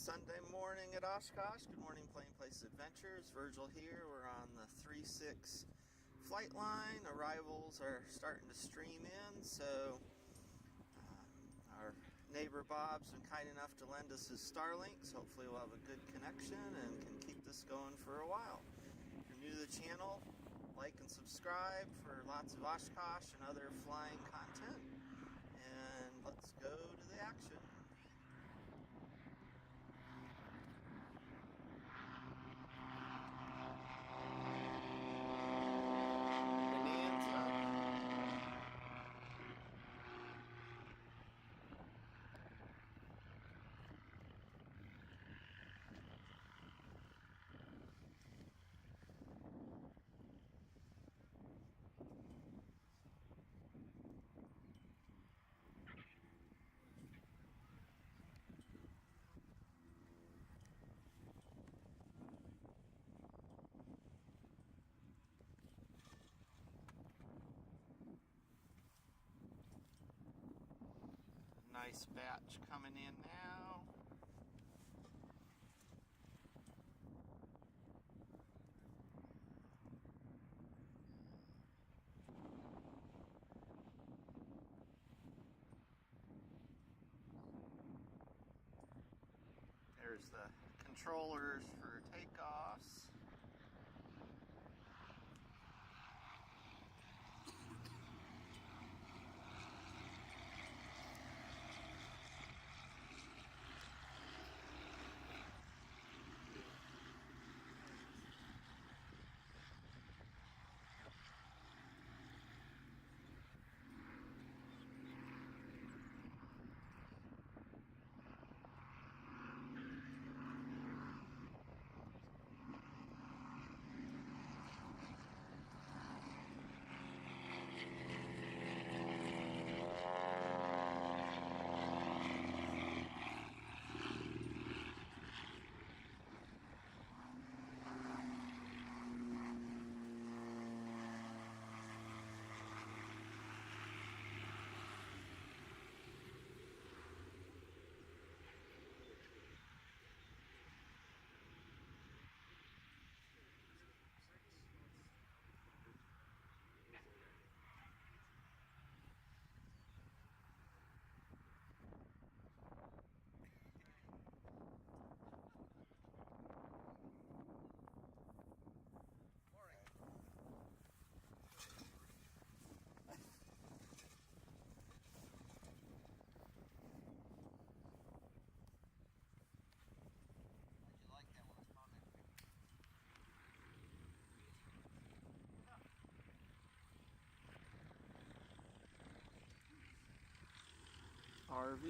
Sunday morning at Oshkosh. Good morning, Plain Place Adventures. Virgil here. We're on the 3-6 flight line. Arrivals are starting to stream in, so our neighbor Bob's been kind enough to lend us his Starlinks. Hopefully we'll have a good connection and can keep this going for a while. If you're new to the channel, like and subscribe for lots of Oshkosh and other flying content. And let's go to the action. Nice batch coming in now. There's the controllers for takeoffs. RV.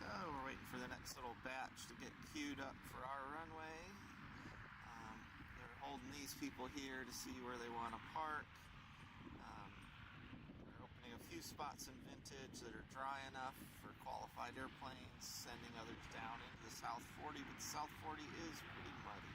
So we're waiting for the next little batch to get queued up for our runway. They're holding these people here to see where they want to park. They're opening a few spots in vintage that are dry enough for qualified airplanes, sending others down into the South 40, but the South 40 is pretty muddy.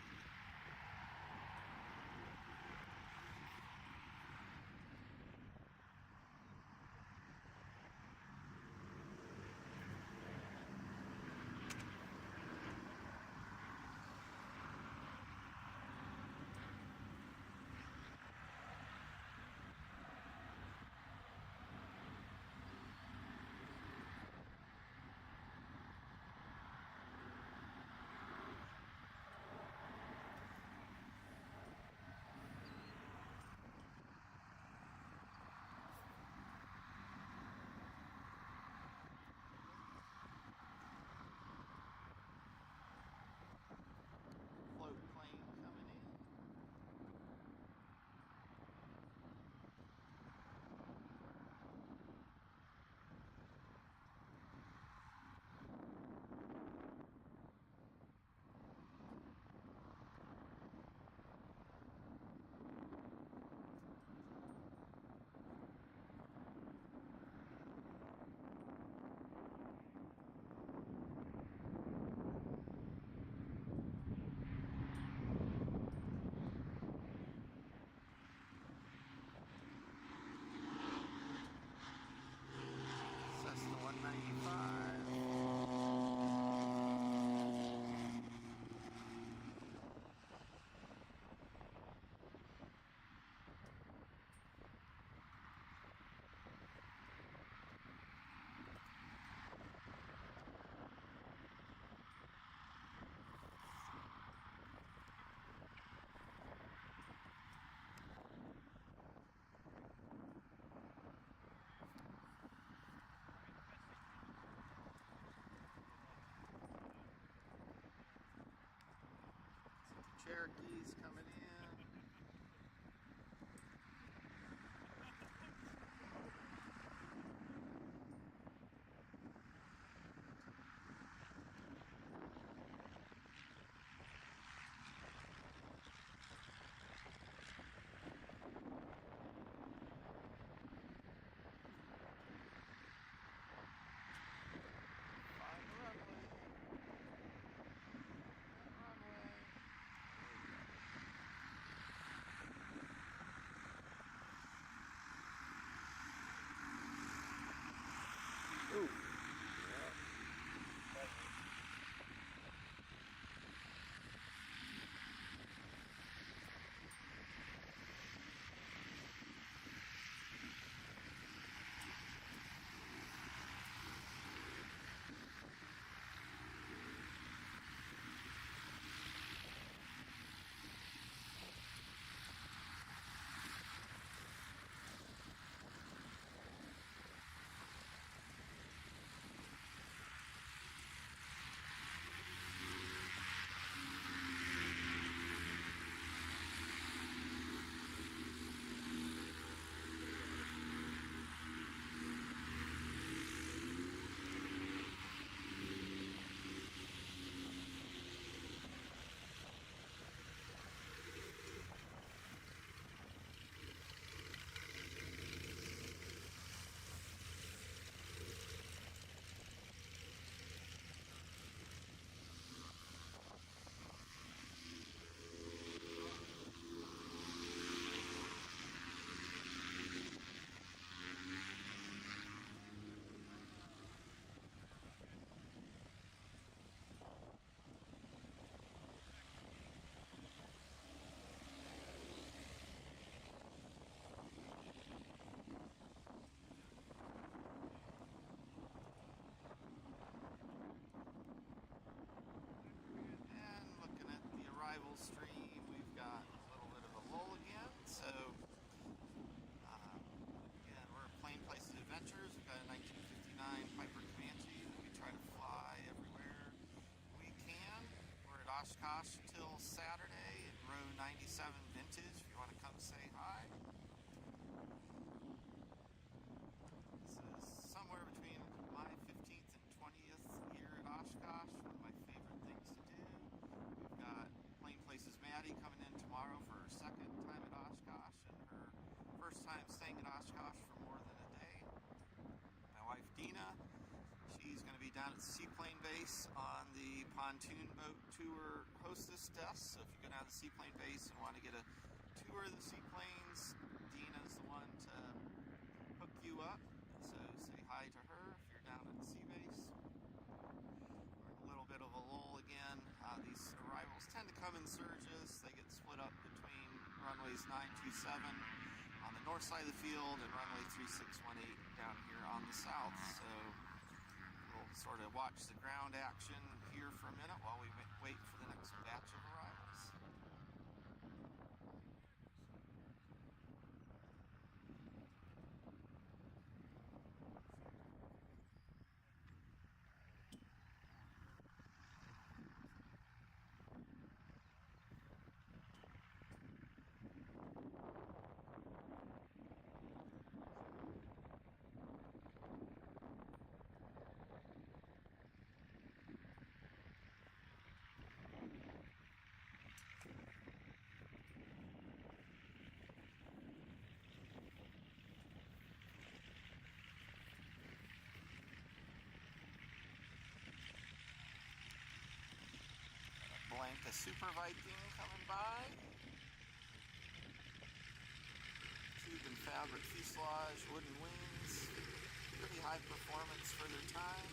Cherokees coming in. Ooh. Stream, we've got a little bit of a lull again, so again, we're at Plain Places Adventures. We've got a 1959 Piper Comanche that we try to fly everywhere we can. We're at Oshkosh till Saturday in row 97 Vintage if you want to come say hi. This is somewhere between my 15th and 20th year at Oshkosh, one of my favorite things to do. We've got Plain Places Maddie coming in tomorrow for her second time at Oshkosh and her first time staying at Oshkosh for more than a day. My wife Dina, she's going to be down at the Seaplane Base on the pontoon boat tour hostess desk. So if you go down to the Seaplane Base and want to get a tour of the seaplanes, Dina's the one to hook you up. So say hi to her if you're down at the sea base. We're in a little bit of a lull again. These arrivals tend to come in surges. They get split up between runways 927 on the north side of the field and runway 3618 down here on the south. So we'll sort of watch the ground action here for a minute while we wait for the next batch of arrivals. Blanca Super Viking coming by. Tube and fabric fuselage, wooden wings. Pretty high performance for their time.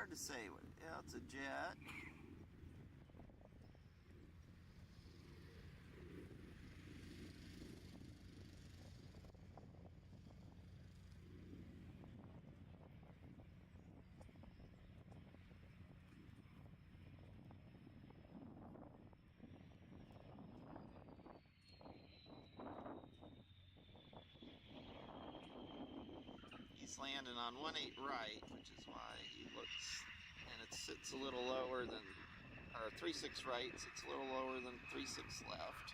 hard to say what. Yeah, it's a jet. He's landing on 1/8 right, which is why he looks, and it sits a little lower than, or 3/6 right, sits a little lower than 3/6 left.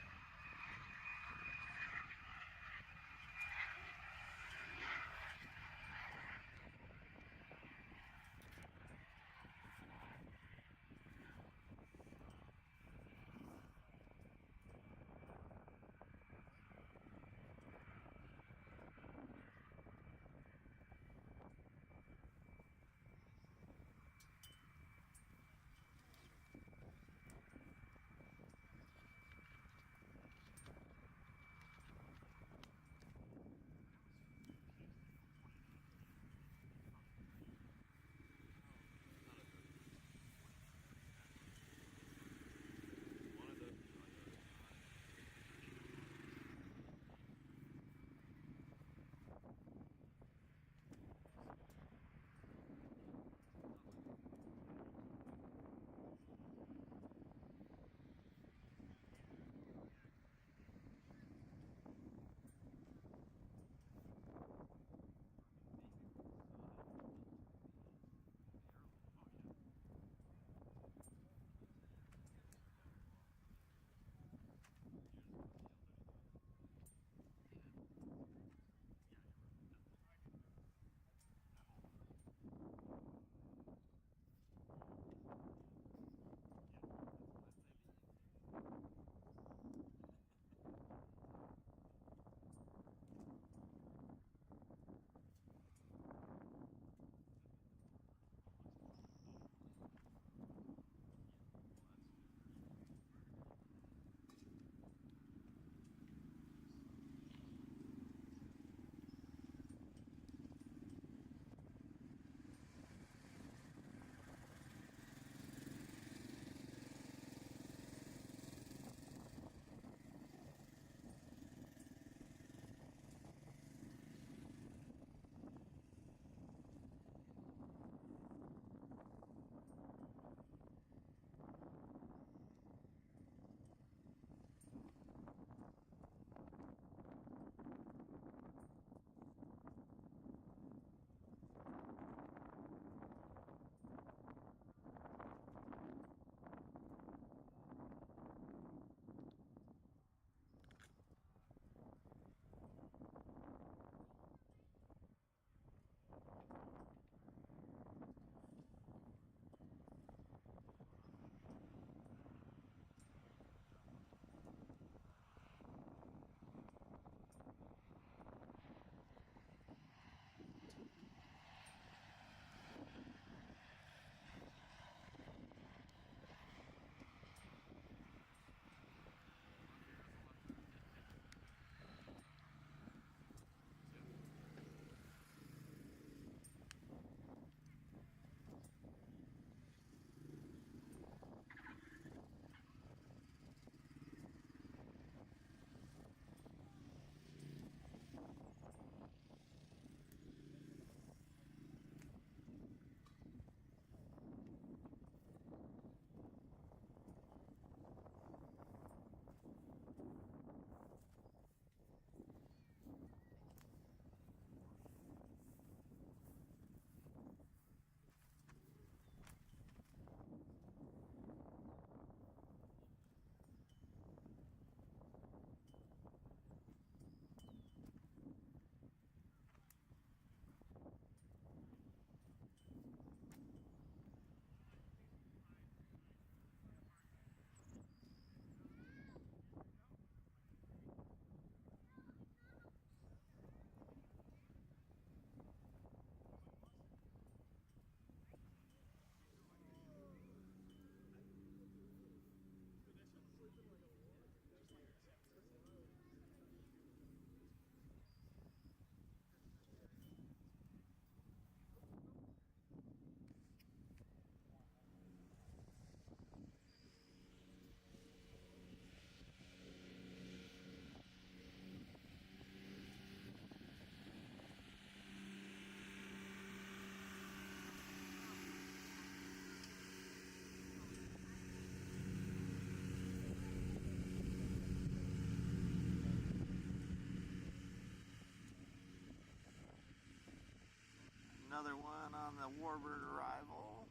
another one on the warbird arrival.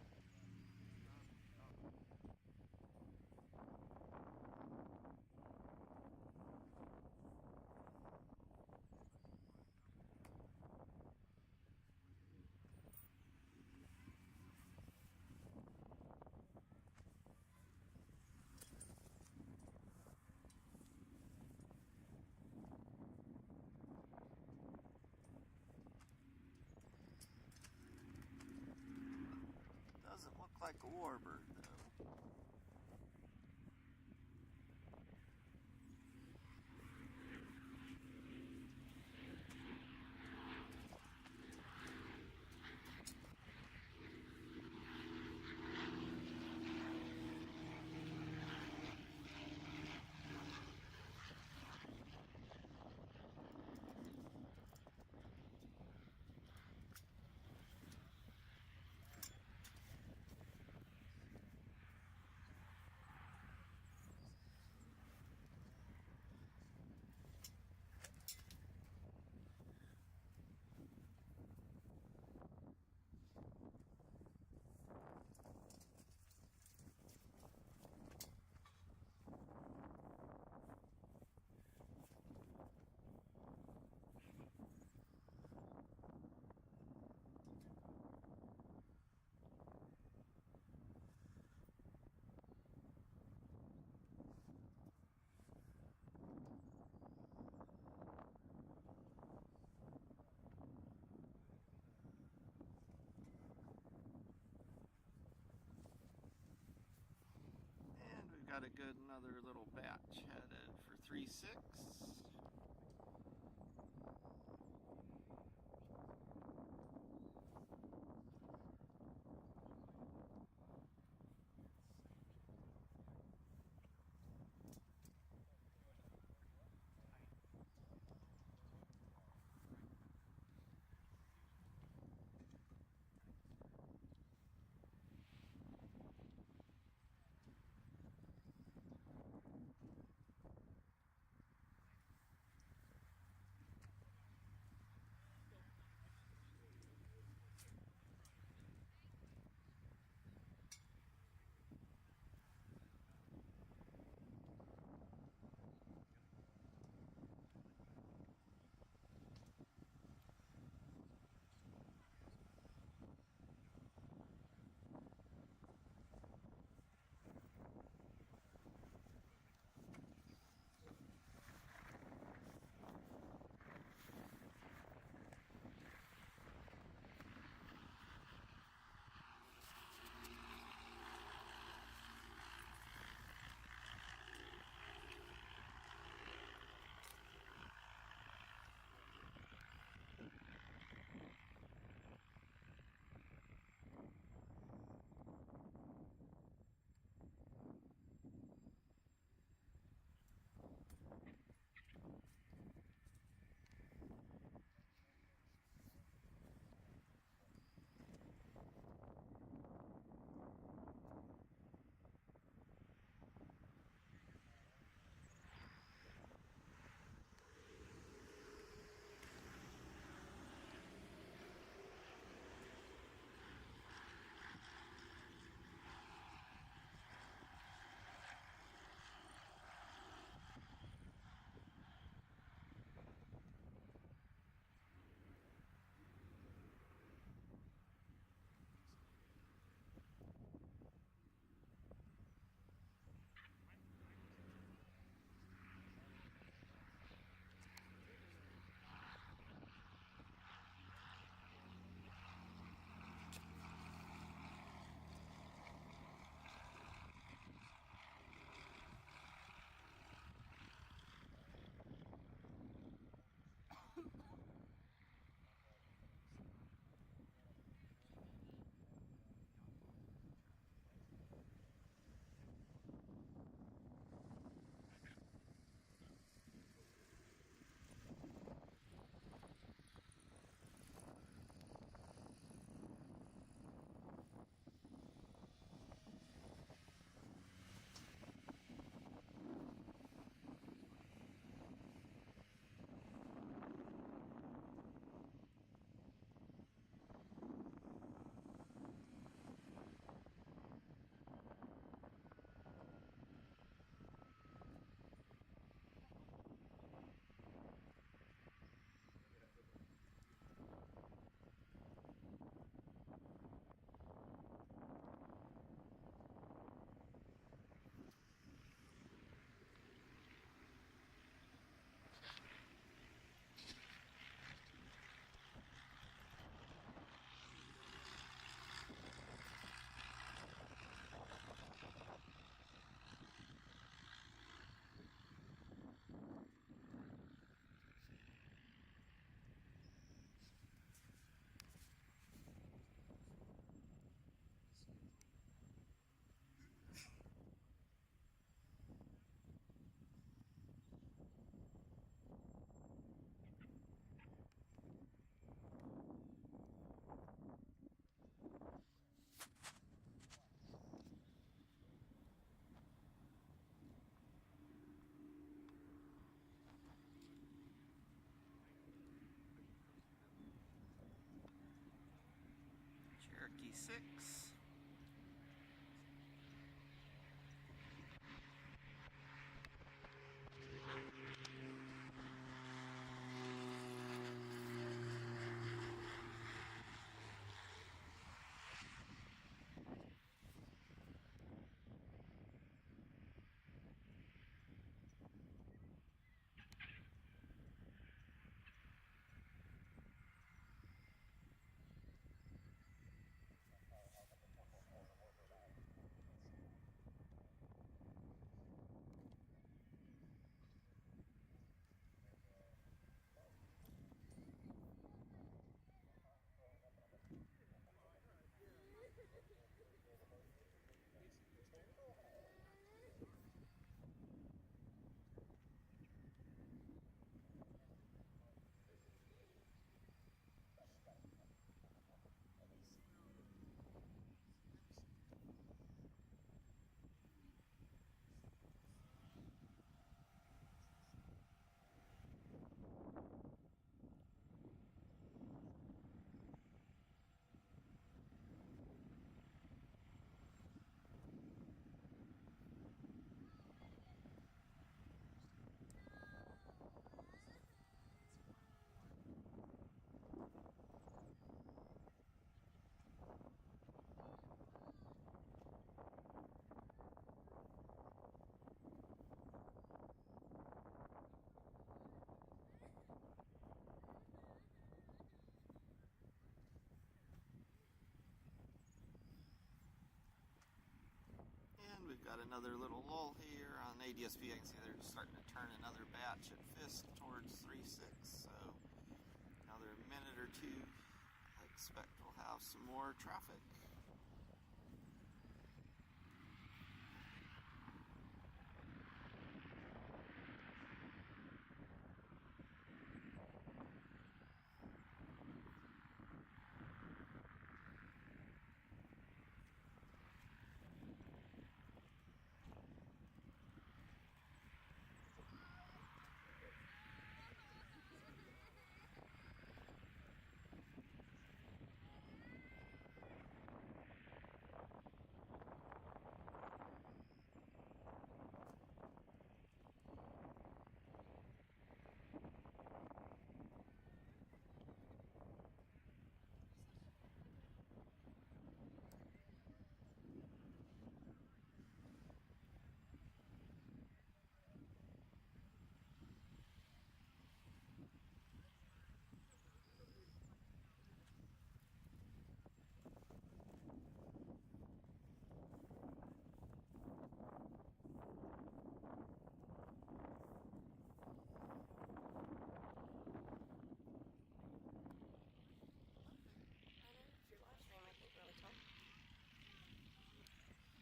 Doesn't look like a warbird though. Got a good another little batch headed for 3-6. Turkey 6. And we've got another little lull here on ADSB. I can see they're starting to turn another batch at Fisk towards 3-6. So another minute or two, I expect we'll have some more traffic.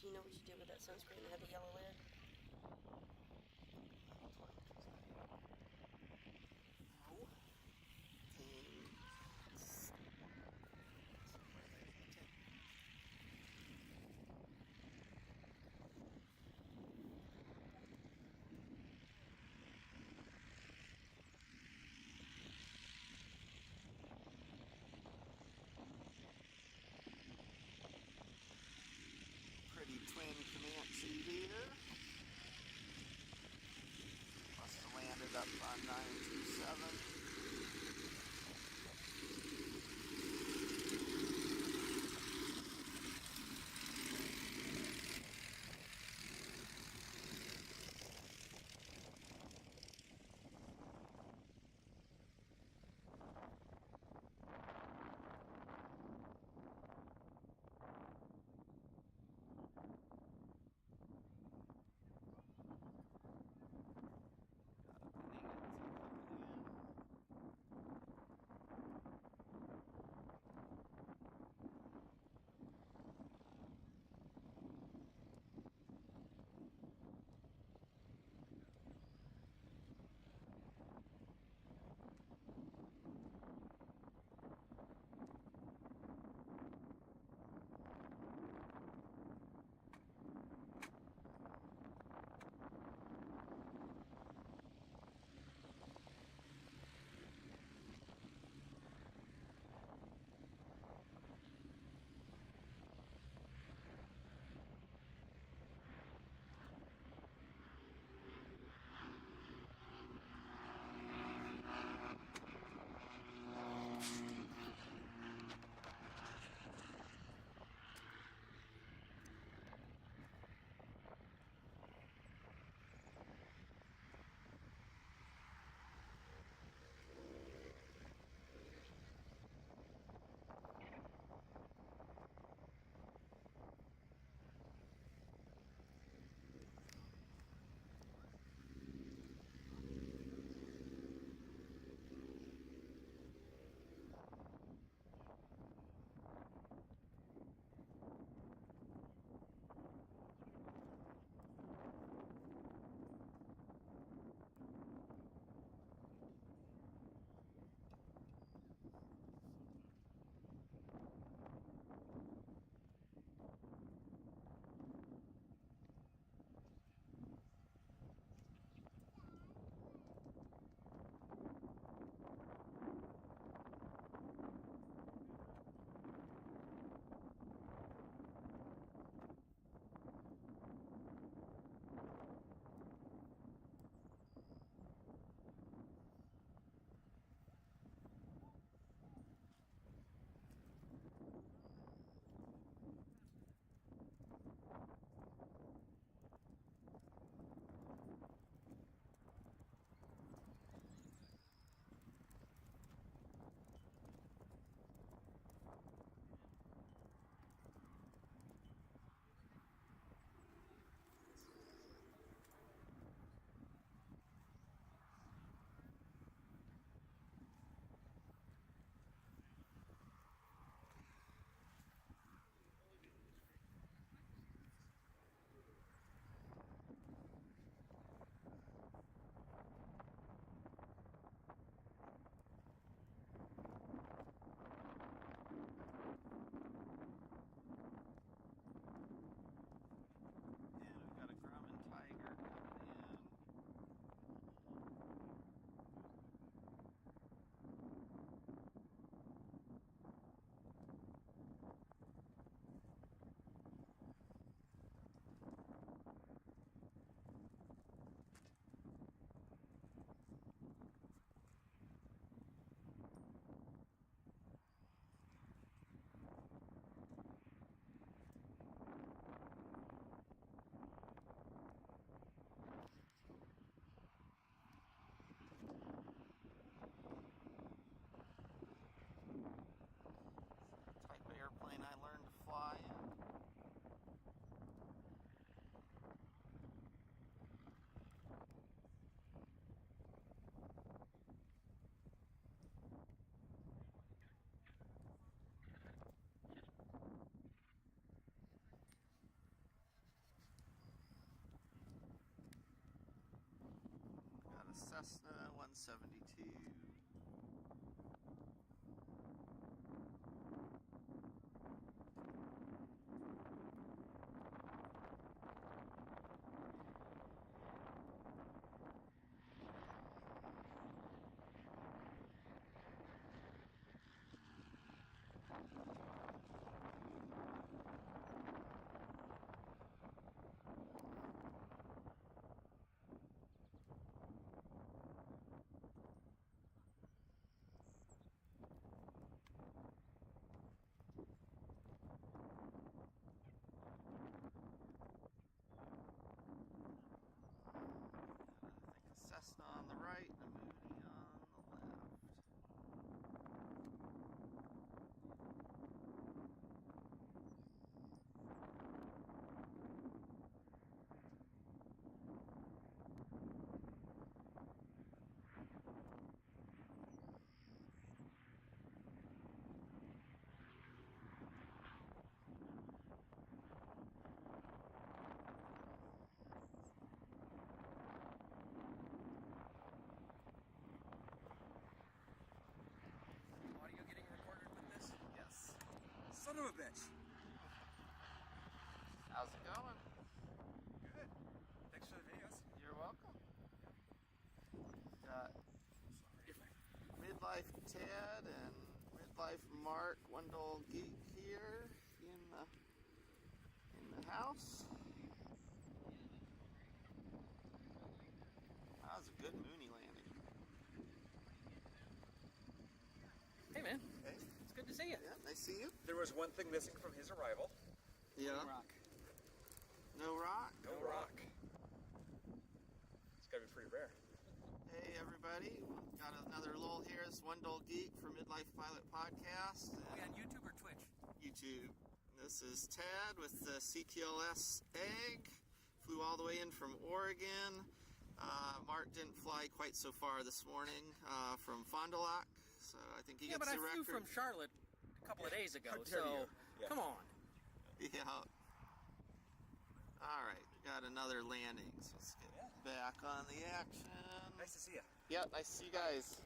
Do you know what you did with that sunscreen that had the yellow lid? Pretty twin Comanche here. Cessna 172. Cessna on the right and a Mooney on the left. Yes. Son of a bitch. How's it going? Good. Thanks for the videos. You're welcome. Got Midlife Ted and Midlife Mark, Wendell Geek here in the house. That was a good Mooney landing. Hey man, Hey. it's good to see you. Yeah, nice to see you. There was one thing missing from his arrival. Yeah. Rock. No rock? No rock. It's gotta be pretty rare. Hey everybody, got another lull here. It's Wendell Geek for Midlife Pilot Podcast. Are we on YouTube or Twitch? YouTube. This is Ted with the CTLS Egg. Flew all the way in from Oregon. Mark didn't fly quite so far this morning from Fond du Lac, so I think he Yeah, gets but I the flew record. from Charlotte a couple of days ago, How dare so you. Yeah. come on. Yeah. All right, got another landing, so let's get back on the action. Nice to see you. Yeah, nice to see you guys.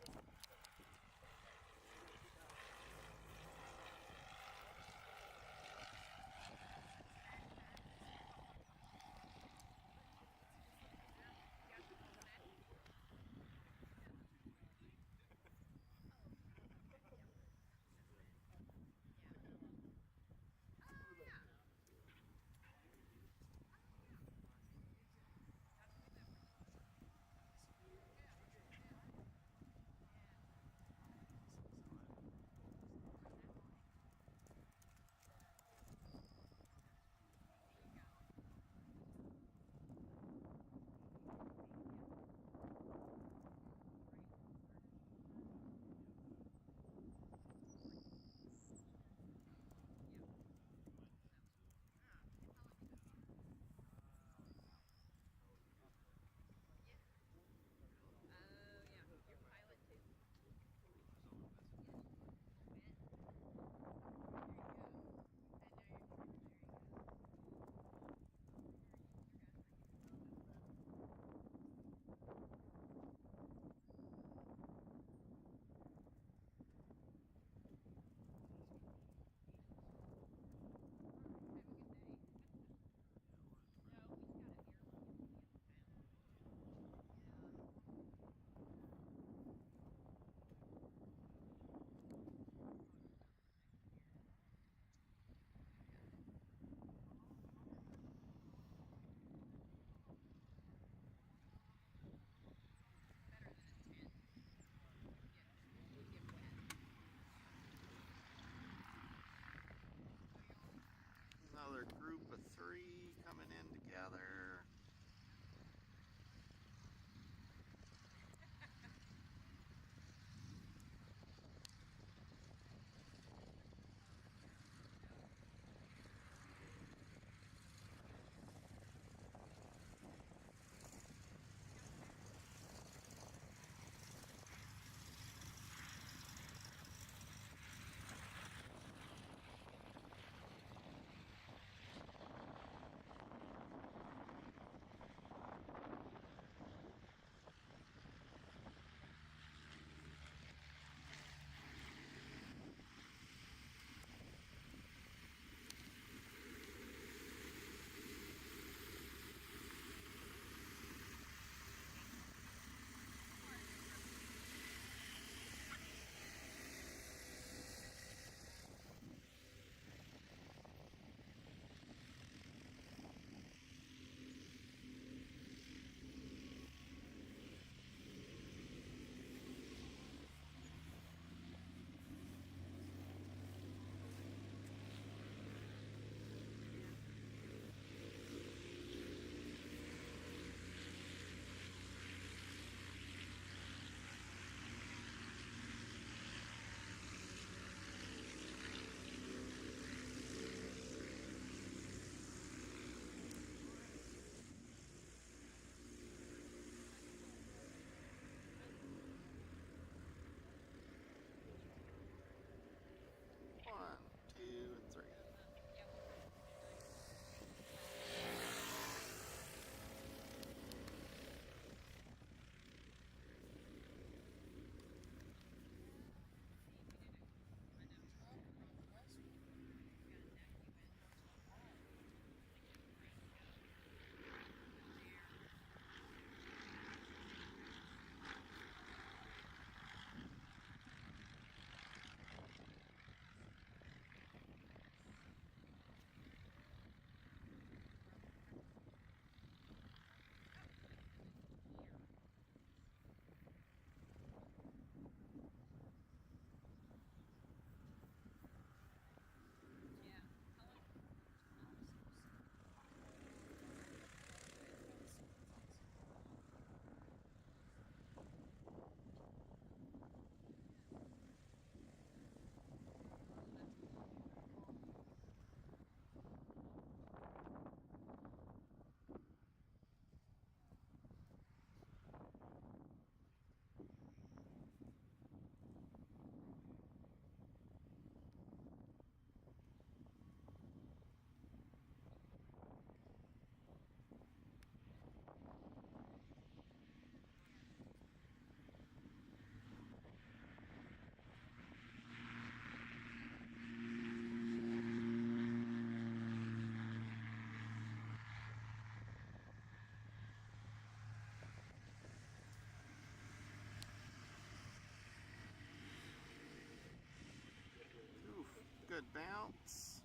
bounce.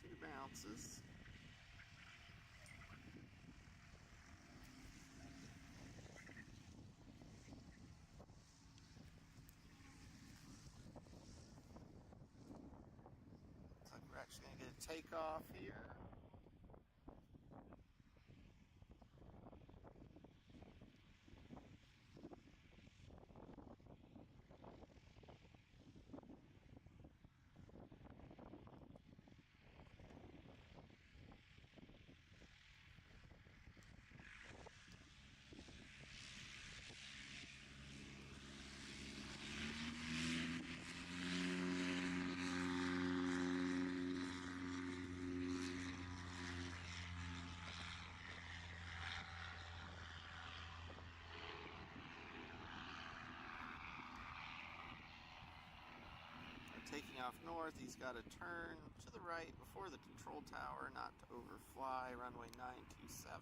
2 bounces. Looks like we're actually going to get a takeoff here. Taking off north, he's got to turn to the right before the control tower, not to overfly runway 927.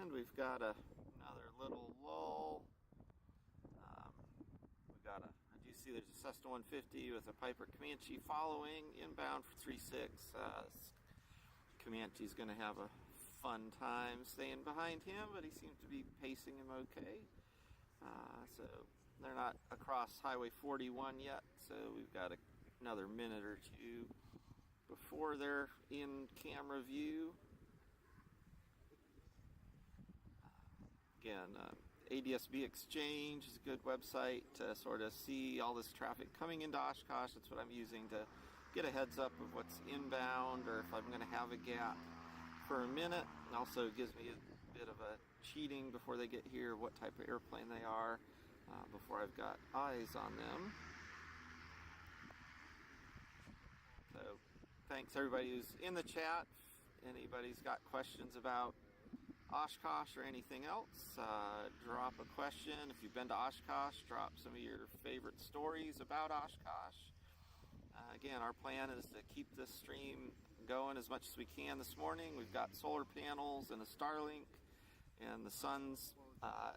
And we've got another little lull. I do see there's a Cessna 150 with a Piper Comanche following inbound for 36. Comanche's going to have a fun time staying behind him, but he seems to be pacing him okay. So they're not across Highway 41 yet, so we've got another minute or two before they're in camera view. Again, ADSB Exchange is a good website to sort of see all this traffic coming into Oshkosh. That's what I'm using to get a heads up of what's inbound or if I'm going to have a gap for a minute. It also gives me a bit of a cheating before they get here, what type of airplane they are, before I've got eyes on them. So thanks everybody who's in the chat. If anybody's got questions about Oshkosh or anything else, drop a question. If you've been to Oshkosh, drop some of your favorite stories about Oshkosh. Again, our plan is to keep this stream going as much as we can this morning. We've got solar panels and a Starlink, and the sun's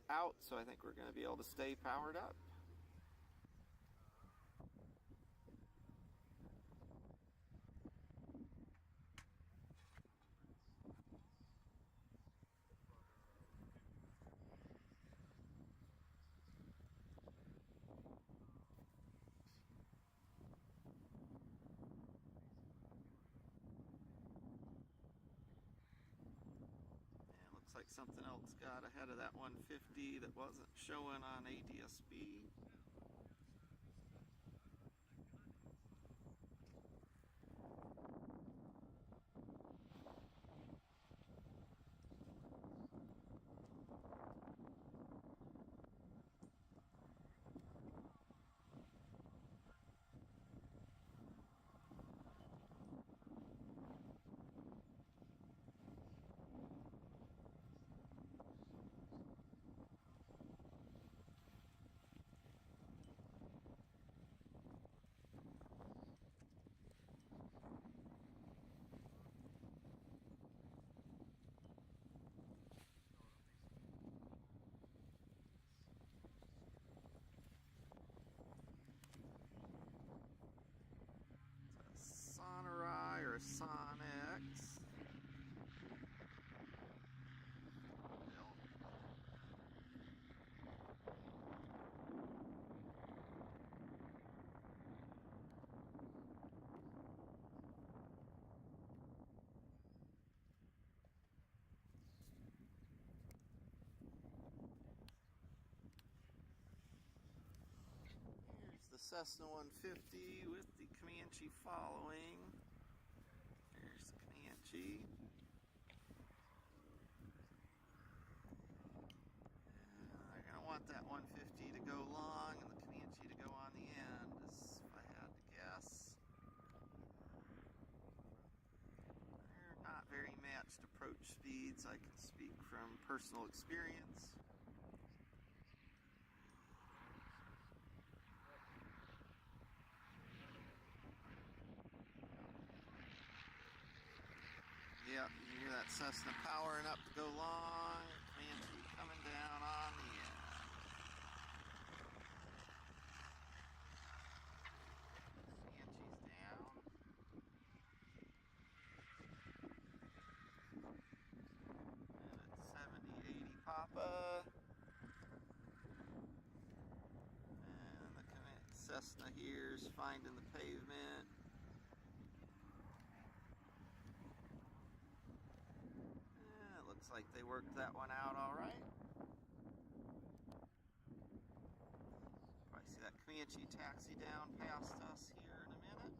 out, so I think we're going to be able to stay powered up. Like something else got ahead of that 150 that wasn't showing on ADSB. Cessna 150 with the Comanche following. There's the Comanche. They're going to want that 150 to go long and the Comanche to go on the end, if I had to guess. They're not very matched approach speeds. I can speak from personal experience. Yep, you hear that Cessna powering up to go long, Comanche coming down on the end. Comanche's down. And it's 70, 80 Papa. And the Cessna here's finding the pavement. Looks like they worked that one out all right. Probably see that Comanche taxi down past us here in a minute.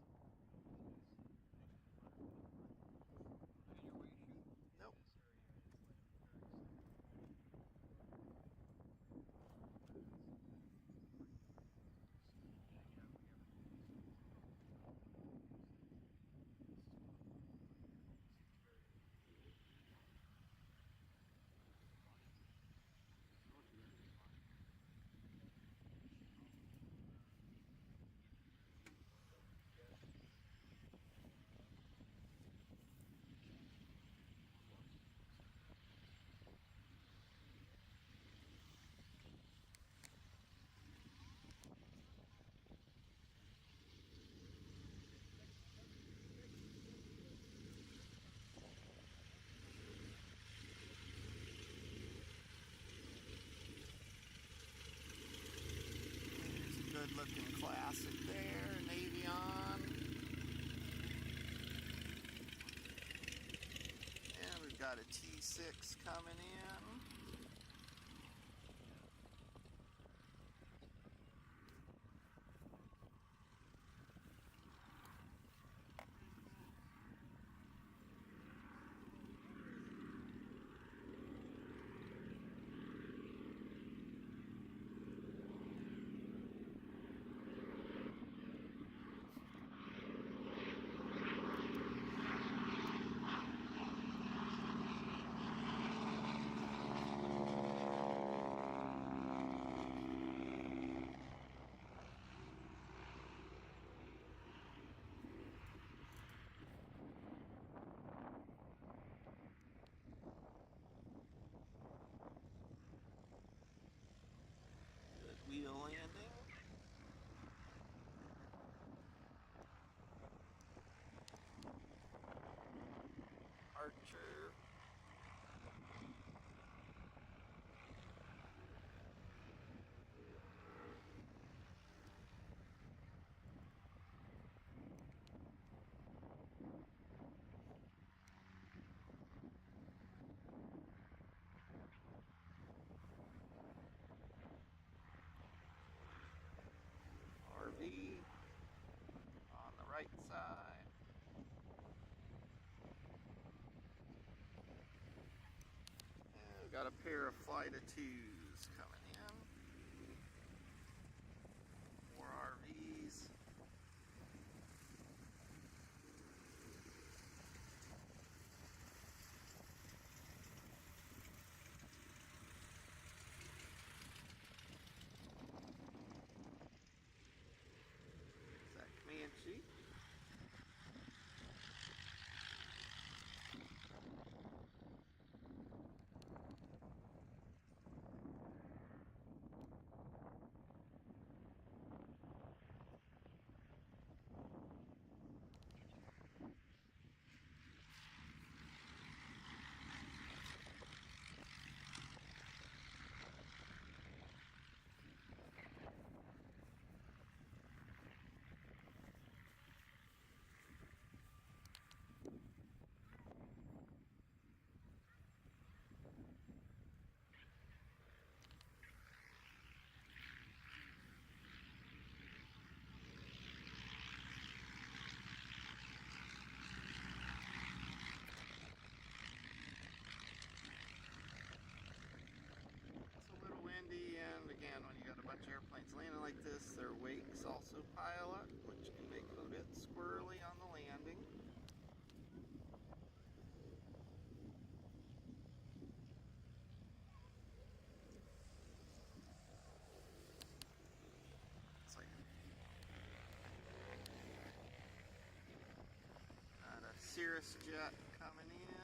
Nope. Good looking classic there, Navion. And we've got a T6 coming in. Wheel landing. Archer. RV on the right side. And we've got a pair of flight of twos coming in. More RVs. Is that Comanche? Cirrus jet coming in.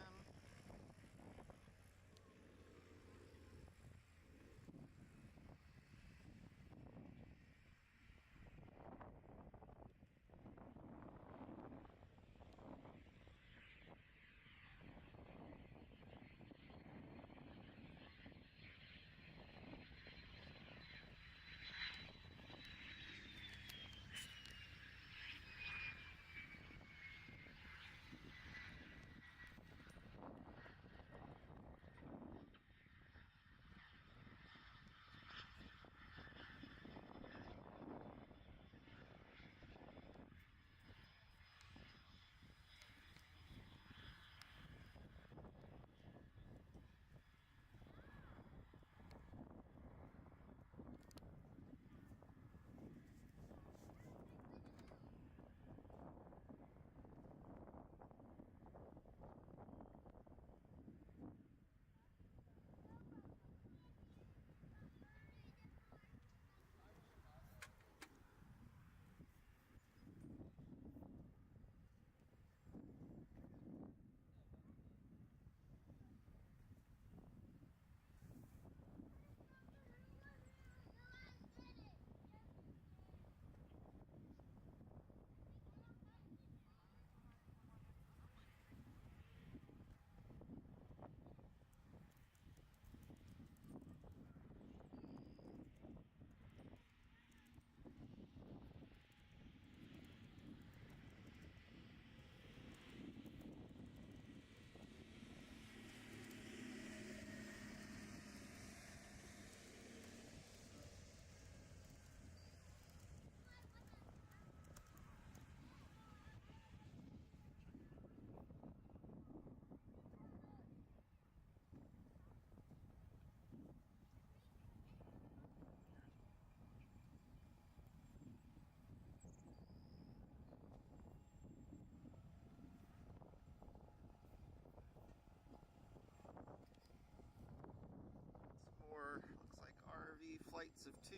Looks like RV flights of 2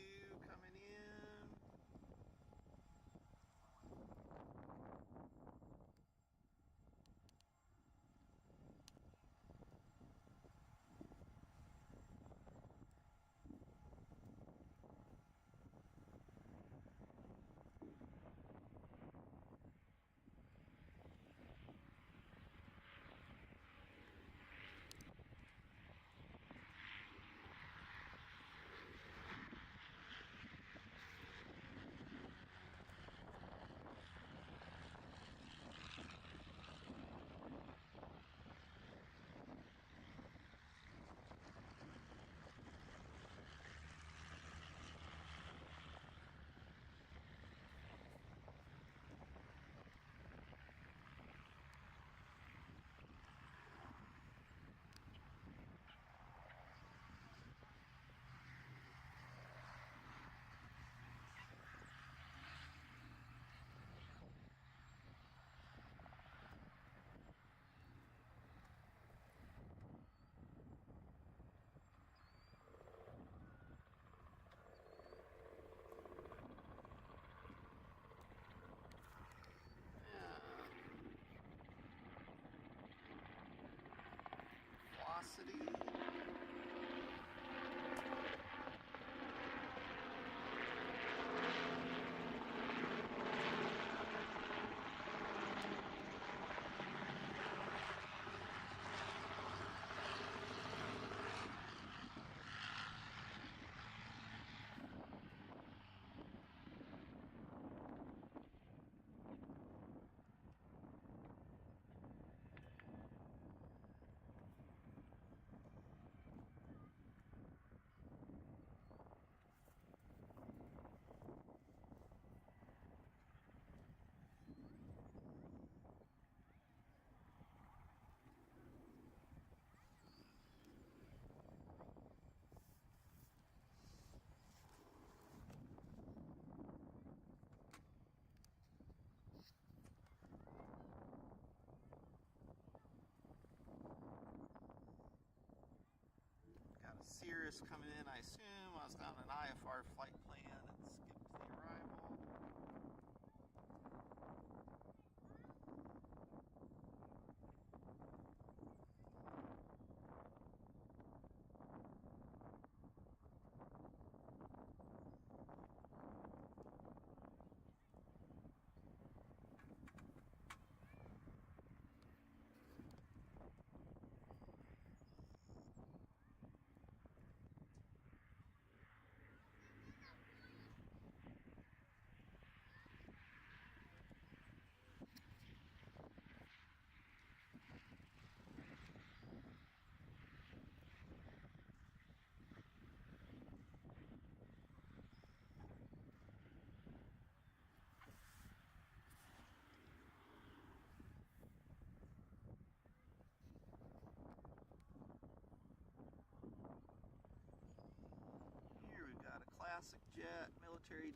coming in. Velocity. Cirrus coming in, I assume. I was on an IFR flight plan and skipped the arrival.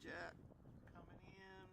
jet coming in.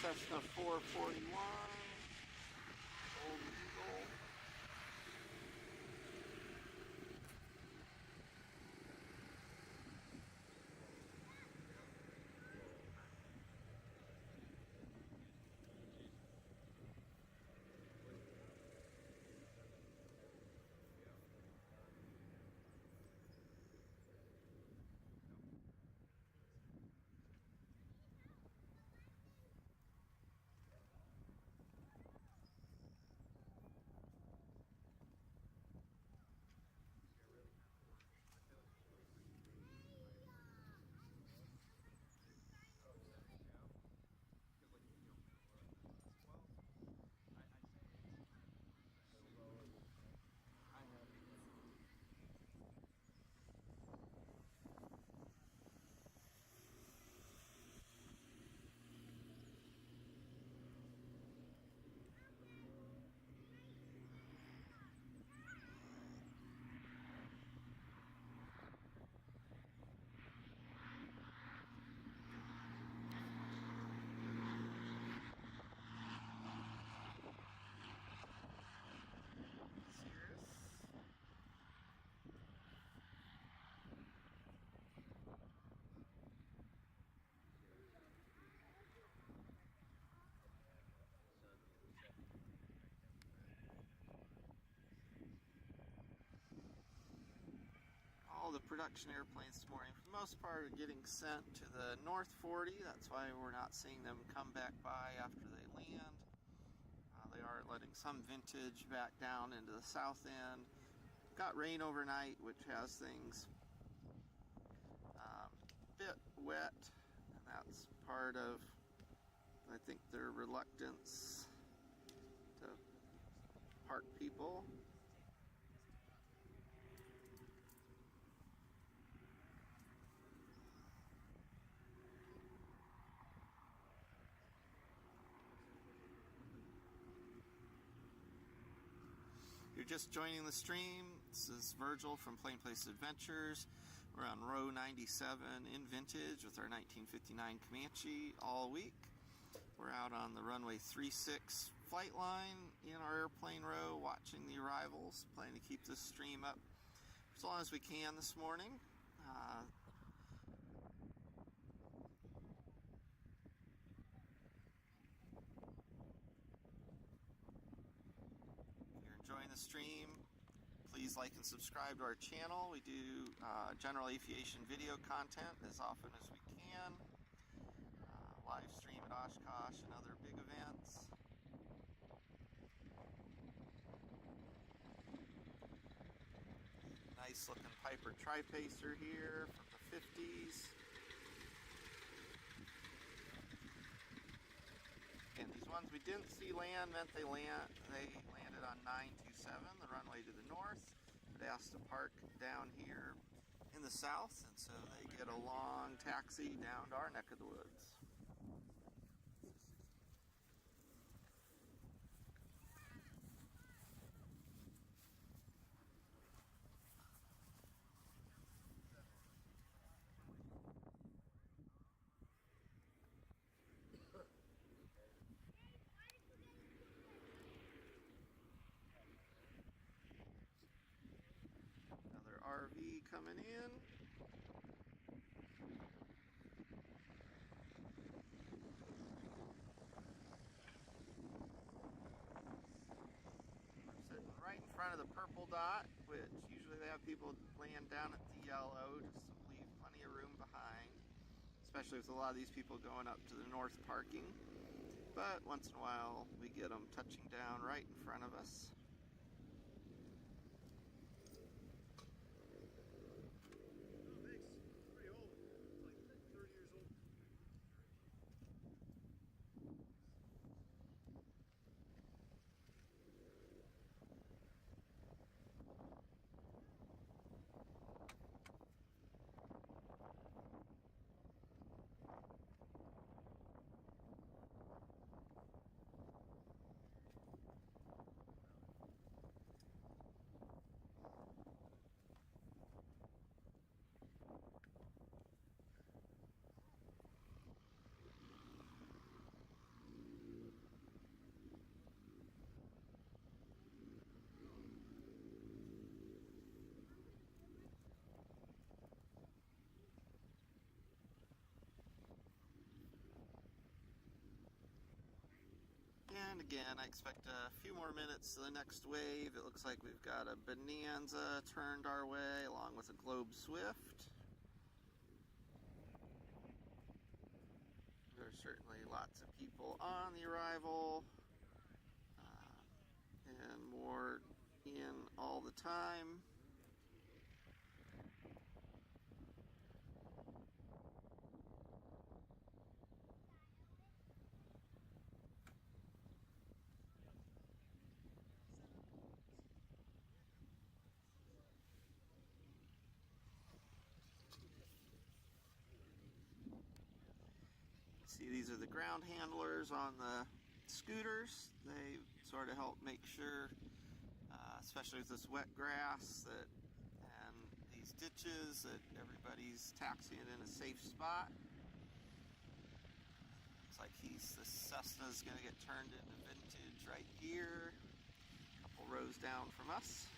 Cessna 441, Old Eagle. production airplanes this morning, for the most part, are getting sent to the North 40. That's why we're not seeing them come back by after they land. They are letting some vintage back down into the south end. Got rain overnight, which has things a bit wet, and that's part of, I think, their reluctance to park people. You're just joining the stream. This is Virgil from Plain Place Adventures. We're on row 97 in vintage with our 1959 Comanche all week. We're out on the runway 36 flight line in our airplane row watching the arrivals. Planning to keep this stream up as long as we can this morning. If you're enjoying the stream, please like and subscribe to our channel. We do general aviation video content as often as we can. Live stream at Oshkosh and other big events. Nice looking Piper Tri-Pacer here from the 50s. And these ones we didn't see land meant they landed on 927, the runway to the north. They asked to park down here in the south, and so they get a long taxi down to our neck of the woods. RV coming in. We're sitting right in front of the purple dot, which usually they have people land down at the yellow just to leave plenty of room behind, especially with a lot of these people going up to the north parking. But once in a while we get them touching down right in front of us. And again, I expect a few more minutes to the next wave. It looks like we've got a Bonanza turned our way along with a Globe Swift. There's certainly lots of people on the arrival, and more in all the time. See, these are the ground handlers on the scooters. They sort of help make sure, especially with this wet grass and these ditches, that everybody's taxiing in a safe spot. Looks like this Cessna's going to get turned into vintage right here, a couple rows down from us.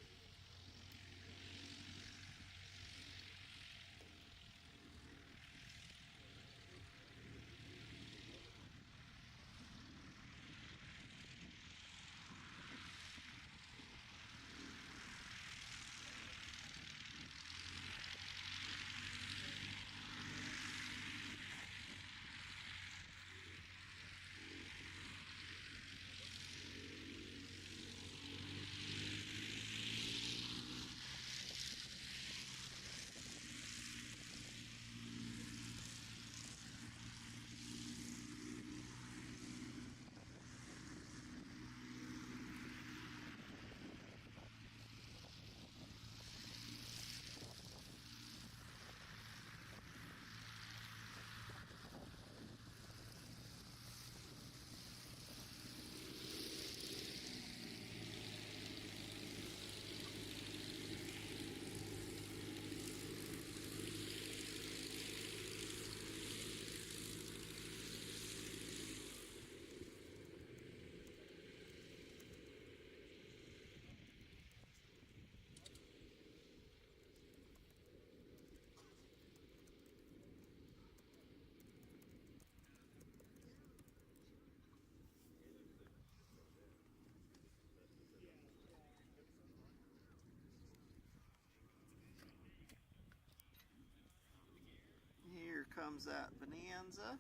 comes that Bonanza.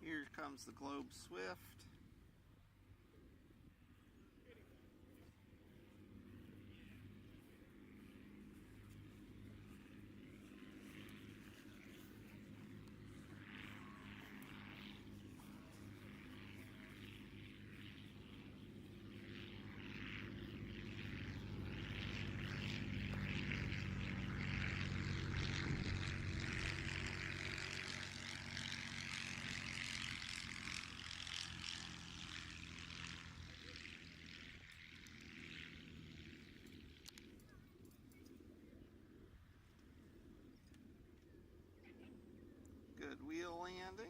Here comes the Globe Swift. Good wheel landing.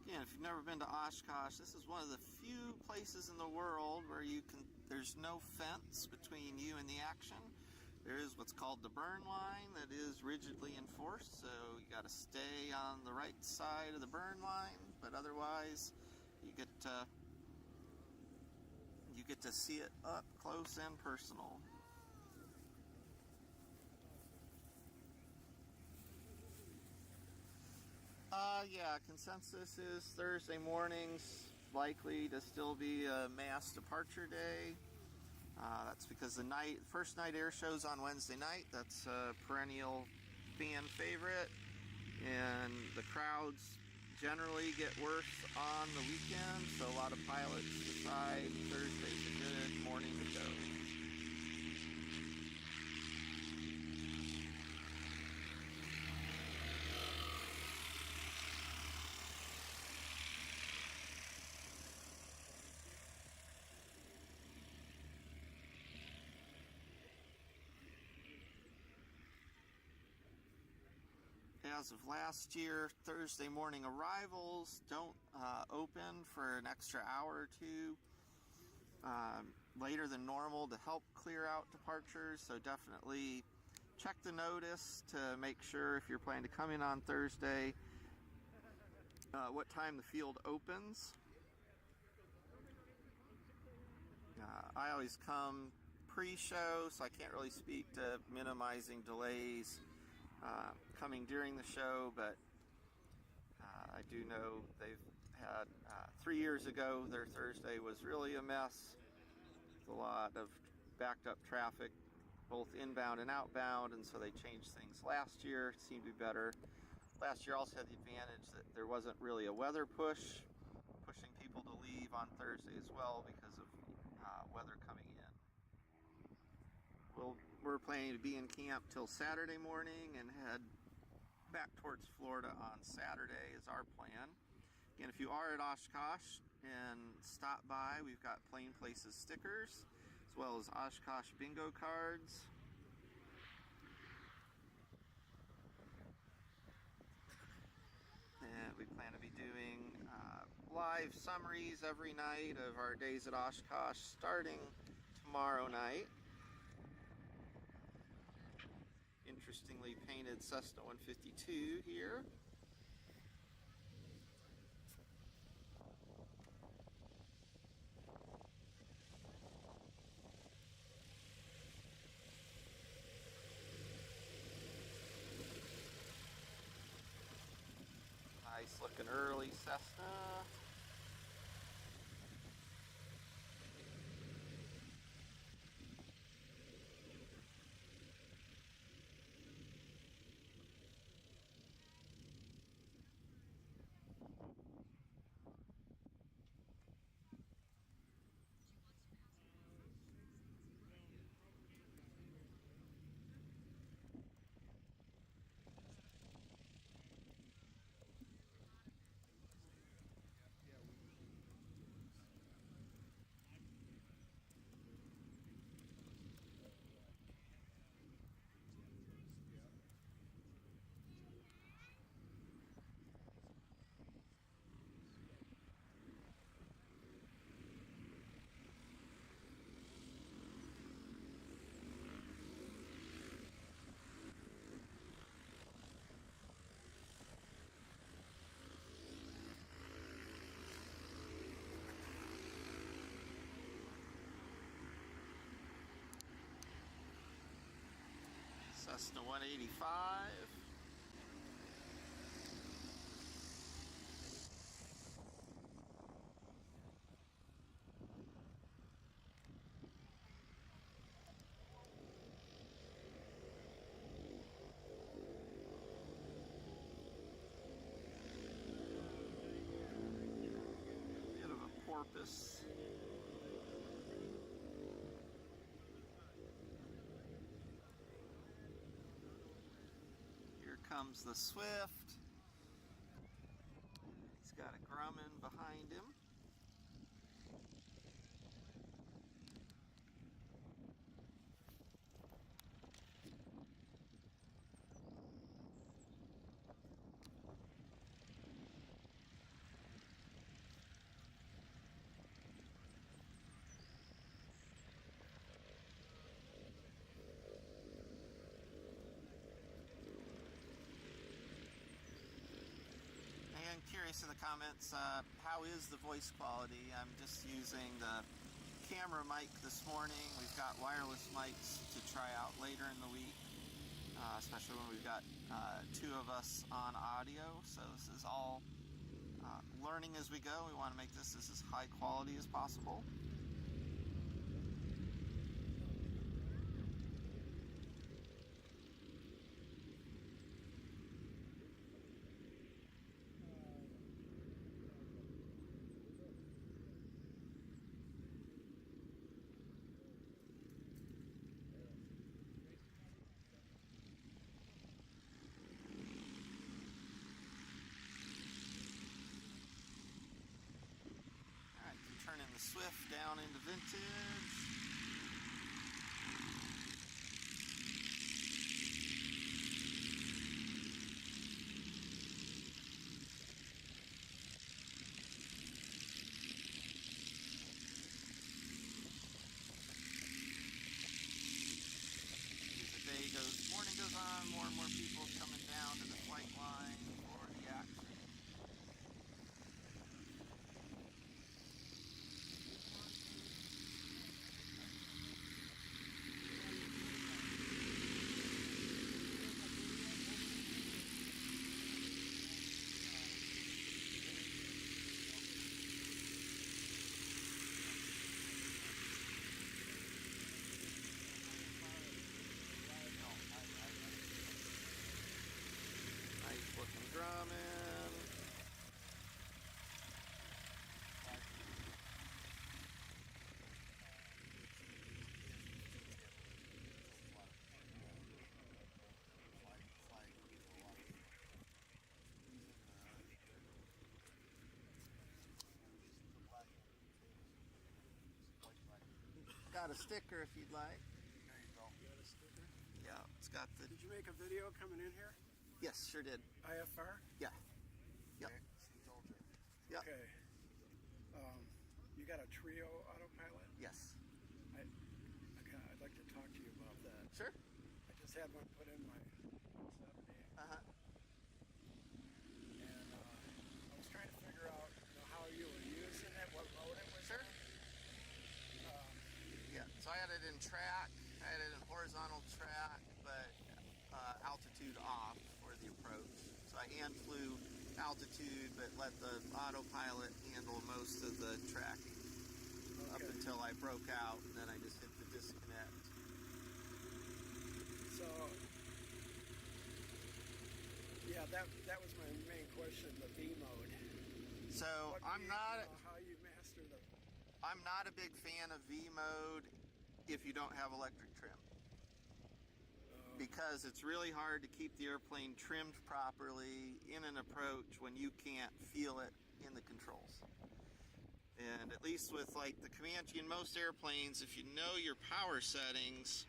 Again, if you've never been to Oshkosh, this is one of the few places in the world where there's no fence between you and the action. There is what's called the burn line that is rigidly enforced, so you got to stay on the right side of the burn line, but otherwise you get to see it up close and personal. Yeah, consensus is Thursday mornings likely to still be a mass departure day. That's because the first night air show's on Wednesday night. That's a perennial fan favorite, and the crowds generally get worse on the weekend, so a lot of pilots decide Thursday's a good morning to go. As of last year, Thursday morning arrivals don't open for an extra hour or two later than normal to help clear out departures, so definitely check the notice to make sure if you're planning to come in on Thursday what time the field opens. I always come pre-show, so I can't really speak to minimizing delays coming during the show, but I do know they've had 3 years ago their Thursday was really a mess with a lot of backed up traffic both inbound and outbound, and so they changed things last year. It seemed to be better. Last year also had the advantage that there wasn't really a weather pushing people to leave on Thursday as well because of weather coming in. We're planning to be in camp till Saturday morning and head back towards Florida on Saturday is our plan. Again, if you are at Oshkosh and stop by, we've got Plain Places stickers as well as Oshkosh bingo cards. And we plan to be doing live summaries every night of our days at Oshkosh starting tomorrow night. Interestingly painted Cessna 152 here. looking early Cessna. Cessna 185. Bit of a porpoise. Comes the Swift. He's got a Grumman behind him. Curious in the comments, how is the voice quality? I'm just using the camera mic this morning. We've got wireless mics to try out later in the week, especially when we've got two of us on audio. So this is all learning as we go. We want to make this as high quality as possible. Turning the Swift down into vintage. As the day goes, morning goes on, more and more people coming down to the flight line for the action. Looking Grumman. Got a sticker if you'd like. There you go. You got a sticker? Yeah, it's got the. Did you make a video coming in here? Yes, sure did. IFR? Yeah. Yep. Okay. She told you. Yep. Okay. You got a trio autopilot? Yes. I'd like to talk to you about that. Sure. I just had one put in my 70. Uh-huh. And I was trying to figure out how you were using it, what mode it was Sure. in. Yeah. So I had it in track. I had it in horizontal track, but altitude off for the approach. So I hand flew altitude, but let the autopilot handle most of the tracking up Okay. until I broke out, and then I just hit the disconnect. So, yeah, that was my main question, the V mode. So What I'm V- not how you master the. I'm not a big fan of V mode if you don't have electric trim, because it's really hard to keep the airplane trimmed properly in an approach when you can't feel it in the controls. And at least with like the Comanche and most airplanes, if you know your power settings,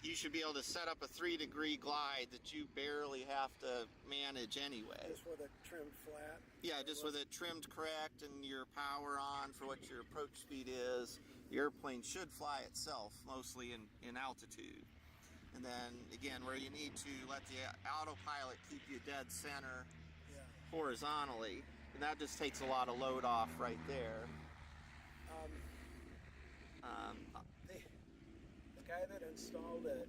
you should be able to set up a 3-degree glide that you barely have to manage anyway. Just with it trimmed flat. Yeah, just with it trimmed correct and your power on for what your approach speed is, the airplane should fly itself, mostly in altitude. And then again, where you need to let the autopilot keep you dead center Yeah. horizontally, and that just takes a lot of load off right there. The guy that installed it,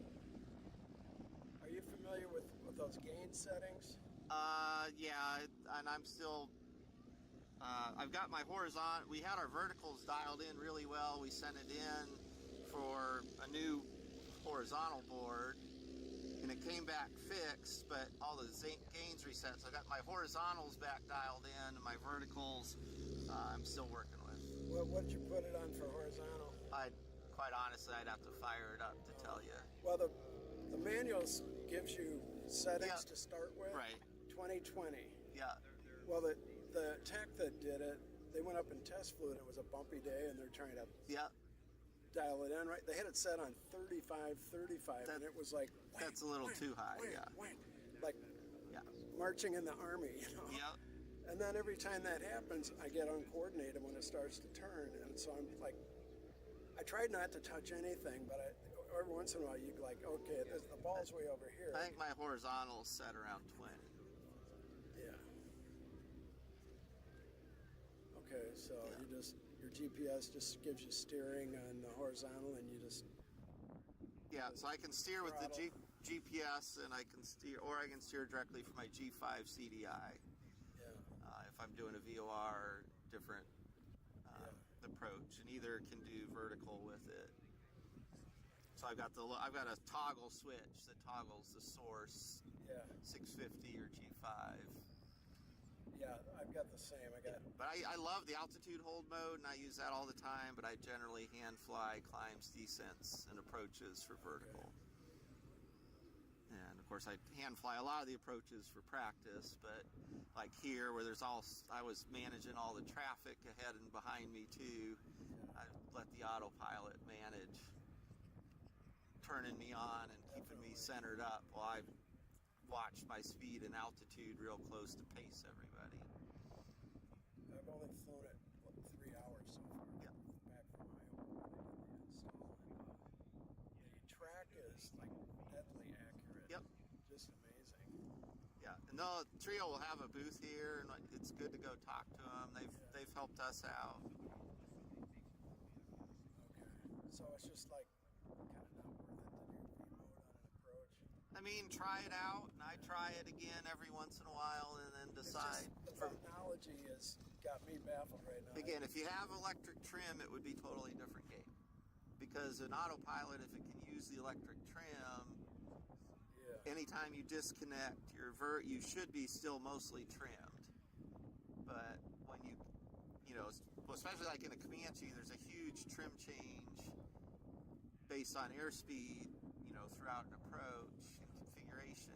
are you familiar with those gain settings? Yeah, and I'm still, I've got my horizontal, we had our verticals dialed in really well. We sent it in for a new horizontal board, and it came back fixed, but all the gains reset. So I got my horizontals back dialed in, and my verticals I'm still working with. What did you put it on for horizontal? Quite honestly, I'd have to fire it up to tell you. Well, the manuals gives you settings Yeah. to start with. Right. 2020. Yeah. Well, the tech that did it, they went up and test flew it. It was a bumpy day, and they're trying to Yeah. dial it in right. They had it set on 35, and it was like That's a little too high. wait, Yeah. wait, like Yeah. marching in the army, you know. Yeah. And then every time that happens, I get uncoordinated when it starts to turn, and so I'm like, I tried not to touch anything, but every once in a while you like, okay, the ball's way over here. I think my horizontal is set around 20. Yeah. Okay, so your GPS just gives you steering on the horizontal, and you just Yeah, so I can steer with the Throttle. GPS, and I can steer directly from my G5 CDI if I'm doing a VOR or different approach, and either can do vertical with it. So I've got a toggle switch that toggles the source 650 or G5. Yeah, I've got the same. But I love the altitude hold mode, and I use that all the time, but I generally hand fly climbs, descents, and approaches for vertical. And of course I hand fly a lot of the approaches for practice, but like here where I was managing all the traffic ahead and behind me too, I let the autopilot manage turning me on and keeping me centered up while I watched my speed and altitude real close to pace everybody. I've only flown it 3 hours so far. Yeah. Back from Iowa when they did the install. The track is like deadly accurate. Yep. Just amazing. Yeah, and the Trio will have a booth here, and it's good to go talk to them. They've helped us out. Okay. So it's just like kind of not worth it to do V-mode on an approach. I mean, try it out, and I try it again every once in a while, and then decide. It's just, the technology has got me baffled right now. Again, if you have electric trim, it would be totally different game. Because an autopilot, if it can use the electric trim, anytime you disconnect you should be still mostly trimmed. But when especially like in a Comanche, there's a huge trim change based on airspeed, throughout an approach and configuration,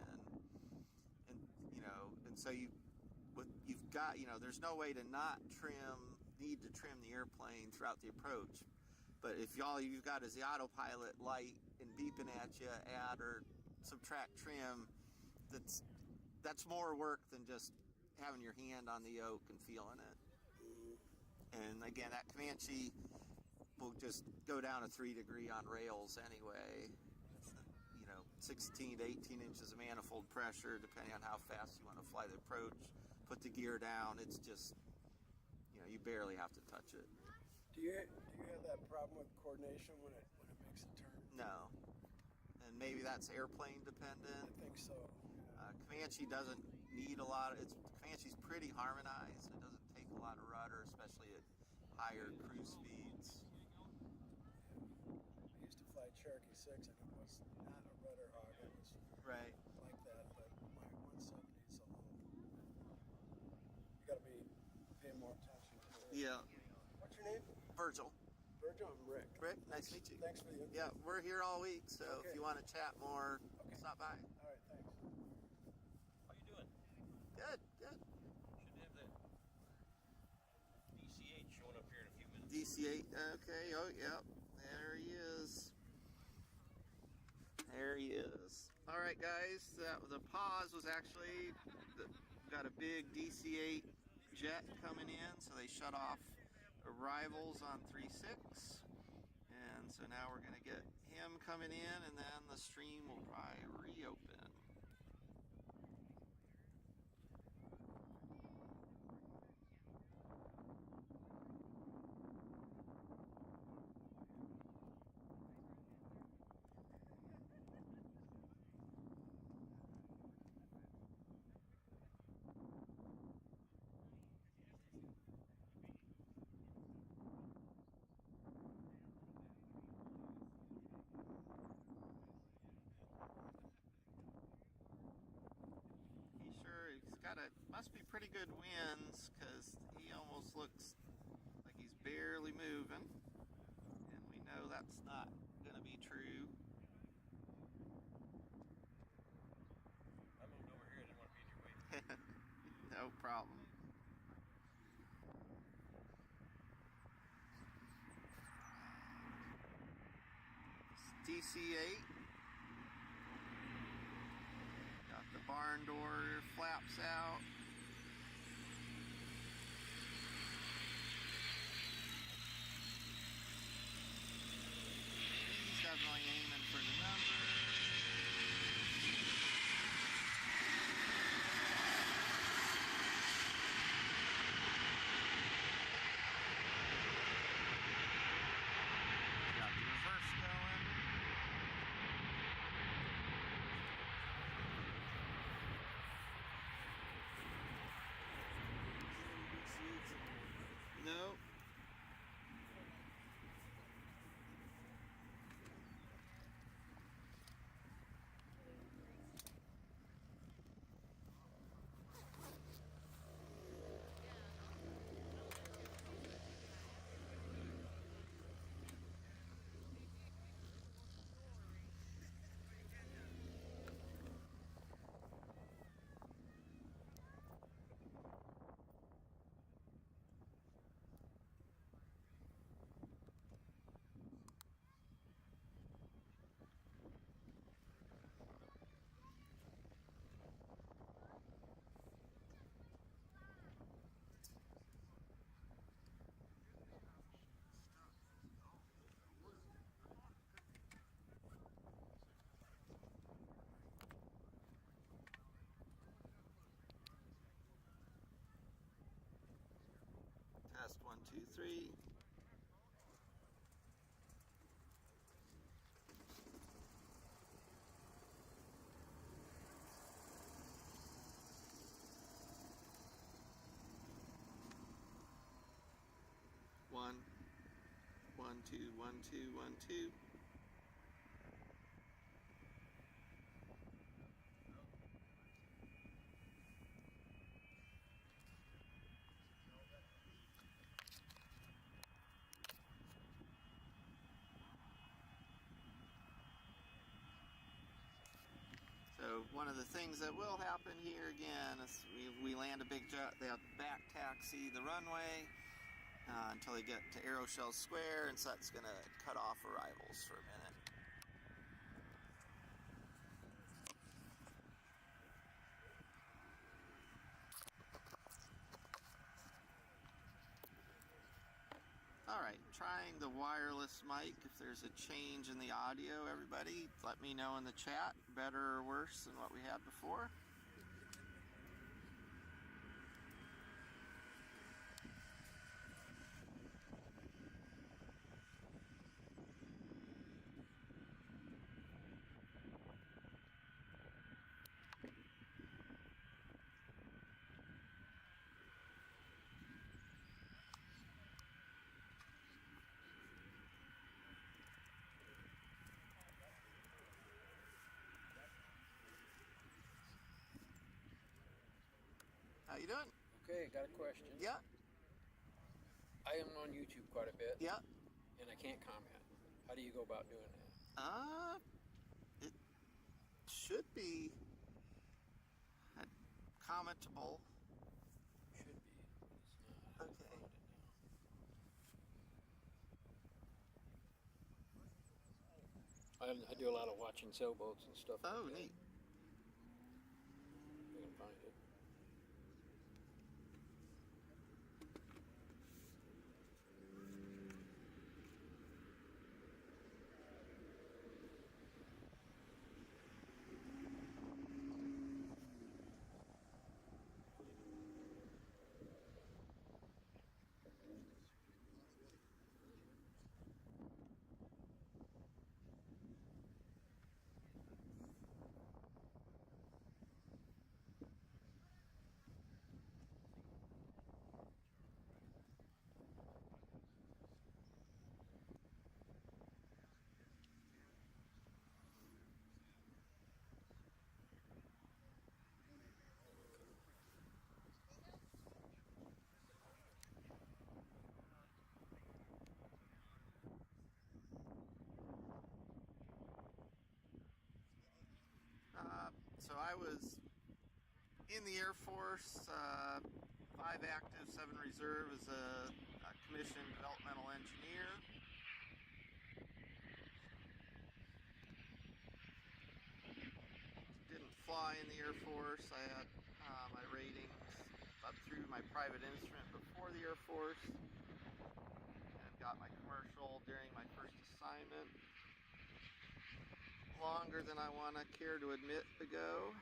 and so you've got, there's no way to not need to trim the airplane throughout the approach. But if all you've got is the autopilot light and beeping at you, add or subtract trim, that's more work than just having your hand on the yoke and feeling it. And again, that Comanche will just go down a 3-degree on rails anyway. 16 to 18 inches of manifold pressure, depending on how fast you want to fly the approach. Put the gear down. It's just, you barely have to touch it. Do you have that problem with coordination when it makes a turn? No. And maybe that's airplane dependent. I think so. Comanche doesn't need a lot of, Comanche's pretty harmonized. It doesn't take a lot of rudder, especially at higher cruise speeds. I used to fly Cherokee 6 and it was not a rudder hog. It was Right. like that, but my 170 is a little. You got to pay more attention to it. Yeah. What's your name? Virgil. Virgil. I'm Rick. Rick, nice to meet you. Thanks for the info. Yeah, we're here all week, so Okay. if you want to chat more, Okay. stop by. All right, thanks. How you doing? Good, good. Should have that DC-8 showing up here in a few minutes. DC-8, okay, oh, yep, there he is. There he is. All right, guys, the pause was actually, got a big DC-8 jet coming in, so they shut off arrivals on 3-6. And so now we're going to get him coming in, and then the stream will probably reopen. Must be pretty good winds, because he almost looks like he's barely moving, and we know that's not going to be true. I moved over here. I didn't want to be in your way. No problem. DC-8. Got the barn door flaps out. He's definitely aiming for the number. Got the reverse going. No. Test 1, 2, 3. One, 2, 1, 2, 1, 2. So one of the things that will happen here again is we land a big jet, they have to back taxi the runway until they get to Aeroshell Square, and so that's going to cut off arrivals for a minute. Alright, trying the wireless mic. If there's a change in the audio, everybody, let me know in the chat. Better or worse than what we had before. How you doing? Okay, got a question. Yeah, I am on YouTube quite a bit, yeah. and I can't comment. How do you go about doing that? It should be commentable. Should be, but it's not. Okay. I find it now. I do a lot of watching sailboats and stuff. Oh, like that. neat. I can find it. So I was in the Air Force, 5 active, 7 reserve as a commissioned developmental engineer. Didn't fly in the Air Force. I had my ratings up through my private instrument before the Air Force, and got my commercial during my first assignment. Longer than I want to care to admit ago.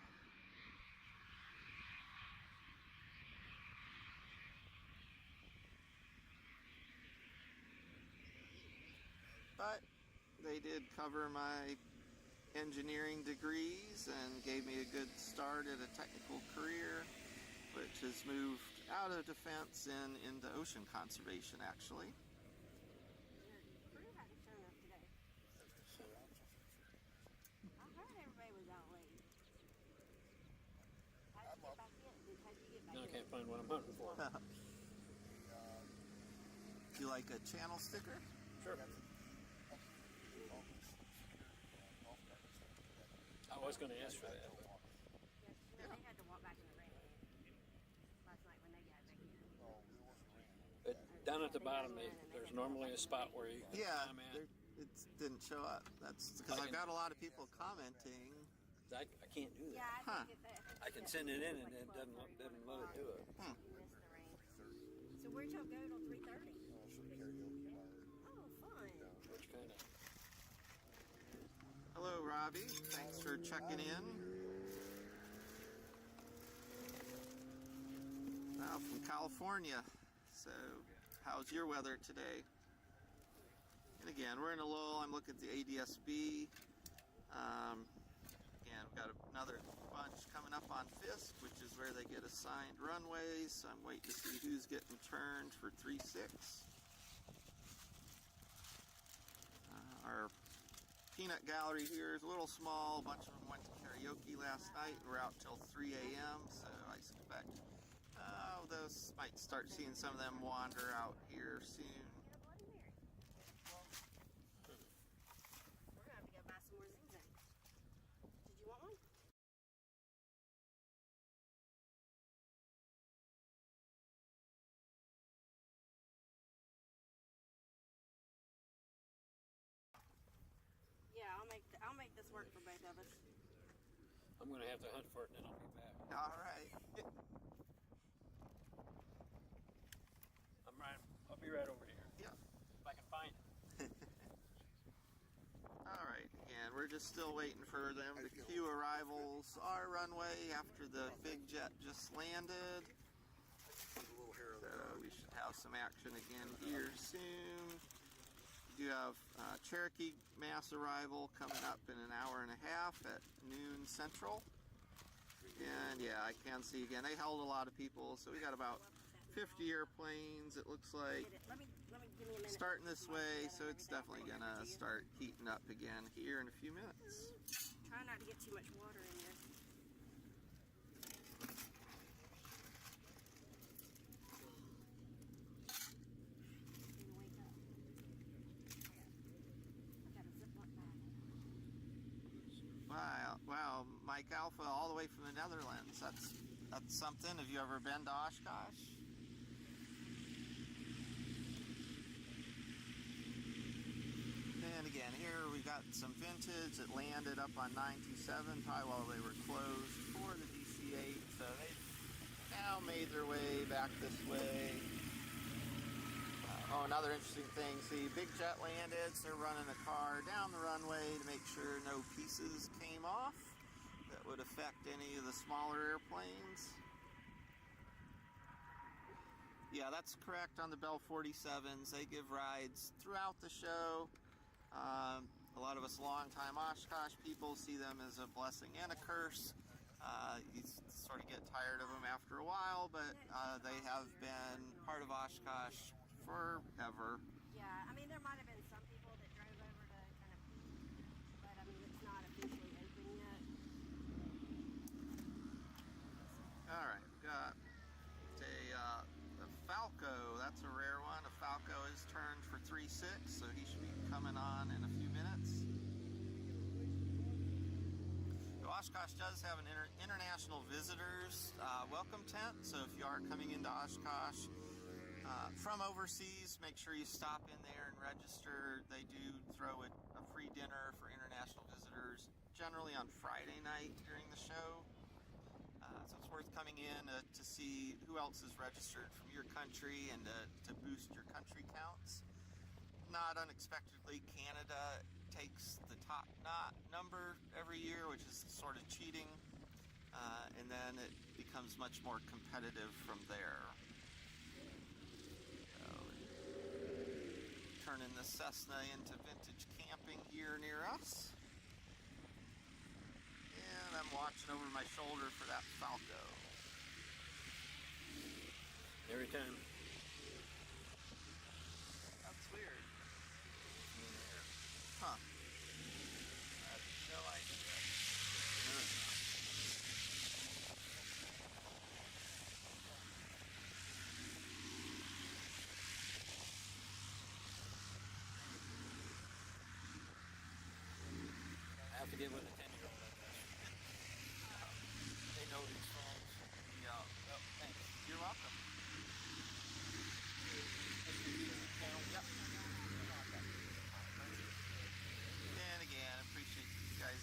But they did cover my engineering degrees and gave me a good start at a technical career, which has moved out of defense and into ocean conservation, actually. Your crew hadn't shown up today. I heard everybody was out late. How'd you get back in? How'd you get back Now I in? can't find what I'm hunting for. Do you like a channel sticker? Sure. I was going to ask for that, but They had to walk back in the rain last night when they got back in. down at the bottom, there's normally a spot where you can Yeah, comment. it didn't show up. That's because I've got a lot of people commenting. I can't do Yeah, that. I Huh. think that. I can send it in and it doesn't let it do it. Hmm. You missed the rain. So where'd y'all go till 3:30? Oh, fun. Which kind of... Hello, Robbie. Thanks for checking in. Now from California. So, how's your weather today? And again, we're in a lull. I'm looking at the ADSB. Again, we've got another bunch coming up on Fisk, which is where they get assigned runways. So I'm waiting to see who's getting turned for 3-6. Our peanut gallery here is a little small. A bunch of them went to karaoke last night and we're out till 3 a.m. So I suspect those might start seeing some of them wander out here soon. We're gonna have to go buy some more zigzags. Did you want one? Yeah, I'll make this work for both of us. I'm going to have to hunt for it and then I'll be back. All right. I'll be right over here. Yeah. If I can find it. All right. And we're just still waiting for them to queue arrivals. Our runway after the big jet just landed. So we should have some action again here soon. We do have Cherokee mass arrival coming up in an hour and a half at noon Central. And yeah, I can see again, they held a lot of people. So we got about 50 airplanes, it looks like, Let me give me a minute. starting this way. So it's definitely gonna start heating up again here in a few minutes. Try not to get too much water in there. way from the Netherlands. That's something. Have you ever been to Oshkosh? And again, here we've got some vintage that landed up on 927, probably while they were closed for the DC-8. So they've now made their way back this way. Oh, another interesting thing, see, big jet landed, so they're running a car down the runway to make sure no pieces came off that would affect any of the smaller airplanes. Yeah, that's correct on the Bell 47s. They give rides throughout the show. A lot of us longtime Oshkosh people see them as a blessing and a curse. You sort of get tired of them after a while, but they have been part of Oshkosh forever. Yeah, I mean, there might have been some people that drove over to kind of peek, but I mean, it's not officially open yet. All right, got a Falco. That's a rare one. A Falco is turned for 3.6, so he should be coming on in a few minutes. Oshkosh does have an international visitors welcome tent, so if you are coming into Oshkosh from overseas, make sure you stop in there and register. They do throw a free dinner for international visitors, generally on Friday night during the show. So it's worth coming in to see who else is registered from your country and to boost your country counts. Not unexpectedly, Canada takes the top number every year, which is sort of cheating, and then it becomes much more competitive from there. Turning the Cessna into vintage camping here near us. And I'm watching over my shoulder for that Falco. Every time. That's weird. Huh. I have no idea. I have to get with a 10-year-old, I guess. They know these phones. Yeah. Oh, thanks. You're welcome. Yep. And again, appreciate you guys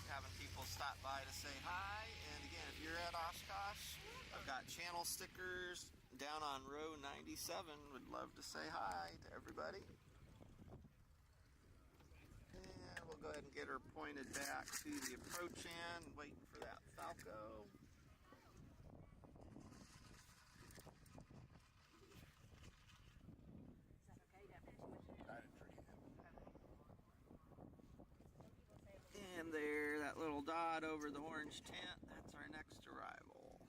having people stop by to say hi. And again, if you're at Oshkosh, I've got channel stickers down on row 97. Would love to say hi to everybody. And we'll go ahead and get her pointed back to the approach end, waiting for that Falco. And there, that little dot over the orange tent, that's our next arrival.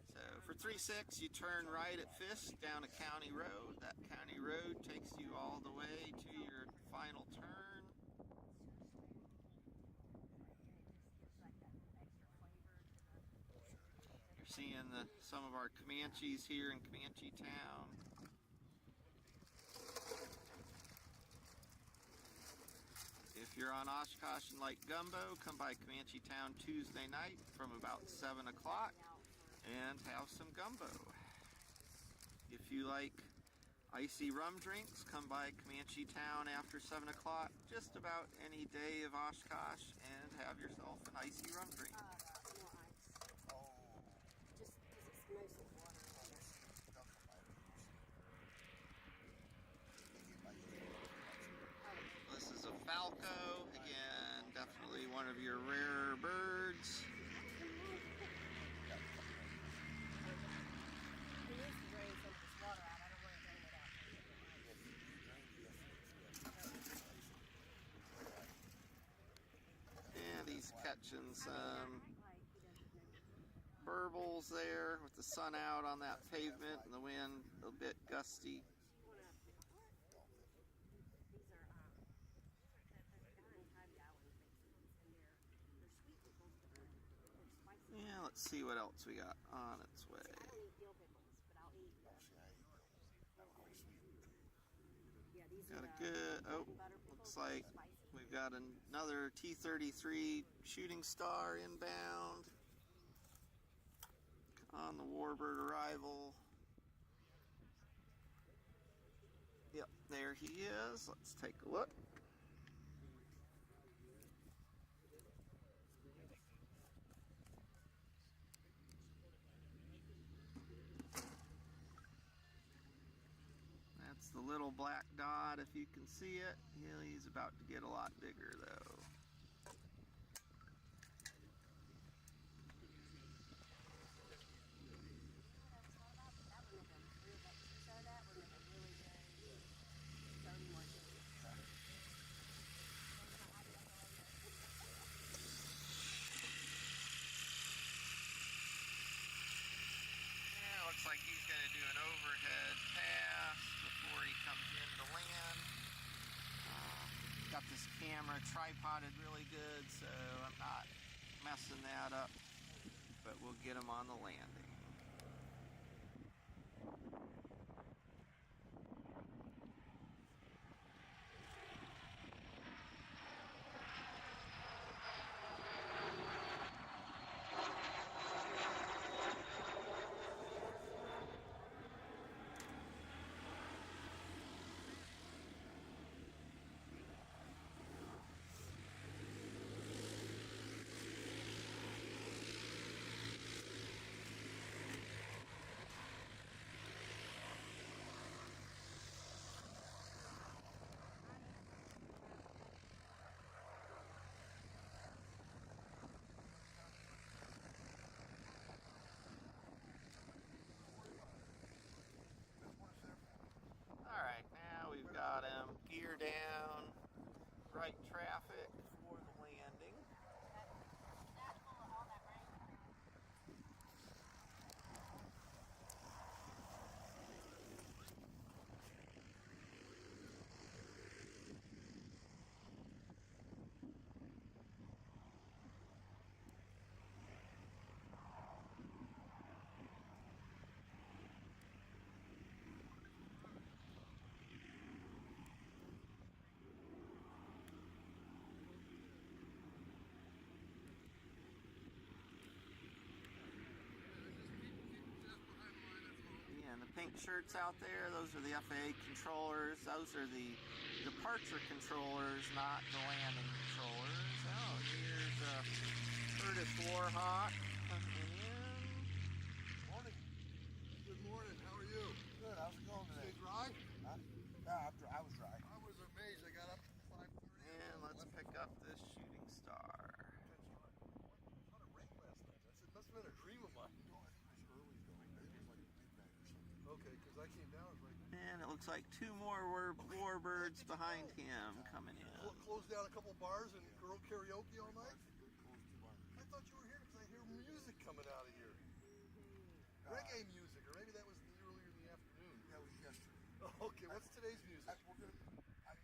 So for 3.6, you turn right at Fisk down a county road. That county road takes you all the way to your final turn. You're seeing some of our Comanches here in Comanche Town. If you're on Oshkosh and like gumbo, come by Comanche Town Tuesday night from about 7 o'clock and have some gumbo. If you like icy rum drinks, come by Comanche Town after 7 o'clock just about any day of Oshkosh and have yourself an icy rum drink. No ice. Just because it's mostly water, I guess. This is a Falco, again, definitely one of your rarer birds. He needs to drain some of this water out. I don't want to drain it out. And he's catching some burbles there with the sun out on that pavement and the wind a bit gusty. Yeah, let's see what else we got on its way. I don't eat dill pickles, but I'll eat. Yeah, these Got are a good, oh, butter pickles. looks like Spicy. We've got another T-33 Shooting Star inbound on the warbird arrival. Yep, there he is. Let's take a look. That's the little black dot, if you can see it. He's about to get a lot bigger though. Looks like he's going to do an overhead pass before he comes in to land. Got this camera tripoded really good, so I'm not messing that up, but we'll get him on the landing. Alright, now we've got him gear down, right traffic for the landing. And the pink shirts out there, those are the FAA controllers. Those are the departure controllers, not the landing controllers. Oh, here's Curtis Warhawk coming in. Morning. Good morning. How are you? Good. How's it going today? Stay dry? Huh? Yeah, I was dry. I was amazed. I got up at 5:30. And let's pick up this Shooting Star. What a rain last night. It must have been a dream of mine. No, I think it was early though. Maybe it was like midnight or something. Okay, because I came down. It was like And it looks like two more warbirds behind him coming in. closed down a couple bars and girl karaoke all night. Good close to our. I thought you were here because I hear music coming out of here. Reggae music, or maybe that was earlier in the afternoon. That was yesterday. Okay, what's today's music? We're gonna. I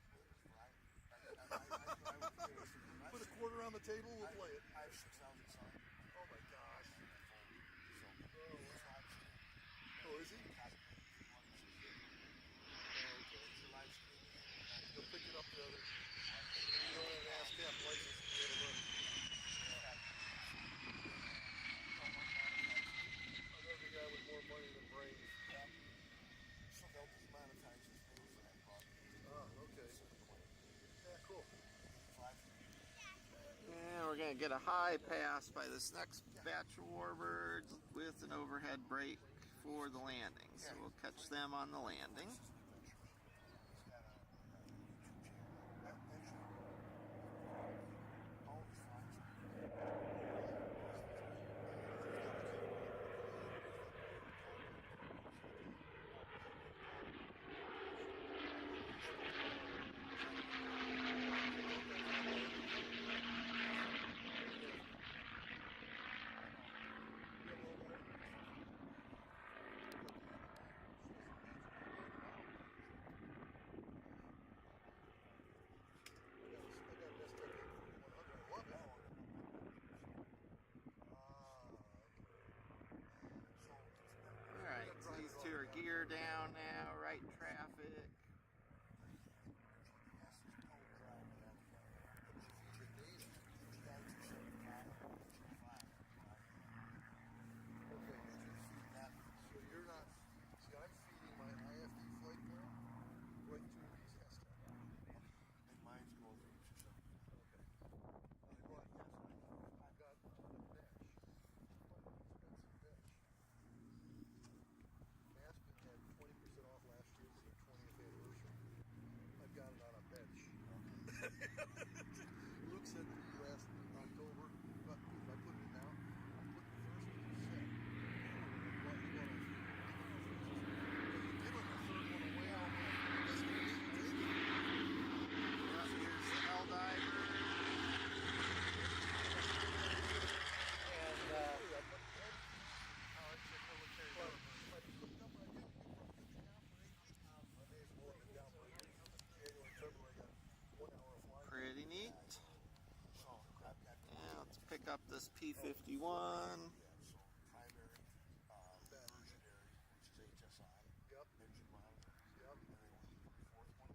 Put a quarter on the table, we'll play it. I have 6,000 songs. Oh my gosh. So, Oh, is he? You'll pick it up the other. You don't have an ASCAP license to be able to run. Another guy with more money than brains. So they'll demonetize this thing for that problem. Oh, okay. Yeah, cool. And we're going to get a high pass by this next batch of warbirds with an overhead brake for the landing. So we'll catch them on the landing. Alright, so these two are gear down now, right traffic. this P51. So primary, versionary, which is HSI, Yep. engine monitor, Yep. and then we need the fourth one.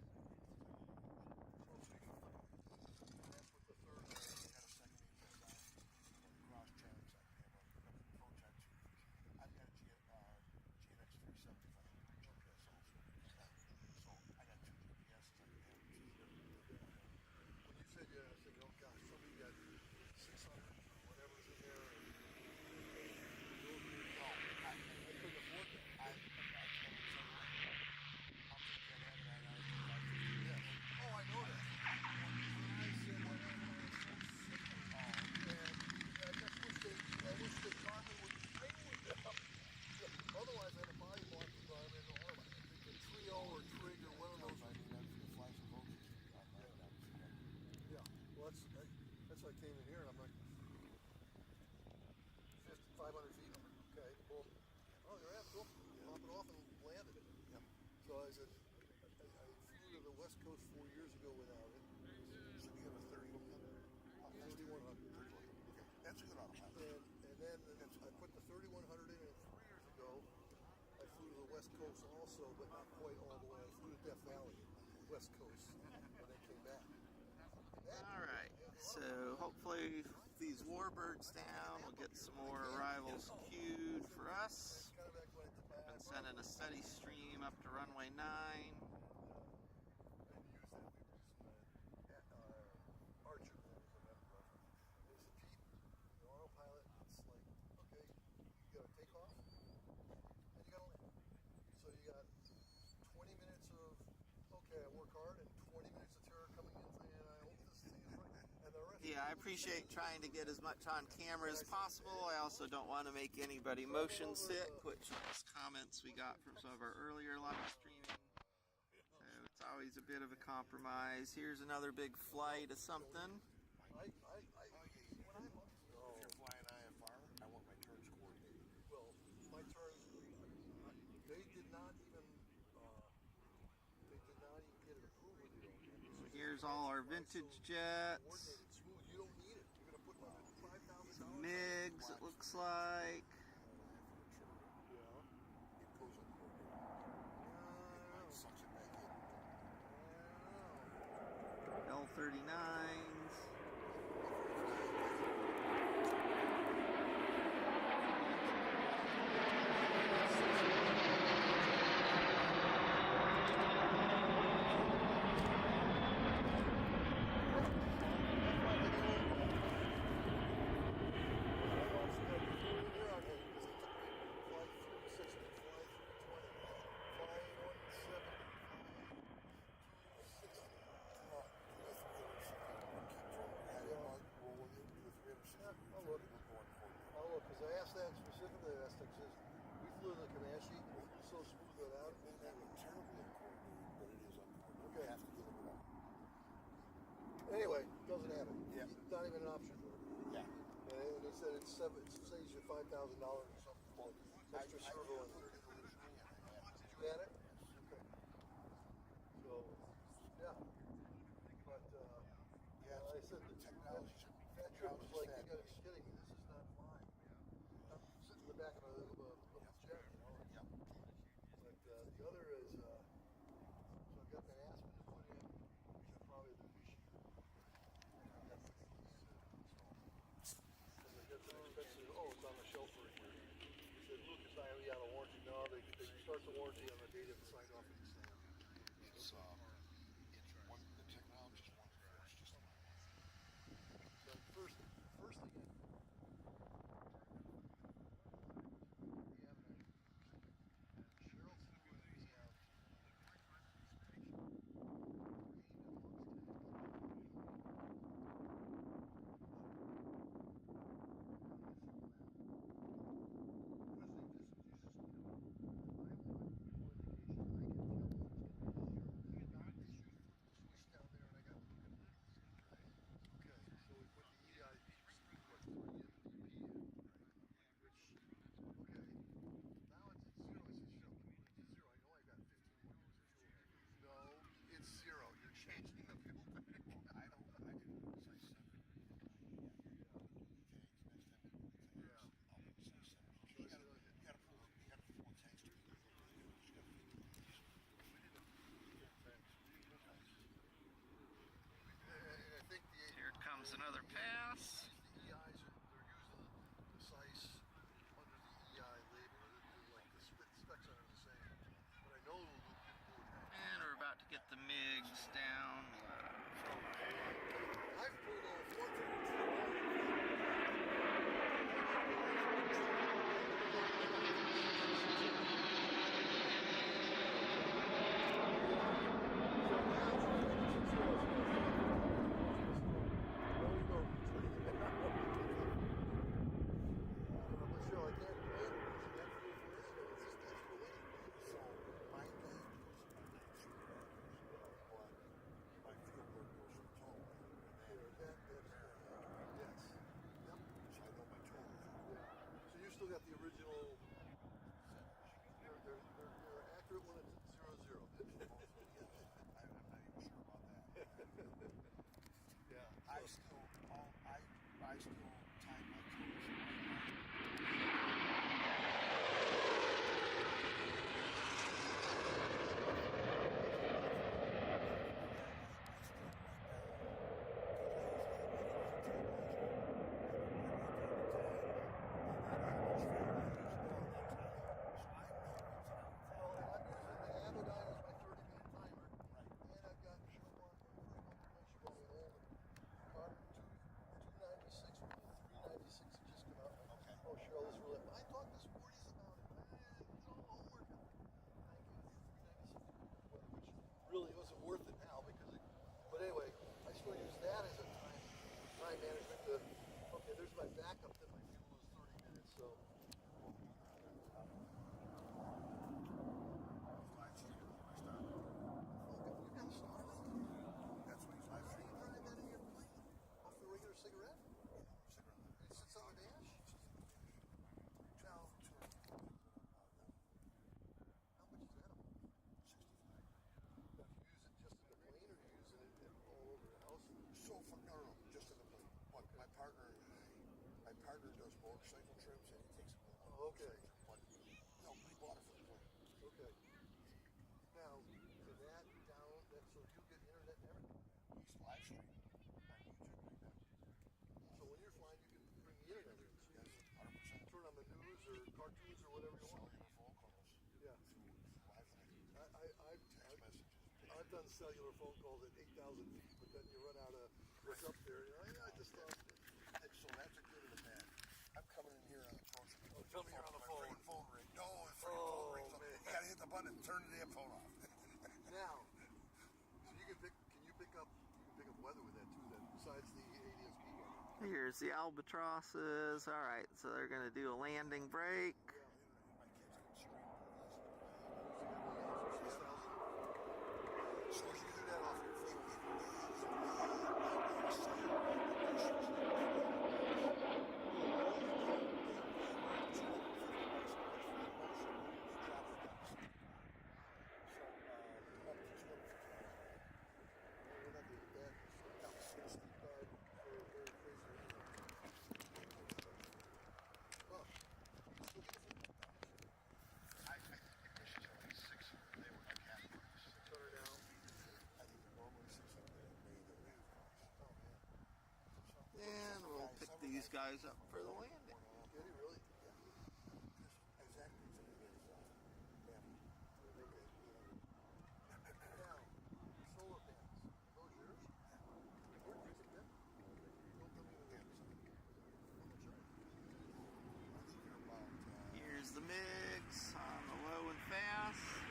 And that's what the third I got a second HSI, cross checks. I have a pro check too. I've got a GNX 375 GPS also. So I got two GPSs. I can have two. When you said, yeah, I was thinking, oh gosh, somebody got 600 or whatever's in there. And No, I couldn't afford that. I'll take that and Yeah. Oh, I know that. I said, whatever. And I just wish that Garmin would train with them. Otherwise, I'd have probably bought the Garmin or the Trio or Trig or one of those. I mean, that's the flash approaches. Yeah. Well, that's why I came in here and I'm like, 500 feet. Okay, boom. Oh, you're at, cool. Pop it off and landed it. Yep. So I said, I flew to the West Coast 4 years ago without it. So you have a 3100? 3100. Okay, that's a good autopilot. And then I put the 3100 in, and 3 years ago, I flew to the West Coast also, but not quite all the way. I flew to Death Valley, West Coast, and then came back. Alright, so hopefully these warbirds down, we'll get some more arrivals queued for us. Kind of back when I took my Been sending a steady stream up to runway 9. I use that. We were using Archer. That was another reference. There's a Jeep, the autopilot. It's like, okay, you got to take off, and you got to land. So you got 20 minutes of, okay, I work hard, and 20 minutes of terror coming in, and I hope this thing is right. And the rest. Yeah, I appreciate trying to get as much on camera as possible. I also don't want to make anybody motion sick, which was comments we got from some of our earlier live streaming. So it's always a bit of a compromise. Here's another big flight of something. When I'm up, If you're flying IFR, I want my turns coordinated. well, my turns, they did not even get an approval deal. Here's all our vintage jets. Coordinated smooth. You don't need it. You're gonna put like $5,000. Some MiGs, it looks like. Yeah. It goes uncoordinated. Mine sucks it back in. L-39s. I asked that specifically. I asked him, says, we flew the Comanche, we flew so smooth without it. Well, that was terribly uncoordinated, but it is uncoordinated. Okay. You have to give it up. Anyway, doesn't have it. Yeah. It's not even an option for it. Yeah. And they said it saves you $5,000 or something. Well, Extra servo. I put it in the dictionary and I have Did you get it? Okay. So, yeah. But, Yeah, I said, the technology should be that trip was like, you fabulous. gotta be kidding me, this is not flying. I'm sitting in the back of a jet, you know. Yep. But the other is, so I've got that Aspen to put in, which is probably the this year. I've got to put these installed. Because I got some expensive, it's on the shelf for a year. He said, Luke, it's not gonna be out of warranty. No, they start the warranty on the date it's signed off in the stand. It's one, the technology is wonderful. It's just So first thing is, we have Cheryl Seawood, we have I want more indication. I can tell what's going to be here. the original. They're accurate when it's at 0, 0. I'm not even sure about that. Yeah. I still time my toes. Really, it wasn't worth it now because, but anyway, I still use that as a time management. Okay, there's my backup that my fuel is 30 minutes. So. That's what he's live streaming. Drive that in your plane off the regular cigarette. It sits on the dash. Now, how much is that a month? 65. Now, do you use it just in the plane, or do you use it all over the house? So for no, just in the plane. My partner does motorcycle trips and he takes it. Okay. But no, we bought it for the plane. Okay. Now, for that down, so you get internet and everything. He's live streaming on YouTube right now. So when you're flying, you can bring the internet in. So Yes, you 100%. turn on the news or cartoons or whatever you want. Cellular phone calls. Yeah. Through live streaming. Text messages. I've done cellular phone calls at 8,000 feet, but then you run out of what's up there. You know, I just thought. So that's a good and a bad. I'm coming in here on the approach. Oh, tell me you're on the phone. My phone ring. No, the phone rings. man. You gotta hit the button and turn the damn phone off. Now, so you can pick up weather with that too. Then besides the ADSB weather. Here's the albatrosses. All right, so they're going to do a landing break. My kids can stream So you can do that off your phone. And we'll pick these guys up for the landing. Did he really? Exactly. Now, solar panels. Those yours? Where did you get them? Don't tell me the names. Here's the MiGs on the low and fast.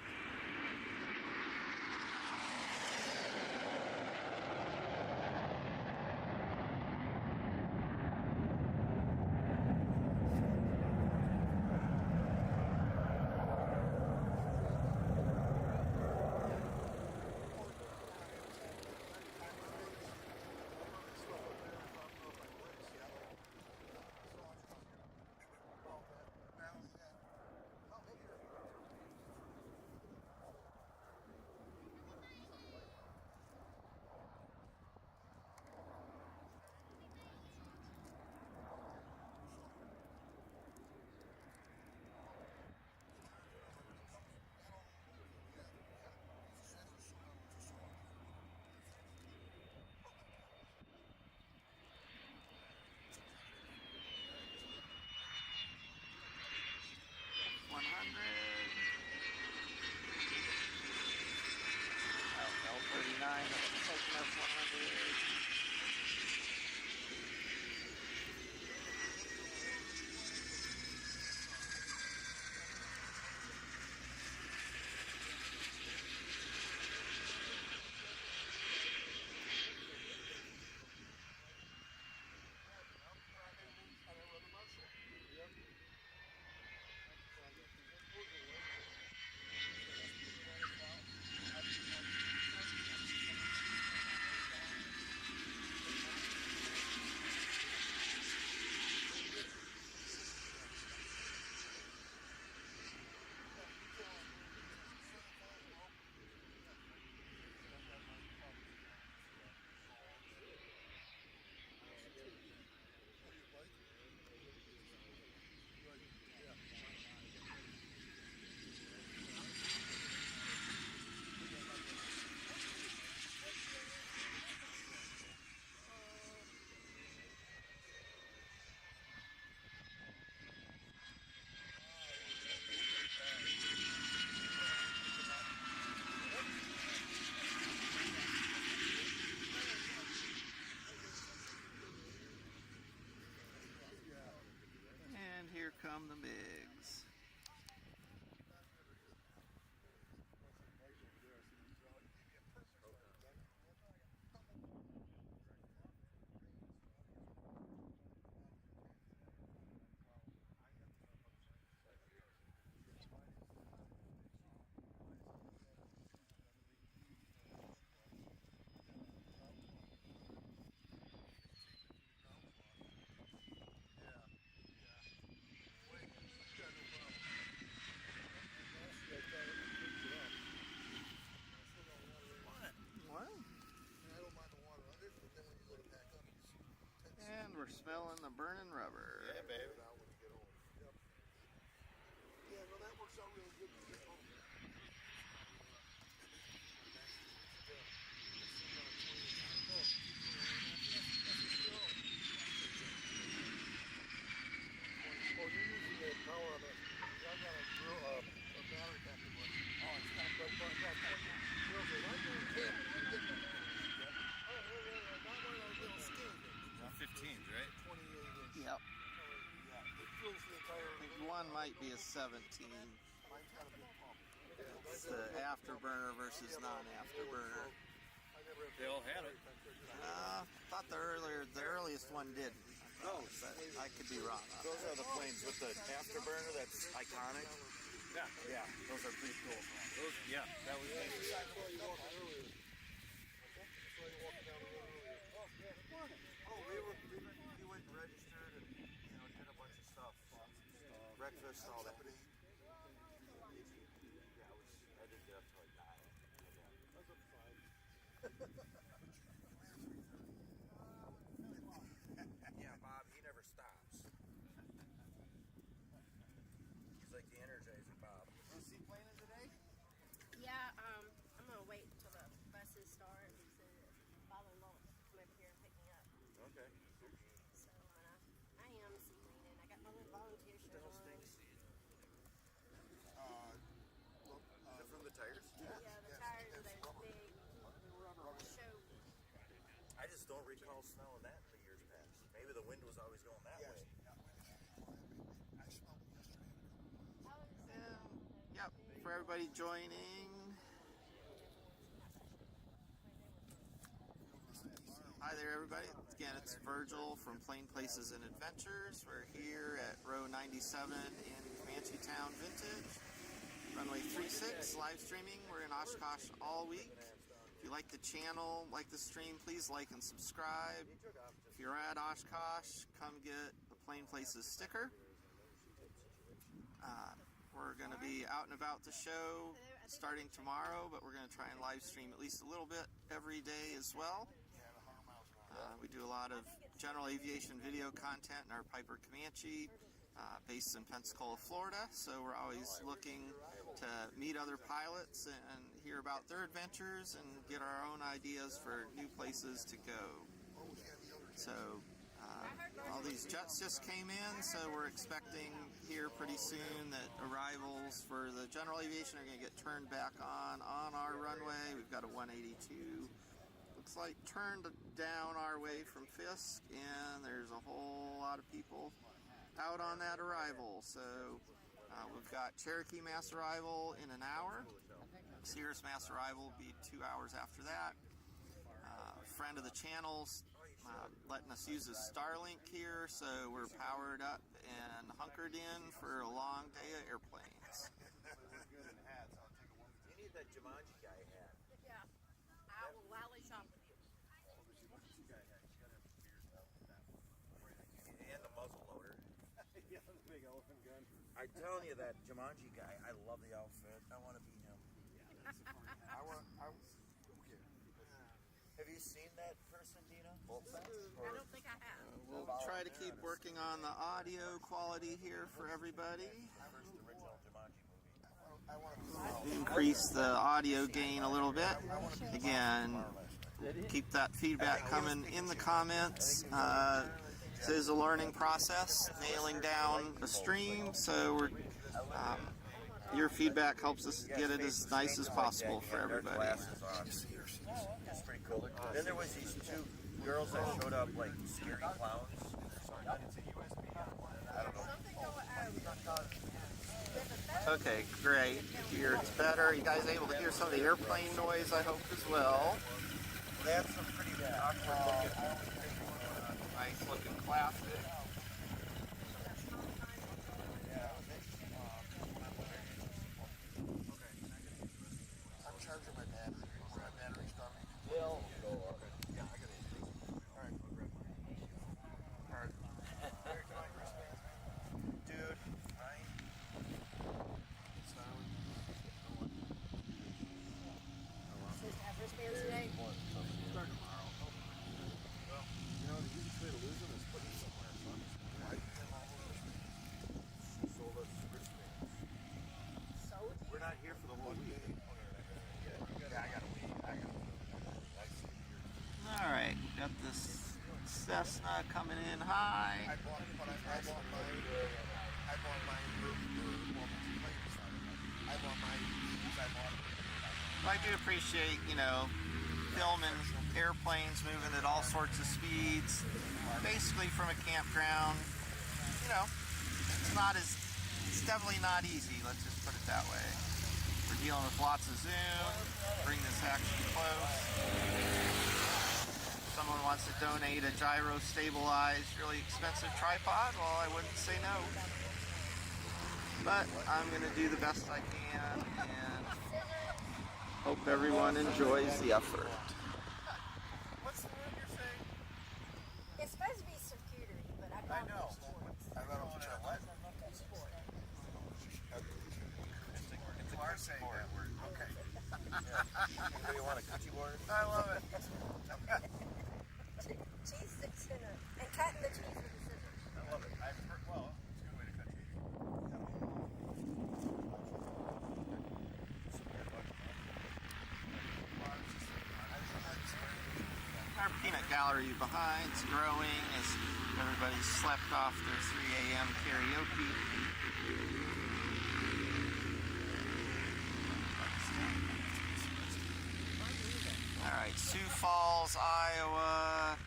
the bigs. And we're smelling the burning rubber. Yeah, baby. Yeah, no, that works out really good. Oh, you're using the power on the. I got a battery pack. Oh, it's got a button. I'm doing camera. I'm getting the not one of those little skinny things. 15s, right? 28 inch. Yep. Yeah, it fills the entire. I think one might be a 17. Mine's got a big pump. It's the afterburner versus non-afterburner. They all had it. Thought the earliest one didn't. But I could be wrong. Those are the planes with the afterburner that's iconic. Yeah. Yeah, those are pretty cool. Those, yeah, that was nice. That's why you walked earlier. That's why you walked down the road earlier. Oh, yeah, good morning. Oh, we went and registered and did a bunch of stuff. Breakfast, all that. Yeah, I didn't get up till like 9. That's up to 5. Yeah, Bob, he never stops. He's like the Energizer Bob. Seaplaning today? Yeah, I'm gonna wait until the buses start. He said father-in-law will come over here and pick me up. Okay. So I am seaplaning. I got my little volunteer shirt on. Is it from the tires? Yeah, the tires are those big show. I just don't recall smelling that in the years past. Maybe the wind was always going that way. I smelled it yesterday. Yep. For everybody joining. Hi there, everybody. Again, it's Virgil from Plain Places and Adventures. We're here at row 97 in Comanche Town Vintage. Runway 36, live streaming. We're in Oshkosh all week. If you like the channel, like the stream, please like and subscribe. If you're at Oshkosh, come get a Plain Places sticker. We're going to be out and about the show starting tomorrow, but we're going to try and live stream at least a little bit every day as well. We do a lot of general aviation video content in our Piper Comanche, based in Pensacola, Florida, so we're always looking to meet other pilots and hear about their adventures and get our own ideas for new places to go. So all these jets just came in, so we're expecting here pretty soon that arrivals for the general aviation are going to get turned back on our runway. We've got a 182. Looks like turned down our way from Fisk, and there's a whole lot of people out on that arrival. So we've got Cherokee mass arrival in an hour. Cirrus mass arrival will be 2 hours after that. A friend of the channel's letting us use his Starlink here, so we're powered up and hunkered in for a long day of airplanes. You need that Jumanji guy hat. Yeah, I will gladly shop with you. And the muzzle loader. Yeah, the big elephant gun. I'm telling you, that Jumanji guy, I love the outfit. I want to be him. Have you seen that person, Dina? I don't think I have. We'll try to keep working on the audio quality here for everybody. First original Jumanji movie. Increase the audio gain a little bit. Again, keep that feedback coming in the comments. This is a learning process, nailing down a stream, so we're your feedback helps us get it as nice as possible for everybody. It's pretty cool. Then there was these two girls that showed up like scary clowns. I don't know. Okay, great. Here it's better. You guys able to hear some of the airplane noise, I hope, as well. That's a pretty awkward looking. Nice looking classic. I'm charging my battery. My battery's done. Will go up. Yeah, I got it. All right. All right. Dude, right? Supposed to have wristbands today. Start tomorrow. Well, you know, the easiest way to lose them is put them somewhere fun. Why do you have all those wristbands? Sold us wristbands. Sold you? We're not here for the whole week. Yeah, I gotta wait. All right, got this Cessna coming in high. I bought mine. I bought mine because I bought it. I do appreciate, you know, filming airplanes moving at all sorts of speeds, basically from a campground. You know, it's definitely not easy, let's just put it that way. We're dealing with lots of zoom, bring this action close. If someone wants to donate a gyro stabilized, really expensive tripod, well, I wouldn't say no. But I'm going to do the best I can and hope everyone enjoys the effort. What's the word you're saying? It's supposed to be charcuterie, but I call know. it sports. I don't know what. You are saying that word. Okay. Do you want a cookie board? I love it. Cheese sticks in it. And cutting the cheese with the scissors. I love it. I've heard, well, it's a good way to cut cheese. Our peanut gallery behind is growing as everybody's slept off their 3 a.m. karaoke. All right, Sioux Falls, Iowa.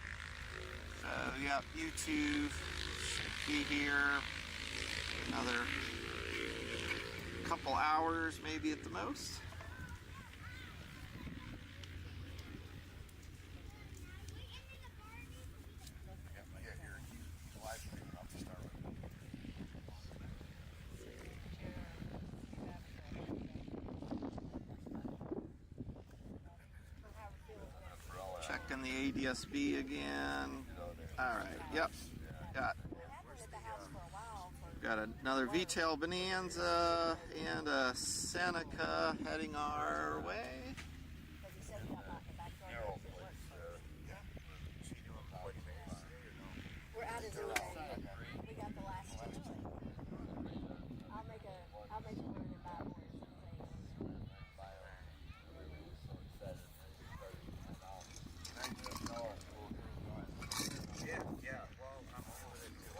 So, yep, YouTube should be here another couple hours, maybe at the most. Yeah, here. He's live streaming off the start with. Checking the ADSB again. All right, yep. Got another V-tail Bonanza and a Seneca heading our way. We're out of Zoom. We got the last two. I'll make a word in Bible or Yeah, well, I'm over it too.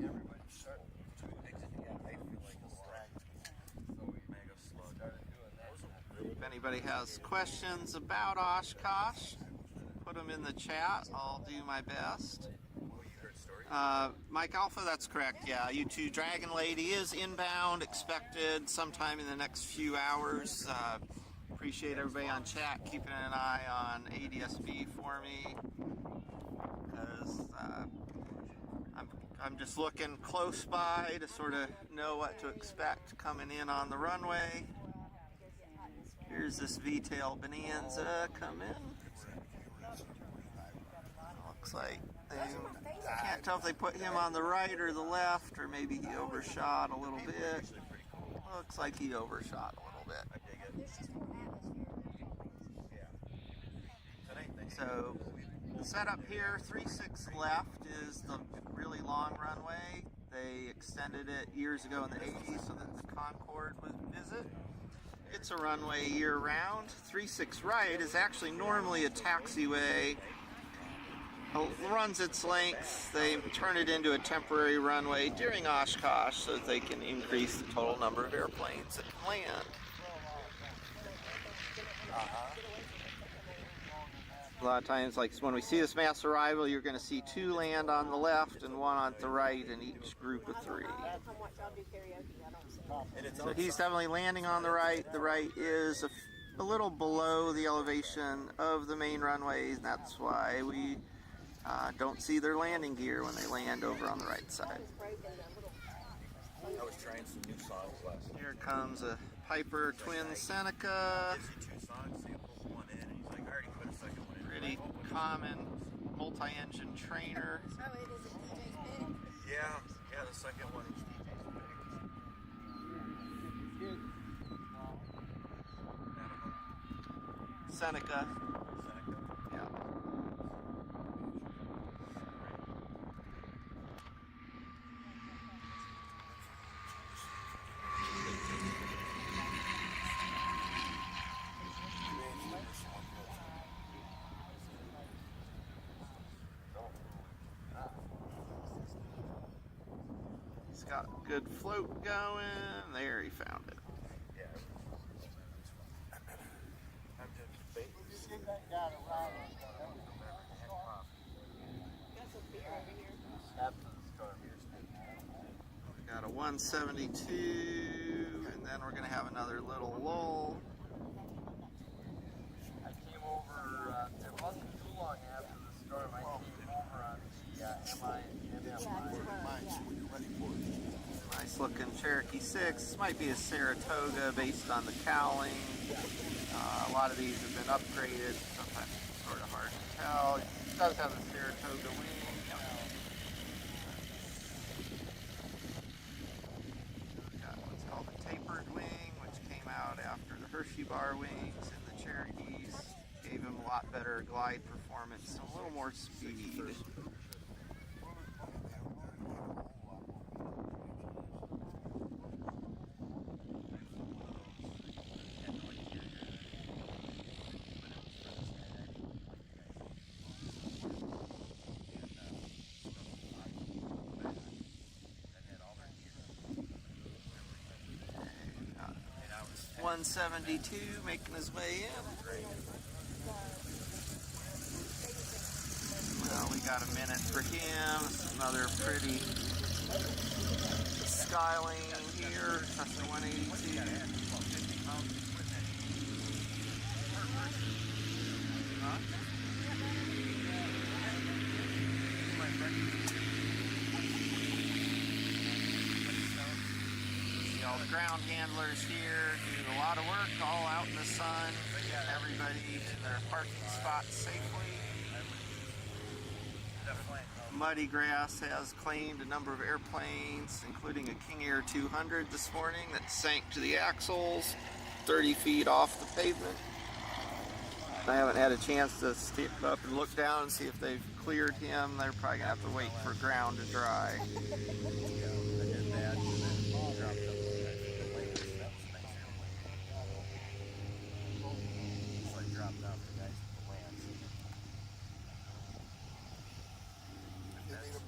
Everybody's starting to exit. Yeah, I feel like a drag. So we mega slow started doing that. If anybody has questions about Oshkosh, put them in the chat. I'll do my best. Mike Alpha, that's correct. Yeah, U2 Dragon Lady is inbound, expected sometime in the next few hours. Appreciate everybody on chat keeping an eye on ADSB for me, because I'm just looking close by to sort of know what to expect coming in on the runway. Here's this V-tail Bonanza coming. Looks like I can't tell if they put him on the right or the left, or maybe he overshot a little bit. Looks like he overshot a little bit. So the setup here, 3/6 left is the really long runway. They extended it years ago in the 80s so that the Concorde would visit. It's a runway year-round. 3/6 right is actually normally a taxiway. Runs its length. They turn it into a temporary runway during Oshkosh so that they can increase the total number of airplanes that can land. A lot of times, like when we see this mass arrival, you're going to see 2 land on the left and 1 on the right in each group of 3. Come watch y'all do karaoke. I don't see. And it's So he's definitely landing on the right. The right is a little below the elevation of the main runways, and that's why we don't see their landing gear when they land over on the right side. I was trying some new songs last night. Here comes a Piper Twin Seneca. Gives you 2 songs, so you put one in, and he's like, I already put a second one in. Pretty common multi-engine trainer. Oh, it is a TJ's pick. Yeah, the second one is Seneca. Yeah. He's got good float going. There, he found it. Got a 172, and then we're gonna have another little lull. I came over, it wasn't too long after the storm, I came over on the MI. Nice looking Cherokee 6. This might be a Saratoga based on the cowling. A lot of these have been upgraded. Sometimes it's sort of hard to tell. It does have a Saratoga wing. We've got what's called a tapered wing, which came out after the Hershey bar wings in the Cherokees. Gave him a lot better glide performance, a little more speed. and 172 making his way in. Well, we got a minute for him. Another pretty Skyline here, Cessna 182. Huh? See all the ground handlers here do a lot of work, all out in the sun, getting everybody to their parking spots safely. Muddy Grass has claimed a number of airplanes, including a King Air 200 this morning that sank to the axles 30 feet off the pavement. I haven't had a chance to step up and look down and see if they've cleared him. They're probably gonna have to wait for ground to dry.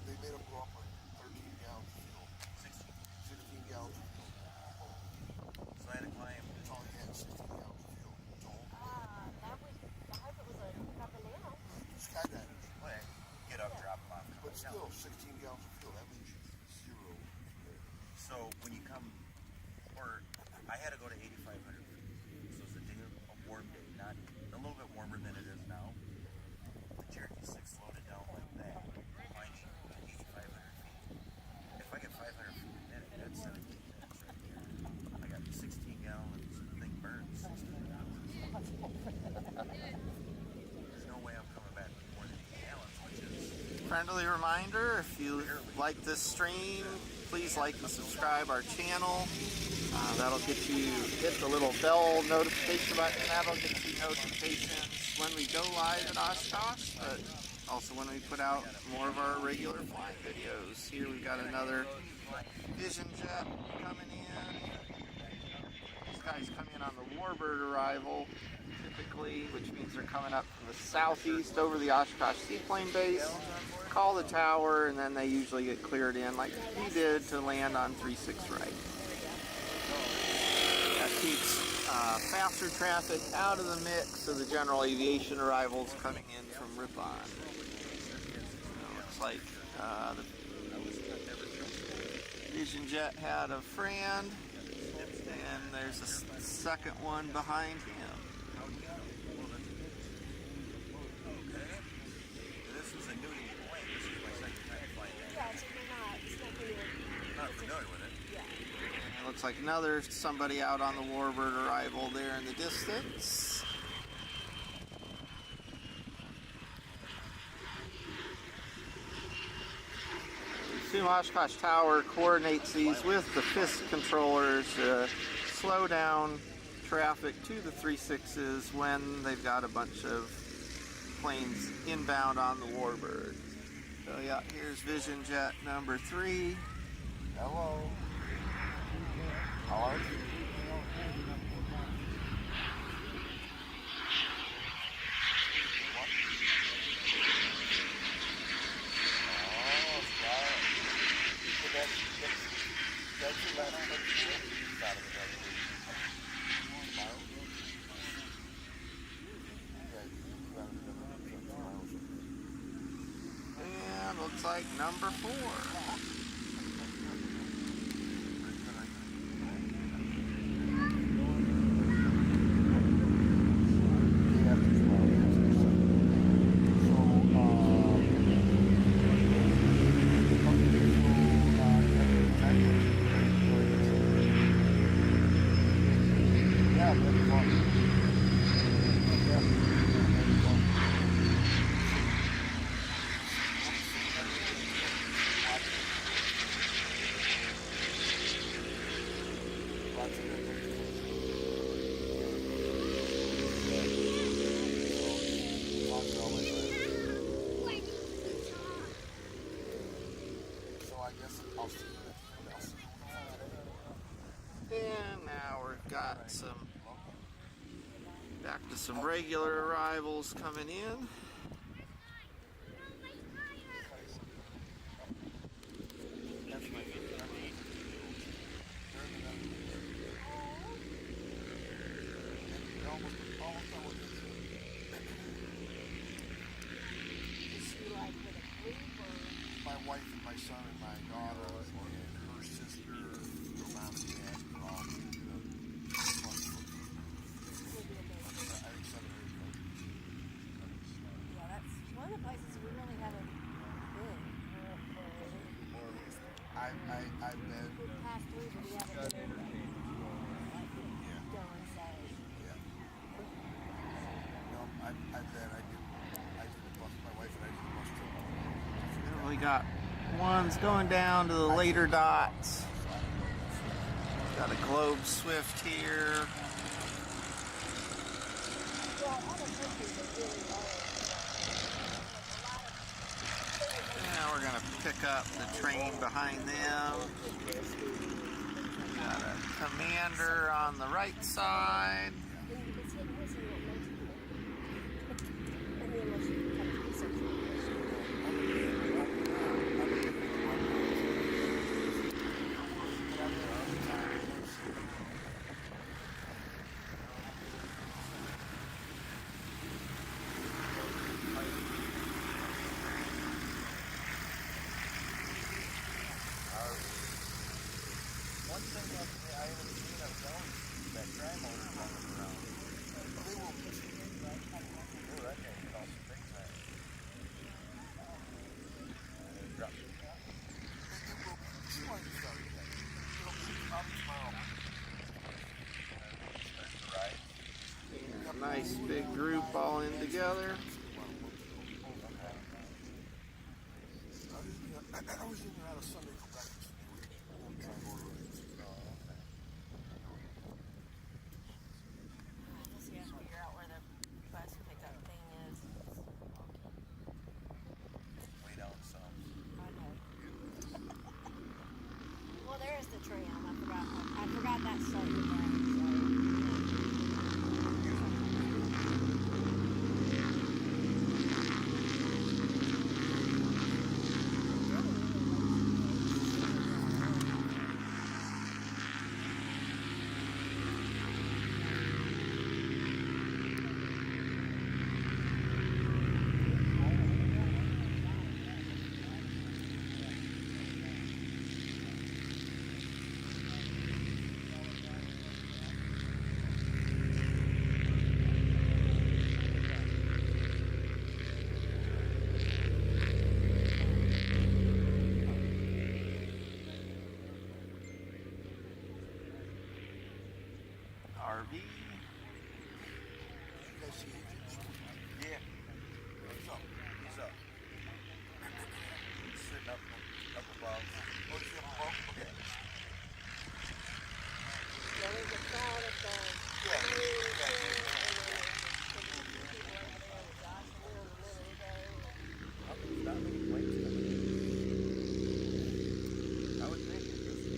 They made them go up like 13 gallons of fuel. 16 gallons of fuel. Slant climb. That's all he had, 16 gallons of fuel. Told. I hope it was a Cabanero. Skydiving. Well, get up, drop them off. But still, 16 gallons of fuel, that means zero. So when you come, or I had to go to 8,500 feet. So it's a day, a warm day, not a little bit warmer than it is now. The Cherokee 6 slowed it down like that. Mind you, 8,500 feet. If I get 500 feet a minute, that's 17 minutes right there. I got 16 gallons. The thing burns 16 gallons. There's no way I'm coming back with more than 8 gallons, which is Friendly reminder, if you like this stream, please like and subscribe our channel. That'll get you, hit the little bell notification button. That'll get you notifications when we go live in Oshkosh, but also when we put out more of our regular flying videos. Here we've got another Vision Jet coming in. These guys come in on the Warbird arrival, typically, which means they're coming up from the southeast over the Oshkosh Seaplane Base, call the tower, and then they usually get cleared in like we did to land on 36 right. That keeps faster traffic out of the mix of the general aviation arrivals coming in from Ripon. Looks like the Vision Jet had a friend, and there's a second one behind him. This is a new plane. This is my second time flying that. Yeah, so it's not familiar. Not familiar with it. Yeah. And it looks like another somebody out on the Warbird arrival there in the distance. Oshkosh Tower coordinates these with the FISC controllers to slow down traffic to the 3.6s when they've got a bunch of planes inbound on the Warbird. So yeah, here's Vision Jet number 3. Hello. How are you? And looks like number 4. And now we've got back to some regular arrivals coming in. My wife and my son and my daughter and her sister, her mom and dad, are all I think 7 or 8 Yeah, that's one of the places we really haven't been. I've been. We passed through, but we haven't been. Go and say. No, I've been. I did the bus. My wife and I did the bus trip. We got ones going down to the later dots. Got a Globe Swift here. Now we're gonna pick up the train behind them. Got a Commander on the right side. One thing that I haven't seen of those that dry motor running around. They will be. Oh, that guy cost a big time. Drop it. She wanted to start again. It'll be probably tomorrow. Starts to ride. A nice big group all in together. I was in there on a Sunday for breakfast. I'm trying to order it. Just gotta figure out where the bus pickup thing is. Way down some. I know. Well, there is the tram. I forgot that slightly down. RV. You guys see agents? Yeah. What's up? He's up. He's sitting up above. Oh, he's up above? Okay. There was a crowd at the There's not many planes coming in. I would think it used to be.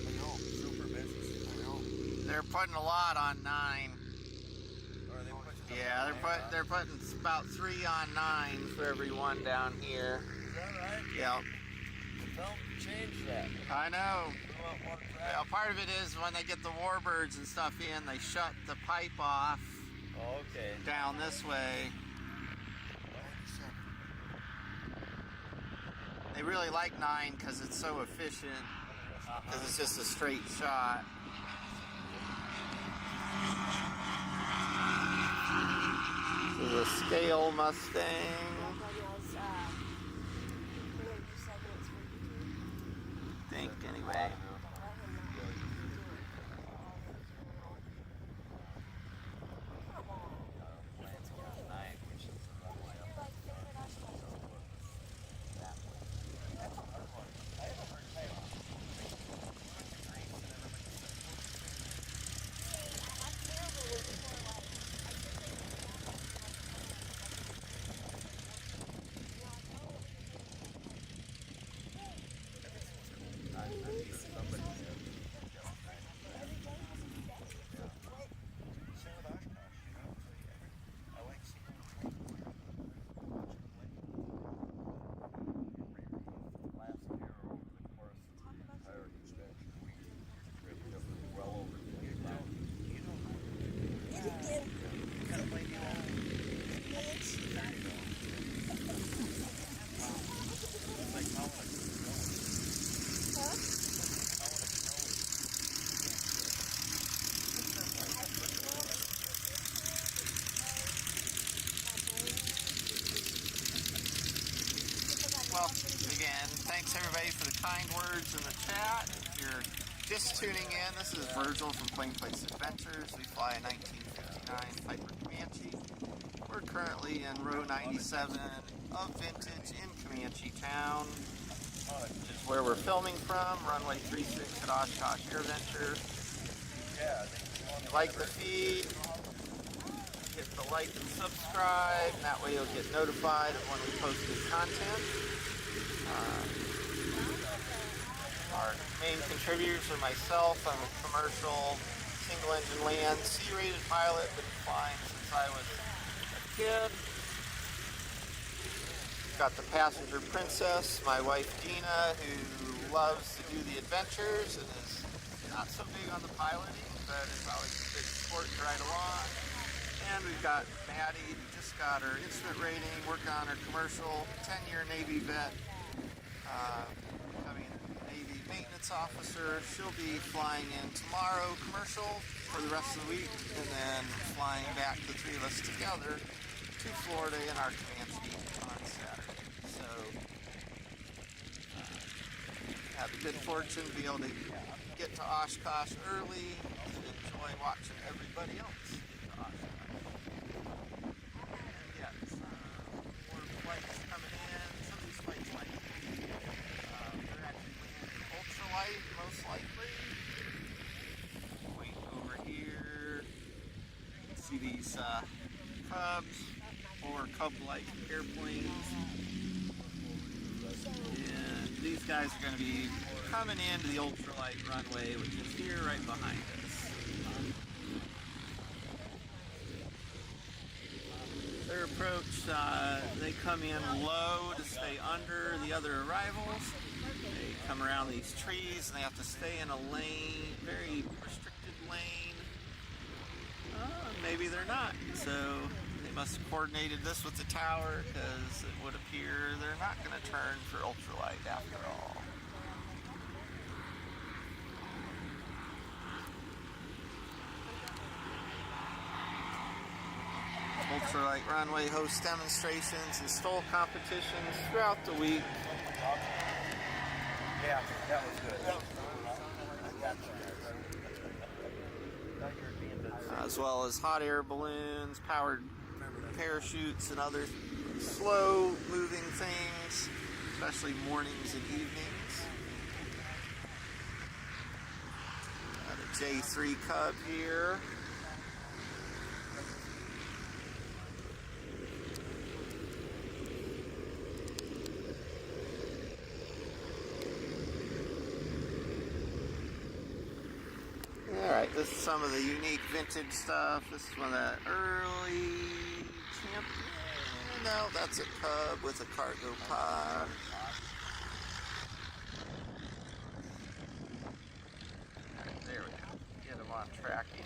I know. Super busy. I know. They're putting a lot on 9. Or are they pushing Yeah, they're putting about 3 on 9 for every one down here. Is that right? Yep. Tell them to change that. I know. We want more traffic. Well, part of it is when they get the warbirds and stuff in, they shut the pipe off Oh, okay. down this way. 97. They really like 9 because it's so efficient, because it's just a straight shot. This is a scale Mustang. I think, anyway. Well, again, thanks everybody for the kind words in the chat. If you're just tuning in, this is Virgil from Plain Place Adventures. We fly a 1959 Piper Comanche. We're currently in row 97 of Vintage in Comanche Town, which is where we're filming from, runway 36 at Oshkosh AirVenture. If you like the feed, hit the like and subscribe, and that way you'll get notified of when we post new content. Our main contributors are myself. I'm a commercial single-engine land C-rated pilot, been flying since I was a kid. Got the passenger princess, my wife Dina, who loves to do the adventures and is not so big on the piloting, but is always a big sport to ride along. And we've got Maddie, who just got her instrument rating, working on her commercial, 10-year Navy vet, becoming Navy maintenance officer. She'll be flying in tomorrow commercial for the rest of the week, and then flying back, the 3 of us together, to Florida in our Comanche on Saturday. So, have the good fortune to be able to get to Oshkosh early to enjoy watching everybody else. More flights coming in. Some of these flights might be, they're actually landing ultralight, most likely. Wait over here. See these Cubs or Cub-like airplanes. And these guys are going to be coming into the ultralight runway, which is here right behind us. Their approach, they come in low to stay under the other arrivals. They come around these trees and they have to stay in a lane, very restricted lane. Maybe they're not, so they must have coordinated this with the tower, because it would appear they're not going to turn for ultralight after all. Ultralight runway hosts demonstrations and STOL competitions throughout the week. Yeah, that was good. as well as hot air balloons, powered parachutes, and other slow moving things, especially mornings and evenings. Got a J3 Cub here. Alright, this is some of the unique vintage stuff. This is one of that early Champion. No, that's a Cub with a cargo pod. There we go. Get them on tracking.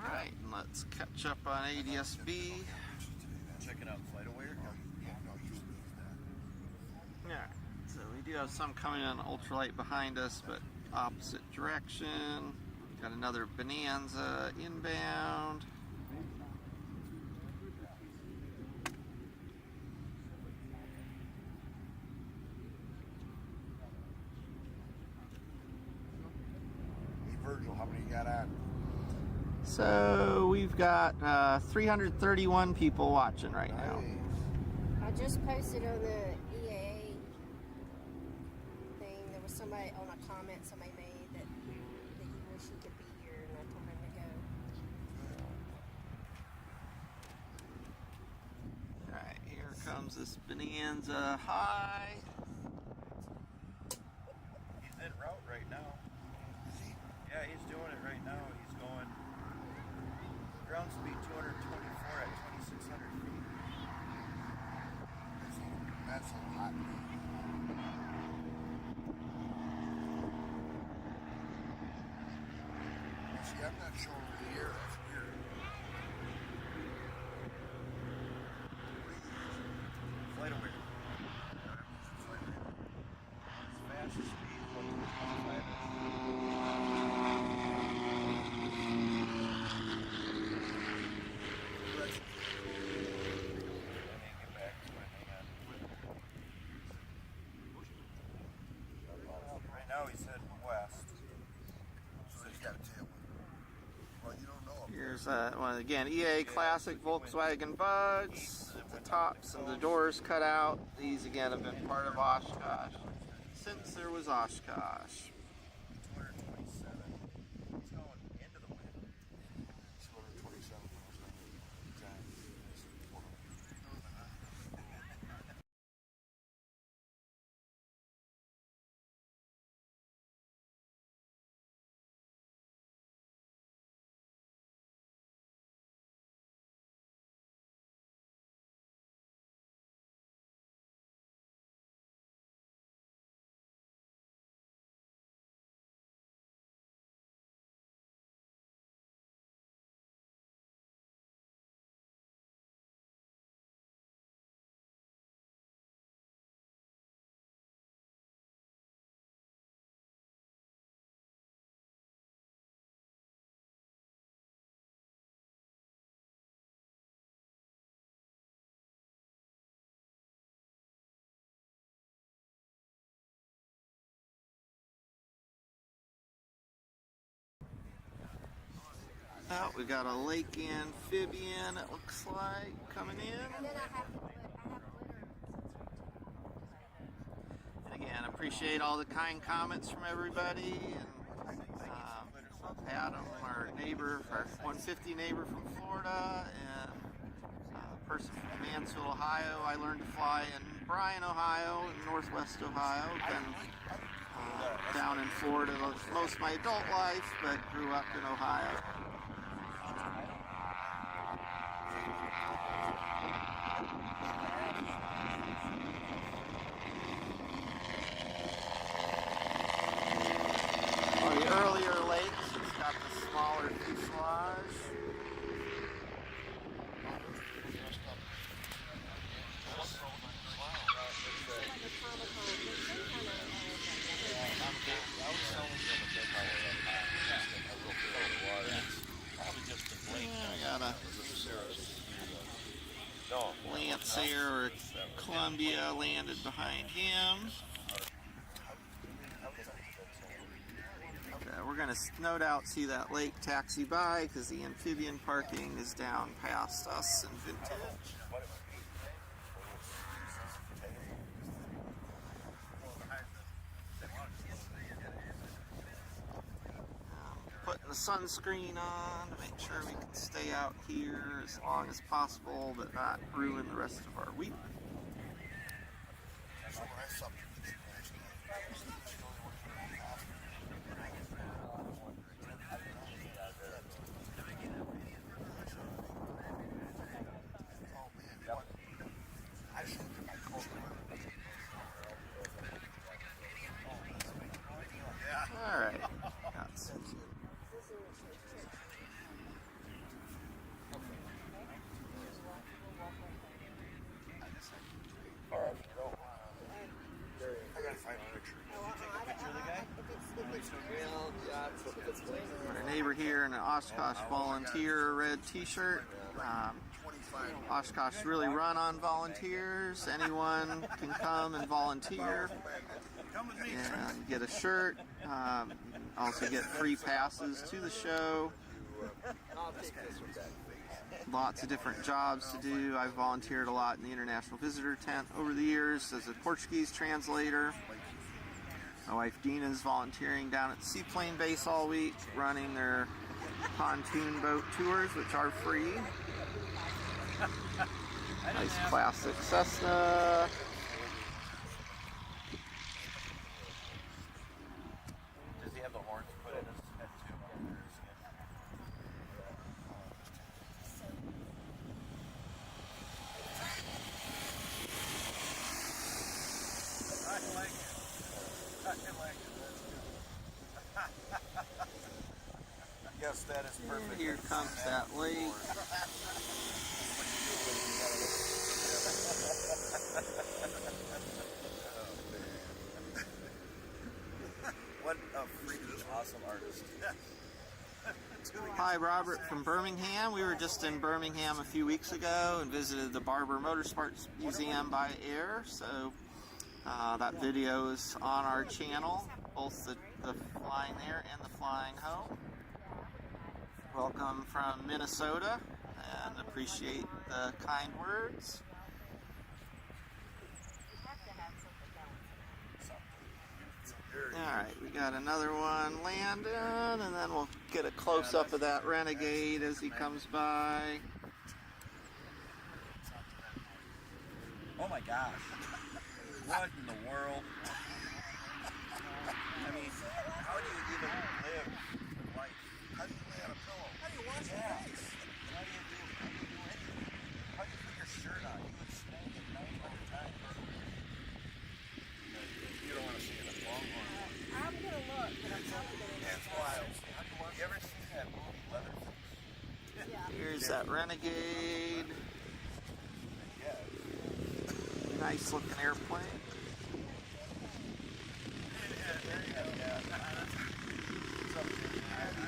Alright, let's catch up on ADSB. Checking out FlightAware. Yeah, so we do have some coming on ultralight behind us, but opposite direction. Got another Bonanza inbound. Hey Virgil, how many you got on? So we've got 331 people watching right now. I just posted on the EAA thing. There was somebody on a comment somebody made that he wish he could be here, and I told him to go. Alright, here comes this Bonanza high. He's en route right now. Yeah, he's doing it right now. He's going ground speed 224 at 2,600 feet. That's a lot. See, I'm not showing the air. That's weird. FlightAware. Fastest speed, 125. Right now he's heading west. So he's got a tailwind. Well, you don't know. Here's one again, EA Classic Volkswagen Bugs. The tops and the doors cut out. These again have been part of Oshkosh since there was Oshkosh. 227. He's going into the wind. 227 miles an hour. Oh, we got a lake amphibian, it looks like, coming in. And then I have glitter. And again, appreciate all the kind comments from everybody. And Adam, our neighbor, our 150 neighbor from Florida, and a person from Mansfield, Ohio. I learned to fly in Bryan, Ohio, in Northwest Ohio. Been down in Florida most of my adult life, but grew up in Ohio. the earlier lakes, it's got the smaller fuselage. We got a Lancer or Columbia landed behind him. Okay, we're going to no doubt see that lake taxi by because the amphibian parking is down past us in Vintage. Putting the sunscreen on to make sure we can stay out here as long as possible but not ruin the rest of our week. All right. Got some. Our neighbor here in an Oshkosh volunteer red t-shirt. Oshkosh really run on volunteers. Anyone can come and volunteer and get a shirt. Also get free passes to the show. Lots of different jobs to do. I've volunteered a lot in the International Visitor Tent over the years as a Portuguese translator. My wife Dina's volunteering down at the Seaplane Base all week, running their pontoon boat tours, which are free. Nice classic Cessna. Does he have the horns put in his head too? I like it. I like it. Yes, that is perfect. Here comes that lake. What a freaking awesome artist. Hi, Robert from Birmingham. We were just in Birmingham a few weeks ago and visited the Barber Motorsports Museum by air. So that video is on our channel, both the flying there and the flying home. Welcome from Minnesota and appreciate the kind words. Alright, we got another one landing, and then we'll get a close-up of that Renegade as he comes by. Oh my gosh. What in the world? I mean, how do you even live life? How do you lay on a pillow? How do you wash your face? How do you do anything? How do you put your shirt on? You would smoke it 900 times. You don't want to see it in Longhorn. I'm gonna look, but I'm probably gonna. That's wild. You ever seen that movie Leatherface? Yeah. Here's that Renegade. Yeah. Nice looking airplane.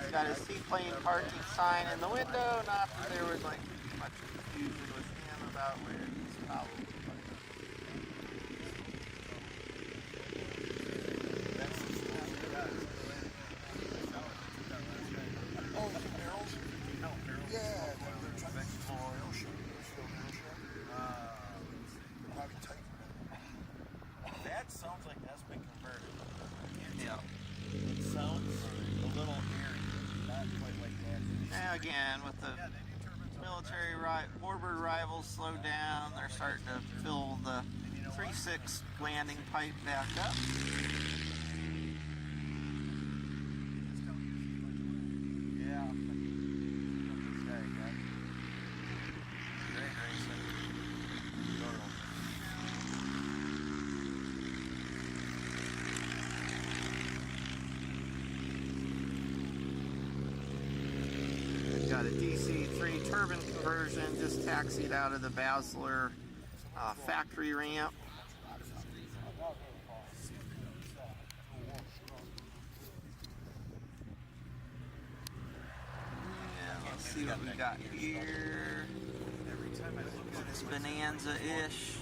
He's got his seaplane parking sign in the window. Not that there was like much confusion with him about where he's probably parked. Oh, the barrels? Yeah, they're trying to use the oil show. Probably tight. That sounds like that's been converted. Yeah. It sounds a little eerie, not quite like that. Now again, with the military warbird arrivals slowed down, they're starting to fill the 3.6 landing pipe back up. Yeah. There you go. Great racing. got a DC-3 turbine conversion, just taxied out of the Basler factory ramp. And let's see what we got here. It's Bonanza-ish.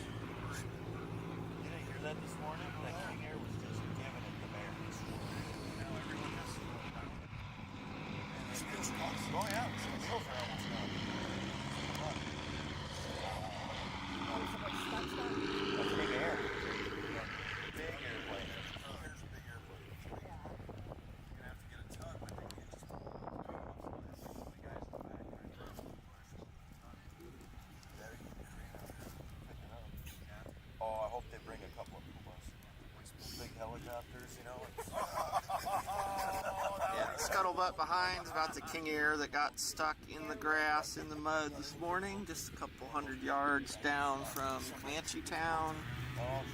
You didn't hear that this morning? That King Air was just giving it the bear. Now everyone has to go down. Oh yeah, so the meals are almost done. That's Big Air. Big airplane. Here's a big airplane. You're gonna have to get a tug, but they can't just pull it. The guys in the back. Oh, I hope they bring a couple of Pumas. Big helicopters, you know. Yeah, scuttlebutt behind is about the King Air that got stuck in the grass in the mud this morning, just a couple hundred yards down from Comanche town.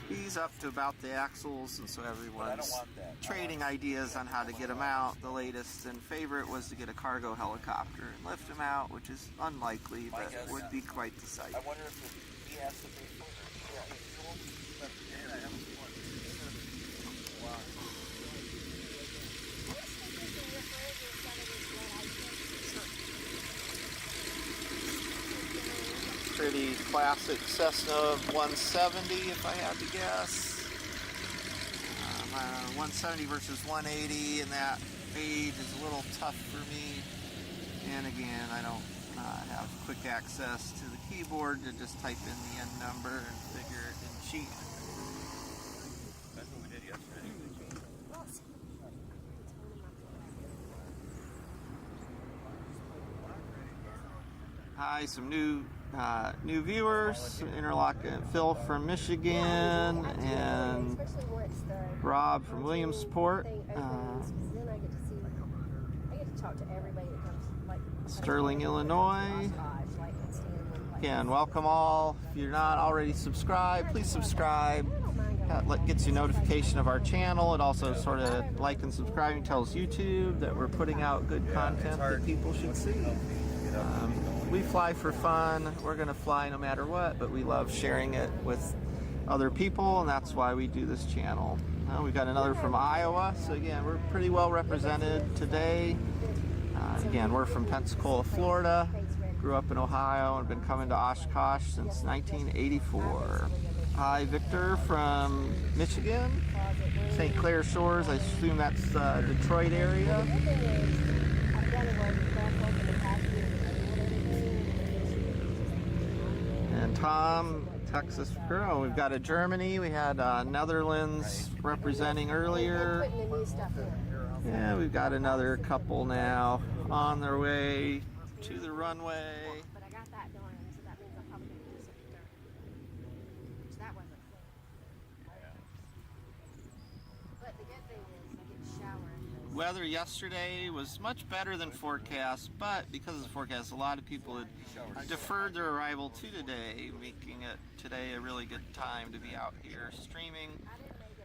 He's up to about the axles, and so everyone's trading ideas on how to get him out. The latest and favorite was to get a cargo helicopter and lift him out, which is unlikely, but would be quite the sight. I wonder if he has to pay for it. Pretty classic Cessna 170, if I had to guess. 170 versus 180, and that age is a little tough for me. And again, I don't have quick access to the keyboard to just type in the end number and figure it in sheet. That's what we did yesterday. Hi, some new viewers. Interlock and Phil from Michigan and Rob from Williamsport. Sterling, Illinois. Again, welcome all. If you're not already subscribed, please subscribe. That gets you notification of our channel. It also sort of like and subscribing tells YouTube that we're putting out good content that people should see. We fly for fun. We're going to fly no matter what, but we love sharing it with other people, and that's why we do this channel. We got another from Iowa, so again, we're pretty well represented today. Again, we're from Pensacola, Florida. Grew up in Ohio and been coming to Oshkosh since 1984. Hi, Victor from Michigan, St. Clair Shores. I assume that's Detroit area. And Tom, Texas girl. We've got a Germany. We had Netherlands representing earlier. Yeah, we've got another couple now on their way to the runway. But I got that done, so that means I'm probably going to do something third. Which that wasn't fair. But the good thing is I get showered. Weather yesterday was much better than forecast, but because of the forecast, a lot of people had deferred their arrival to today, making it today a really good time to be out here streaming.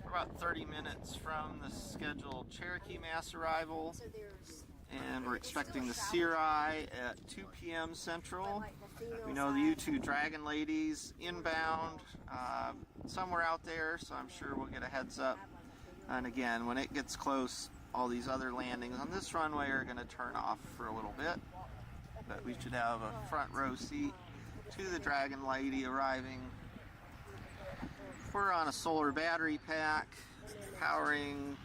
We're about 30 minutes from the scheduled Cherokee mass arrival, and we're expecting the Serai at 2 p.m. Central. We know the U2 Dragon Ladies inbound somewhere out there, so I'm sure we'll get a heads up. And again, when it gets close, all these other landings on this runway are going to turn off for a little bit. But we should have a front row seat to the Dragon Lady arriving. We're on a solar battery pack, powering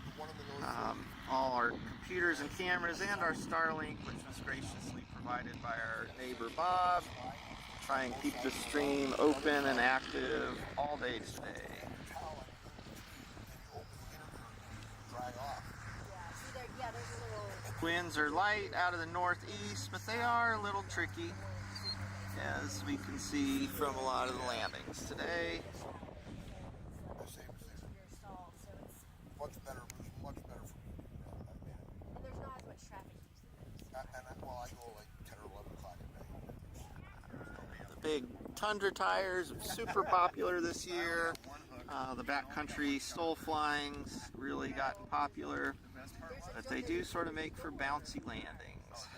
all our computers and cameras and our Starlink, which was graciously provided by our neighbor Bob. Try and keep the stream open and active all day today. Winds are light out of the northeast, but they are a little tricky, as we can see from a lot of the landings today. Much better for me. And there's not as much traffic Well, I go like 10 or 11 o'clock at night. The big Tundra tires are super popular this year. The backcountry stole flying's really gotten popular, but they do sort of make for bouncy landings.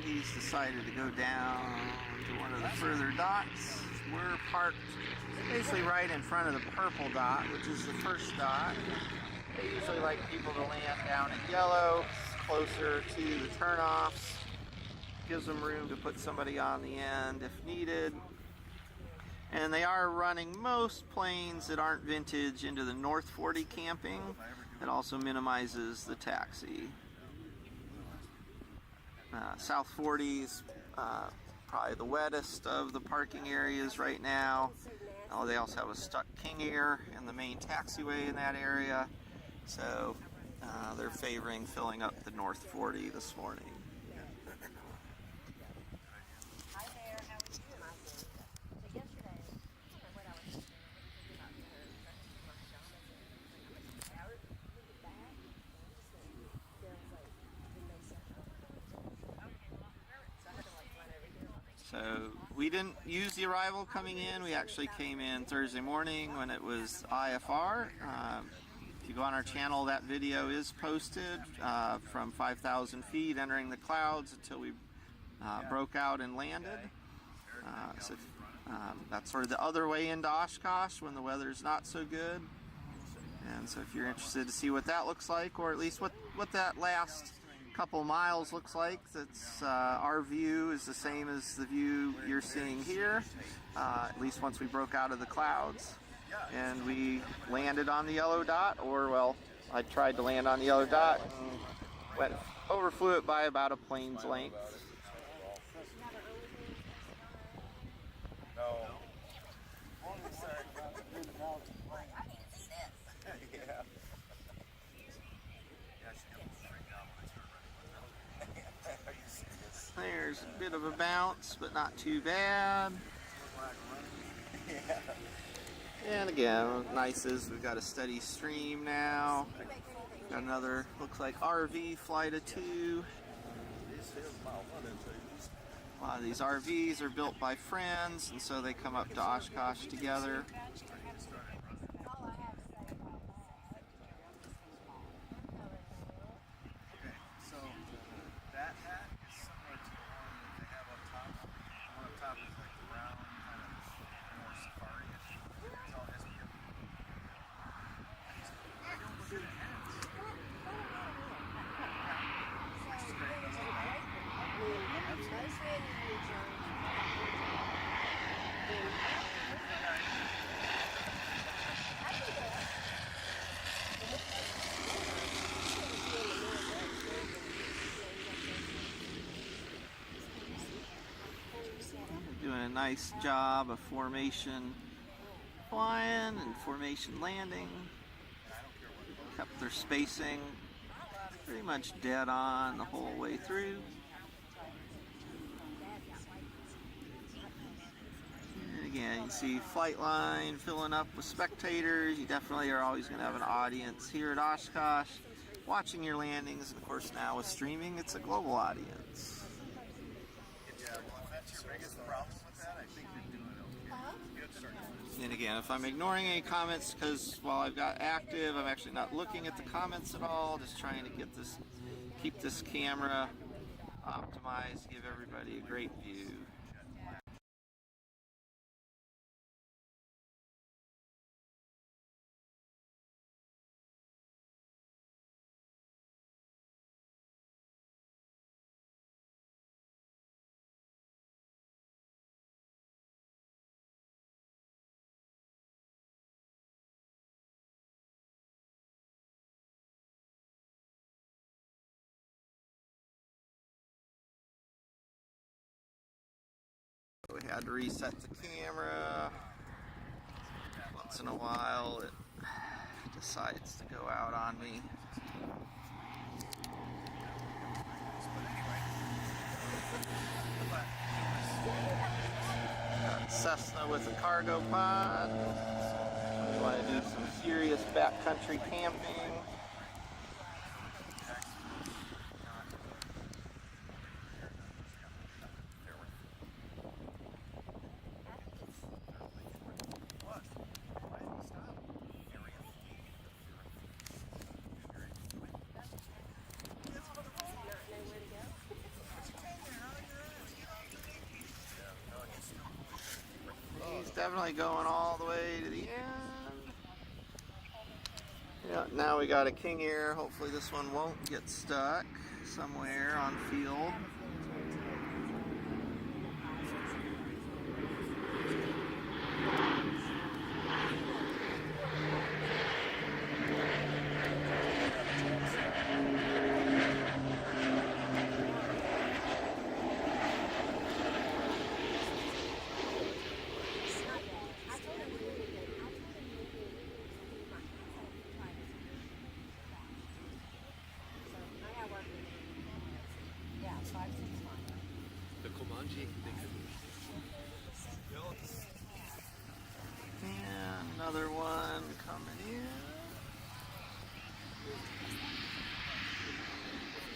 he's decided to go down to one of the further dots. We're parked basically right in front of the purple dot, which is the first dot. They usually like people to land down at yellow, closer to the turnoffs. Gives them room to put somebody on the end if needed. And they are running most planes that aren't vintage into the North 40 camping. It also minimizes the taxi. South 40 is probably the wettest of the parking areas right now. Oh, they also have a stuck King Air in the main taxiway in that area. So they're favoring filling up the North 40 this morning. Hi there, how are you? So yesterday, what I was thinking about dinner, my pajamas, and I was like, I'm gonna back. Feels like when they said, so I had to like run over here. So we didn't use the arrival coming in. We actually came in Thursday morning when it was IFR. If you go on our channel, that video is posted from 5,000 feet entering the clouds until we broke out and landed. So that's sort of the other way into Oshkosh when the weather's not so good. And so if you're interested to see what that looks like, or at least what that last couple miles looks like, that's our view is the same as the view you're seeing here, at least once we broke out of the clouds. And we landed on the yellow dot, or well, I tried to land on the yellow dot and overflew it by about a plane's length. No. There's a bit of a bounce, but not too bad. And again, nice is we've got a steady stream now. Got another, looks like RV flight of 2. A lot of these RVs are built by friends, and so they come up to Oshkosh together. So that hat is similar to the one that they have up top. The one up top is like brown, kind of more safari-ish. It's all SPF. I don't look at the hats. Doing a nice job of formation flying and formation landing. Kept their spacing pretty much dead on the whole way through. And again, you see flight line filling up with spectators. You definitely are always going to have an audience here at Oshkosh watching your landings. And of course now with streaming, it's a global audience. Yeah, well, if that's your biggest problem with that, I think you're doing okay. Good start. And again, if I'm ignoring any comments, because while I've got active, I'm actually not looking at the comments at all, just trying to get this, keep this camera optimized, give everybody a great view. We had to reset the camera. Once in a while it decides to go out on me. Got Cessna with a cargo pod. We want to do some serious backcountry camping. Definitely going all the way to the end. Yeah, now we got a king ear. Hopefully this one won't get stuck somewhere on field. The Comanche, they could. And another one coming in.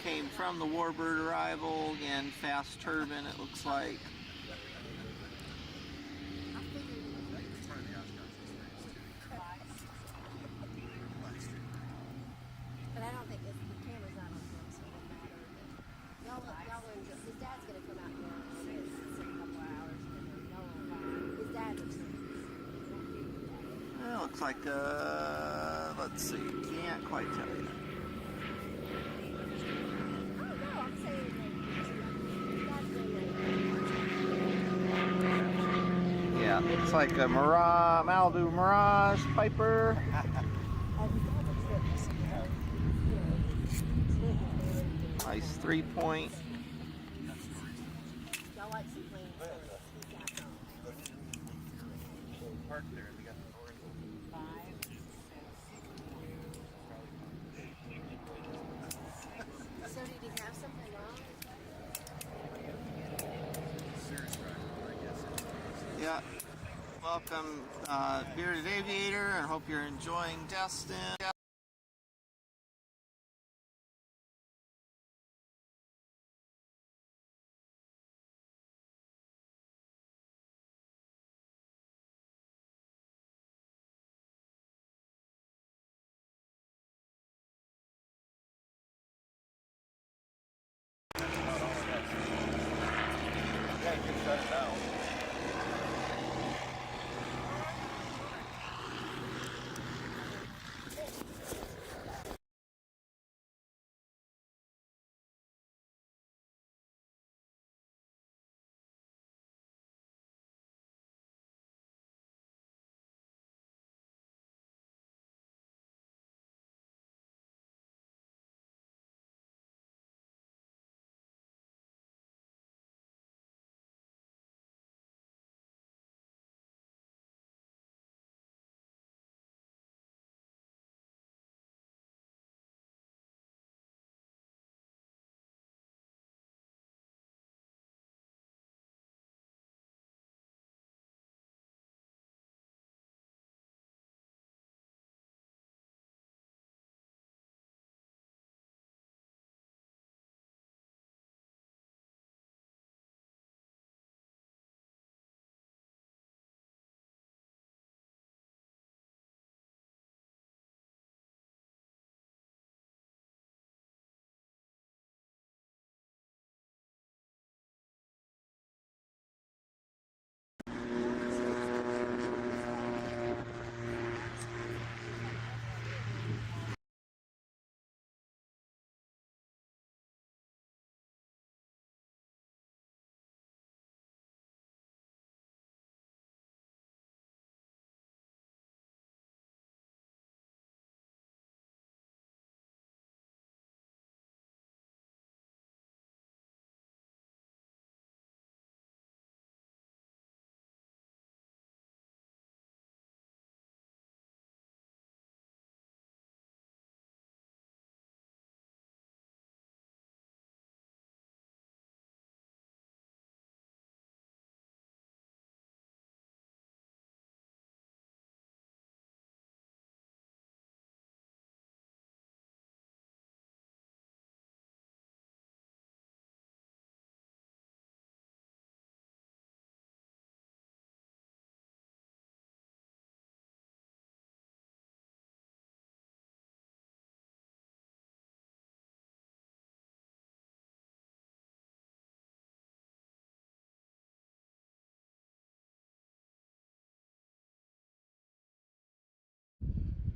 Came from the Warbird arrival. Again, fast turbine, it looks like. It's part of the Oshkosh experience too. But I don't think the camera's not on him, so it won't matter. Y'all learn. His dad's gonna come out here in a couple of hours, and y'all will find his dad looks like. It looks like, let's see, can't quite tell you. Oh no, I'm saying like his dad's Yeah, looks like a Mirage, Malibu Mirage Piper. Nice 3-point. y'all like some planes. Park there, they got the orange. So did he have something wrong? Serious driver, I guess. Yeah. Welcome, Bearded Aviator, and hope you're enjoying Destin. Yeah, you can shut it down.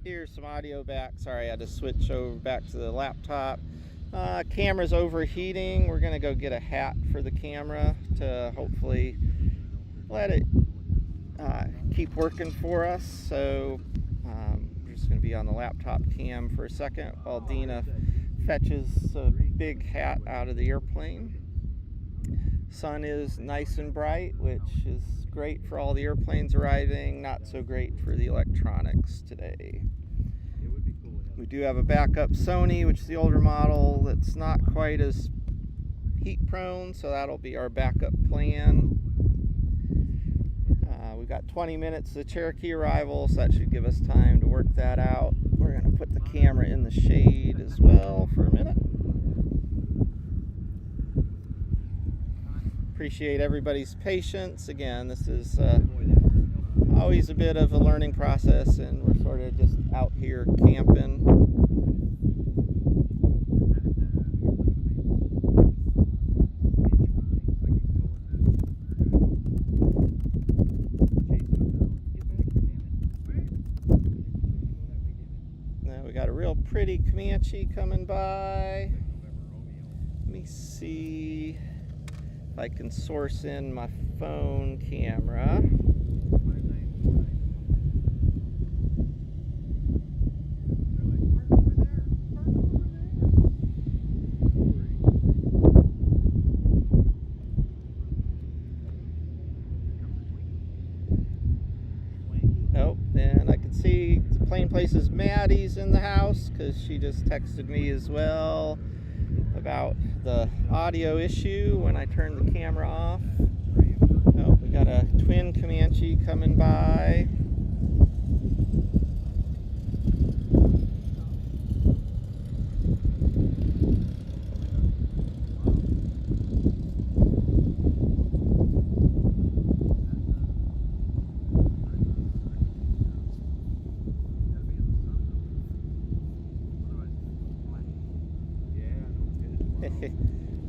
Here's some audio back. Sorry, I had to switch over back to the laptop. Camera's overheating. We're gonna go get a hat for the camera to hopefully let it keep working for us. So we're just gonna be on the laptop cam for a second while Dina fetches a big hat out of the airplane. Sun is nice and bright, which is great for all the airplanes arriving, not so great for the electronics today. We do have a backup Sony, which is the older model that's not quite as heat prone, so that'll be our backup plan. We've got 20 minutes to Cherokee arrival, so that should give us time to work that out. We're going to put the camera in the shade as well for a minute. Appreciate everybody's patience. Again, this is always a bit of a learning process, and we're sort of just out here camping. Now we got a real pretty Comanche coming by. Let me see if I can source in my phone camera. And I can see Plain Place's Maddie's in the house because she just texted me as well about the audio issue when I turned the camera off. Oh, we got a twin Comanche coming by.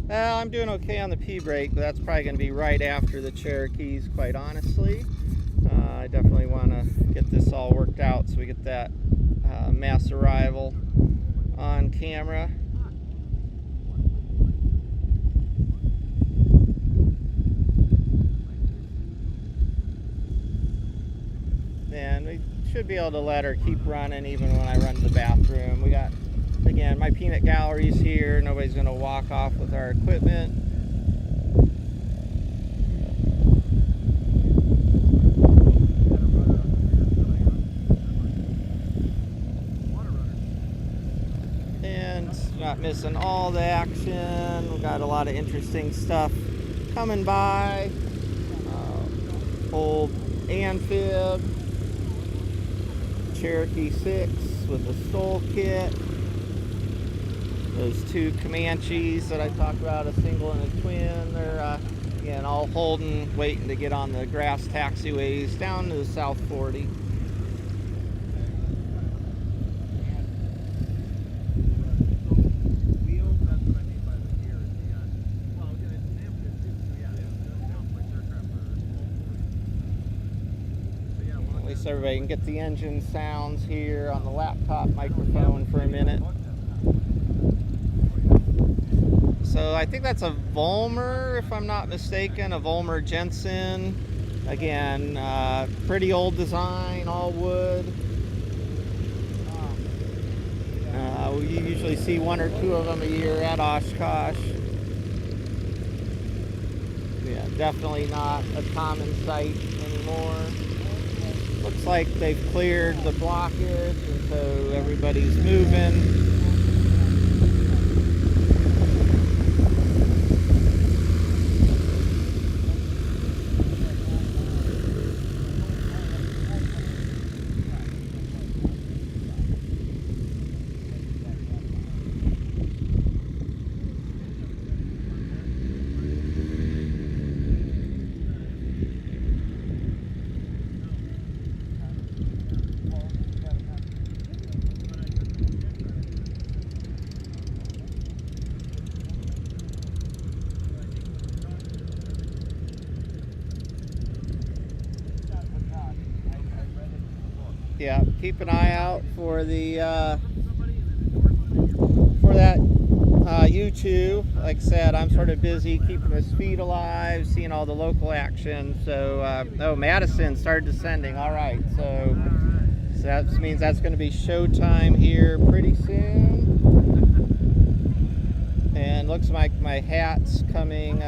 Well, I'm doing okay on the P-brake, but that's probably going to be right after the Cherokees, quite honestly. I definitely want to get this all worked out so we get that mass arrival on camera. And we should be able to let her keep running even when I run to the bathroom. We got, again, my peanut gallery's here. Nobody's going to walk off with our equipment. And not missing all the action. We've got a lot of interesting stuff coming by. Old Amphib, Cherokee 6 with the Stole kit. Those two Comanches that I talked about, a single and a twin, they're again all holding, waiting to get on the grass taxiways down to the South 40. At least everybody can get the engine sounds here on the laptop microphone for a minute. So I think that's a Volmer, if I'm not mistaken, a Volmer Jensen. Again, pretty old design, all wood. We usually see one or two of them a year at Oshkosh. Yeah, definitely not a common sight anymore. Looks like they've cleared the blockage, and so everybody's moving. Yeah, keep an eye out for the for that U2. Like I said, I'm sort of busy keeping his feet alive, seeing all the local action. So, oh, Madison started descending. All right, so that means that's going to be showtime here pretty soon. And looks like my hat's coming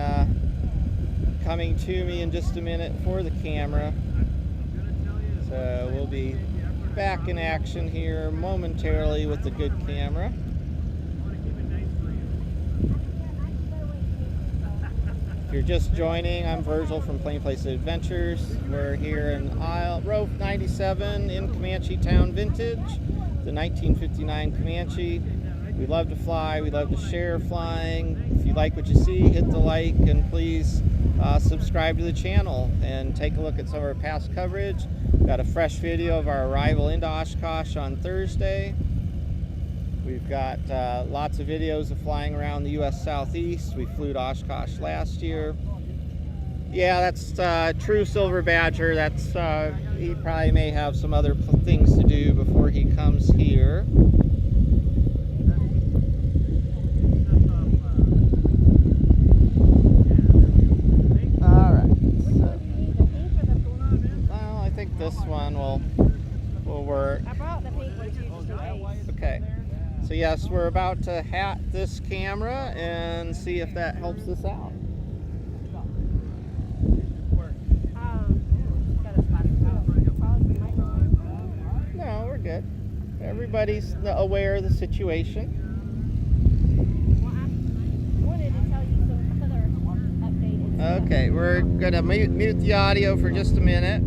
coming to me in just a minute for the camera. So we'll be back in action here momentarily with the good camera. If you're just joining, I'm Virgil from Plain Place Adventures. We're here in row 97 in Comanche Town Vintage, the 1959 Comanche. We love to fly, we love to share flying. If you like what you see, hit the like, and please subscribe to the channel and take a look at some of our past coverage. We've got a fresh video of our arrival into Oshkosh on Thursday. We've got lots of videos of flying around the U.S. Southeast. We flew to Oshkosh last year. Yeah, that's true Silver Badger. That's he probably may have some other things to do before he comes here. All right. So, well, I think this one will work. I brought the pink one too, just in case. Okay. So yes, we're about to hat this camera and see if that helps us out. No, we're good. Everybody's aware of the situation. Well, I wanted to tell you some other updated. Okay, we're gonna mute the audio for just a minute.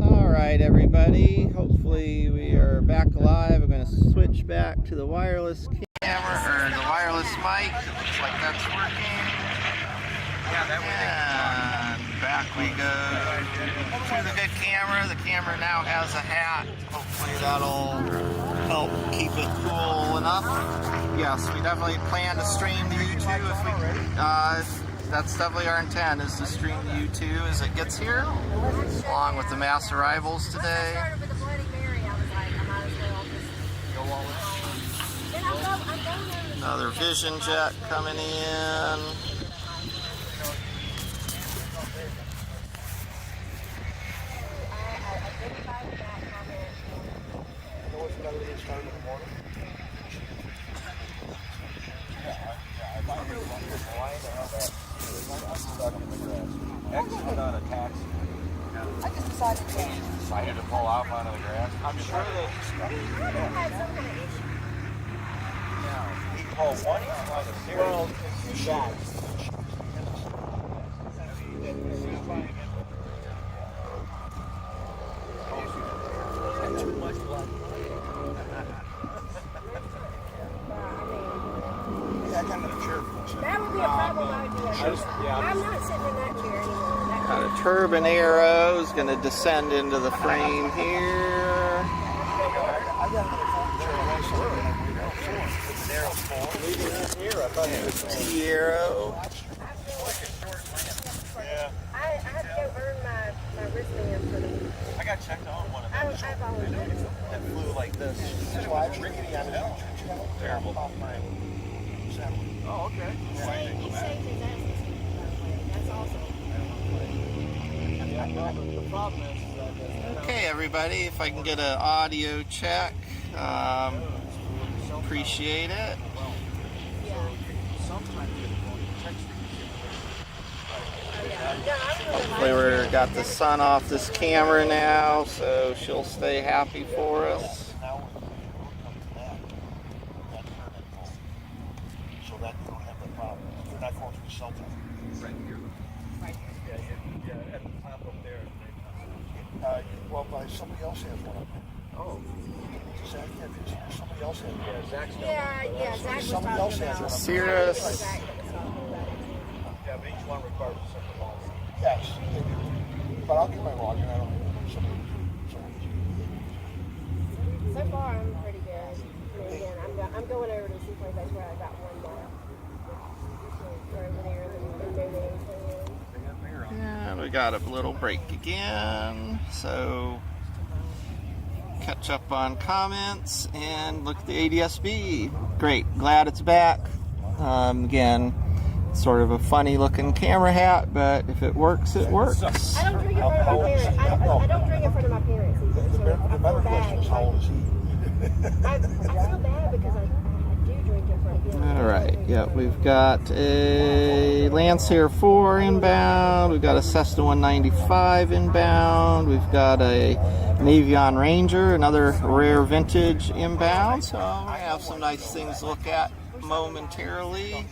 Alright everybody, hopefully we are back alive. I'm going to switch back to the wireless camera, or the wireless mic. It looks like that's working. Yeah, that way And back we go to the good camera. The camera now has a hat. Hopefully that'll help keep it cool enough. Yes, we definitely plan to stream the U2 if we that's definitely our intent, is to stream the U2 as it gets here, along with the mass arrivals today. Started with a Bloody Mary. I was like, I might as well just go all in. Another Vision jet coming in. Exited on a taxi. I just decided to. Decided to pull off onto the grass. I'm sure that had some kind of issue. he pulled one on the series. Well, two shots. I got another chair. That would be a problem. I would do that. I'm not sitting in that chair anymore. Got a turbine arrow is going to descend into the frame here. I got another folding chair also. It's an arrow fold. Leaving this here, I thought it was T-arrow. Yeah. I have to go burn my wristband for the week. I got checked on one of them. I've always done it. That flew like this. Rickety on the Terrible. Oh, okay. He saved his ass this week, by the way. That's awesome. The problem is Okay, everybody, if I can get an audio check, appreciate it. Hopefully we got the sun off this camera now, so she'll stay happy for us. So that you don't have that problem. You're not going through the cell tower. right here. Yeah, at the top up there. Well, somebody else has one up there. Oh. Zach, somebody else has one. Yeah, Zach's got Yeah, Zach was Somebody talking else has about one. Cirrus. Zach that was talking about it. Yeah, but each one requires a separate policy. Yes, they do. But I'll get my login. I don't know. Somebody. So far, I'm pretty good. I mean, again, I'm going over to the seaplane base where I got one more. We're over there and they're donating for him. And we got a little break again, so catch up on comments and look at the ADSB. Great, glad it's back. Again, sort of a funny looking camera hat, but if it works, it works. I don't drink in front of my parents. I don't drink in front of my parents either. So I The better feel question is bad. how old is he? I feel bad because I do drink in front of him. All right, yep, we've got a Lancer 4 inbound, we've got a Cessna 195 inbound, we've got a Navion Ranger, another rare vintage inbound, so we have some nice things to look at momentarily.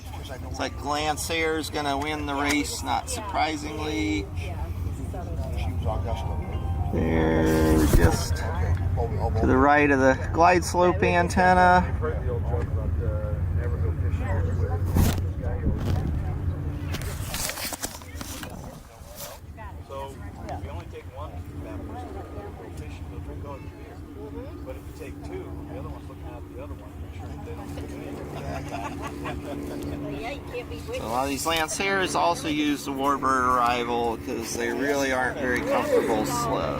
It's like Lancer's going to win the race, not surprisingly. There, just to the right of the glide slope antenna. So if you only take one baptism, you'll fish, you'll drink all your beer. But if you take two, the other one's looking at the other one, make sure they don't do Yeah, you can't be with So a lot of these Lancers also use the Warbird arrival because they really aren't very comfortable slow.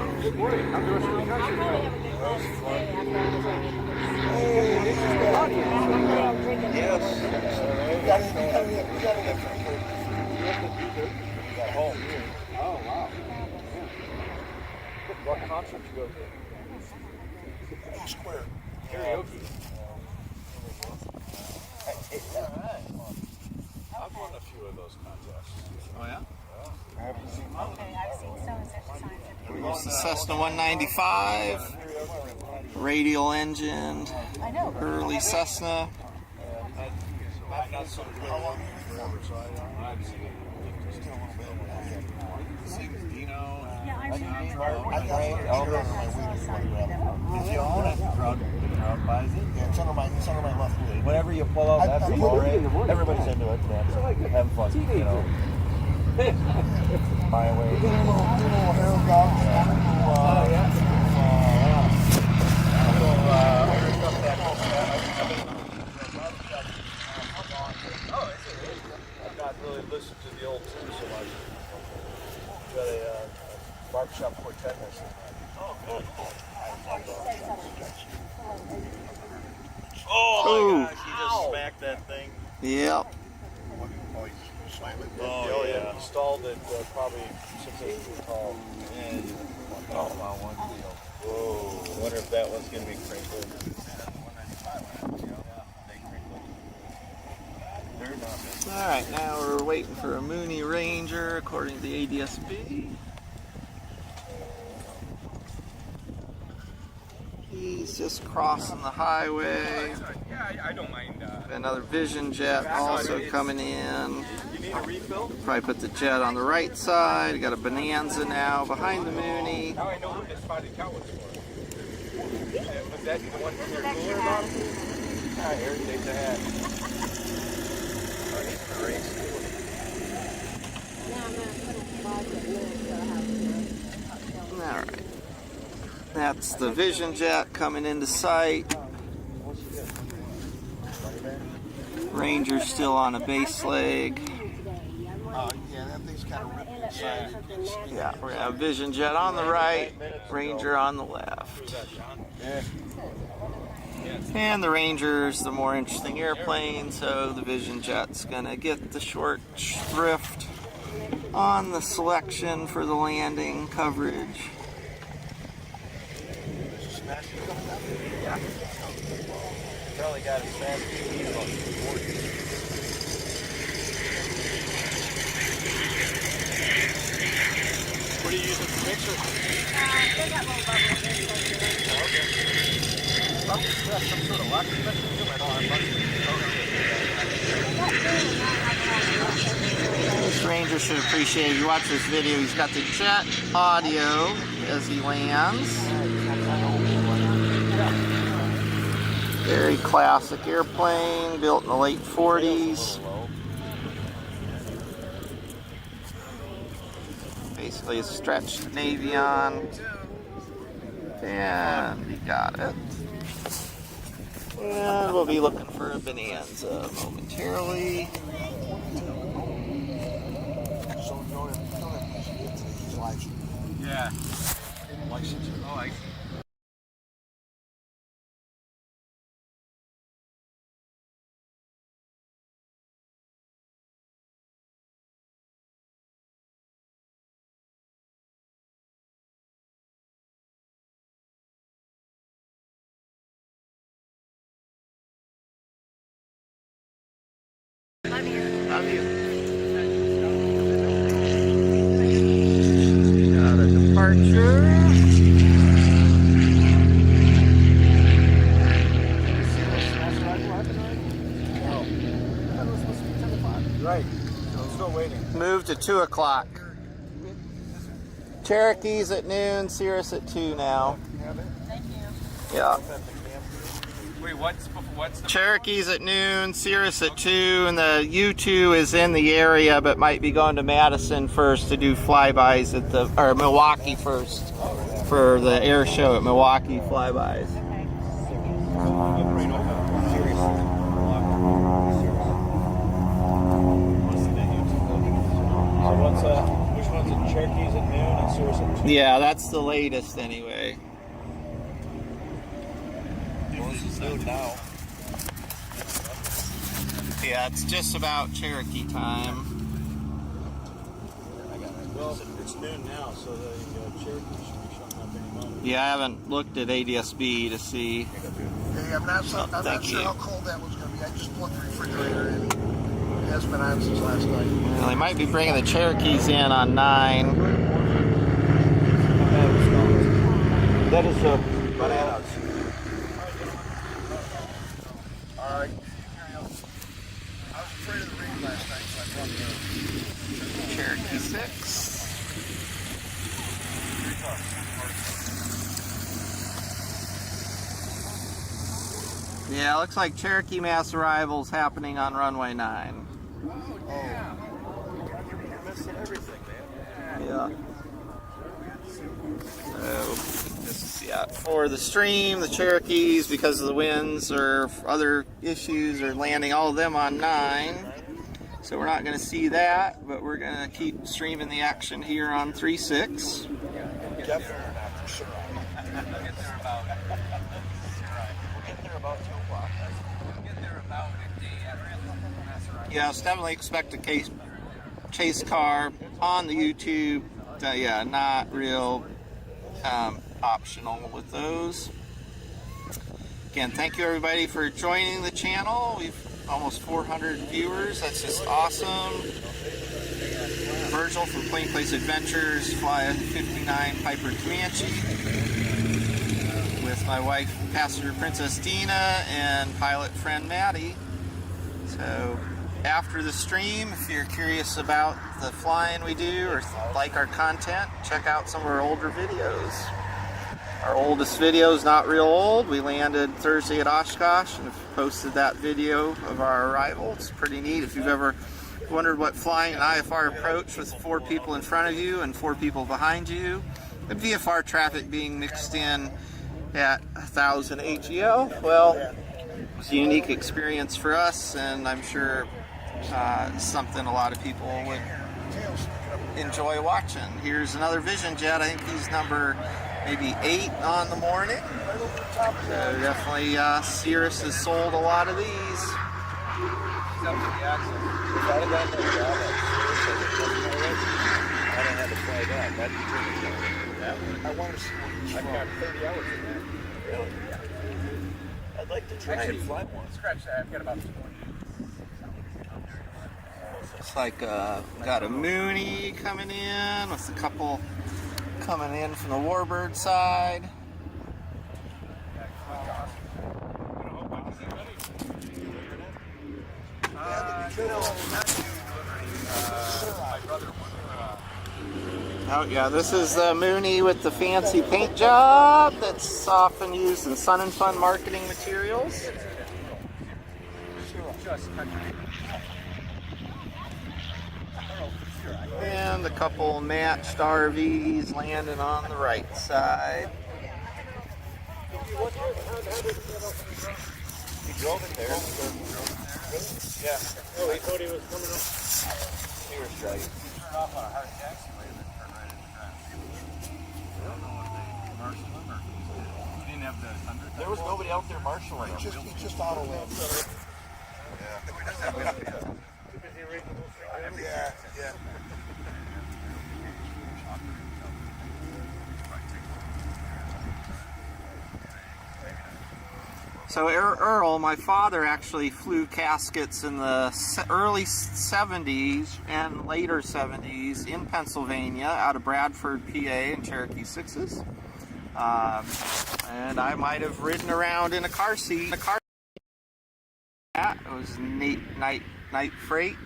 Oh, wow. What concert you go to? Square. Karaoke. I've won a few of those contests. Oh yeah? I haven't seen one. Okay, I've seen some such signs. Here's the Cessna 195, radial engined, I know. early Cessna. I've not seen it forever, so I haven't seen it. Still a little bit. Same as Dino. Yeah, I've seen it. I got my If you own it, the crowd buys it. Yeah, it's under my left wing. Whenever you pull out that story, everybody's into it, man. Having fun, you know. My way. I've not really listened to the old tunes so much. Got a barbershop quartet next to Oh, my gosh, you just smacked that thing. Yep. Oh yeah. Installed it probably 6 8 feet tall. And one deal. Whoa. I wonder if that one's going to be crinkled. Alright, now we're waiting for a Mooney Ranger according to the ADSB. He's just crossing the highway. Yeah, I don't mind. Another Vision jet also coming in. You need a refill? Probably put the jet on the right side. We got a Bonanza now behind the Mooney. Now I know what this spotted cow was for. Was that the one from your cooler bottle? Ah, here, take the hat. That's the Vision Jet coming into sight. Ranger's still on a base leg. Yeah, that thing's kind of ripped inside. Yeah, we're gonna have Vision Jet on the right, Ranger on the left. And the Ranger's the more interesting airplane, so the Vision Jet's gonna get the short thrift on the selection for the landing coverage. Yeah. Probably got it smashed. He's about 240. What are you using for mixer? They got little bubbles in there. Probably some sort of lock mixer too. I know I'm This Ranger should appreciate it. If you watch this video, he's got the jet audio as he lands. Very classic airplane, built in the late 40s. Basically a stretched Navion. And we got it. And we'll be looking for a Bonanza momentarily. Yeah. License. Oh, I see. Love you. Love you. Got a departure. Right. So still waiting. Move to 2 o'clock. Cherokee's at noon, Cirrus at 2 now. Thank you. Yeah. Wait, what's the Cherokee's at noon, Cirrus at 2, and the U2 is in the area but might be going to Madison first to do flybys at the, or Milwaukee first for the air show at Milwaukee flybys. Which one's at Cherokee's at noon and Cirrus at 2? Yeah, that's the latest anyway. This is noon now. Yeah, it's just about Cherokee time. Well, it's noon now, so the Cherokee should be showing up any moment. Yeah, I haven't looked at ADSB to see. Hey, I'm not sure how cold that was going to be. I just plugged the refrigerator in. It hasn't been on since last night. Well, they might be bringing the Cherokees in on 9. That is bananas. All right. I was afraid of the rain last night, so I brought the Cherokee 6. Yeah, looks like Cherokee mass arrivals happening on runway 9. Yeah. You're missing everything, man. Yeah. So, this is, yeah, for the stream, the Cherokees, because of the winds or other issues, are landing all of them on 9. So we're not going to see that, but we're going to keep streaming the action here on 3-6. Definitely not for sure. We'll get there about 2 o'clock. We'll get there about a day after. Yeah, so definitely expect a chase car on the YouTube. Yeah, not real optional with those. Again, thank you everybody for joining the channel. We've almost 400 viewers. That's just awesome. Virgil from Plain Place Adventures, fly a 59 Piper Comanche with my wife, passenger Princess Dina, and pilot friend Maddie. So after the stream, if you're curious about the flying we do or like our content, check out some of our older videos. Our oldest video is not real old. We landed Thursday at Oshkosh and posted that video of our arrival. It's pretty neat. If you've ever wondered what flying an IFR approach with 4 people in front of you and 4 people behind you But VFR traffic being mixed in at 1,000 AGL, well, it was a unique experience for us, and I'm sure something a lot of people would enjoy watching. Here's another Vision Jet. I think he's number maybe 8 on the morning. So definitely Cirrus has sold a lot of these. He's up to the axle. If I'd have gotten that job at Cirrus, I didn't have to fly that. That'd be pretty. I want to see what he's I've got 30 hours in that. Really? Yeah. I'd like to try and fly one. Scratch that. I've got about 20. Looks like got a Mooney coming in with a couple coming in from the Warbird side. Oh yeah, this is the Mooney with the fancy paint job that's often used in Sun and Fun marketing materials. And a couple matched RVs landing on the right side. He drove it there. Yeah. Oh, he thought he was coming up. He was trying. Turned off on a hard taxiway and then turned right into traffic. I don't know what they marshaled him or he didn't have the 100. There was nobody out there marshaling him. He just auto land. Yeah. We just have Yeah. So Earl, my father, actually flew caskets in the early 70s and later 70s in Pennsylvania out of Bradford, PA, in Cherokee 6s. And I might have ridden around in a car seat. It was night freight.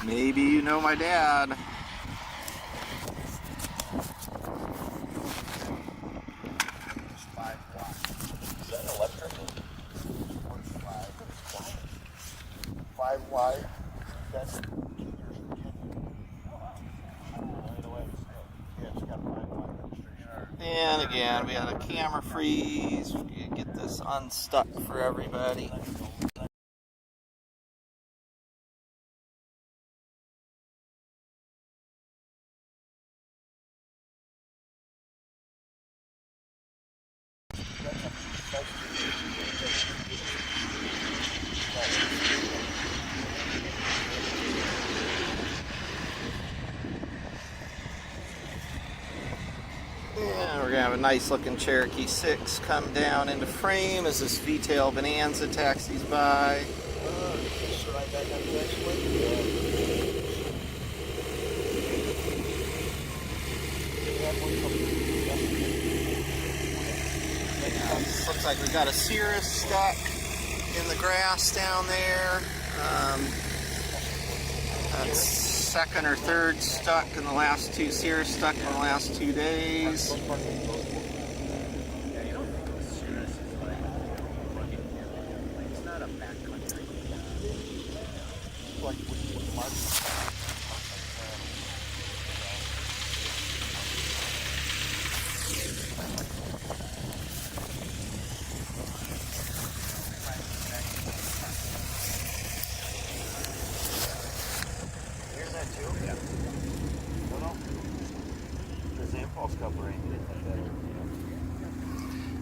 Maybe you know my dad. Is that an electric? 5 wide. That's it. Yeah, it's got 5 wide registration. And again, we had a camera freeze. We get this unstuck for everybody. And we're gonna have a nice looking Cherokee 6 come down into frame as this V-tail Bonanza taxis by. Looks like we got a Cirrus stuck in the grass down there. That's second or third stuck in the last 2 Cirrus stuck in the last 2 days.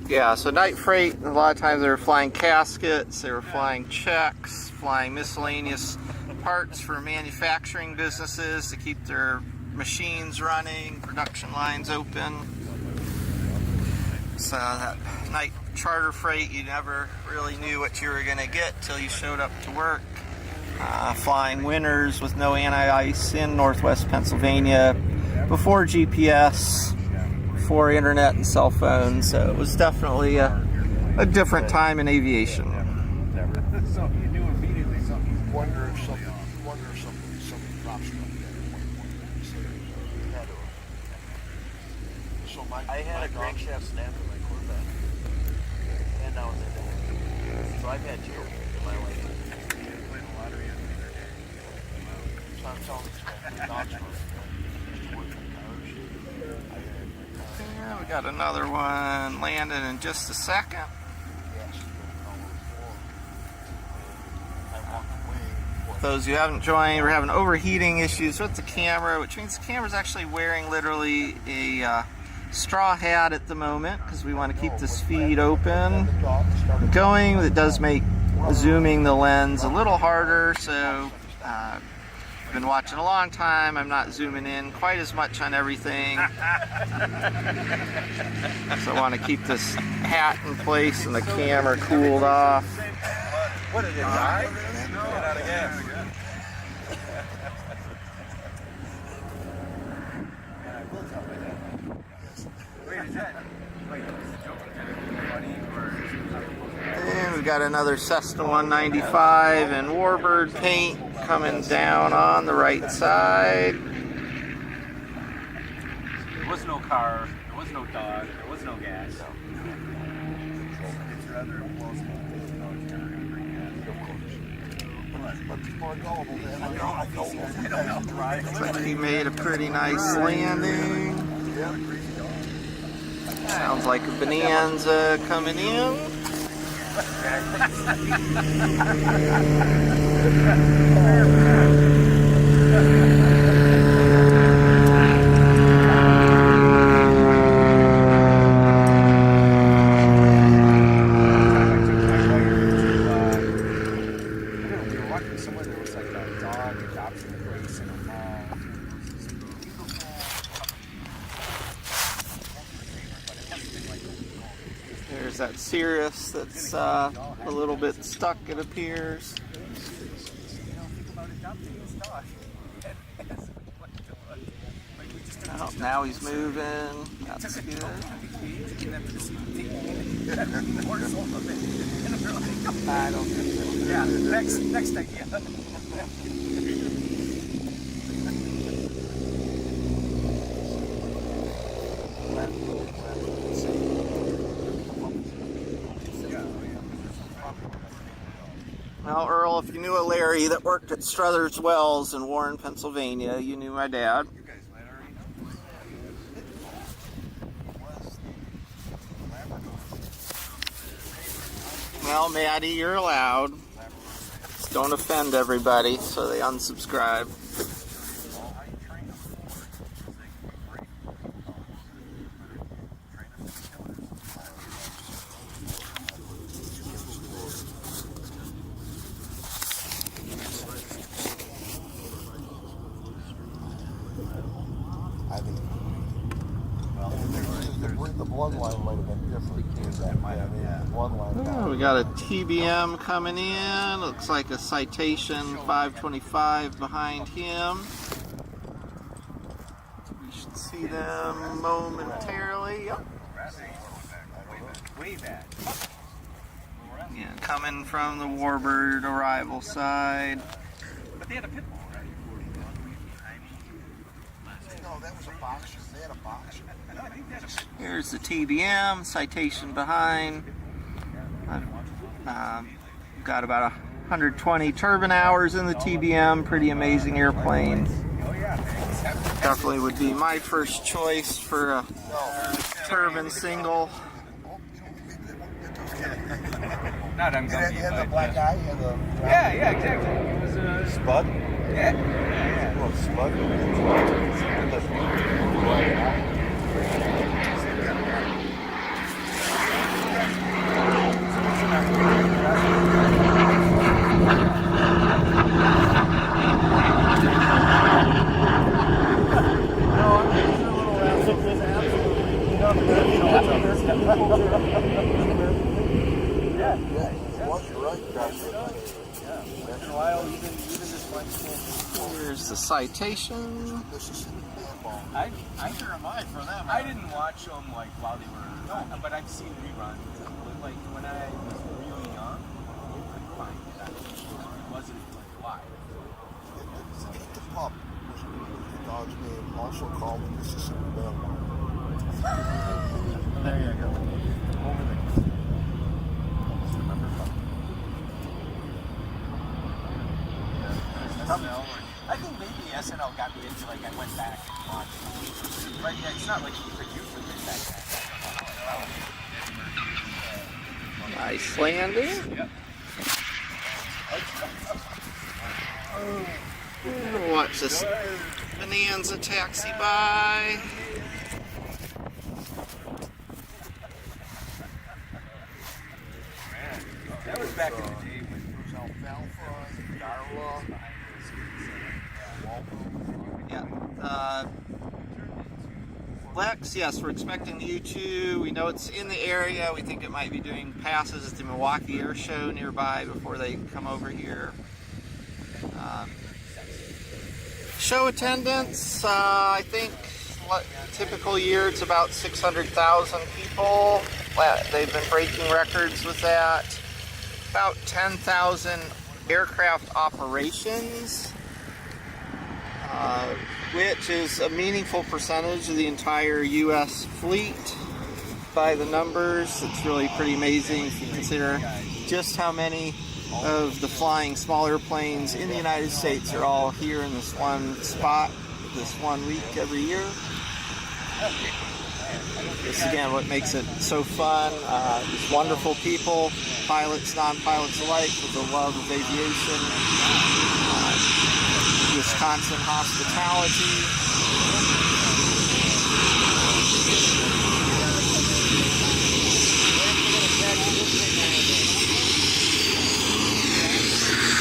Yeah, so night freight, a lot of times they were flying caskets, they were flying checks, flying miscellaneous parts for manufacturing businesses to keep their machines running, production lines open. So that night charter freight, you never really knew what you were going to get till you showed up to work. Flying winters with no anti-ice in northwest Pennsylvania, before GPS, before internet and cell phones, so it was definitely a different time in aviation. So you knew immediately something. Wonder if something drops from there. So I had a crankshaft snap in my Corvette, and now it's in. So I've had 2 in my life. You played the lottery the other day. So I'm telling these guys, the dogs were just working cars. Yeah, we got another one landing in just a second. Those who haven't joined, we're having overheating issues with the camera, which means the camera's actually wearing literally a straw hat at the moment because we want to keep this feed open going. It does make zooming the lens a little harder, so I've been watching a long time. I'm not zooming in quite as much on everything. So I want to keep this hat in place and the camera cooled off. What did it die? Get out of gas. And we've got another Cessna 195 and Warbird paint coming down on the right side. There was no car, there was no dog, there was no gas. It's rather implausible. But people are gullible, man. I don't drive. Looks like he made a pretty nice landing. Sounds like a Bonanza coming in. There's that Cirrus that's a little bit stuck, it appears. Oh, now he's moving. That's good. I don't think so. Yeah, next idea. Well, Earl, if you knew a Larry that worked at Struthers Wells in Warren, Pennsylvania, you knew my dad. Well, Maddie, you're allowed. Just don't offend everybody, so they unsubscribe. The bloodline might have been different. Oh, we got a TBM coming in. Looks like a Citation 525 behind him. We should see them momentarily. Yep. Yeah, coming from the Warbird arrival side. But they had a pit bull, right? No, that was a box. They had a box. Here's the TBM, Citation behind. Got about 120 turbine hours in the TBM, pretty amazing airplane. Definitely would be my first choice for a turbine single. Not I'm He had the black eye. He had the yeah, exactly. It was a Spud? yeah. Well, Spud. Here's the Citation. I didn't watch them like while they were, but I've seen reruns. Like when I was really young, I couldn't find it. It wasn't like live. the pup was the dog's name, also called the Mississippi Bandwagon. There you go. Over the I think maybe SNL got me into, like, I went back and watched it. But yeah, it's not like you could use it. Nice landing. Watch this Bonanza taxi by. That was back in the day when it was alfalfa, Darla, Yeah. Lex, yes, we're expecting you too. We know it's in the area. We think it might be doing passes at the Milwaukee Air Show nearby before they come over here. Show attendance, I think typical year it's about 600,000 people. They've been breaking records with that. About 10,000 aircraft operations, which is a meaningful percentage of the entire U.S. fleet by the numbers. It's really pretty amazing if you consider just how many of the flying smaller planes in the United States are all here in this one spot, this 1 week every year. This is again what makes it so fun. These wonderful people, pilots, non-pilots alike, with a love of aviation, Wisconsin hospitality.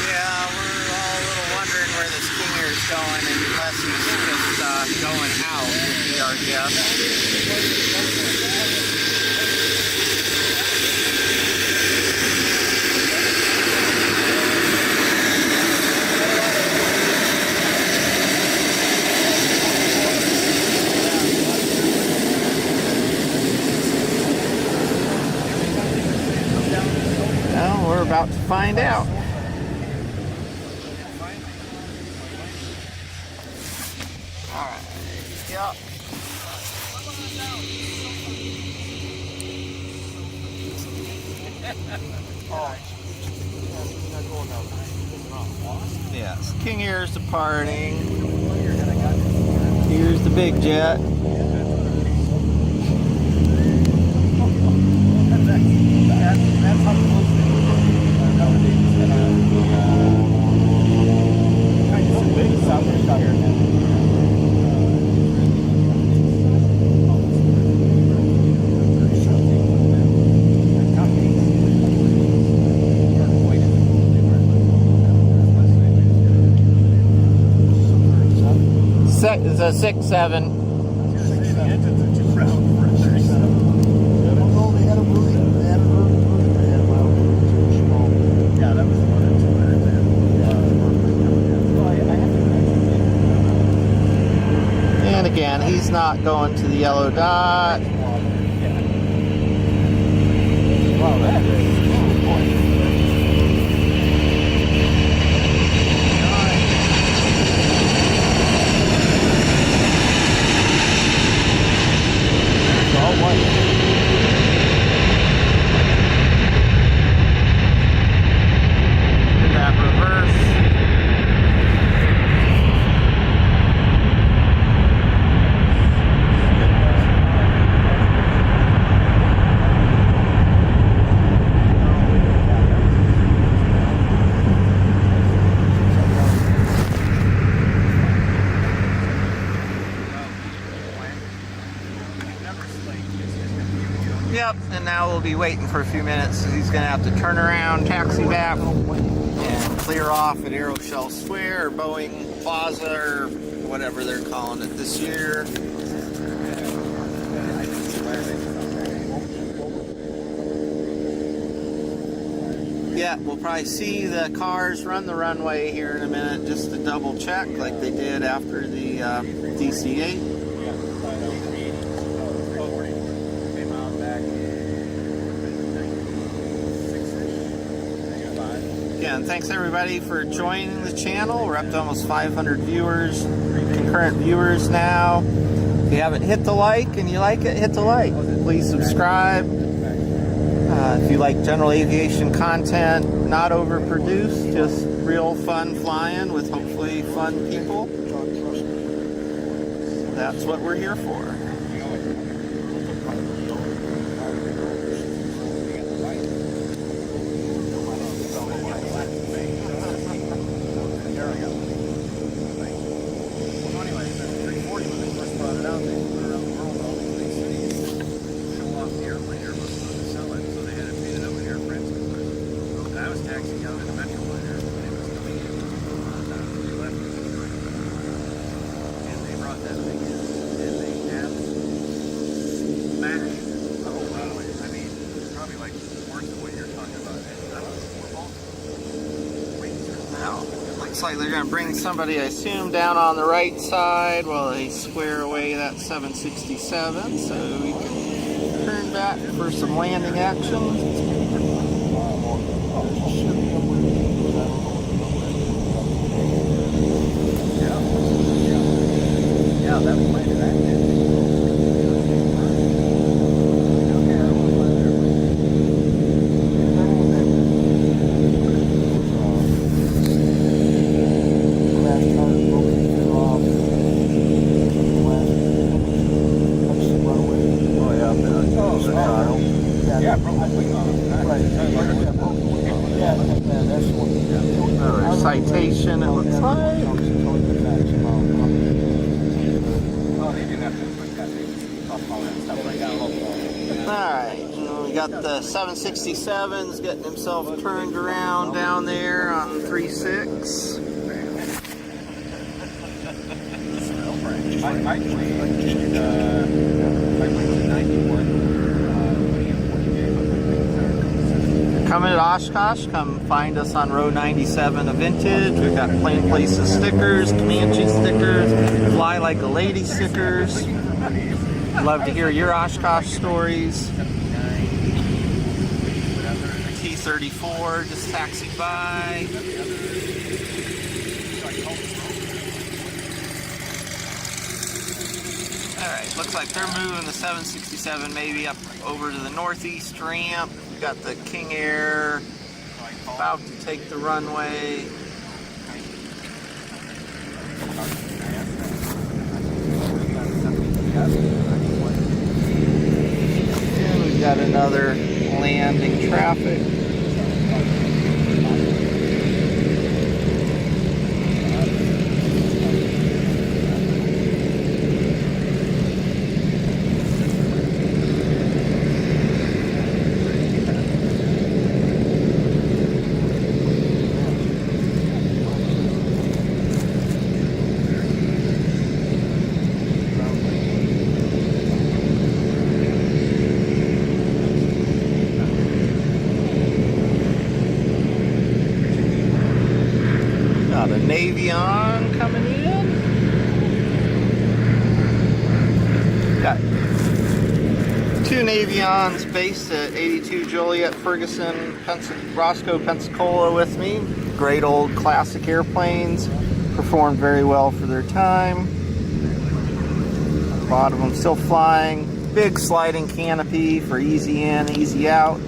Yeah, we're all a little wondering where this King Air is going, unless he's just going out, would be our guess. Well, we're about to find out. Alright, yep. Yes, King Air is departing. Here's the big jet. that's how close they were nowadays. Kind of big Southern Tire now. It's a 6.7. The engines are too round for a 37. I don't know, they had a really bad yeah, that was the one at 200. And again, he's not going to the yellow dot. Wow, that is Yep, and now we'll be waiting for a few minutes. He's going to have to turn around, taxi back, and clear off at Aeroshell Square or Boeing Plaza or whatever they're calling it this year. Yeah, we'll probably see the cars run the runway here in a minute just to double check like they did after the DC-8. Again, thanks everybody for joining the channel. We're up to almost 500 viewers, concurrent viewers now. If you haven't hit the like and you like it, hit the like. Please subscribe. If you like general aviation content, not overproduced, just real fun flying with hopefully fun people, that's what we're here for. Looks like they're going to bring somebody, I assume, down on the right side while they square away that 767, so we can turn back for some landing action. Yeah, that might have acted. Another citation, it looks like. Alright, we got the 767s getting himself turned around down there on 3-6. I played the 91. Coming to Oshkosh, come find us on row 97 of Vintage. We've got Plain Places stickers, Comanche stickers, Fly Like a Lady stickers. Love to hear your Oshkosh stories. T-34 just taxied by. Alright, looks like they're moving the 767 maybe up over to the northeast ramp. We've got the King Air about to take the runway. And we've got another landing traffic. Got a Navion coming in. Got two Navions based at 82 Joliet Ferguson, Roscoe, Pensacola with me. Great old classic airplanes. Performed very well for their time. A lot of them still flying. Big sliding canopy for easy in, easy out.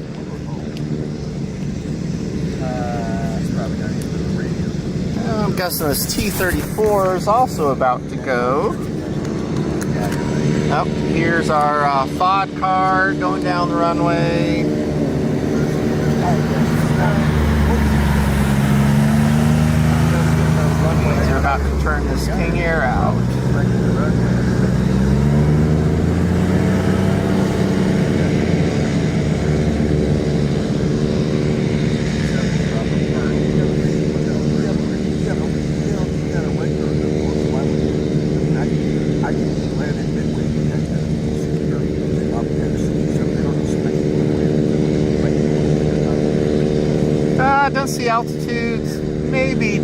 I'm guessing this T-34 is also about to go. Oh, here's our FOD car going down the runway. They're about to turn this King Air out. Don't see altitudes, maybe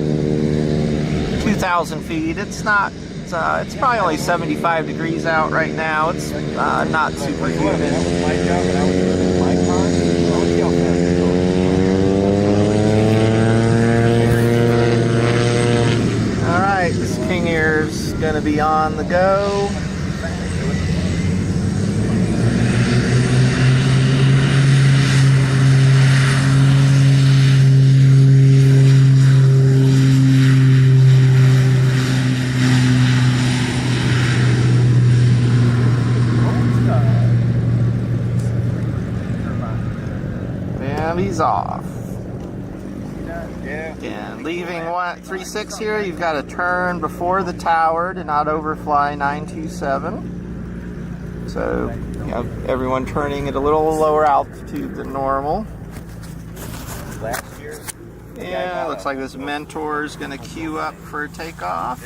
2,000 feet. It's not, it's probably only 75 degrees out right now. It's not super humid. Alright, this King Air's going to be on the go. He's off. And leaving 36 here, you've got to turn before the tower to not overfly 927. So you have everyone turning at a little lower altitude than normal. Yeah, looks like this Mentor is going to queue up for takeoff.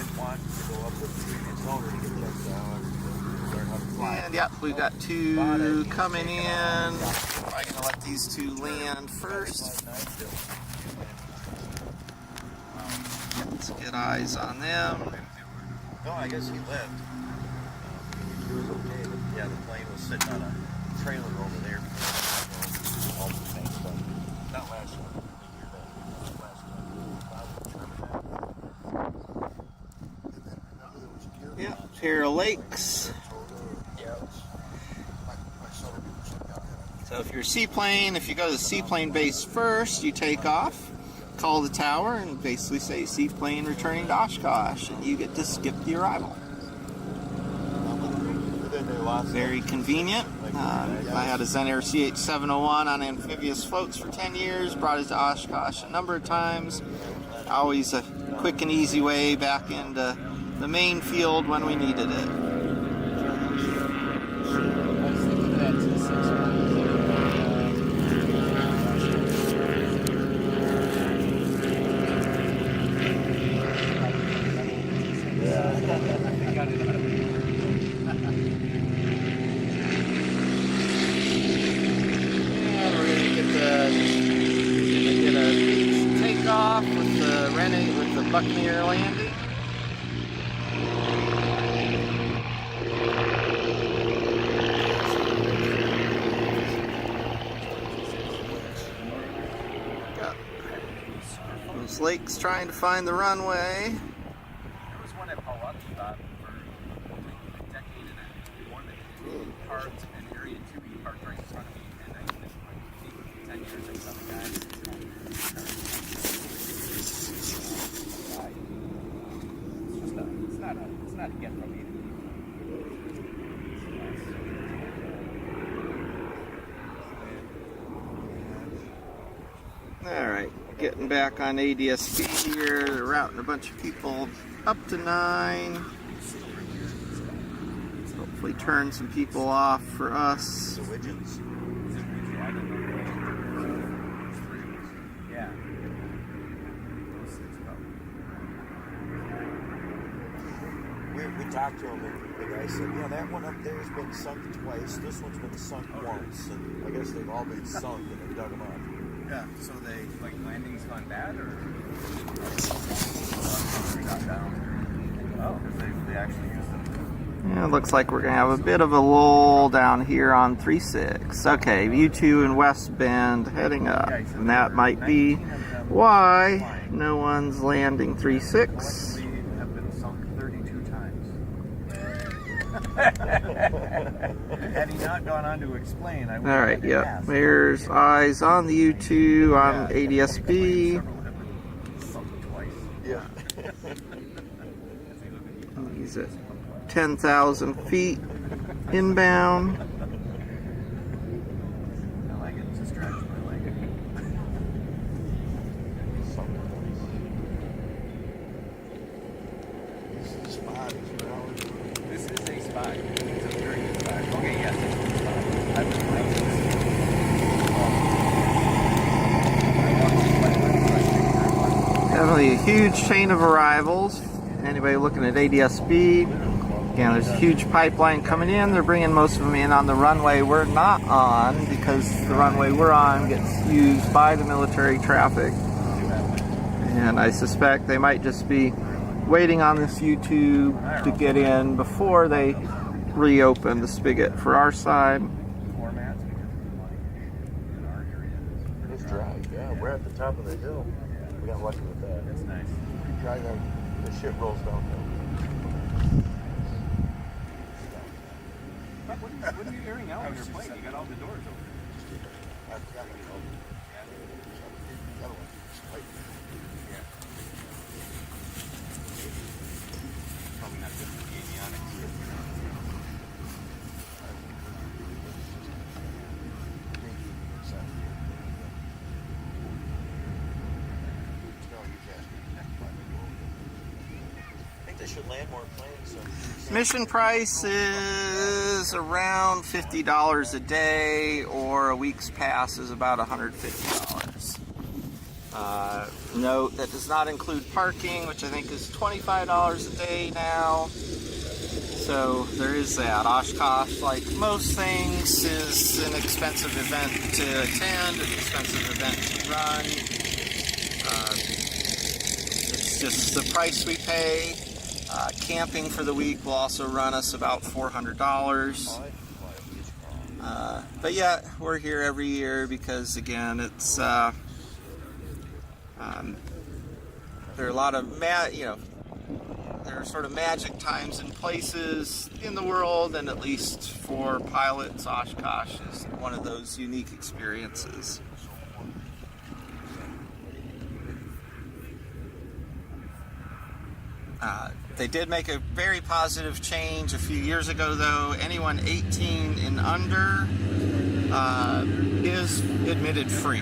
And yep, we've got two coming in. I'm going to let these two land first. eyes on them. No, I guess he left. He was okay, but yeah, the plane was sitting on a trailer over there. All the same stuff. Not last year, the year that last year. Yep, here are lakes. So if you're a seaplane, if you go to the seaplane base first, you take off, call the tower, and basically say seaplane returning to Oshkosh, and you get to skip the arrival. Very convenient. I had a Zen Air CH-701 on amphibious floats for 10 years, brought it to Oshkosh a number of times. Always a quick and easy way back into the main field when we needed it. With the Buccaneer landing. Got those lakes trying to find the runway. There was one at Paulette for a decade and more than parked in Area 2. He parked right in front of me, and I spent like 10 years or something, guys. It's not a get from me. Alright, getting back on ADSB here. They're routing a bunch of people up to 9. Hopefully turn some people off for us. The widgets. Yeah. We talked to him, and the guy said, yeah, that one up there has been sunk twice. This one's been sunk once. And I guess they've all been sunk, and they dug them up. Yeah, so they, like, landing's gone bad, or? Oh, because they actually used them. Yeah, it looks like we're going to have a bit of a lull down here on 3-6. Okay, U2 and West Bend heading up. And that might be why no one's landing 3-6. Had he not gone on to explain, I would have. Alright, yep. There's eyes on the U2 on ADSB. Yeah. He's at 10,000 feet inbound. I like it. It's a stretch, but I like it. This is a spot. This is a spot. It's a very good spot. Okay, yes, it's a good spot. I was Definitely a huge chain of arrivals. Anybody looking at ADSB, again, there's a huge pipeline coming in. They're bringing most of them in on the runway we're not on, because the runway we're on gets used by the military traffic. And I suspect they might just be waiting on this U2 to get in before they reopen the spigot for our side. It's dry. Yeah, we're at the top of the hill. We got lucky with that. That's nice. Dry down, the shit rolls downhill. What are you airing out on your plane? You got all the doors open. I forgot what it was. The other one. Probably not good for the avionics. I think they should land more planes. So. Mission price is around $50 a day, or a week's pass is about $150. Note that does not include parking, which I think is $25 a day now. So there is that. Oshkosh, like most things, is an expensive event to attend, an expensive event to run. It's That's just the price we pay. Camping for the week will also run us about $400. But yeah, we're here every year because, again, it's there are a lot of there are sort of magic times and places in the world, and at least for pilots, Oshkosh is one of those unique experiences. They did make a very positive change a few years ago, though. Anyone 18 and under is admitted free.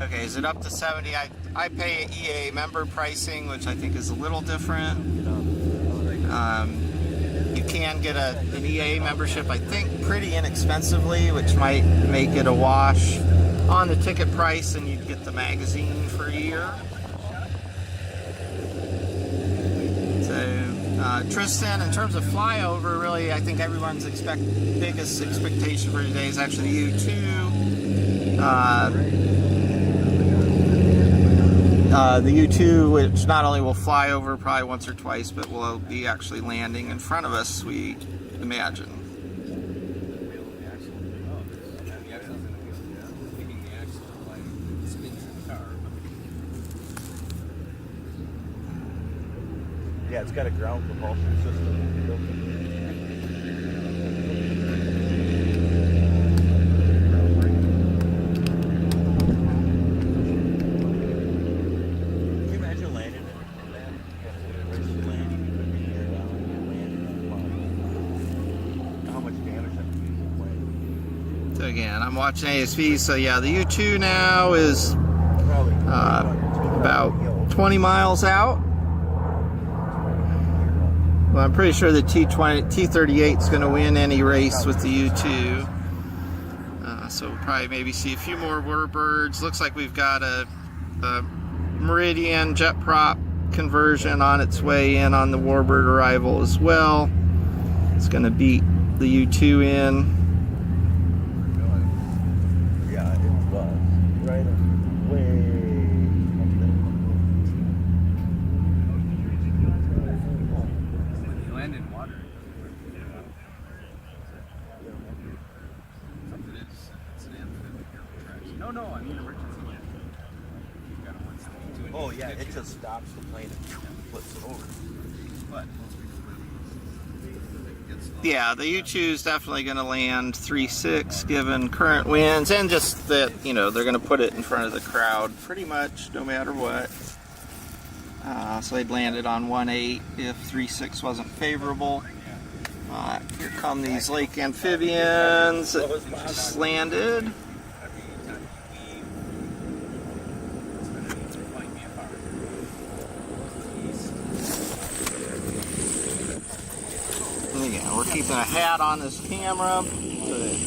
Okay, is it up to 70? I pay EA member pricing, which I think is a little different. You can get an EA membership, I think, pretty inexpensively, which might make it a wash on the ticket price, and you'd get the magazine for a year. So, Tristan, in terms of flyover, really, I think everyone's biggest expectation for today is actually the U2. The U2, which not only will fly over probably once or twice, but will be actually landing in front of us, we imagine. Yeah, it's got a ground propulsion system built in. Can you imagine landing in that? How much damage that could do to the plane? So again, I'm watching ASV, so yeah, the U2 now is about 20 miles out. Well, I'm pretty sure the T-38 is going to win any race with the U2. So we'll probably maybe see a few more warbirds. Looks like we've got a Meridian jet prop conversion on its way in on the warbird arrival as well. It's going to beat the U2 in. Yeah, it was. Right away. No, I mean emergency. Oh yeah, it just stops the plane and flips it over. But yeah, the U2 is definitely going to land 3.6 given current winds, and just that, they're going to put it in front of the crowd pretty much no matter what. So they'd land it on 1.8 if 3.6 wasn't favorable. Here come these lake amphibians that just landed. We're keeping a hat on this camera so that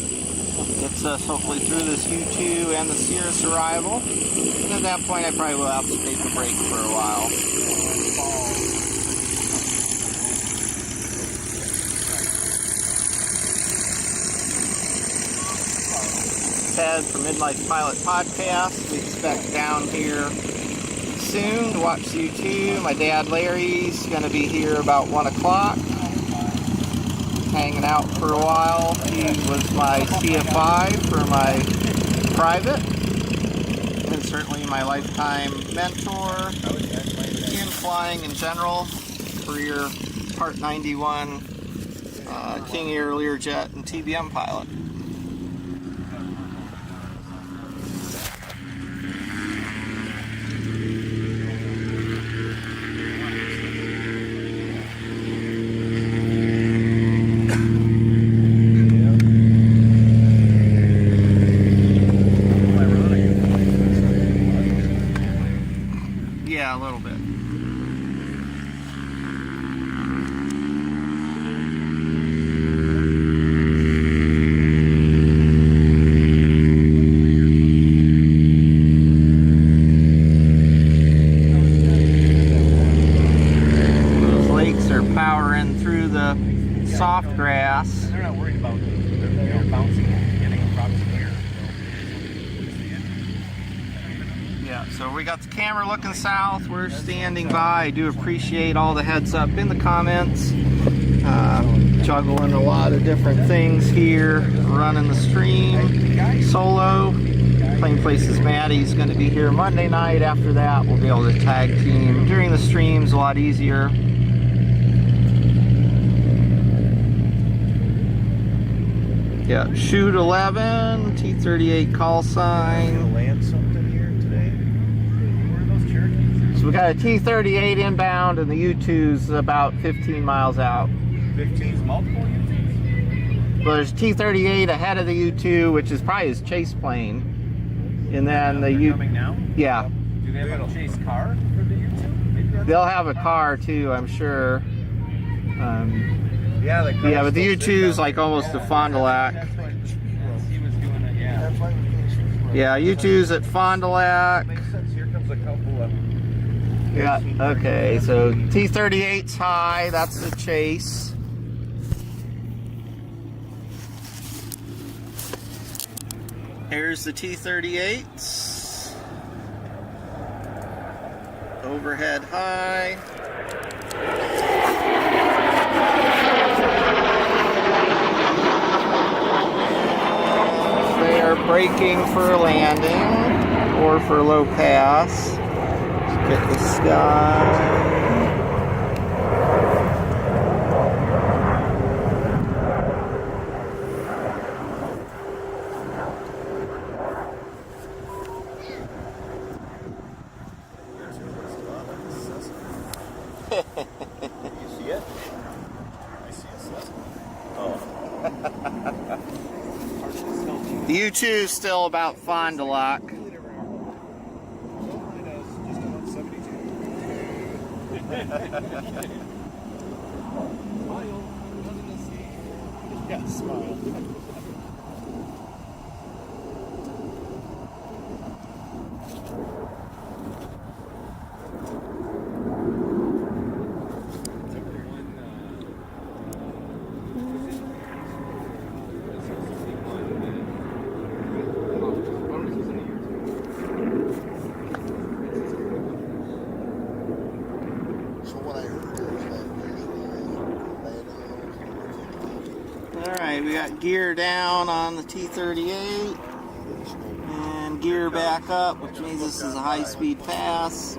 gets us hopefully through this U2 and the Cirrus arrival. And at that point, I probably will have to take a break for a while. Ted from Midlife Pilot Podcast. We expect down here soon to watch the U2. My dad Larry's going to be here about 1 o'clock. Hanging out for a while. He was my CFI for my private, and certainly my lifetime mentor in flying in general. Career Part 91 King Air Learjet and TBM pilot. Yeah, a little bit. So we got the camera looking south. We're standing by. I do appreciate all the heads up in the comments. Juggling a lot of different things here. Running the stream solo. Plain Places Maddie's going to be here Monday night. After that, we'll be able to tag team during the streams a lot easier. Yeah, shoot 11, T-38 call sign. Land something here today? Where are those Cherokees? So we got a T-38 inbound and the U-2's about 15 miles out. 15's multiple U-2s? Well, there's T-38 ahead of the U-2, which is probably his chase plane. And then the U... coming now? Yeah. Do they have a chase car for the U-2? They'll have a car too, I'm sure. Yeah, yeah, but the U-2's like almost to Fond du Lac. He was doing it, yeah. Yeah, U-2's at Fond du Lac. Makes sense. Here comes a couple of... Yeah, okay, so T-38's high, that's the chase. Here's the T-38s. Overhead high. They are braking for landing or for low pass. Get the sky. You see it? I see a Cessna. Oh. The U-2 is still about Fond du Lac. Yeah, smile. Alright, we got gear down on the T-38 and gear back up, which means this is a high-speed pass.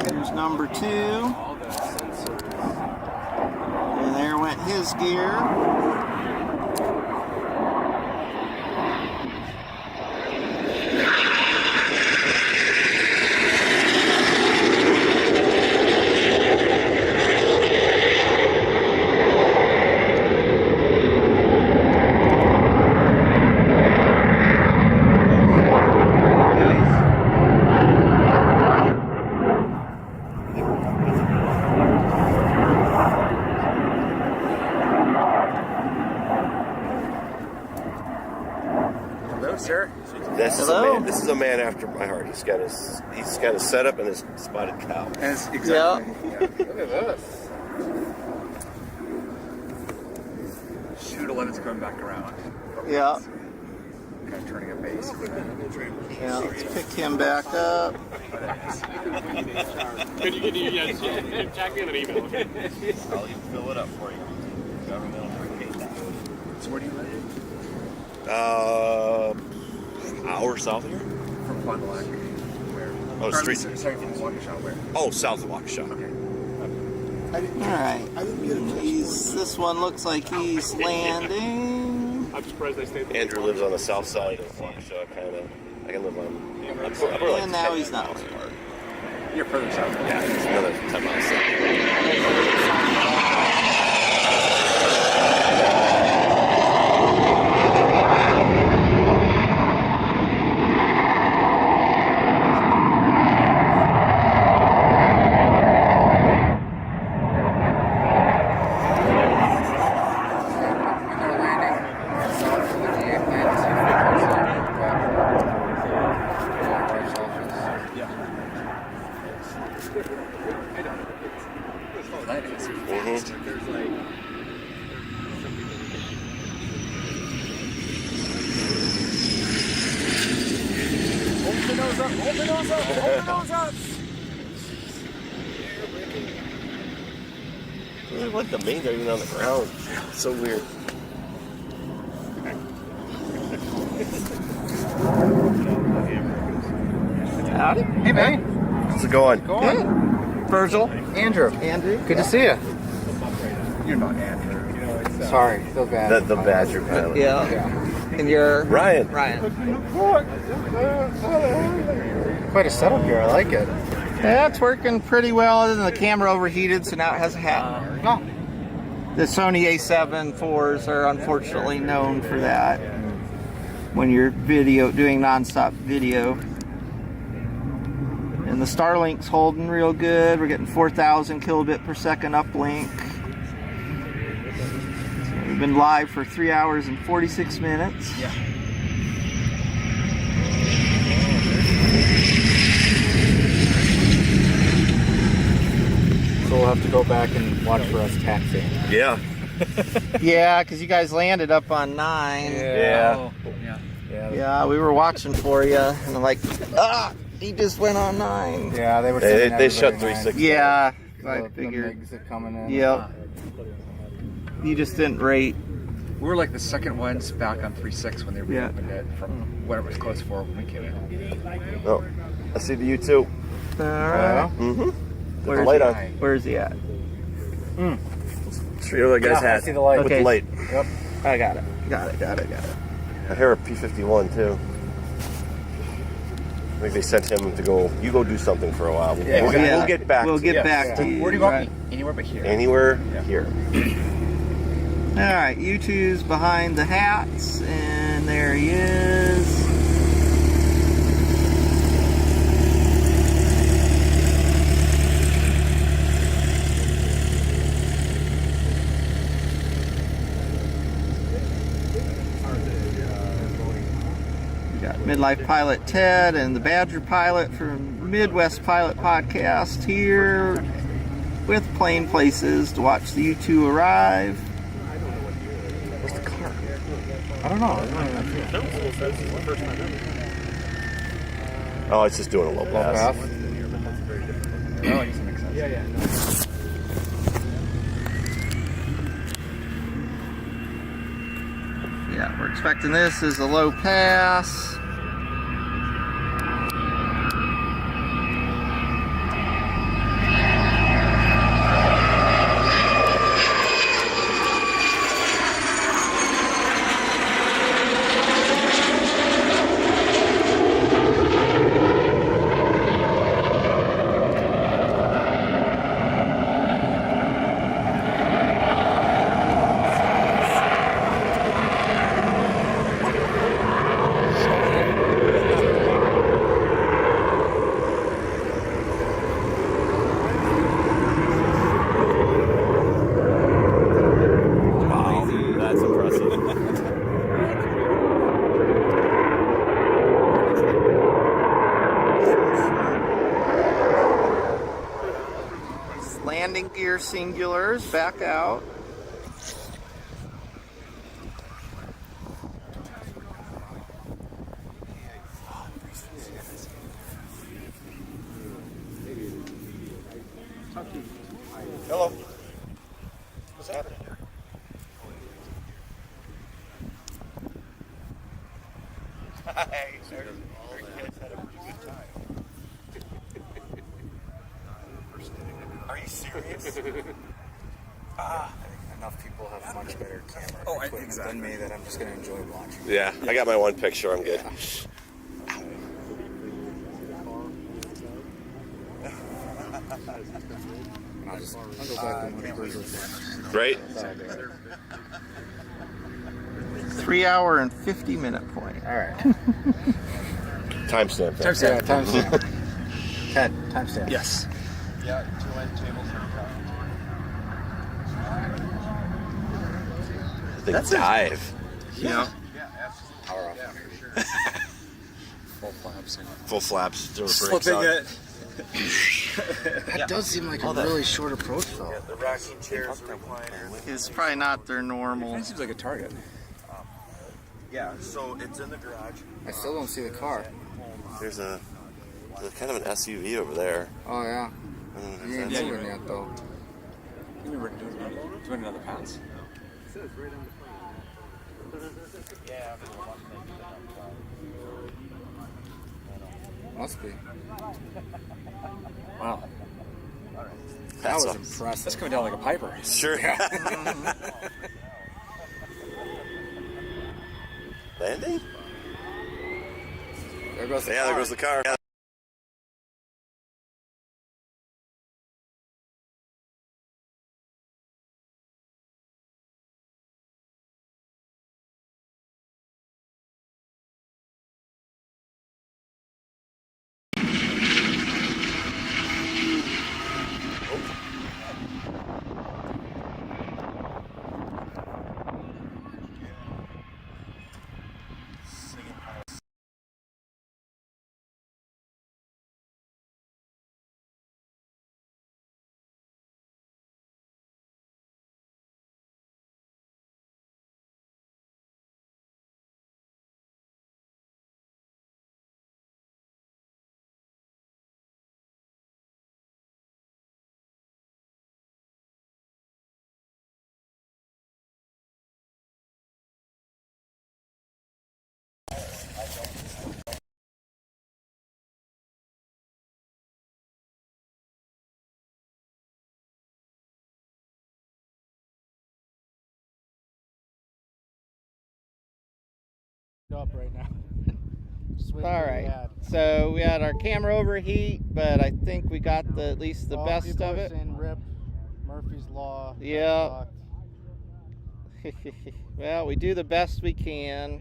Here's number 2. And there went his gear. Sir. This is Hello? a man. This is a man after my heart. He's got his setup and his spotted cow. That's exactly. Yeah. Look at this. Shoot 11's coming back around. Yeah. Kind of turning a base for that. Yeah, let's pick him back up. Could you check in an email? I'll even fill it up for you. Governmental hurricane. So where do you live? Hour south of here. From Fond du Lac. Where? Oh, street. Sorry, from Waukesha. Where? Oh, south of Oshkosh. Okay. Alright. This one looks like he's landing. I'm surprised I stayed there. Andrew lives on the south side of Waukesha, kind of. I can live on. I'm like And now 10 he's not. miles apart. You're further south. Yeah, it's another 10 miles south. Mhm. But there's like some people that open the nose up, open the nose up, open the nose up. Like the mains are even on the ground. It's so weird. Howdy. Hey, man. How's it going? Good. Virgil. Andrew. Good to see you. You're not Andrew. Sorry, feel bad. The Badger pilot. Yeah. And you're Ryan. Quite a setup here. I like it. Yeah, it's working pretty well. Other than the camera overheated, so now it has a hat. No. The Sony A7 IVs are unfortunately known for that when you're doing non-stop video. And the Starlink's holding real good. We're getting 4,000 kilobit per second uplink. So we've been live for 3 hours and 46 minutes. Yeah. So we'll have to go back and watch for us taxiing. Yeah. Yeah, because you guys landed up on 9. Yeah. Yeah, we were watching for you, and I'm like, he just went on 9. Yeah, they were. They shut 3-6. Yeah, I The figured. MiGs are coming in. Yep. You just didn't rate. We were like the second ones back on 3.6 when they Yeah. reopened it from whatever it was close for when we came in. Oh, I see the U2. All right. Mm-hmm. Where's the light he on. Where's he at? Straight over the guy's hat. I see the light. With Okay. the light. Yep. I got it. Got it. I hear a P-51 too. I think they sent him to go. You go do something for a while. We'll get back. We'll to get you. back to you. Where do you want right? me? Anywhere but here. Anywhere here. All right, U2's behind the hats, and there he is. We got Midlife Pilot Ted and the Badger Pilot from Midwest Pilot Podcast here with Plain Places to watch the U2 arrive. Where's the car? I don't know. Oh, it's just doing a low pass. Oh, I guess that makes sense. Yeah. Yeah, we're expecting this as a low pass. That's impressive. Landing gear singulars back out. Hello. What's happening? Hi. Are you serious? I think enough people have much better camera equipment than me that I'm just going to enjoy watching. Yeah, I got my one picture. I'm good. I'll go back and watch Right? 3 hour and 50 minute point. All right. Timestamp. Yeah, timestamp. Ted, timestamp. Yes. Yeah, 2 end tables The dive. Yeah. Power off. Full flaps. Full flaps. Doing a brake Slipping on. it. That does seem like a really short approach, though. Yeah, the rocking chairs, the recliner. It's probably not their normal. It seems like a Target. Yeah, so it's in the garage. I still don't see the car. There's kind of an SUV over there. Oh, yeah. You ain't Yeah, moving you're yet, though. You remember doing another pounds. Yeah. Must be. Wow. That was That's impressive. That's coming down like a Piper. Sure. Landing? There goes the Yeah, car. there goes the car. Yeah. Up right now. All right. So we had our camera overheat, but I think we got at least the best of it. Rip Murphy's Law. Yeah. Well, we do the best we can.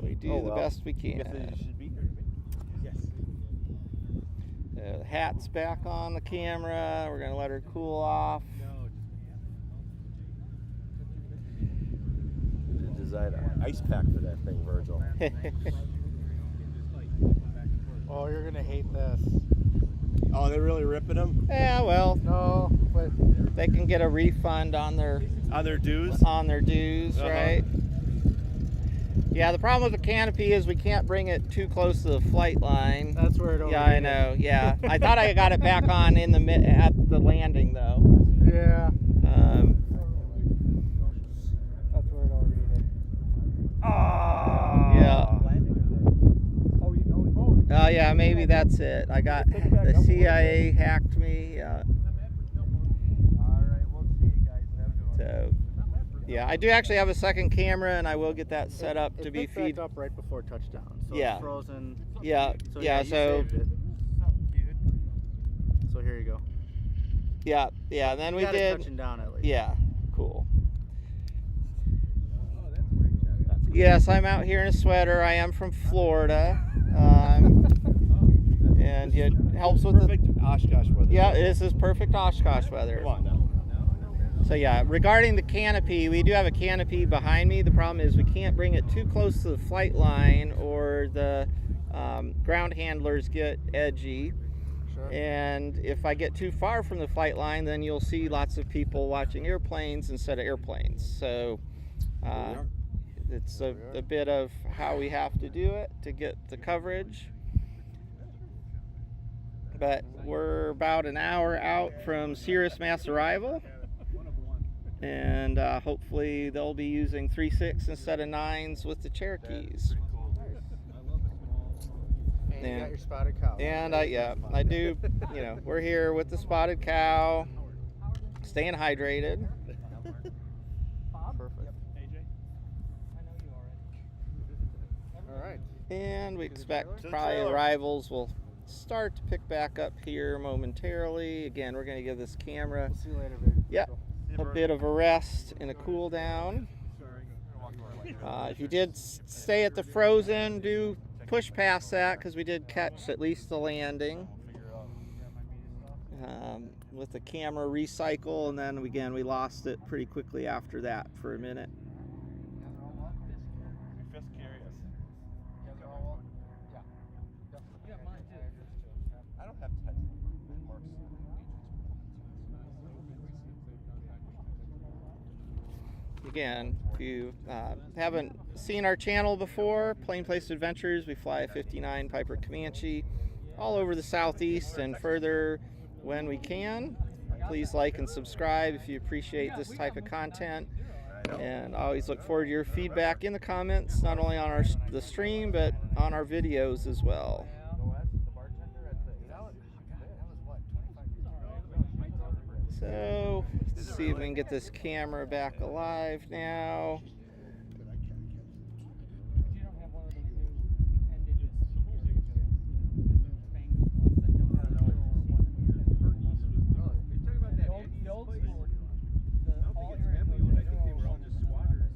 We do the best we can. The hat's back on the camera. We're gonna let her cool off. Design an ice pack for that thing, Virgil. Oh, you're gonna hate this. Oh, they're really ripping them? Yeah, well, No, but they can get a refund on their dues? right? Yeah, the problem with the canopy is we can't bring it too close to the flight line. that's where it. Yeah, I know. Yeah, I thought I got it back on in the at the landing though. Yeah. That's where it overheated. Yeah. Oh yeah, maybe that's it. I got the CIA hacked me. Yeah. All right, we'll see you guys. Have a good one. So, yeah, I do actually have a second camera, and I will get that set up to be feed. up right before touchdown. So Yeah. it's frozen. Yeah, So yeah. you So saved it. So here you go. yeah. And then we Got it did. touching down at least. Yeah, cool. Yes, I'm out here in a sweater. I am from Florida, and it helps with Perfect Oshkosh weather. Yeah, this is perfect Oshkosh weather. Come on now. So yeah, regarding the canopy, we do have a canopy behind me. The problem is we can't bring it too close to the flight line, or the ground handlers get edgy. Sure. And if I get too far from the flight line, then you'll see lots of people watching airplanes instead of airplanes. So it's a bit of how we have to do it to get the coverage. But we're about an hour out from Cirrus mass arrival, and hopefully they'll be using 3.6 instead of 9s with the Cherokees. And you got your spotted cow. And I do. You know, we're here with the spotted cow, staying hydrated. Perfect. All right. And we expect probably arrivals will start to pick back up here momentarily. Again, we're going to give this camera We'll see you later, baby. a bit of a rest and a cool down. If you did stay at the frozen, do push past that, because we did catch at least the landing with the camera recycle, and then again we lost it pretty quickly after that for a minute. Just curious. I don't have to touch again, if you haven't seen our channel before, Plain Place Adventures, we fly a 59 Piper Comanche all over the Southeast and further when we can. Please like and subscribe if you appreciate this type of content. And I always look forward to your feedback in the comments, not only on the stream, but on our videos as well. So, let's see if we can get this camera back alive now.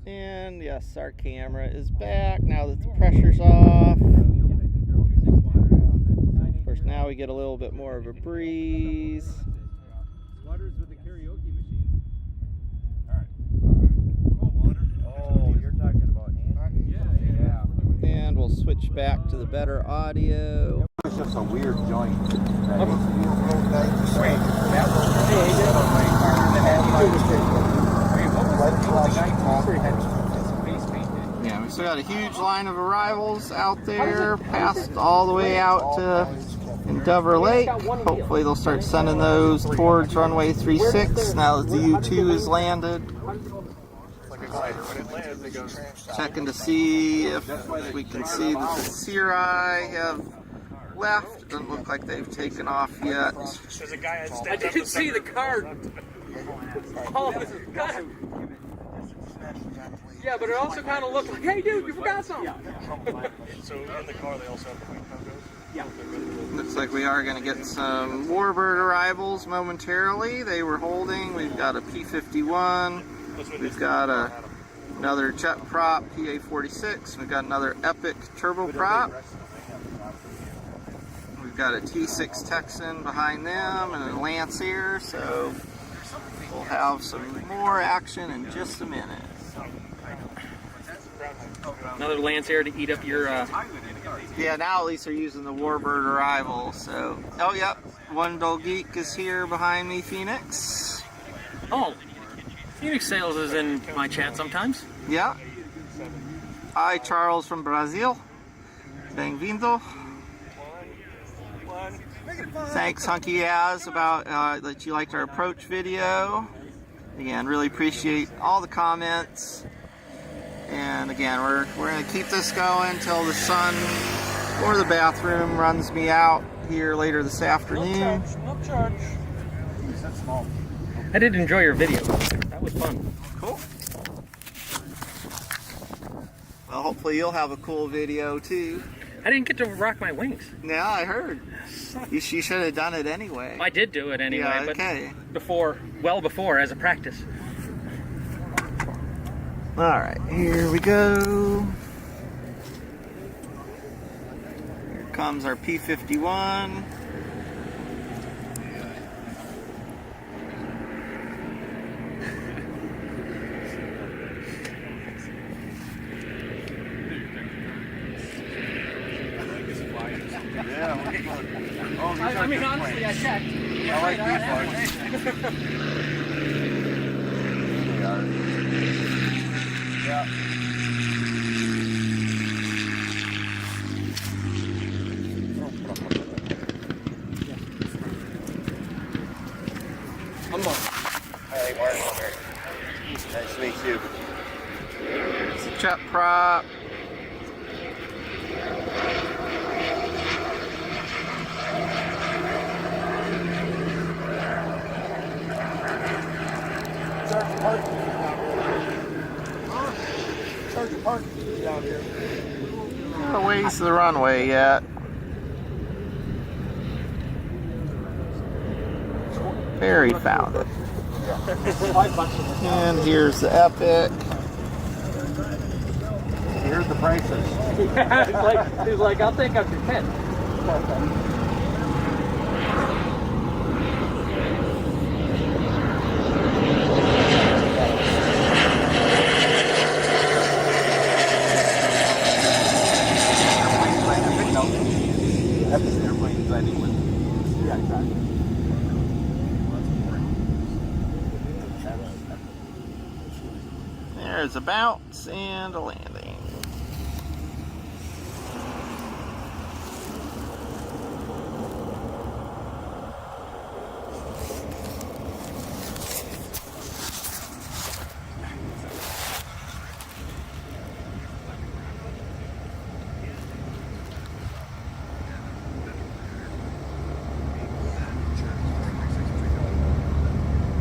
And yes, our camera is back now that the pressure's off. Of course, now we get a little bit more of a breeze. Waters with a karaoke machine. Oh, you're talking about Andy? Yeah. And we'll switch back to the better audio. It's just a weird joint. Yeah, we still got a huge line of arrivals out there, past all the way out to Endeavor Lake. Hopefully they'll start sending those towards runway 36 now that the U-2 is landed. Checking to see if we can see that the Cirri have left. Doesn't look like they've taken off yet. I didn't see the card. Oh, God. Yeah, but it also kind of looked like, hey, dude, you forgot something. So in the car, they also have Queen Congos? Yeah. Looks like we are going to get some Warbird arrivals momentarily. They were holding. We've got a P-51. We've got another jet prop, PA-46. We've got another Epic turboprop. We've got a T-6 Texan behind them and a Lancer. So we'll have some more action in just a minute. Another Lancer to eat up your... Yeah, now at least they're using the Warbird arrival. So, oh yep, One Dull Geek is here behind me, Phoenix. Oh, Phoenix Sales is in my chat sometimes. Yeah. Hi, Charles from Brazil. Bem-vindo. Thanks, Hunky Az, about that you liked our approach video. Again, really appreciate all the comments. And again, we're going to keep this going until the sun or the bathroom runs me out here later this afternoon. No charge. I did enjoy your video. That was fun. Cool. Well, hopefully you'll have a cool video too. I didn't get to rock my wings. Yeah, I heard. You should have done it anyway. I did do it anyway, yeah, okay. But well before as a practice. Alright, here we go. Here comes our P-51. I mean, honestly, I checked. I like these ones. They are. Yeah. Hey, Mark. Nice to meet you. It's a jet prop. Sergeant Park down here. Not a ways to the runway yet. Barry found it. And here's the Epic. Here's the prices. Yeah, he's like, I'll take up your 10. is a bounce and a landing.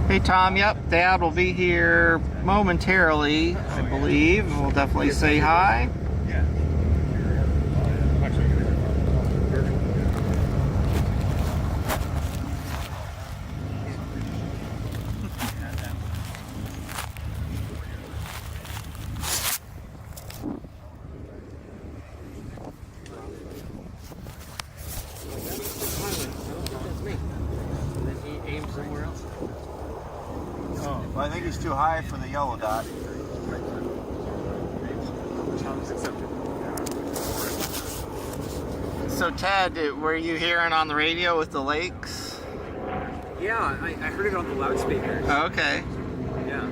Hey Tom, yep, Dad will be here momentarily, I believe. We'll definitely say hi. Well, I think he's too high for the yellow dot. So Ted, were you hearing on the radio with the lakes? Yeah, I heard it on the loudspeakers. Okay. Yeah.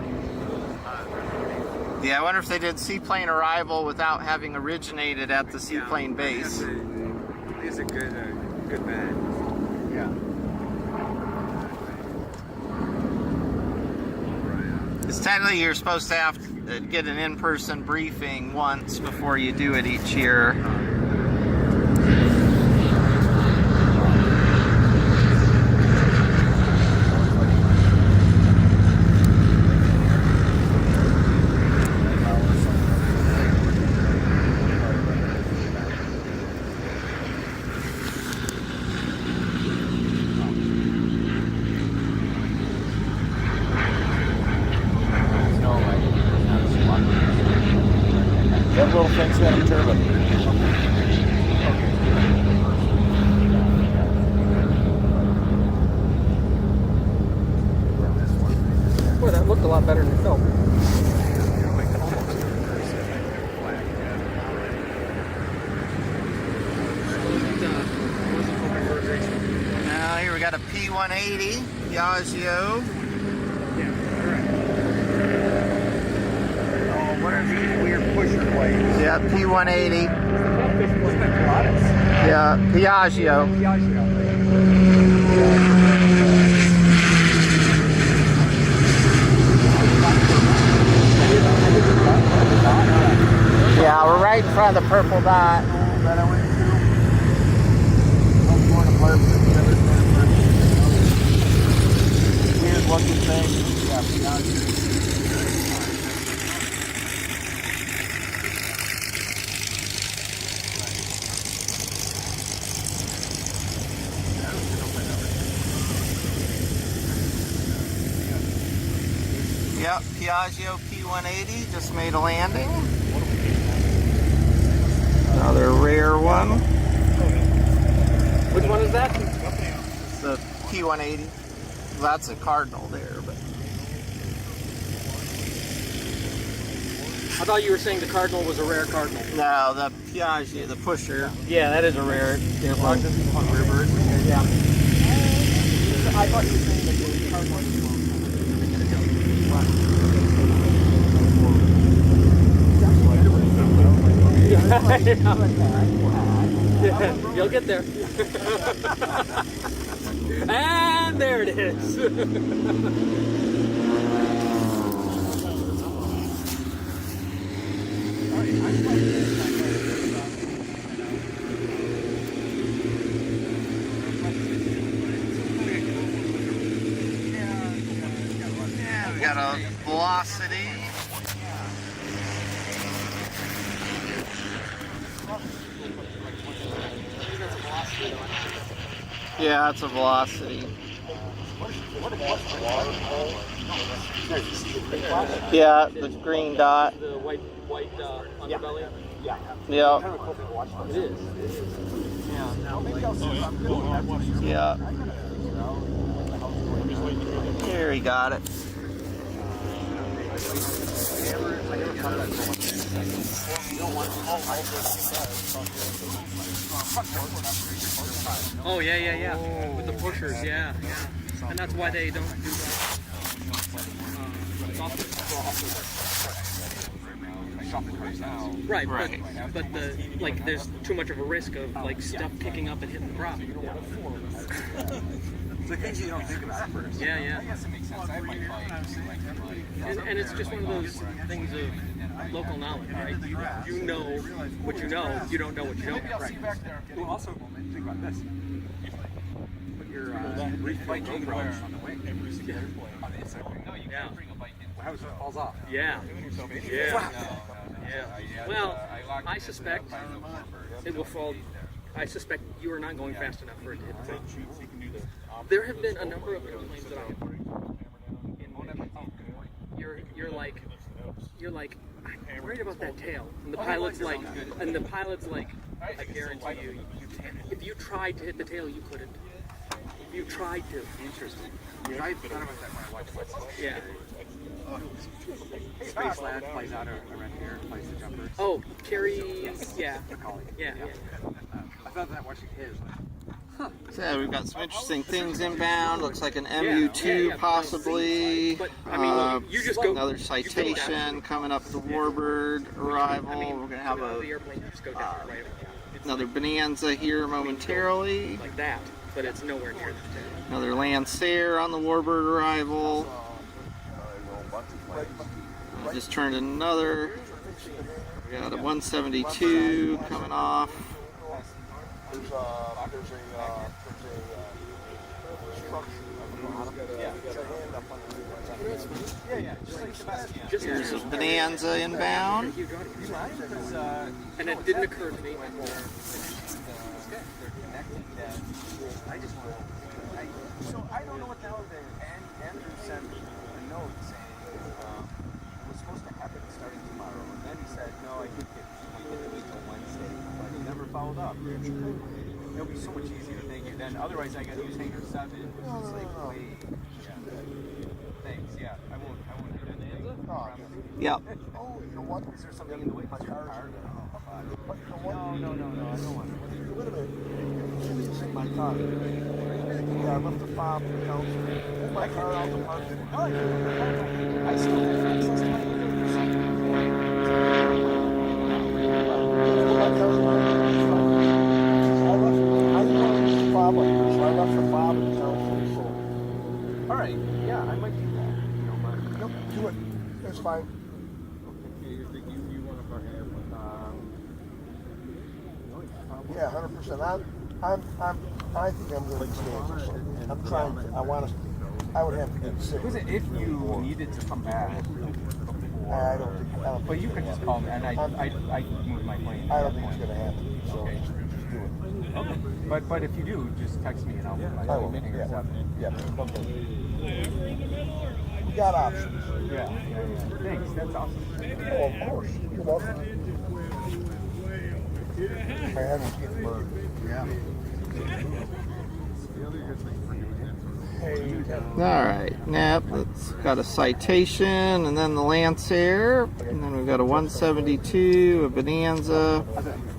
Yeah, I wonder if they did seaplane arrival without having originated at the seaplane base. It's a good band. Yeah. Because technically you're supposed to have to get an in-person briefing once before you do it each year. That little thing's got a turbine. Boy, that looked a lot better than it felt. Now here we got a P180 Piaggio. Oh, what are these weird pusher blades? Yeah, P180. Yeah, Piaggio. Yeah, we're right in front of the purple dot. That I went to. I'm going to play with the other weird looking thing. Yeah, Piaggio. Yep, Piaggio P180 just made a landing. Another rare one. Which one is that? It's the P180. Well, that's a Cardinal there, but I thought you were saying the Cardinal was a rare Cardinal. no, the Piaggio, the pusher. Yeah, that is a rare. Yeah, on River. Yeah. I thought you were saying that the Cardinal was yeah, you'll get there. And there it is. Yeah, we got a Velocity. Yeah, it's a Velocity. Yeah, the green dot. The white underbelly. Yeah. It is. Yeah. Here, he got it. Oh yeah. With the pushers, yeah. And that's why they don't do that. It's off the now. Right, Right. but the like there's too much of a risk of like stuff kicking up and hitting the prop. It's the things you don't think about first. Yeah, I yeah. guess it makes sense. I have my bike. And it's just one of those things of local knowledge, right? You know what you know. You don't know what you don't know. See you back there. Well, also, think about this. Put your bike GoPro on the wing. On the inside wing. No, you Yeah. can't bring a bike in. What happens if it falls off? Yeah. Yeah. Yeah. Well, locked I it suspect by the warbird. it will fall. I suspect you are not going fast enough for it to hit the prop. So you can do the There have been a number of airplanes that I have you're like I'm worried about that tail, and the pilot's like, I guarantee you can't. If you tried to hit the tail, you couldn't. If you tried to. Interesting. I thought about that when I watched Westworld. Yeah. Space Lad flies out around here, flies the jumpers. Oh, Carrie. Yeah. Macaulay. Yeah. I thought that watching his. So we've got some interesting things inbound. Looks like an MU2 possibly. But I mean, you just go. Another citation coming up the Warbird arrival. We're gonna have the airplane just go down right. another Bonanza here momentarily. Like that, but it's nowhere near the tail. Another Lancer on the Warbird arrival. Just turned another. We got a 172 coming off. There's a structure. Here's a Bonanza inbound. And it didn't occur to me. So I don't know what the hell Andrew sent me a note saying it was supposed to happen starting tomorrow. And then he said, no, I could get the week on Wednesday. But he never followed up. It'll be so much easier, thank you. Then otherwise I got to use Hangar 7, which is like way. Yeah. Thanks, yeah. I won't do that. Yep. Oh, you know what? Is there something in the way? Is your car? But you know what? No, I don't want to. Wait a minute. This is in my car. Yeah, I left the fob in the council. Moved my car out the parking lot. I still have access to my Alright, yeah, I might do that. You don't mind? Nope, do it. It's fine. Yeah, 100%. I think I'm going to stay. I'm trying. I would have to get sick. If you needed to come back, I don't think. but you could just call me, and I move my plane. I don't think it's going to happen. So Okay. just do it. Okay. But if you do, just text me and I'll move my I will. plane. Yeah. Okay. We got options. Yeah. Thanks. That's awesome. Oh, of course. You're welcome. I haven't seen the bird. Yeah. All right, Nap. It's got a citation, and then the Lancer, and then we've got a 172, a Bonanza,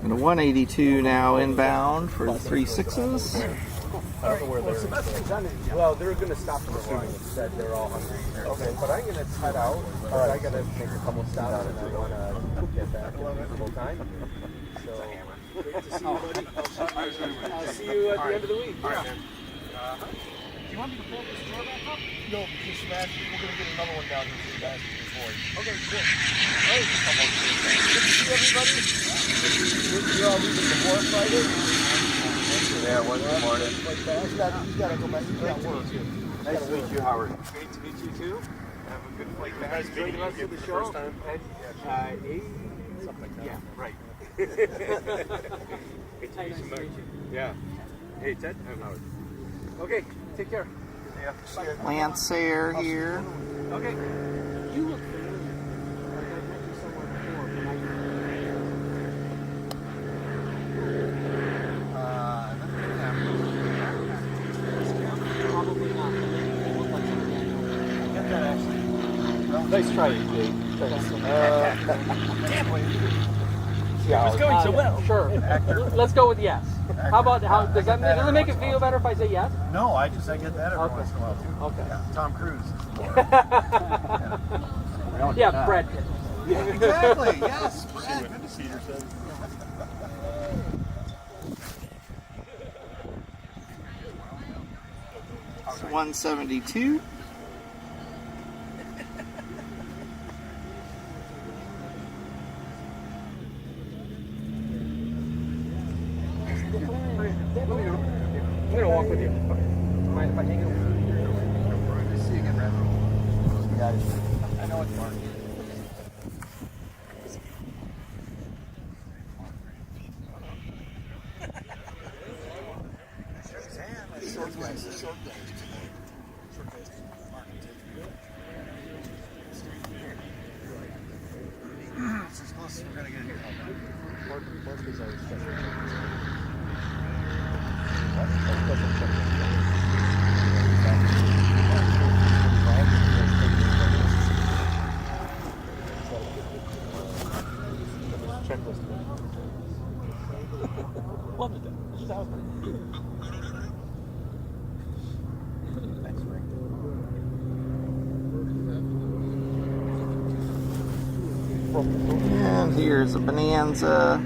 and a 182 now inbound for the 3.6s. Well, they're going to stop for a while. Said they're all hungry. Okay, but I'm going to head out. I got to make a couple stops, and I want to get back in reasonable time. So, great to see you, buddy. I'll see you at the end of the week. All right, man. Do you want me to pull this door back up? No, because we're going to get another one down here for you guys before. Okay, cool. Hey, Good to see everybody. You're all leaving before Friday? Yeah, Wednesday morning. He's got to go back. He's got work. Nice to meet you, Howard. Great to meet you too. Have a good flight back. Nice meeting Enjoy the rest you of the the show. first time. 8, something like that. Yeah, right. Good to meet you, Mike. Yeah. Hey, Ted. I'm Howard. Okay, take care. Yeah. Lancer here. Okay. You look familiar. Like I've met you somewhere before, but probably not. You look like somebody I know. Get that actually. Nice try, Dave. It was going so well. Sure. Let's go with yes. How about does it make it feel better if I say yes? No, I get that every once in a while too. Okay. Yeah, Tom Cruise. Yeah, Brad Pitt. Exactly. Yes, Brad. Cedar said. 172. I'm gonna walk with you. Mind if I hang it over? Nice to see you again, Brad. I know it's Mark. Short guys. It's as close as we're gonna get here. Mark is our special checklist. Love it. Just out. And here's a Bonanza.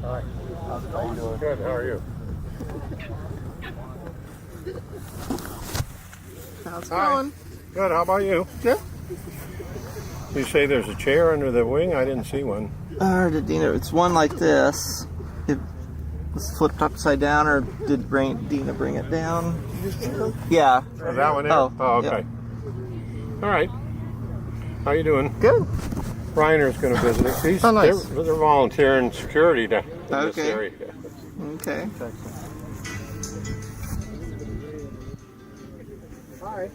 Hi. How you doing? Good. How are you? How's it Hi. going? Good. How about you? Good. You say there's a chair under the wing? I didn't see one. Did Dina? It's one like this. It was flipped upside down, or did Dina bring it down? Yeah. Oh, that one there? Oh, okay. yep. All right. How you doing? Good. Reiner's going to visit us. Oh, nice. They're volunteering security in this Okay. area. Okay. Hi.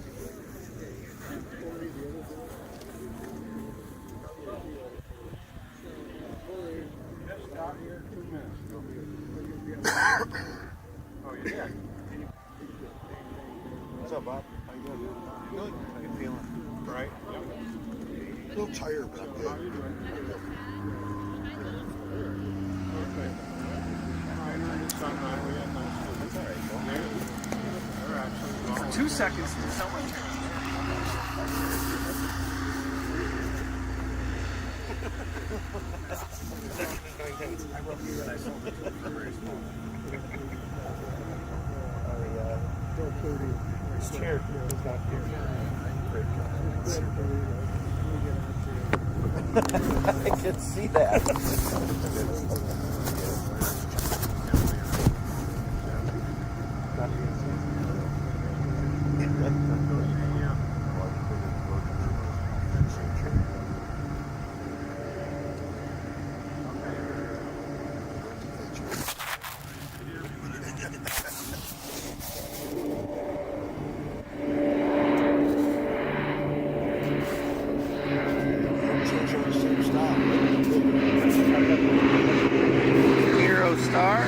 What's up, Bob? How you doing? Good. How you feeling? Right. A little tired, but I'm good. For 2 seconds, someone turned. His chair is not here. I can see that. Hero Star.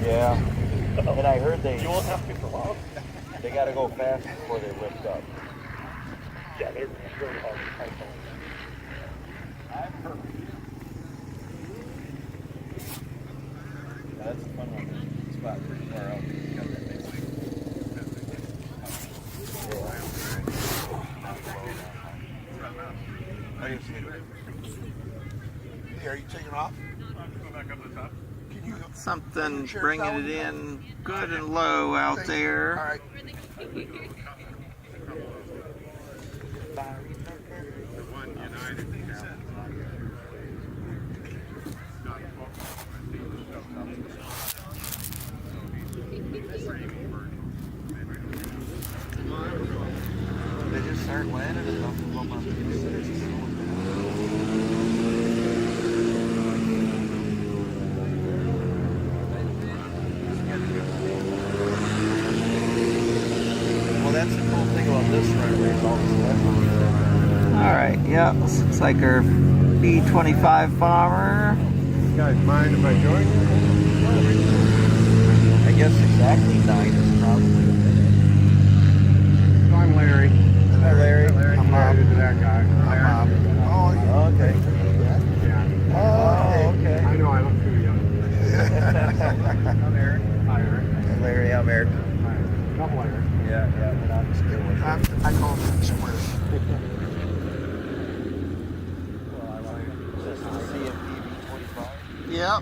Yeah. And I heard You won't have to go out. they got to go fast before they lift up. Yeah, they're hard to type on. I've heard. That's a fun one. Spot pretty far out. You got that big thing. How do you see it? Hey, are you taking off? Go back up to the top. Can you? Something Sure, bringing tell it me. in good and low out Thank you. there. All right. They just start landing and dumping them on the Well, that's the cool thing about this runway is all the stuff. Alright, yeah, this looks like our B-25 bomber. You guys mind if I join you? I guess exactly 9 is probably a minute. I'm Larry. Hi, Larry. I'm married to that guy. Larry. Oh, okay. Yeah. Oh, okay. I know I look too young. I'm Eric. Hi, Eric. Larry, I'm Eric. Hi. I'm Larry. Yeah, we're not still with I call them square. Is this the CMP B-25? Yep.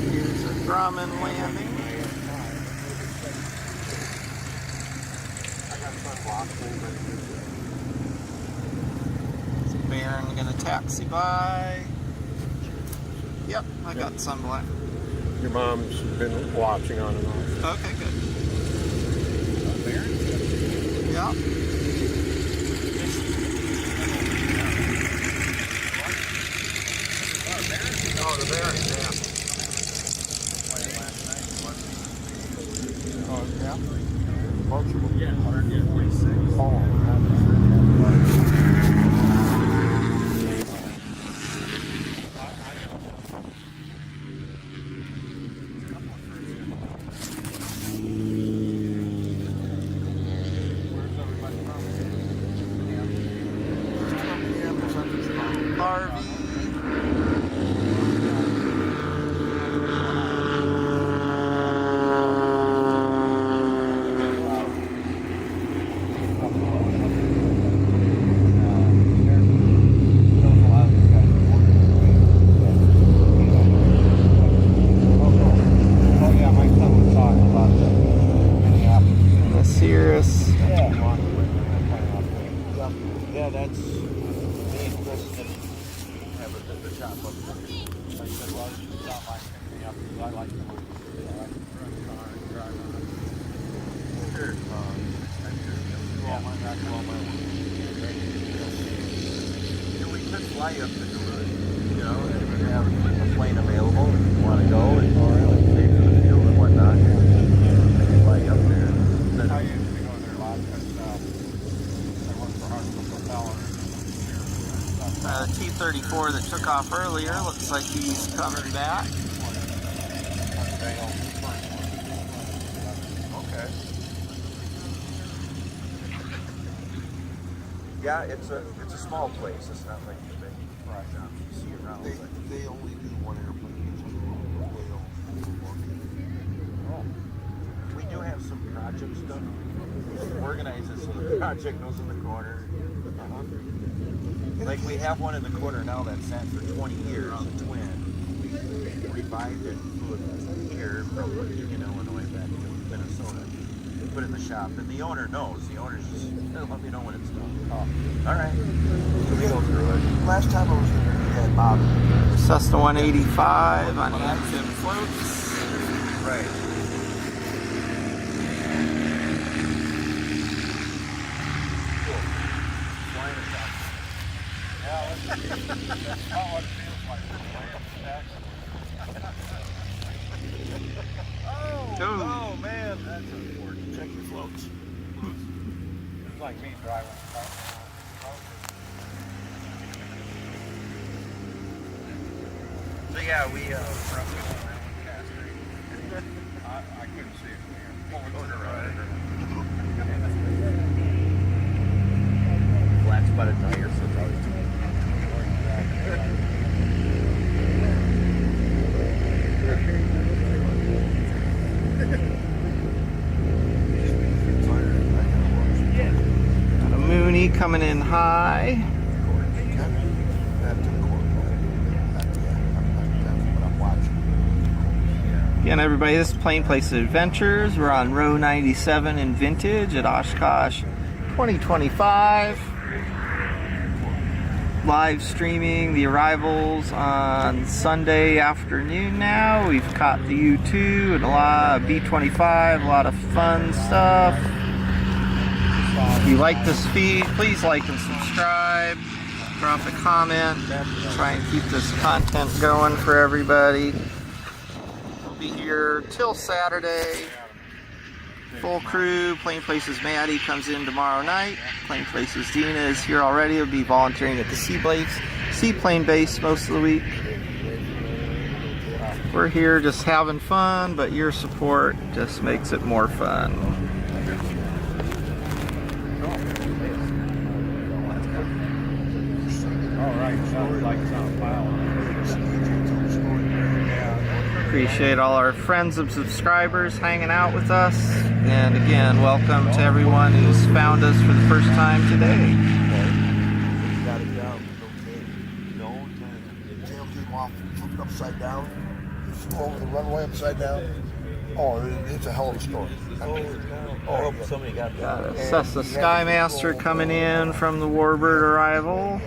Here's a Grumman landing. Is Baron gonna taxi by? Yep, I got sunblock. Your mom's been watching on and off. Okay, good. Yep. Oh, the Baron, yeah. Oh, yeah? Multiple. Yeah, 146. Oh, Yeah, that's me and Chris didn't have a chop up there. I said, well, you should stop by and pick me up because I like to move. I like to run the car and drive on it. Sure. Yeah, my back, all my work. Yeah, we could fly up to Grumman, you know, and we have a plane available if you want to go and pay for the fuel and whatnot. Maybe fly up there. I usually go there a lot because I work for Oshkosh Propeller. T-34 that took off earlier looks like he's coming back. Okay. Yeah, it's a small place. It's not like the big jobs you see around. They only do one airplane. We do have some project stuff. Organizes so the project goes in the corner. Like we have one in the corner now that sat for 20 years, a twin. We revived it, flew it here from Waukegan, Illinois, back to Minnesota. We put it in the shop, and the owner knows. The owner's just let me know when it's done. Oh, all right. So we go through it. Last time I was there, you had Bob. Cessna 185 on active floats. Right. Cool. Flying a shop. Yeah, that's not what it feels like. Oh man, that's important. Check your floats. It's like me driving a car. So yeah, we Roughly on that one caster. I couldn't see it from here. going around. Flat spotted tire, so it's always too Got a Mooney coming in high. Again, everybody, this is Plain Places Adventures. We're on row 97 in Vintage at Oshkosh 2025. Live streaming the arrivals on Sunday afternoon now. We've caught the U2 and a lot of B-25, a lot of fun stuff. If you like this feed, please like and subscribe. Drop a comment. Try and keep this content going for everybody. We'll be here till Saturday. Full crew. Plain Places Maddie comes in tomorrow night. Plain Places Dina is here already. Will be volunteering at the seaplane base most of the week. We're here just having fun, but your support just makes it more fun. Appreciate all our friends and subscribers hanging out with us. And again, welcome to everyone who's found us for the first time today. Got it down. Okay. Tail came off, flipped upside down, flew over the runway upside down. Oh, it's a hell of a story. I mean, somebody got that. Got a Cessna Skymaster coming in from the Warbird arrival.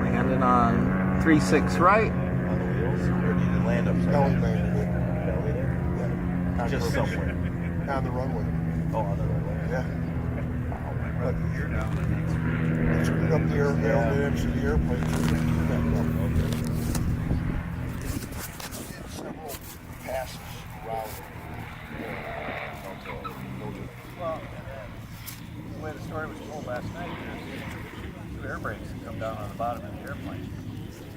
Landing on 3-6 right. On the wheels? Or did you land upside down? Yeah. Just somewhere. On the runway. Oh, on the runway. Yeah. But you're down. Screwed up the engine of the airplane. Several passes around. Well, the way the story was told last night, two air brakes had come down on the bottom of the airplane.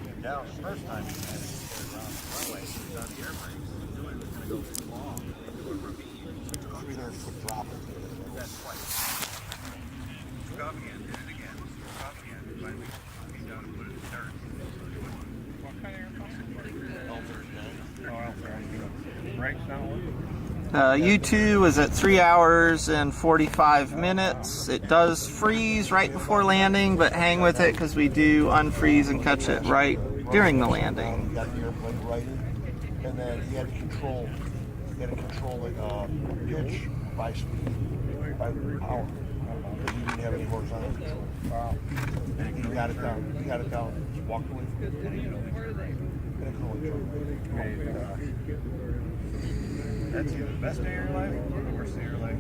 Came down the first time he managed to get it around the runway, he was on the air brakes. He knew it was going to go too long. They were ravine. I'll be there and put drop it. That's twice. Took off again, did it again. Took off again. Finally came down and put it in the dirt. What kind of airplane? Oh, brakes not working? U2 is at 3 hours and 45 minutes. It does freeze right before landing, but hang with it because we do unfreeze and catch it right during the landing. He got the airplane righted, and then he had to control the pitch by speed, by power. But he didn't have any horizontal control. Wow. And he got it down. He got it down. Just walked away from it. And it could only turn. That's either the best day of your life or the worst day of your life.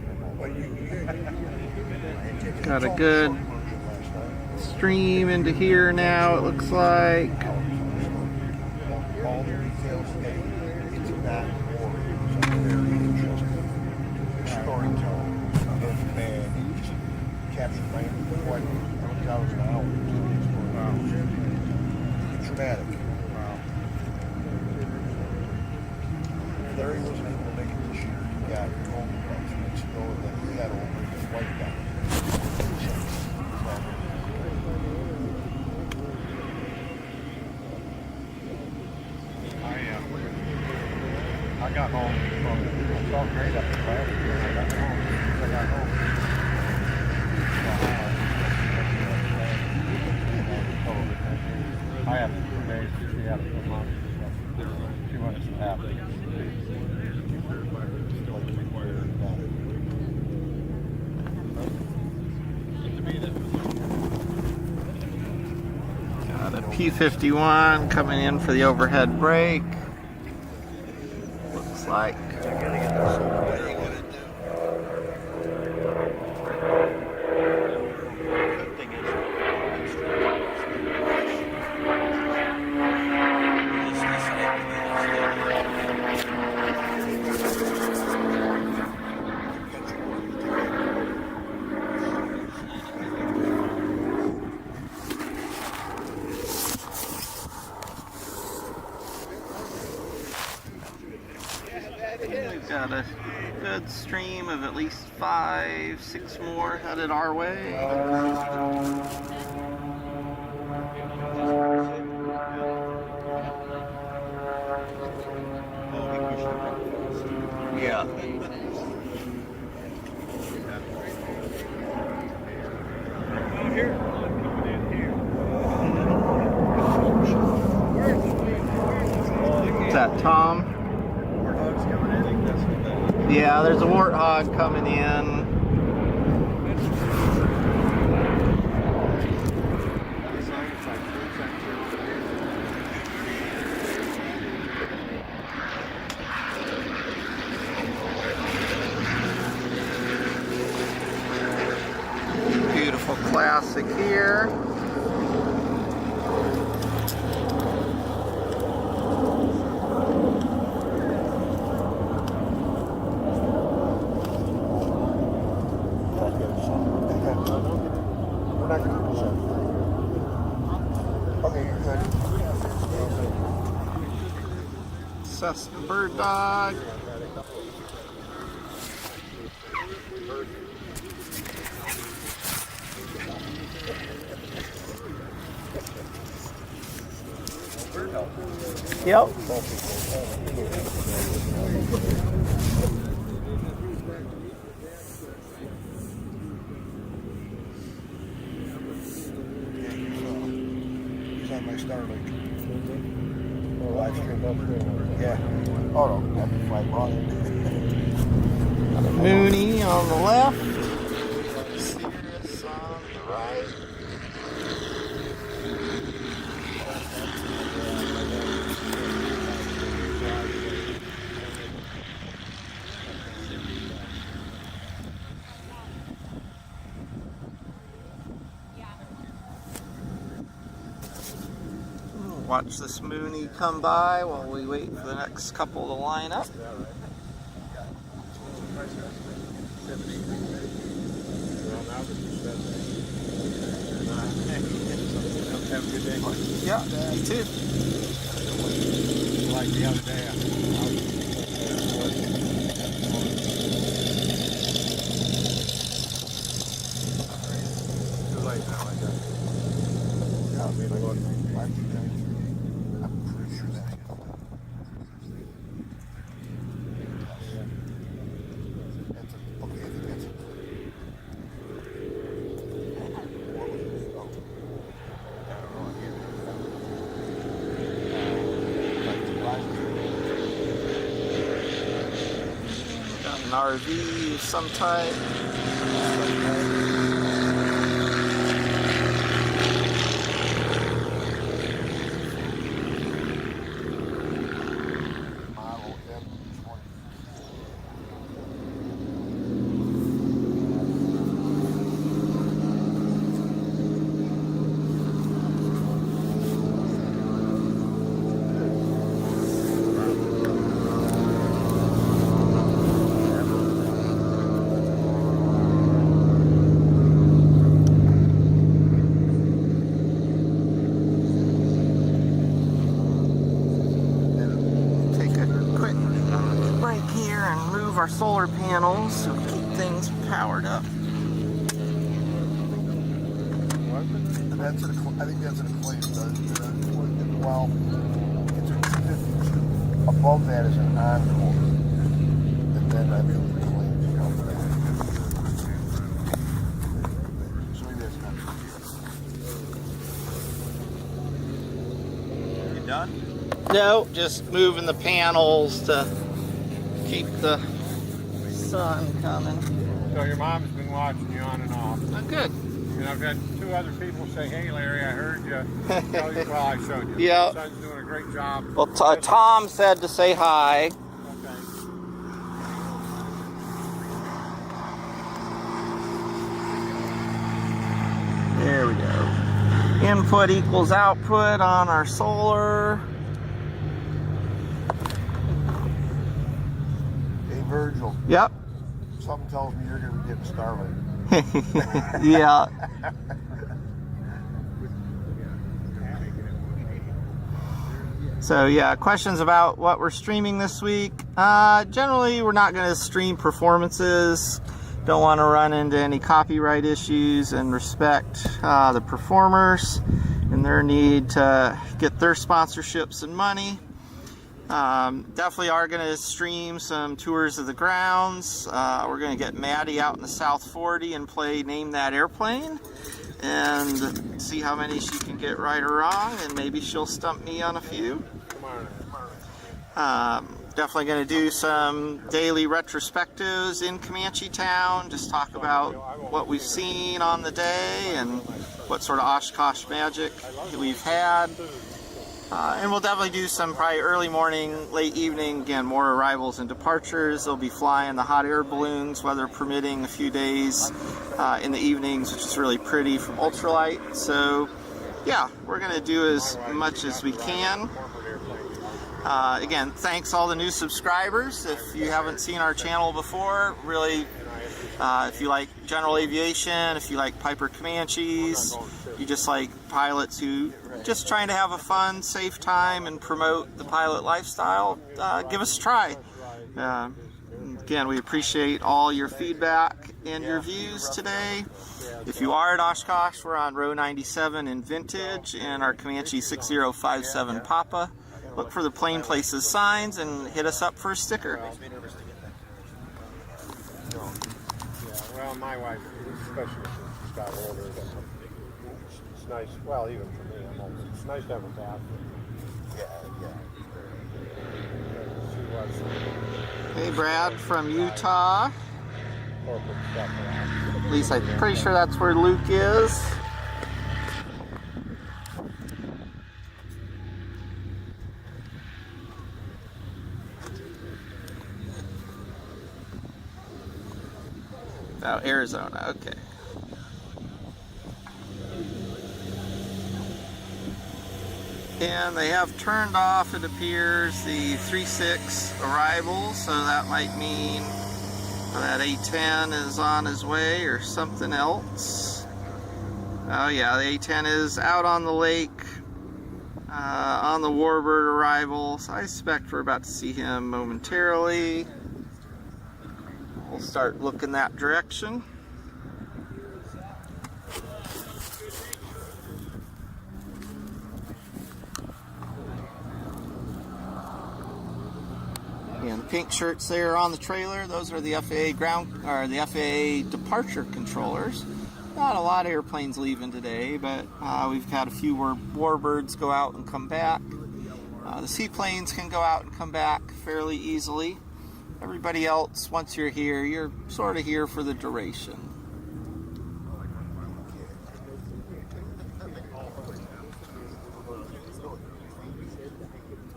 Got a good stream into here now, it looks like. All the details, it's not boring. It's a very interesting storytelling. And he just captured my point. I was an hour. It's dramatic. Larry wasn't able to make it this year. He got home about 2 weeks ago, and then he had to bring his wife down. I got home from, I felt great after class. I got home. I had 2 days. She had a month. She went happy. Got a P-51 coming in for the overhead brake. Looks like. Got a good stream of at least 5, 6 more headed our way. Yeah. Is that Tom? Yeah, there's a warthog coming in. Beautiful classic here. Okay, you're good. Cessna bird dog. Yep. He's on my Starlink. Live stream. Yeah. Oh no, that's my boss. Mooney on the left. Sirius on the right. Watch this Mooney come by while we wait for the next couple to line up. Have a good day. Yeah, you too. Like the other day, too late now, I guess. Yeah, I mean, I'm pretty sure that. That's a, okay, I think that's a. What was it? Oh. I don't know. Like the live Got an RV of some type. model M24. Take a quick break here and move our solar panels to keep things powered up. And that's an, I think that's an acclaim. Well, it's a 52. Above that is an encore. And then I think the claims come back. So maybe that's not true. You done? No, just moving the panels to keep the sun coming. So your mom's been watching you on and off. Oh, good. And I've had two other people say, "Hey, Larry, I heard you." Tell you, well, I showed you. Yeah. Your son's doing a great job. Well, Tom said to say hi. Okay. There we go. Input equals output on our solar. Hey, Virgil. Yep. Something tells me you're going to be getting Starlink. Yeah. So yeah, questions about what we're streaming this week. Generally, we're not going to stream performances. Don't want to run into any copyright issues and respect the performers and their need to get their sponsorships and money. Definitely are going to stream some tours of the grounds. We're going to get Maddie out in the South 40 and play Name That Airplane and see how many she can get right or wrong, and maybe she'll stump me on a few. Definitely going to do some daily retrospectives in Comanche Town, just talk about what we've seen on the day and what sort of Oshkosh magic we've had. And we'll definitely do some probably early morning, late evening, again, more arrivals and departures. They'll be flying the hot air balloons, weather permitting, a few days in the evenings, which is really pretty from ultralight. So yeah, we're going to do as much as we can. Again, thanks all the new subscribers. If you haven't seen our channel before, really, if you like general aviation, if you like Piper Comanches, you just like pilots who just trying to have a fun, safe time and promote the pilot lifestyle, give us a try. Again, we appreciate all your feedback and your views today. If you are at Oshkosh, we're on row 97 in Vintage in our Comanche 6057 Papa. Look for the Plain Places signs and hit us up for a sticker. Well, my wife, especially since she's got older, it's nice. Well, even for me, I'm old. It's nice to have a bath. Hey, Brad from Utah. At least I'm pretty sure that's where Luke is. Oh, Arizona, okay. And they have turned off, it appears, the 3-6 arrivals, so that might mean that A-10 is on his way or something else. Oh yeah, the A-10 is out on the lake on the Warbird arrival, so I suspect we're about to see him momentarily. We'll start looking that direction. And the pink shirts there on the trailer, those are the FAA the FAA departure controllers. Not a lot of airplanes leaving today, but we've had a few warbirds go out and come back. The seaplanes can go out and come back fairly easily. Everybody else, once you're here, you're sort of here for the duration.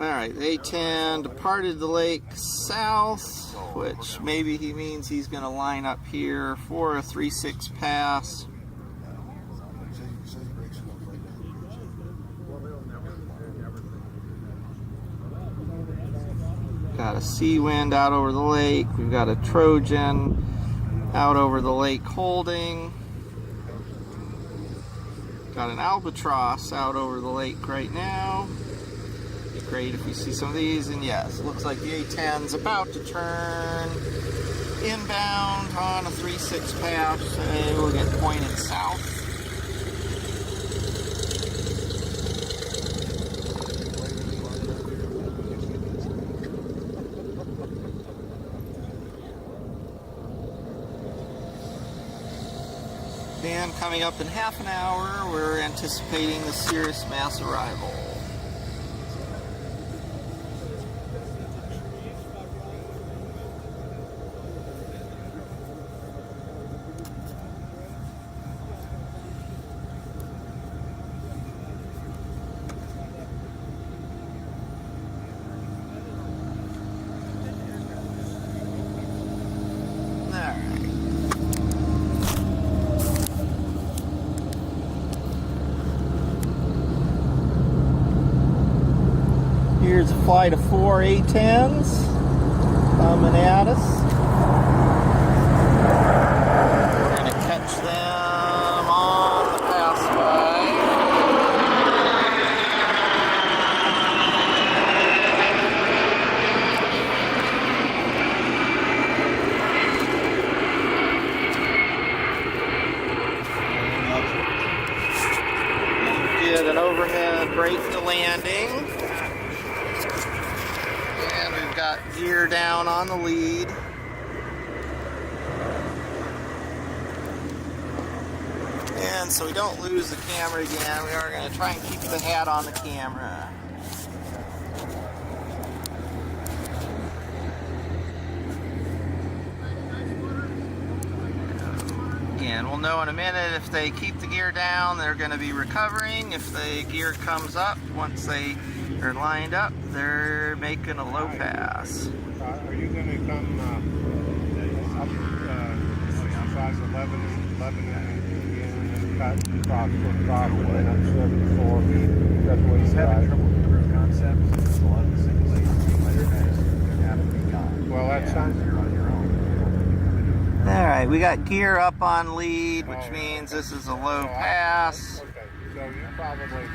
Alright, A-10 departed the lake south, which maybe he means he's going to line up here for a 3-6 pass. Got a sea wind out over the lake. We've got a Trojan out over the lake holding. Got an Albatross out over the lake right now. Be great if you see some of these. And yes, it looks like the A-10's about to turn inbound on a 3-6 pass. And we'll get pointed south. And coming up in half an hour, we're anticipating the Cirrus mass arrival. Here's a flight of 4 A-10s coming at us. We're going to catch them on the pass-by. Did an overhead brake to landing. Got gear down on the lead. And so we don't lose the camera again, we are going to try and keep the hat on the camera. And we'll know in a minute if they keep the gear down, they're going to be recovering. If the gear comes up, once they are lined up, they're making a low pass. Are you going to come up exercise 11 and cut across the top and up 74? That's what he's having trouble with the crew concept. A lot of the single guys have to be gone. Well, that's not you're on your own. Alright, we got gear up on lead, which means this is a low pass. Okay, so you probably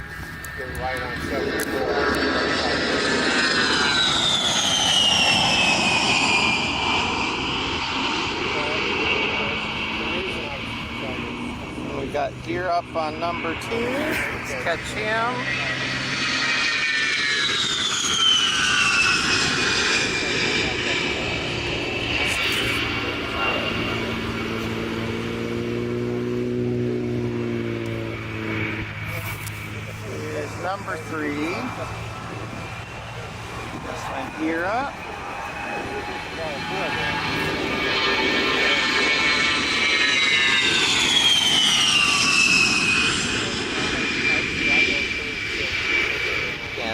get right on 74. We got gear up on number 2. Let's catch him. Here's number 3. This one gear up.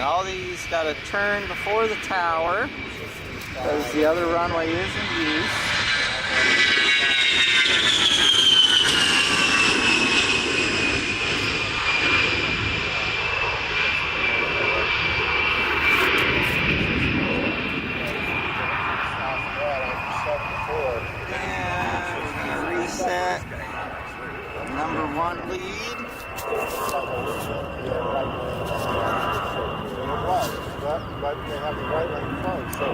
All these got to turn before the tower because the other runway is in use. And we're going to reset number 1 lead. But they have the right lane closed, so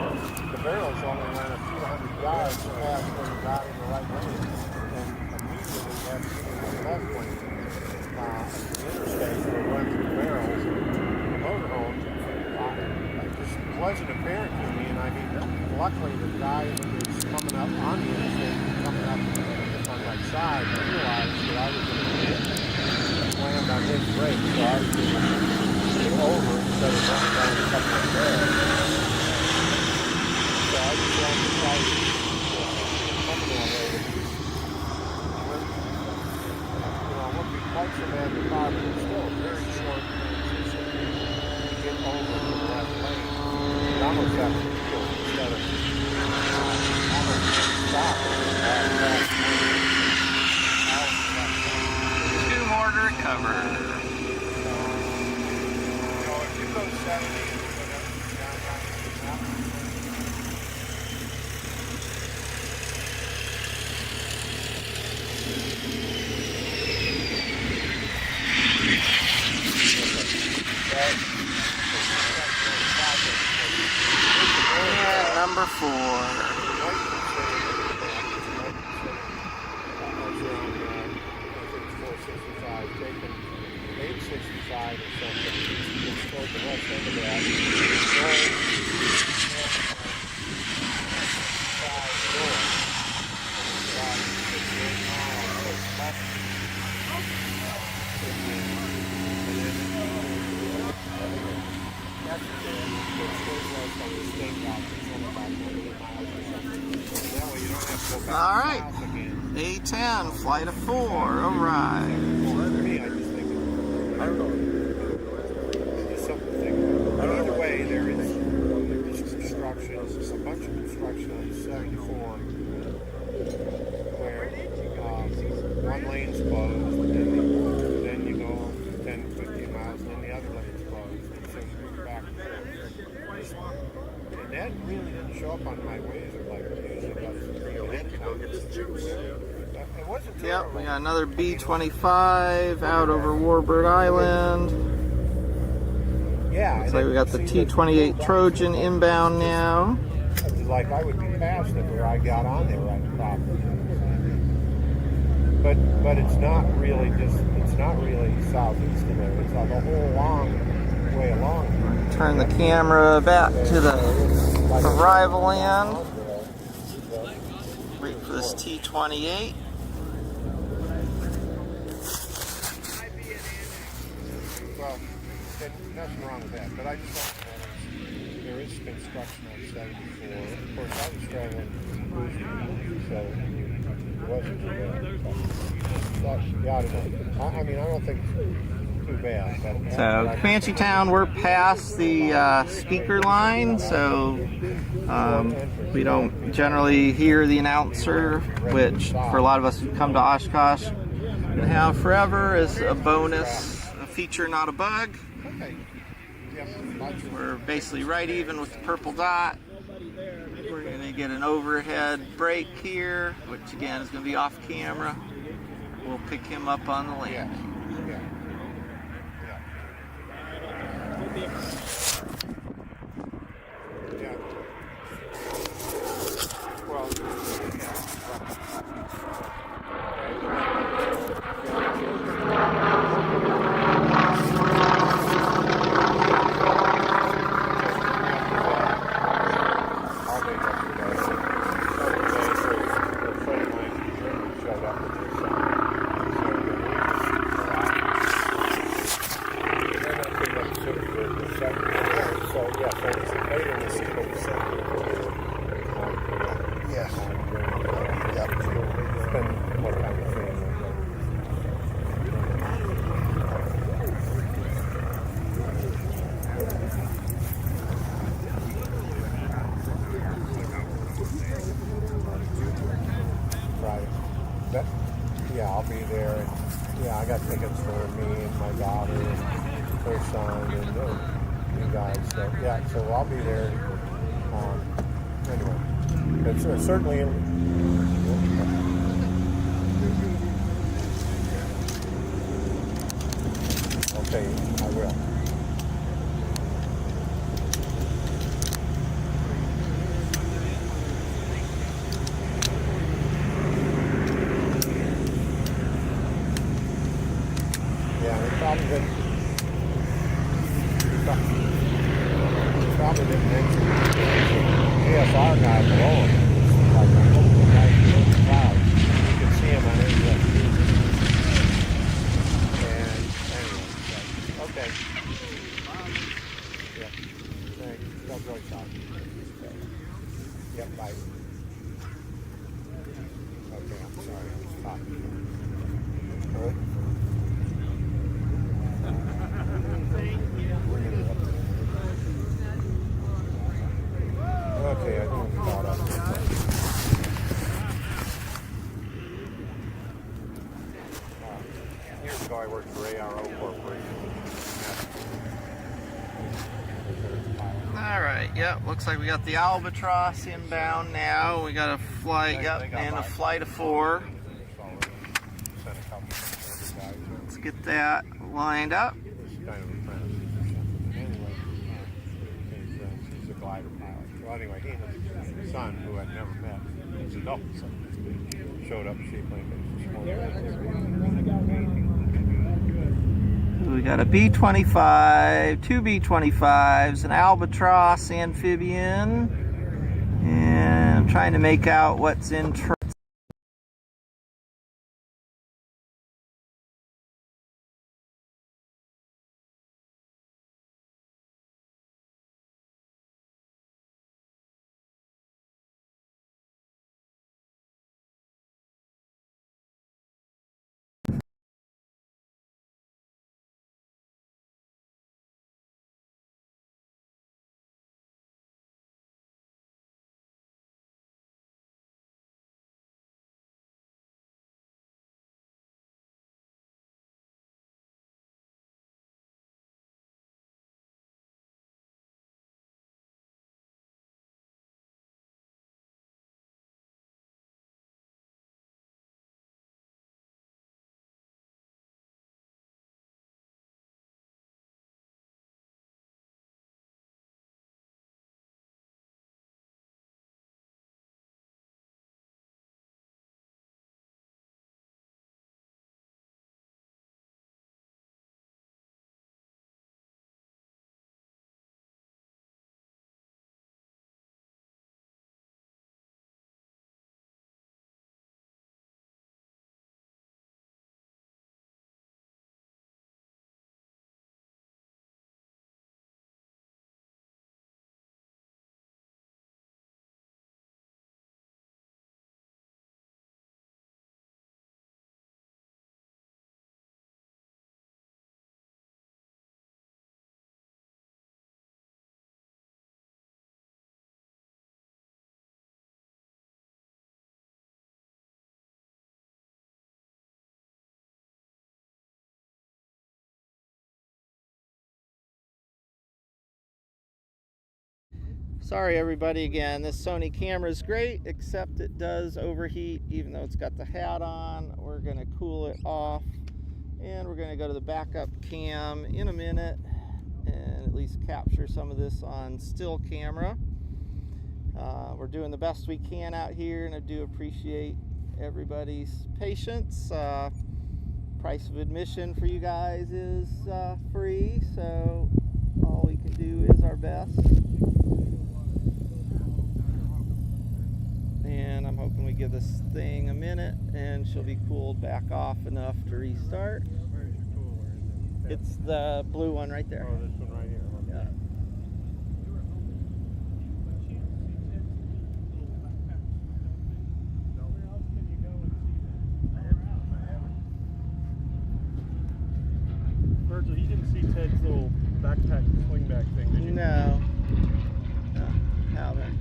the barrels only ran a few hundred yards past when we got in the right lane, and immediately after getting in the left lane, at the interstate, we went through the barrels, the motorhome, it just wasn't apparent to me, and I mean, luckily the guy that was coming up on the interstate, coming up on my side, realized that I was going to land on his brake, so I was going to over instead of running down a couple of barrels. So I just wanted to try to come to a way that wouldn't be quite so bad the car, but it's still a very short transition to get over to the left lane. You almost have to feel instead of almost stop at the last lane. 2 more to recover. And number 4. Taking 865 or something. It's toward the west end of that. All right, A10, flight of 4, arrived. I don't know. It's something. But either way, there is construction. There's a bunch of construction on 74 where one lane's closed, and then you go 10, 15 miles, and then the other lane's closed. And so you move back and forth. And that really didn't show up on my Wazer like it usually does. Yep, we got another B-25 out over Warbird Island. Yeah. Looks like we got the T-28 Trojan inbound now. Like I would be past it where I got on there right properly. But it's not really southeast of there. It's the whole long way along. Turn the camera back to the arrival end. Wait for this T-28. Well, nothing wrong with that, but I just thought there is construction on 74. Of course, I was traveling cruising, so it wasn't too bad. But, yeah, I mean, I don't think it's too bad. But So Comanche Town, we're past the speaker line, so we don't generally hear the announcer, which for a lot of us who come to Oshkosh and have forever is a bonus, a feature, not a bug. We're basically right even with the purple dot. We're going to get an overhead brake here, which again is going to be off camera. We'll pick him up on the landing. I'll be there. And, I got tickets for me and my daughter and her son and you guys. So I'll be there. Anyway, it's certainly. Okay, I will. Probably didn't mention GSR guy below him. Like I hope the guy in the cloud. You can see him on his and anyway, okay. Yeah. Thanks. That's really sorry. Yep, bye. Okay, I'm sorry. I was talking. All right. Okay, I didn't thought of it. Years ago I worked for ARO Corporation. Alright, yep, looks like we got the Albatross inbound now. We got a flight, and a flight of 4. Let's get that lined up. He's a glider pilot. Well, anyway, he and his son, who I'd never met, was adults, showed up cheaply. We got a B-25, 2 B-25s, an Albatross amphibian, and I'm trying to make out what's in Sorry everybody again, this Sony camera is great, except it does overheat even though it's got the hat on. We're going to cool it off, and we're going to go to the backup cam in a minute and at least capture some of this on still camera. We're doing the best we can out here, and I do appreciate everybody's patience. Price of admission for you guys is free, so all we can do is our best. And I'm hoping we give this thing a minute and she'll be cooled back off enough to restart. Where's your cooler? It's the blue one right there. Oh, this one right here. Yeah. Virgil, you didn't see Ted's little backpack swing back thing, did you? No. No, haven't.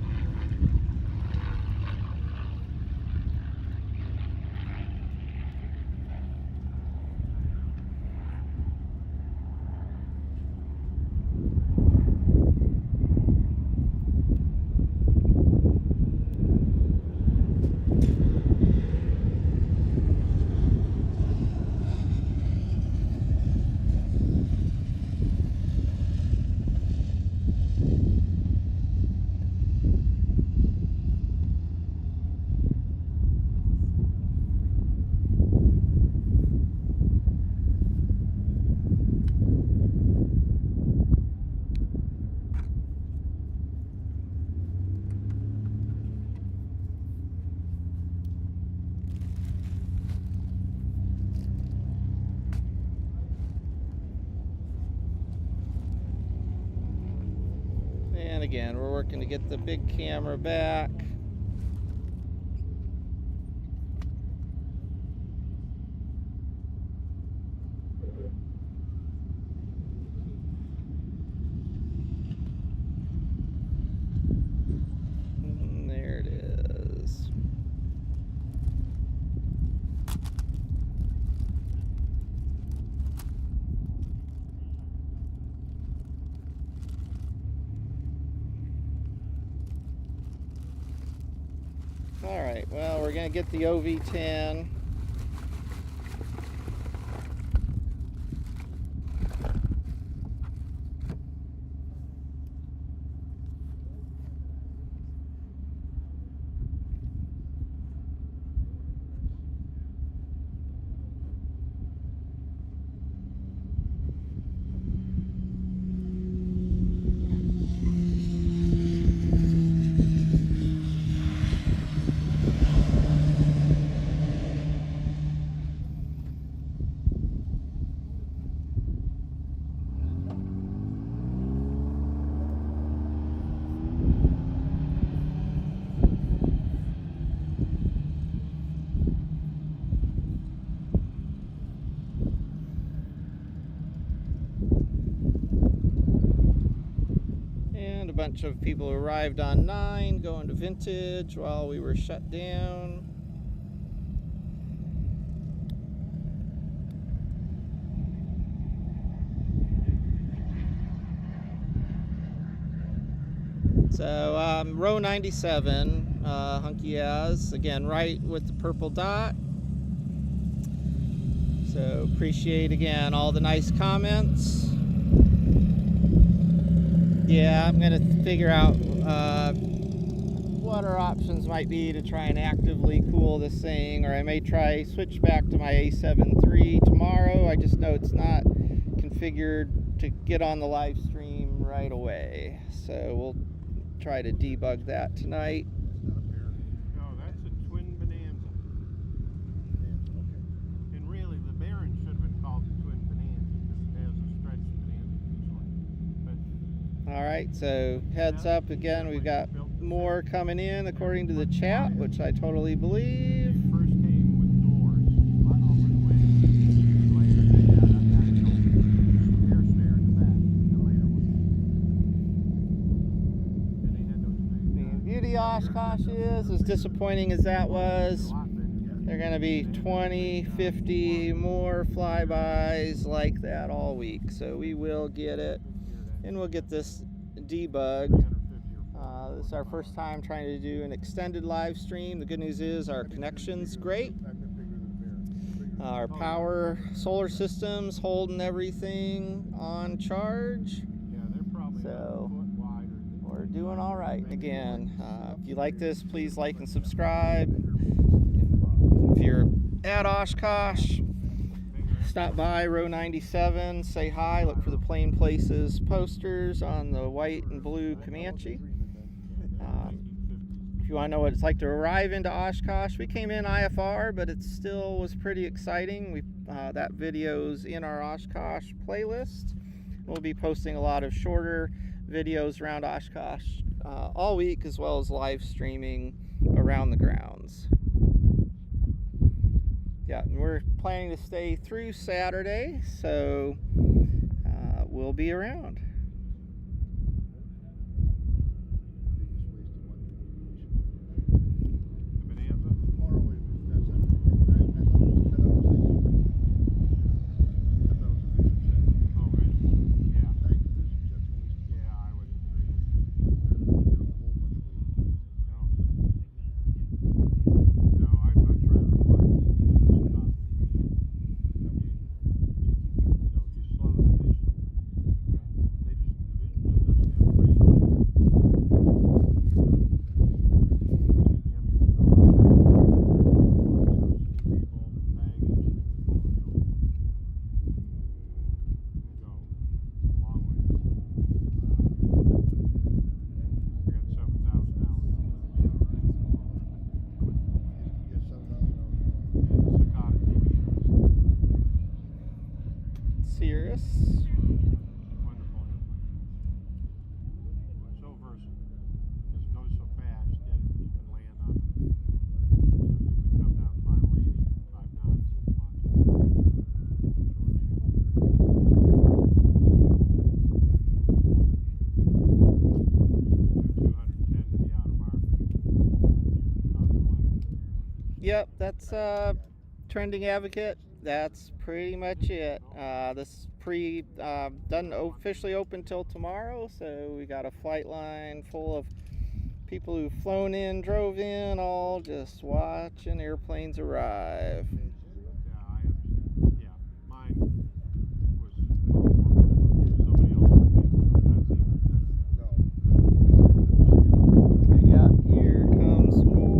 And again, we're working to get the big camera back. And there it is. Alright, well, we're going to get the OV10. A bunch of people arrived on 9 going to Vintage while we were shut down. So row 97, Hunky as, again right with the purple dot. So appreciate again all the nice comments. Yeah, I'm going to figure out what our options might be to try and actively cool this thing, or I may try switch back to my A7 III tomorrow. I just know it's not configured to get on the live stream right away. So we'll try to debug that tonight. No, that's a twin bonanza. Okay. And really, the Baron should have been called the twin bonanza. This has a stretched bonanza usually. But All right, so heads up again, we've got more coming in according to the chat, which I totally believe. first came with doors over the way. Later they had an actual air stair in the back. The later one. And they had those big. The beauty Oshkosh is, as disappointing as that was, they're going to be 20, 50 more flybys like that all week. So we will get it, and we'll get this debugged. This is our first time trying to do an extended live stream. The good news is our connection's great. Our power, solar system's holding everything on charge. So we're doing all right. Again, if you like this, please like and subscribe. If you're at Oshkosh, stop by row 97, say hi, look for the Plain Places posters on the white and blue Comanche. If you want to know what it's like to arrive into Oshkosh, we came in IFR, but it still was pretty exciting. That video's in our Oshkosh playlist. We'll be posting a lot of shorter videos around Oshkosh all week, as well as live streaming around the grounds. Yeah, and we're planning to stay through Saturday, so we'll be around. Serious. Wonderful. So versatile. Because it goes so fast that you can land on, you can come down finally 85 knots if you want to. You can do 210 to the outer mark. Yep, that's Trending Advocate. That's pretty much it. This doesn't officially open till tomorrow, so we got a flight line full of people who've flown in, drove in, all just watching airplanes arrive. Yeah, here comes more.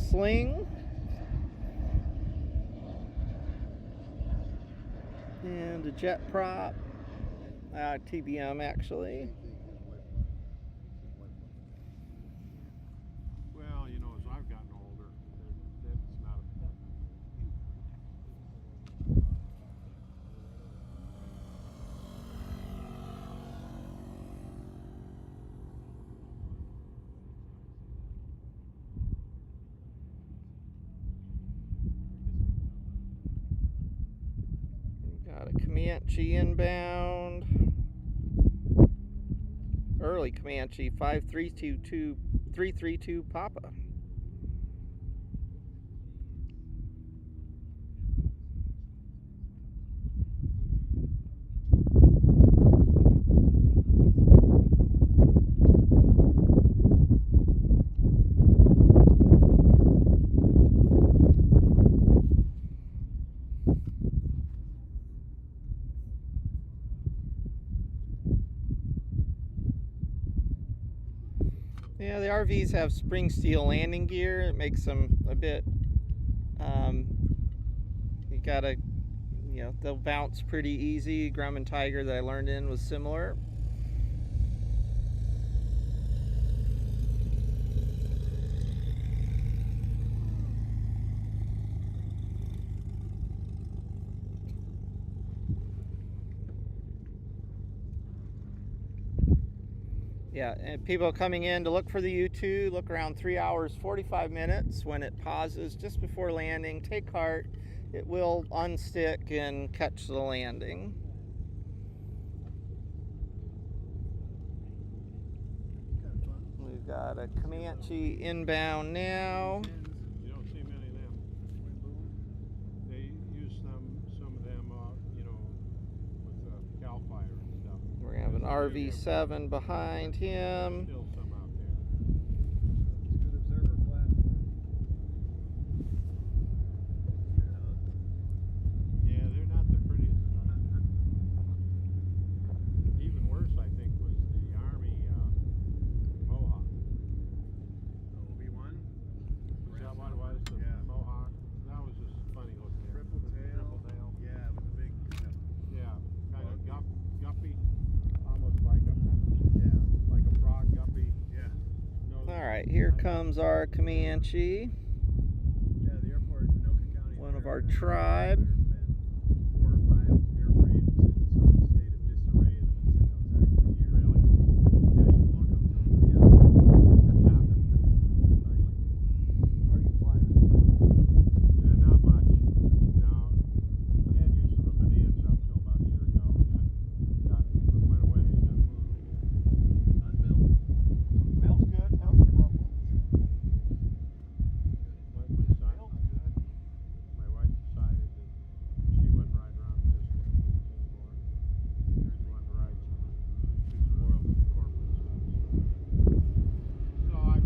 Sling and a jet prop, TBM actually. Well, you know, as I've gotten older, that's not a Got a Comanche inbound. Early Comanche 5322 Papa. Yeah, the RVs have spring steel landing gear. It makes them a bit, you gotta you know, they'll bounce pretty easy. Grumman Tiger that I learned in was similar. Yeah, and people coming in to look for the U2, look around 3 hours, 45 minutes when it pauses just before landing. Take heart, it will unstick and catch the landing. We've got a Comanche inbound now. You don't see many of them. They use some of them, you know, with CAL FIRE and stuff. We have an RV7 behind him. Still some out there. Good observer platform. Yeah, they're not the prettiest. Even worse, I think, was the Army Mohawk. OB1? Is that what it was? The Mohawk? That was just funny looking. Triple tail. Yeah, with the big kind of. Yeah, kind of guppy. Almost like a frog guppy. Yeah. All right, here comes our Comanche. Yeah, the airport, Anoka County. One of our tribe. There have been 4 or 5 airframes in some state of disarray that have been sent outside for a year. Really? Yeah, you can walk up to them. Yeah. Are you flying? Not much. No, I had use of a bonanza up till about a year ago, and that went away. Got moved. Bill? Bill's good. Bill's good. Like my son. Bill's good. My wife decided that she wouldn't ride around fishing anymore. She wanted to ride. She was too spoiled with the corporate stuff. So I'm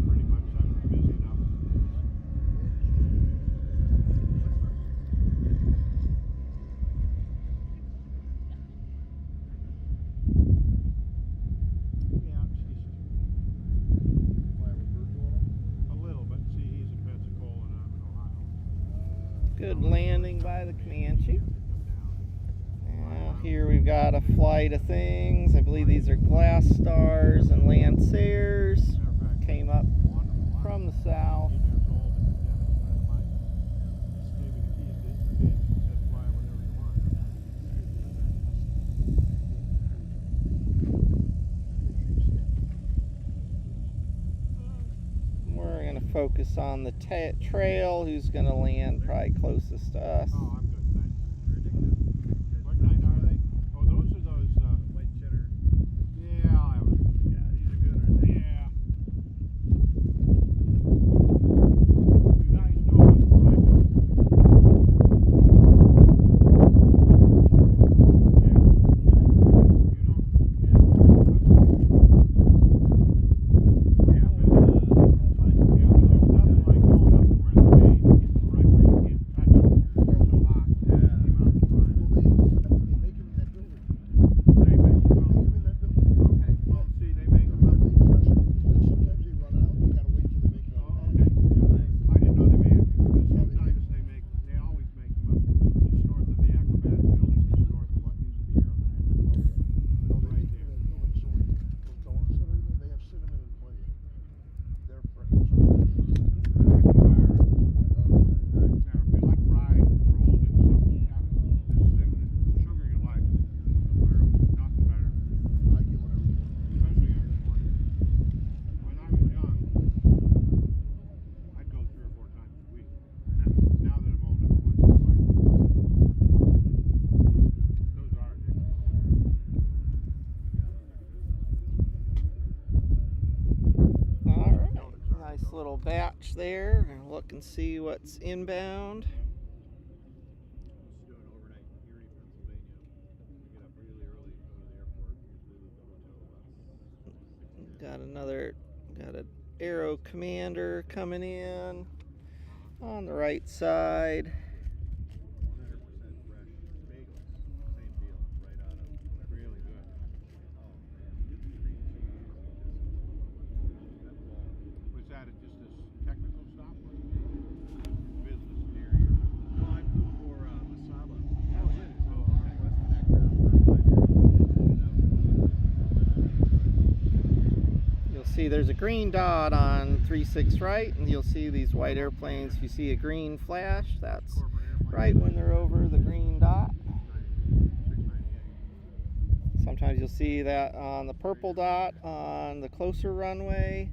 busy enough. Yeah, she's Flying with Virgil on them? a little, but see, he's in Pensacola and I'm in Ohio. Good landing by the Comanche. Come down. Now here we've got a flight of things. I believe these are Glass Stars and Lancers. Matter of fact, Came up from the south. 18 years old and Dennis gave me the keys to his bitch and said fly whatever you want. We're going to focus on the trail. Who's going to land probably closest to us? Oh, I'm good, thanks. What kind are they? Oh, those are those, White cheddar. yeah, I'll have it. Yeah, these are good, aren't they? Yeah. You guys know what I'm doing. Yeah. You don't, yeah. Yeah, but there's nothing like going up to where they're made and getting right where you can't touch them. They're so hot. Yeah. The amount of frying. Well, they make them in that building. They make They them. make them in that building. Okay, well, see, they make them up. They make fresher, and sometimes they run out. You gotta wait till they make it Oh, out. okay. Yeah. I didn't know they made them because sometimes they always make them up just north of the acrobatic building, just north of what used to be Aeronautical. No, they Right make them there. in that building. So when those donuts that are in there, they have cinnamon and plenty. They're fresh. I can buy her. Now, if you like fried, rolled in some, the cinnamon and sugar you like, nothing better. I get whatever you want. Especially in the morning. When I was young, I'd go 3 or 4 times a week. Now that I'm old, I go once or twice. Those are addictive. All right. Nice little batch there. Gonna look and see what's inbound. Doing overnight in Erie, Pennsylvania. We get up really early and go to the airport. Usually leave the hotel about 6 Got an Aero Commander coming in on the right side. 100% fresh bagels. Same deal. Right out of Really good. Oh, man. You get the cream cheese. That ball. Was that just this technical stop? Or business interior? No, I flew for Masaba. Oh, yeah. see there's a green dot on 3-6 right, and you'll see these white airplanes. If you see a green flash, that's right when they're over the green dot. Sometimes you'll see that on the purple dot on the closer runway.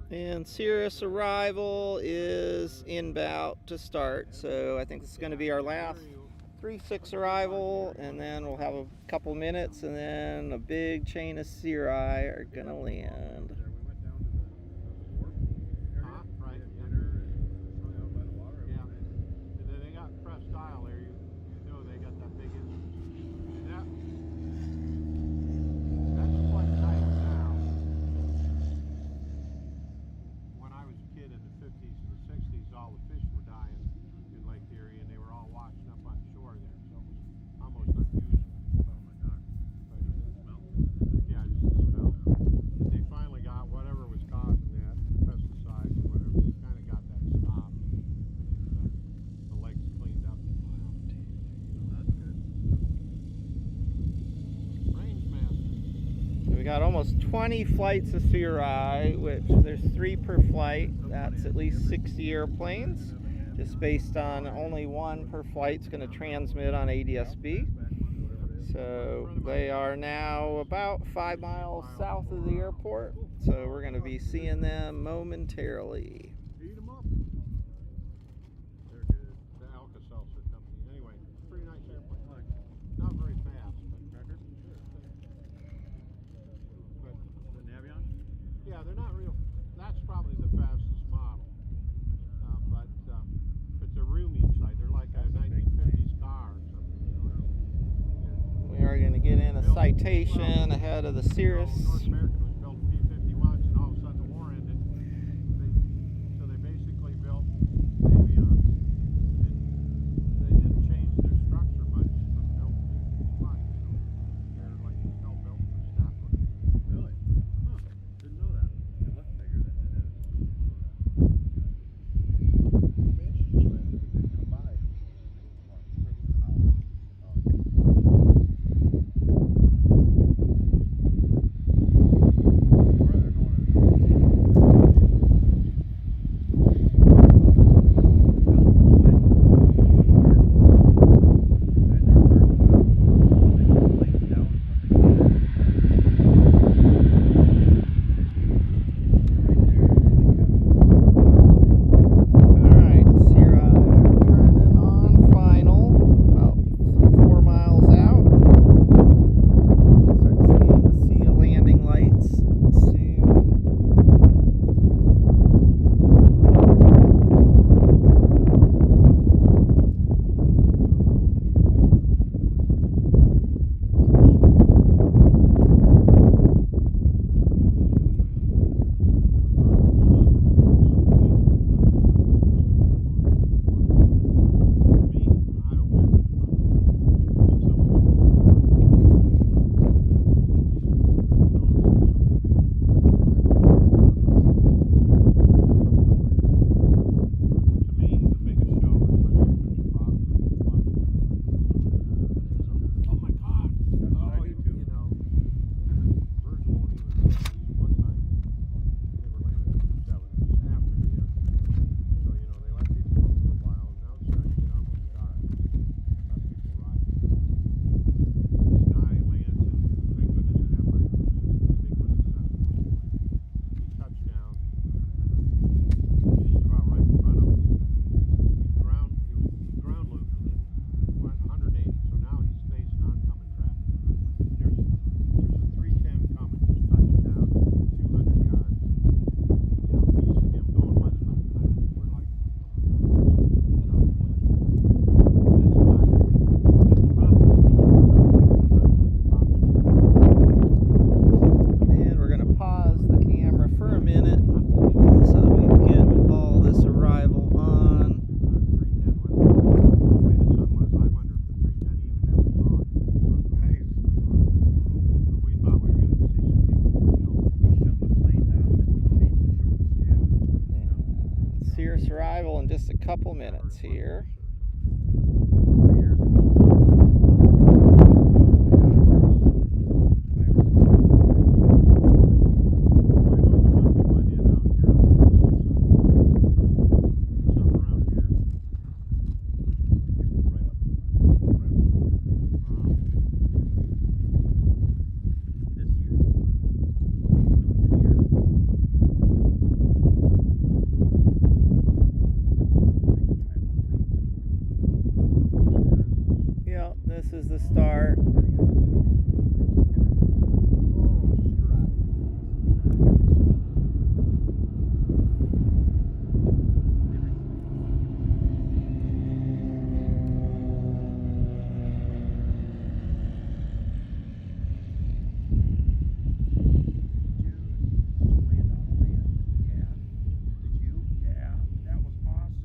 And Cirrus arrival is inbound to start, so I think this is going to be our last 3-6 arrival, and then we'll have a couple minutes, and then a big chain of Cirri are going to land. Got almost 20 flights of Cirri, which there's 3 per flight. That's at least 60 airplanes. Just based on only 1 per flight is going to transmit on ADS-B. So they are now about 5 miles south of the airport. So we're going to be seeing them momentarily. Yeah, they're not real. That's probably the fastest model, but they're roomy inside. They're like a 1950s car or something. We are going to get in a citation ahead of the Cirrus. North American was built P-51s, and all of a sudden the war ended. So they basically built avions, and they didn't change their structure much from built P-51s. So they're like still built for staff. Really? Huh. Didn't know that. It looks bigger than it is. Comanche just landed, but didn't come by. a couple minutes here. This is the start.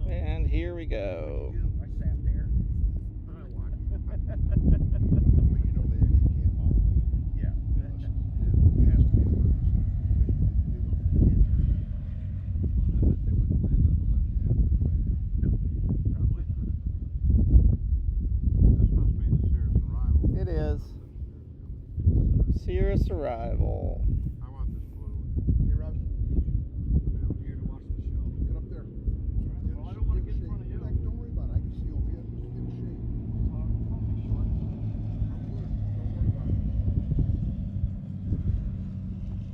And here we go. It is. Cirrus Arrival. I want this blue. Hey, Rob. I'm here to watch the show. Get up there. Well, I don't want to get in front of you. Don't worry about it. I can see over here. Just give a shake. I'll be short. I'm good. Don't worry about it.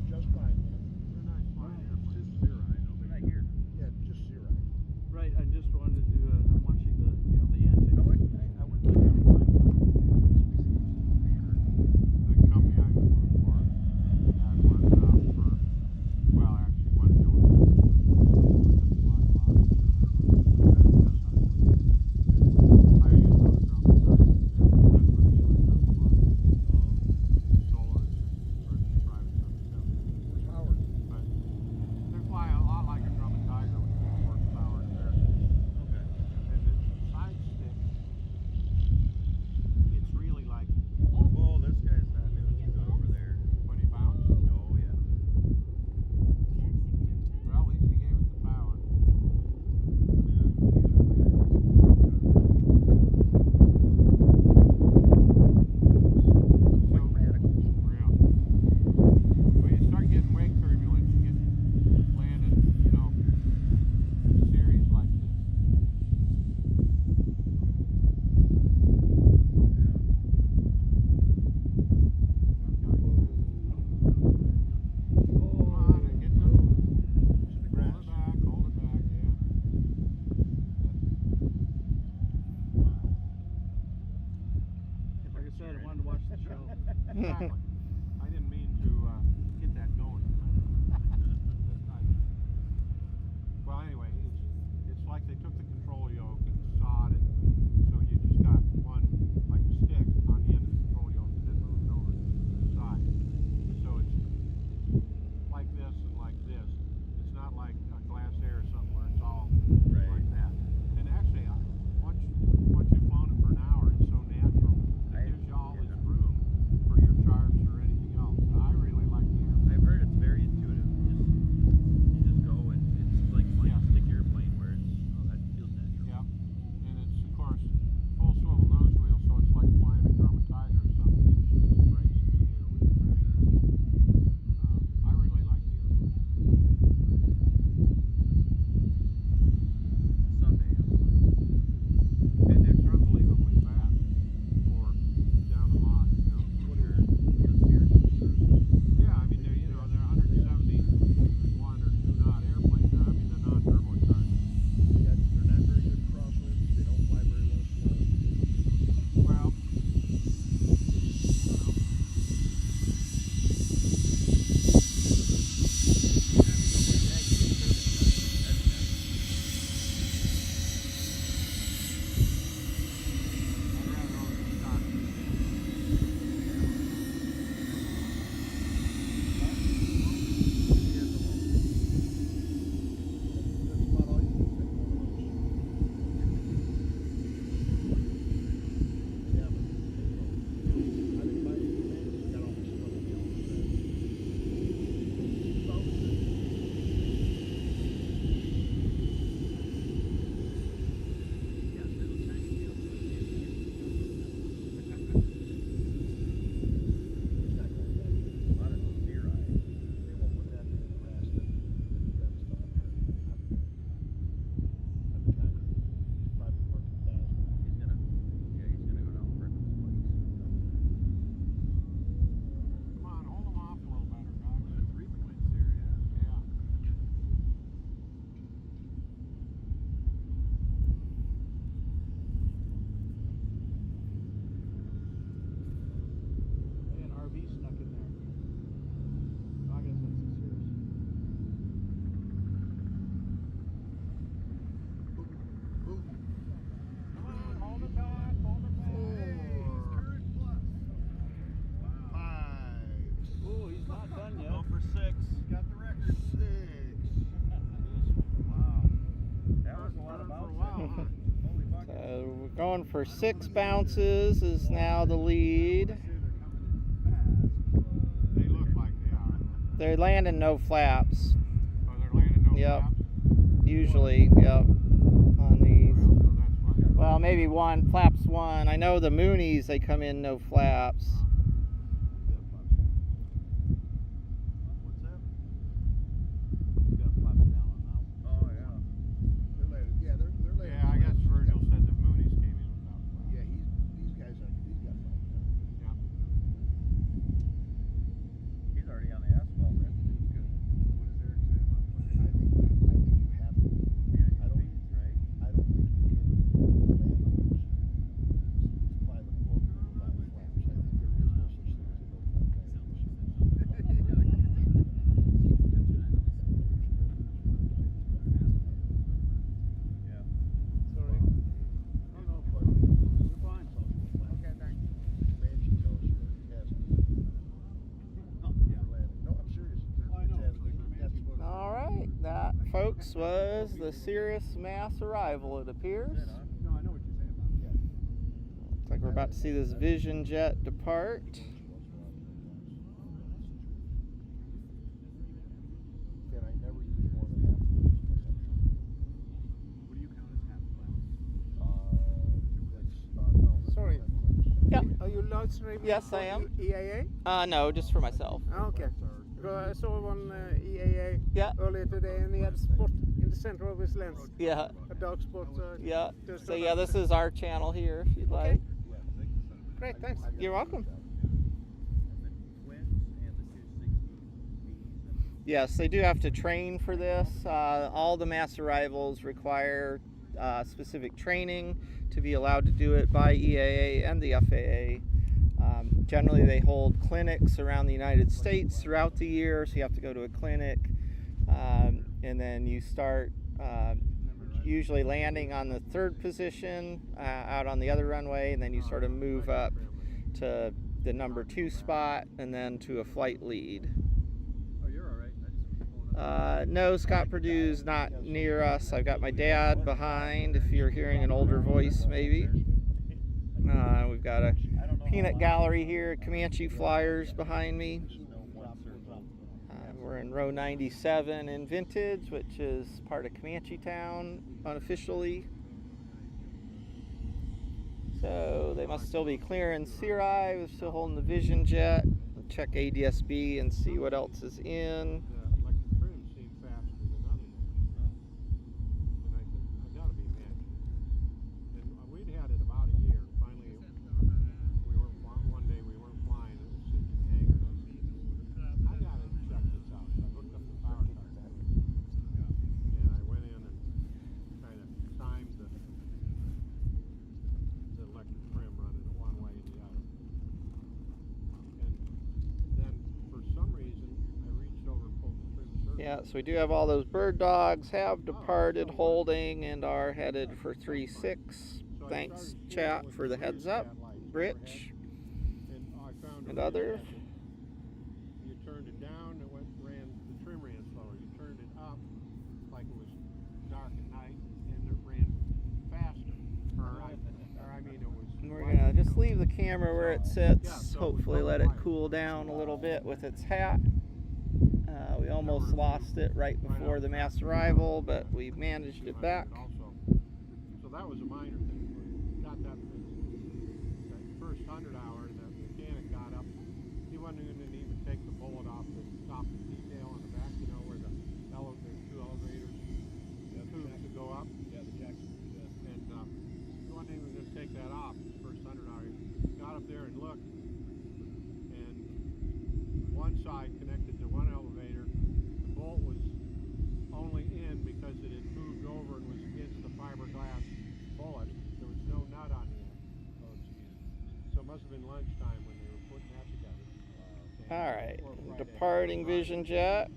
Just fine, man. They're nice flying airplanes. Just zero. I know. They're not here. Yeah, just zero. Right. I just wanted to do. I'm watching the the antics. I went to the company I work for. I went for, well, actually, what it was. I didn't fly a lot. I used to go to Grumman. That's what he ended up flying. Solar for the private 77. Where's Howard? But they fly a lot like a Grumman Tiger with 4 horsepower there. Okay. And the side stick, it's really like. Oh, this guy's not doing too good over there. 20 pounds? Oh, yeah. Well, at least he gave it the power. Quite radical. Real. When you start getting wing turbulence, you get landed, series like this. Come on, and get the grass. Hold it back, yeah. Like I said, I wanted to watch the show. Exactly. I didn't mean to get that going. Well, anyway, it's like they took the control yoke and sawed it, so you just got one, like a stick, on the end of the control yoke and then moved over to the side. So it's like this and like this. It's not like a glass air or something where it's all like that. And actually, once you've flown it for an hour, it's so natural. It gives you all this room for your charge Going for 6 bounces is now the lead. They look like they are. They're landing no flaps. Oh, they're landing no Yep. flaps? Usually, yep. On these. Well, so that's why they're Well, maybe one, flaps one. I know the Moonies, they come in no flaps. What's that? He's got flaps down on that one. Oh, yeah. They're landing. Yeah, they're landing. Yeah, I guess Virgil said the Moonies came in without flaps. Yeah, these guys are. These got flaps. Yeah. He's already on the asphalt. That's good. What is Eric saying about flaps? I think you have to. Yeah, I don't. speeds, right? I don't think you can land those by the book without flaps. I think there is no such thing as a no flap landing. Yeah. Sorry. Oh no, but you're fine. Okay, thanks. Comanche tells you it has to be for landing. No, I'm serious. I know. It has to be. All right, that, folks, was the Cirrus mass arrival, it appears. No, I know what you're saying about it. Yeah. Looks like we're about to see this Vision jet depart. And I never use more than half of those unless I'm sure. What do you count as half flaps? No. Sorry. Yeah. Are you live streaming? Yes, I am. EAA? No, just for myself. Okay. Because I saw one EAA Yeah. earlier today, and he had a spot in the center of his lens, Yeah, a dark spot. yeah. Just So thought yeah, I'd- this is our channel here, if you'd like. Great, thanks. You're welcome. Twins and the 260Bs. Yes, they do have to train for this. All the mass arrivals require specific training to be allowed to do it by EAA and the FAA. Generally, they hold clinics around the United States throughout the year, so you have to go to a clinic, and then you start usually landing on the 3rd position out on the other runway, and then you sort of move up to the number 2 spot, and then to a flight lead. Oh, you're all right. I just No, Scott Purdue's not near us. I've got my dad behind, if you're hearing an older voice, maybe. We've got a peanut gallery here, Comanche Flyers behind me. We're in row 97 in Vintage, which is part of Comanche Town unofficially. So they must still be clearing CRI. We're still holding the Vision jet. Check ADSB and see what else is in. The electric trim seemed faster than others. And I said, I gotta be magic. And we'd had it about a year. Finally, one day we weren't flying. It was sitting in the hangar. I gotta check this out. So I hooked up the power cut. And I went in and kind of timed the electric trim running it one way and the other. And then for some reason I reached over and pulled the trim circle. Yeah, so we do have all those bird dogs have departed holding and are headed for 3-6. Thanks, chat, for the heads up. Rich and others. You turned it down, the trim ran slower. You turned it up like it was dark at night, and it ran faster. I mean, it was. We're gonna just leave the camera where it sits. Hopefully, let it cool down a little bit with its hat. We almost lost it right before the mass arrival, but we managed it back. So that was a minor thing. We got that fixed. That first 100 hour, the mechanic got up. He wasn't going to even take the bullet off the detail on the back, you know, where the two elevators, tubes to go up. Yeah, the jacks. And he wasn't even going to take that off his first 100 hour. He got up there and looked, and one side connected to one elevator. The bolt was only in because it had moved over and was against the fiberglass bullet. There was no nut on the end. Oh, geez. So it must have been lunchtime when they were putting that together. All right, departing Vision jet.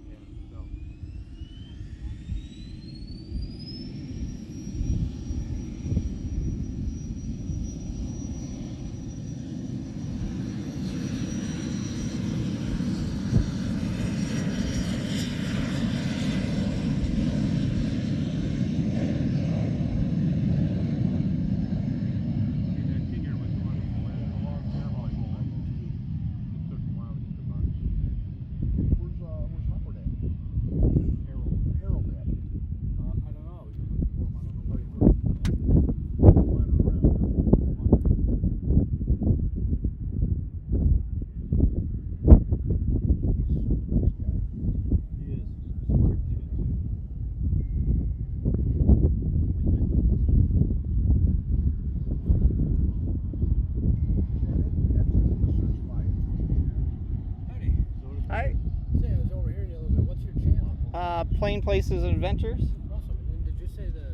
Plain Places Adventures. Awesome. And did you say did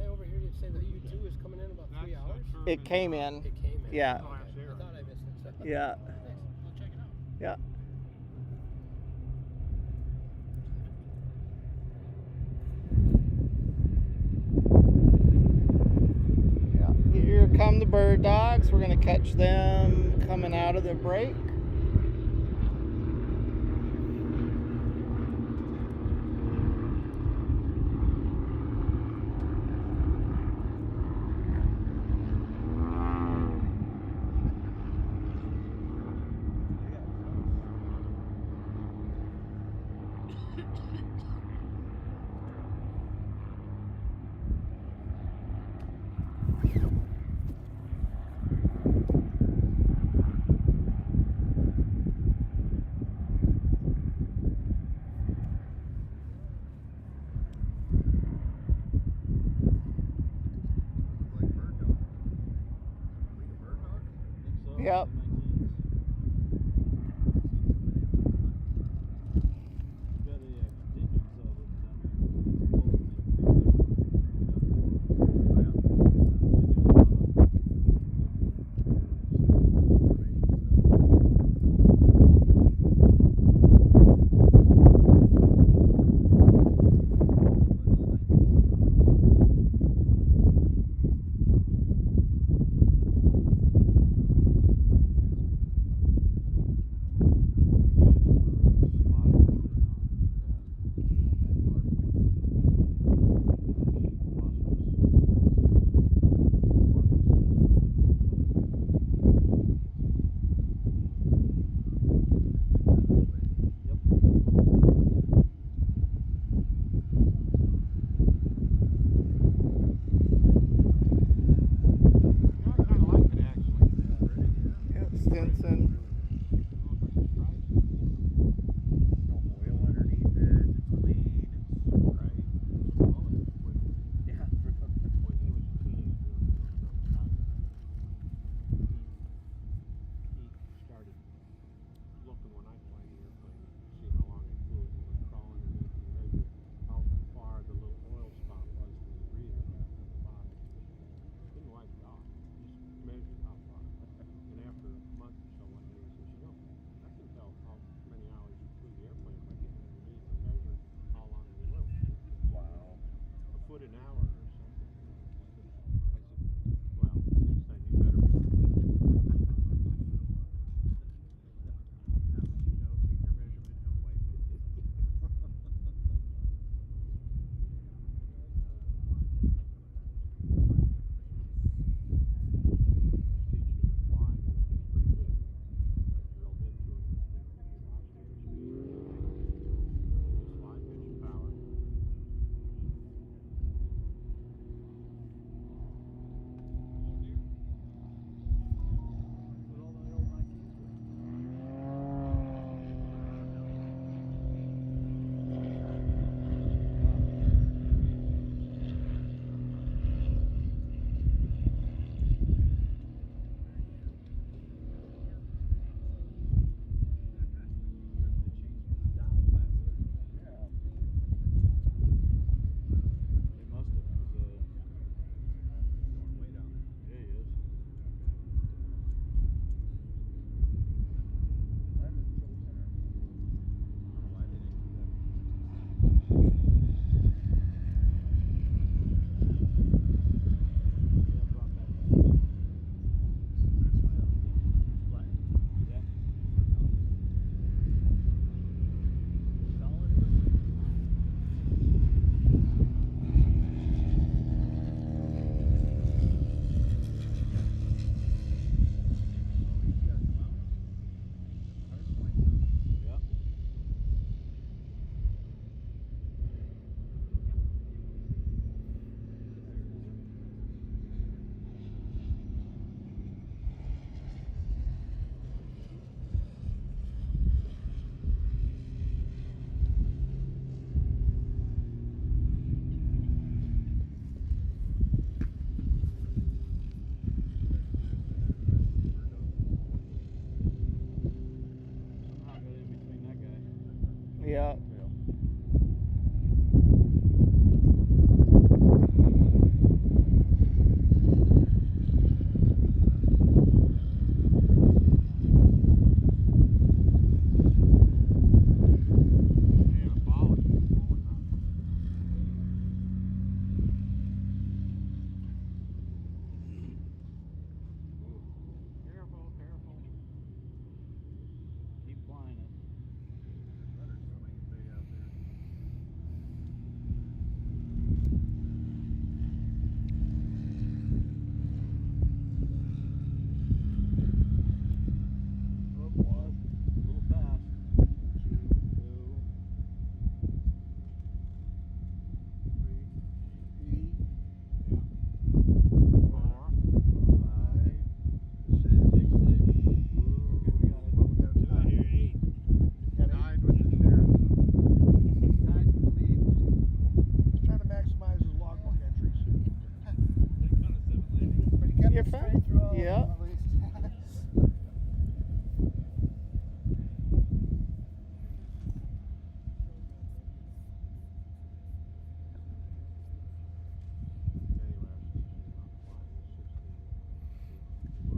I overhear you say the U2 is coming in about 3 hours? It came in. It came in. Yeah. Okay. I thought I missed it. So. Yeah. Nice. We'll check it out. Yeah. Yeah. Here come the bird dogs. We're going to catch them coming out of their break. Yep. You're fine. Yeah.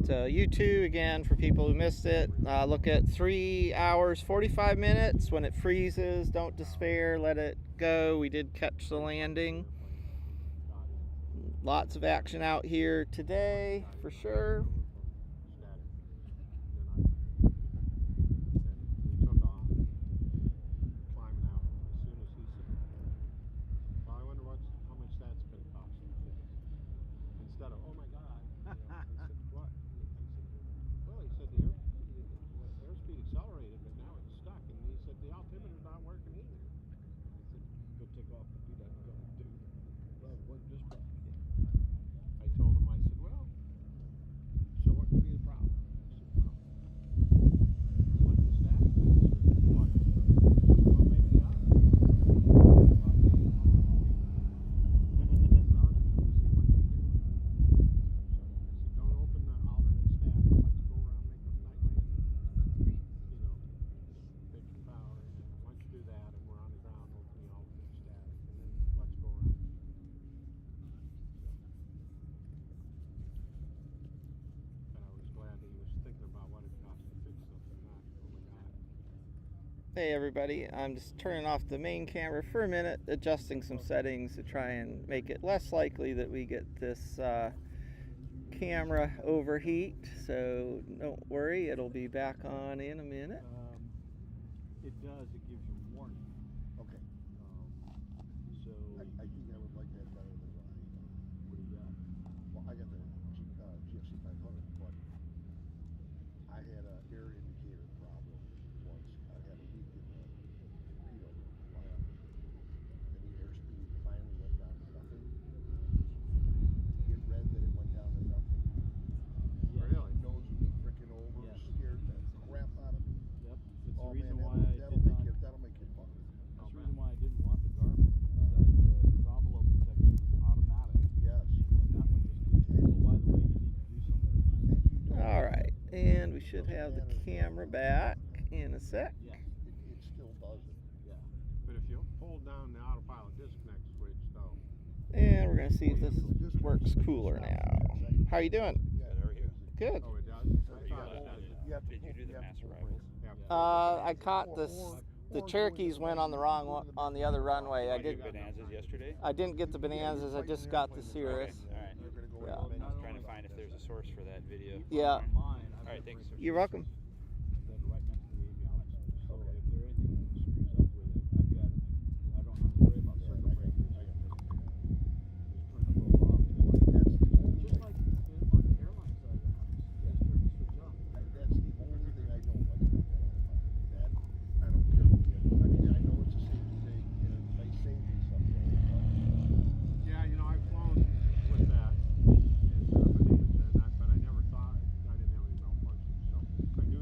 So U2 again, for people who missed it, look at 3 hours 45 minutes. When it freezes, don't despair, let it go. We did catch the landing. Lots of action out here today for sure. Instead of, oh my God, I said, what? I said, well, he said the airspeed accelerated, but now it's stuck. And he said the altimeter's not working either. I said, go take off the feet. I can go, dude. Well, just I told him, I said, well, so what could be the problem? I said, well, it's like the static things are flying. Well, maybe they are. Hey everybody, I'm just turning off the main camera for a minute, adjusting some settings to try and make it less likely that we get this camera overheat, so don't worry, it'll be back on in a minute. It does, it gives you warning. Okay. So I think I would like that better than what do you got? Well, I got the GFC 500, but I had an air indicator problem once. I had a leak in the torpedo line, and the airspeed finally went down to nothing. It read that it went down to nothing. Really? Nose me freaking over, scared the crap out of me. Yep. That's Oh the reason man, why that'll make you buck. That's the reason why I didn't want the Garmin, is that its envelope detection is automatic. Yes. And that one just gives you, oh, by the way, you need to do something. Alright, and we should have the camera back in a sec. Yeah. It still does it. Yeah. But if you hold down the autopilot disconnect switch, though. And we're going to see if this works cooler now. How you doing? Yeah, how are you? Good. Oh, it does? Did you do the mass arrivals? I caught this. The Cherokees went on the wrong one, on the other runway. I did Bonanzas yesterday. I didn't get the Bonanzas. I just got the Cirrus. Okay. All right. Yeah. I was trying to find if there's a source for that video. Yeah. All right. Thanks. You're welcome. Right next to the avionics. So if there anything that screws up with it, I don't have to worry about circuit breakers. Just turn them both off. Just like on the airline side of the house. Just turn the switch off. That's the only thing I don't like about that. I don't care what you do. I mean, I know it's a safety thing, and it may save me something. Yeah, you know, I've flown with that in Bonanza, but I never thought I didn't have any malfunctions. So I knew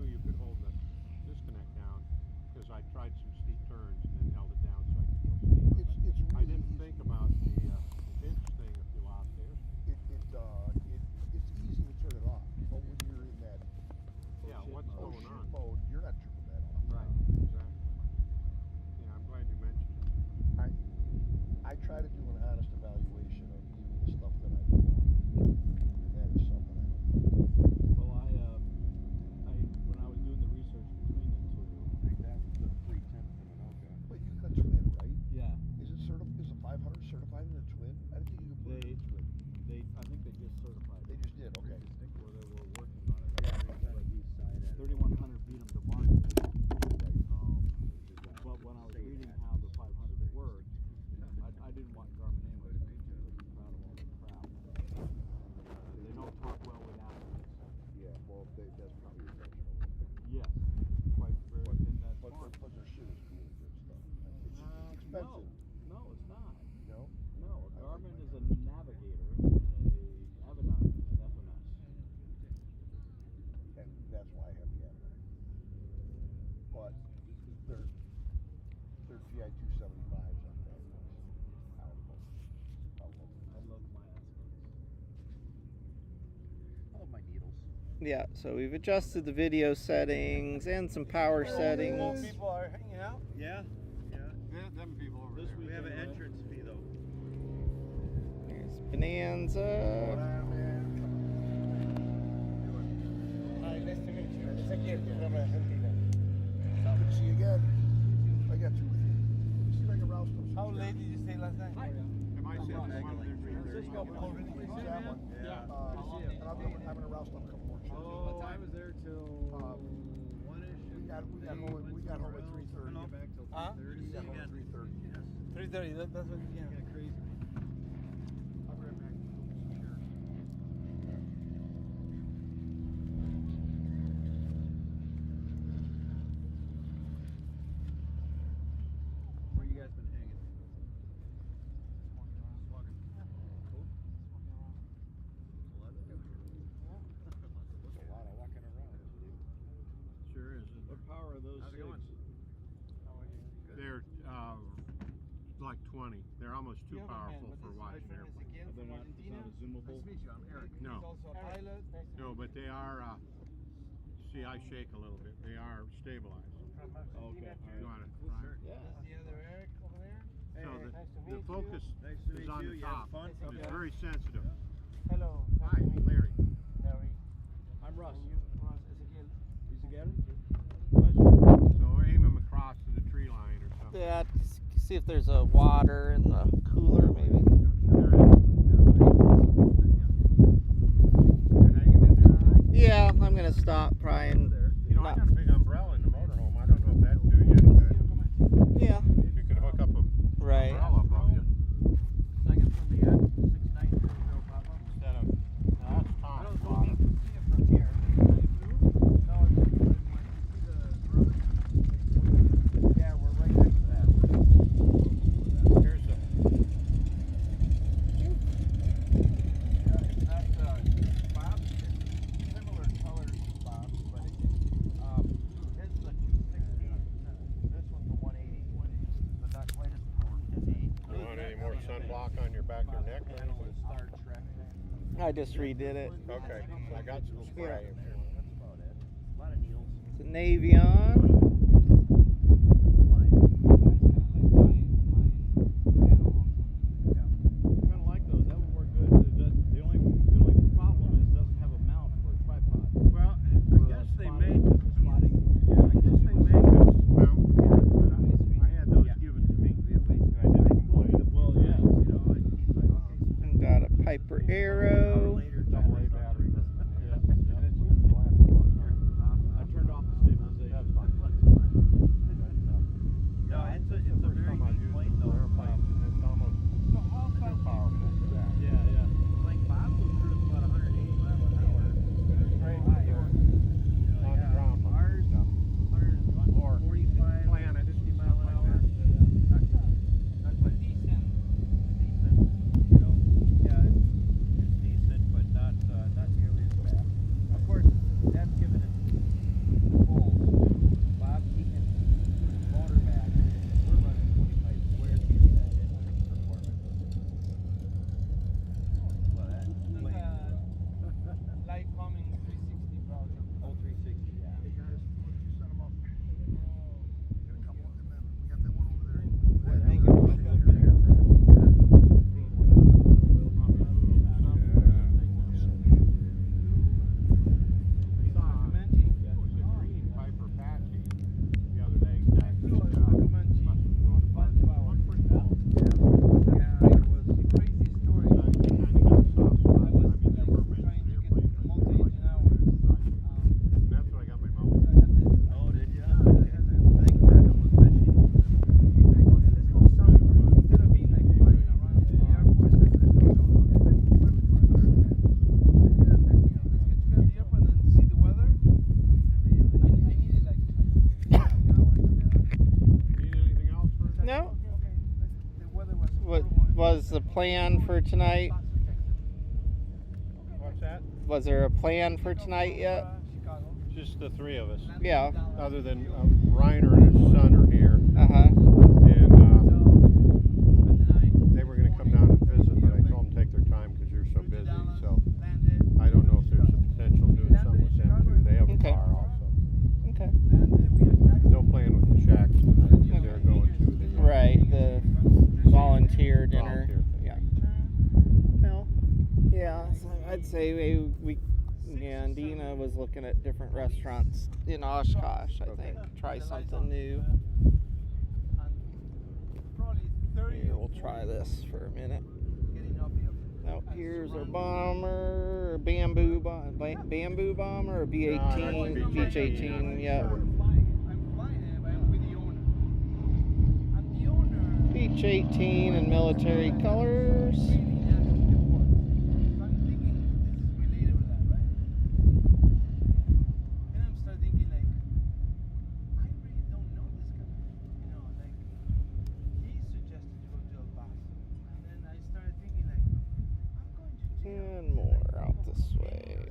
Yeah, so we've adjusted the video settings and some power settings. People are hanging out. Yeah. Them people over there. We have an entrance fee though. There's Bonanza. Hi, nice to meet you. It's again from Argentina. Good to see you again. I got you with you. See if I can rouse them. How late did you stay last night? Am I sitting in one of their Cisco, oh, really? That one. Yeah. And I'm gonna rouse them a couple more. Oh, I was there till 1-ish. We got home at 3:30. Huh? We got home at 3:30. 3:30. That's what. Yeah. Crazy. I'll be right back. Where you guys been hanging? Sure is. What power are those things? They're like 20. They're almost too powerful for watching airplanes. They're not, it's not a zoomable? I'm Eric. No. He's also a pilot. No, but they are, see, I shake a little bit. They are stabilized. Okay. You want to try? That's the other Eric over there. So Nice to the meet focus Nice to is meet on you. the You top. have fun? It's very sensitive. Hello. Hi, Larry. Larry. I'm Russ. And you, Ross, Ezequiel. Ezequiel? So aim them across to the tree line or something. Yeah, see if there's a water in the cooler, maybe. You're hanging in there, all right? Yeah, I'm gonna stop, Brian. You know, I got a big umbrella in the motorhome. I don't know if that'd do you any good. Yeah. If you could hook up a Right. umbrella above you. Second from the end, 690 pop-up. Instead of, that's Tom. From here. Yeah, we're right next to that. Here's the. It's not Bob's. It's similar colors to Bob's, but his is a 260. This one's a 180, but not quite as powerful. You want any more sunblock on your back of your neck? Or anything? Star Trek. I just redid it. Okay, I got some spray. That's about it. A lot of needles. It's a Navion. Kind of like those. That would work good. The only problem is it doesn't have a mount for a tripod. Well, I guess they make. Spotting. Yeah, I guess they make a mount for it, but I had those given to me. Well, yeah. And got a Piper Arrow. Double A battery. Yeah. I turned off the stabilization. No, it's a very neat plane though. It's almost too powerful for that. Yeah. Like Bob's will cruise about 180 miles an hour. Right. High. On the ground. Ours, 145, Planet. 50 mile an hour. Not quite decent. You know, yeah, it's decent, but not nearly as fast. Of course, that's given it pulls. Bob, he can put his motor back. We're running 25 squares to get that engine performance. Well, that's Light coming 360 project. oh, 360, yeah. Hey guys, why don't you set them up? Got a couple of them. We got that one over there. Boy, they get up there. Green Piper Apache the other day. Comanche. Bunch of hours. Yeah, it was Crazy story. So you kind of got a soft spot. I was I mean, there were many trying to get airplanes that multi-engine hours. And that's what I got my mouth. So I had this. Oh, did you? I think Randall was mentioning. He's like, okay, let's go somewhere. Instead of being like flying around the airport, like, let's go somewhere. Okay, where do we want to go? Let's get together at the airport and then see the weather. I needed like 6 hours or Need anything else for it? No. Okay, the weather was What horrible. was the plan for tonight? What's that? Was there a plan for tonight yet? Chicago. Just the three of us. Yeah. Other than Reiner and his son are here. Uh-huh. And Spend the night. they were going to come down and visit, but I told them to take their time because you're so busy. So Landed. I don't know if there's a potential of doing something with say and Dina was looking at different restaurants in Oshkosh, I think. Try something new. Here, we'll try this for a minute. Oh, here's our bomber, bamboo bomber, or B-18, Beach 18, yeah. Beach 18 in military colors. And more out this way.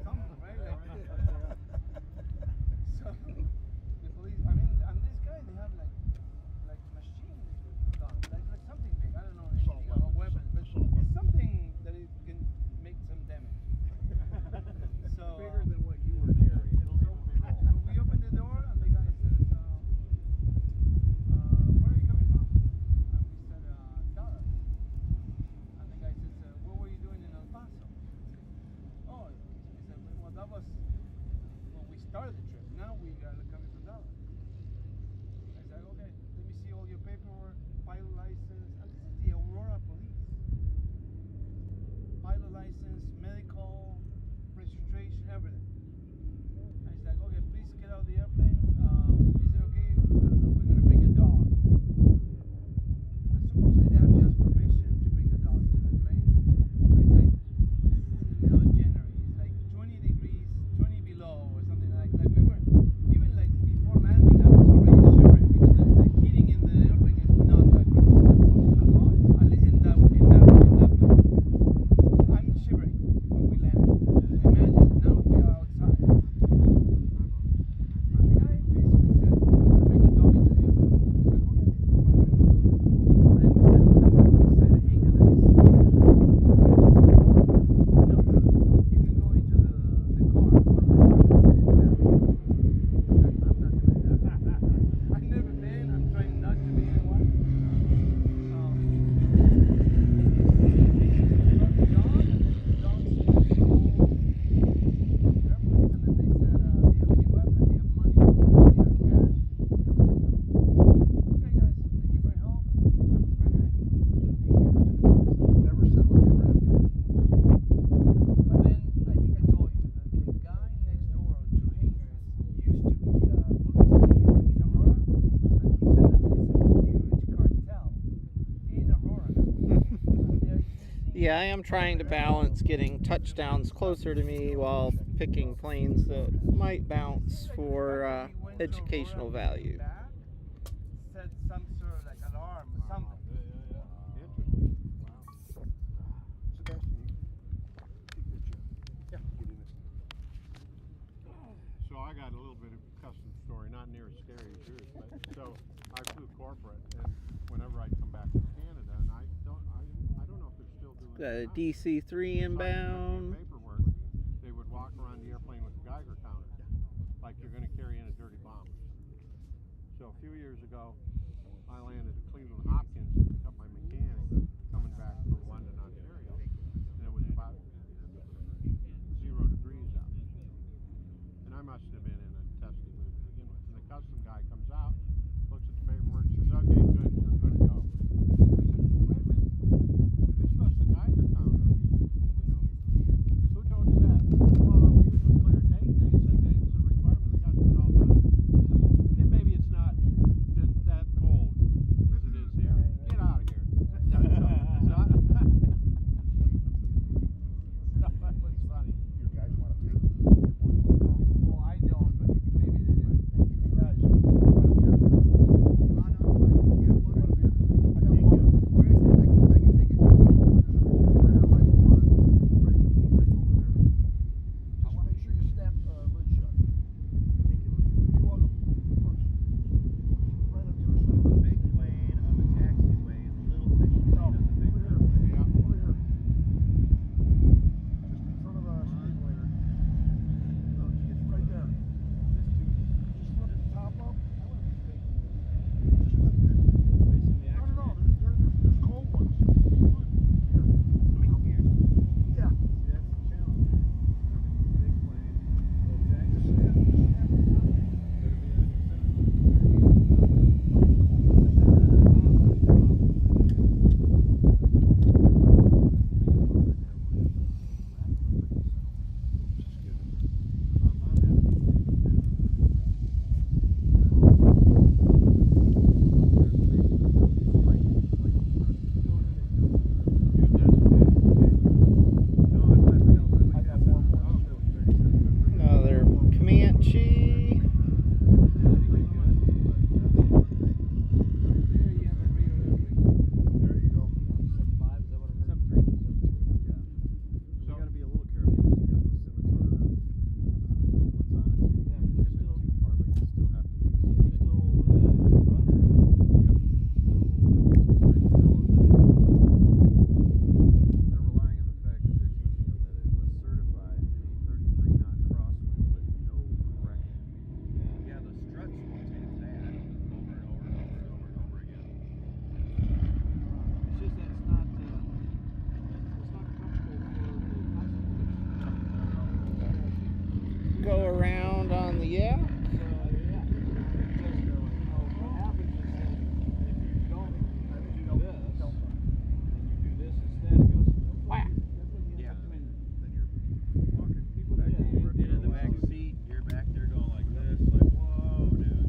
Yeah, I am trying to balance getting touchdowns closer to me while picking planes that might bounce for educational value. Set some sort of like alarm or something. So I got a little bit of a custom story, not near as scary as yours, but so I flew corporate, and whenever I come back from Canada, and I don't know if they're still doing it. DC-3 inbound. Paperwork, they would walk around the airplane with a Geiger counter, like you're going to carry in a dirty bomb. So a few years ago, I landed at Cleveland Hopkins to pick up my mechanic coming back from London, Ontario, and it was about 0 degrees out. And I must have been in a testing mood to begin with. And the custom guy comes out, looks at the paperwork, says, "Okay, good, you're good to go." I said, "Wait a minute, you're supposed to Geiger counter. Who told you that?" "Well, we usually clear date, and they said that it's a requirement. They got to do it all the time." He says, "Yeah, maybe it's not that cold as it is here." Comanche. There you go. 7.5, is that what I heard? 7.3. 7.3, yeah. So we gotta be a little careful because we got those scimitar pointlets on it, so you can't push it too far, but you still have to use it. You still rudder, right? Yep. They're relying on the fact that they're teaching them that it was certified in a 33 knot crosswind with no correction. Yeah, the struts will take that over and over and over and over and over again. It's just that it's not comfortable for the passengers. Go around on the yak. What happens is that if you don't do this, and you do this instead, it goes whack. Yeah. Then you're walking people back yeah, and forth. Get in the back seat, you're back there going like this, like, whoa, dude.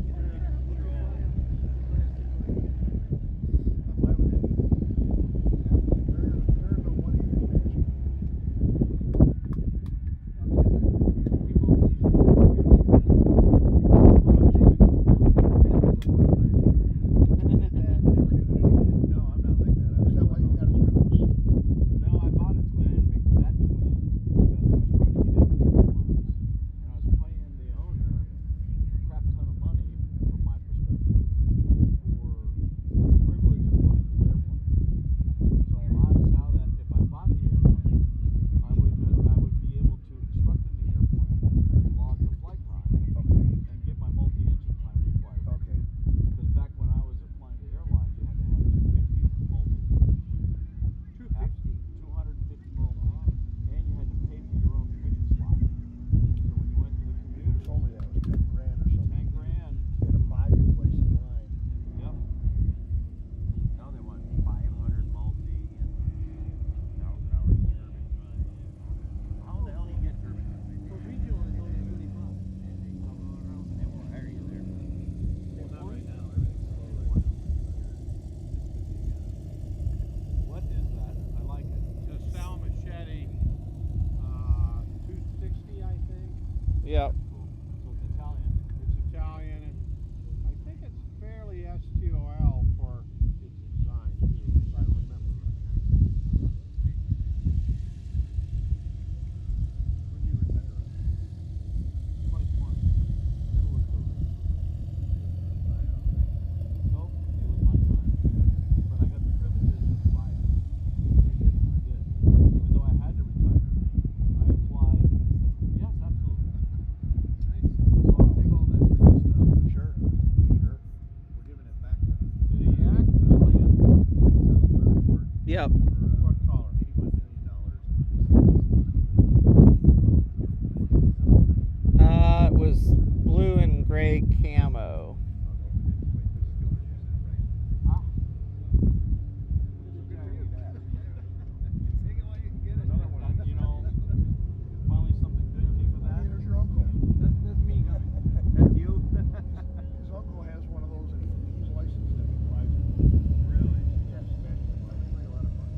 No, I bought a twin, that twin, because I was trying to get into the airlines. And I was paying the owner a crap ton of money, from my perspective, for the privilege of flying his airplane. So I allowed us how that if I bought the airplane, I would be able to instruct in the airplane, log the flight time, and get my multi-engine time required. Okay. Because back when I was applying to airlines, you had to have 250 multi. 250 multi, and you had to pay for your own training slot. So when you went to the commuter, Told me that was 10 grand or something. 10 grand. You had to buy your place in line. Yep. Now they want 500 multi and 1,000 hours turbine time. How the hell do you get turbine time? For regional, it's only 25. They won't hire you there. Not right now. What is that? I like it. It's a Sal Machete 260, I think. Yep. So it's Italian. It's Italian, and I think it's fairly STOL for its design, too, if I remember. When did you retire? 2020. Middle of COVID. Nope, it was my time. But I got the privileges of flying. I did. Even though I had to retire, I applied and they said, yes, absolutely. Nice. So I'll take all that free stuff. Sure. Sure. We're giving it back now. Did a yak just land? Yep. What color? $81 million. It was blue and gray camo. Ah. Take it while you can get it. Another one. You know, finally something bigger for that. Hey, there's your uncle. That's me coming. That's you? His uncle has one of those, and he's licensed and he flies it. Really? Yes, man. It's really a lot of fun.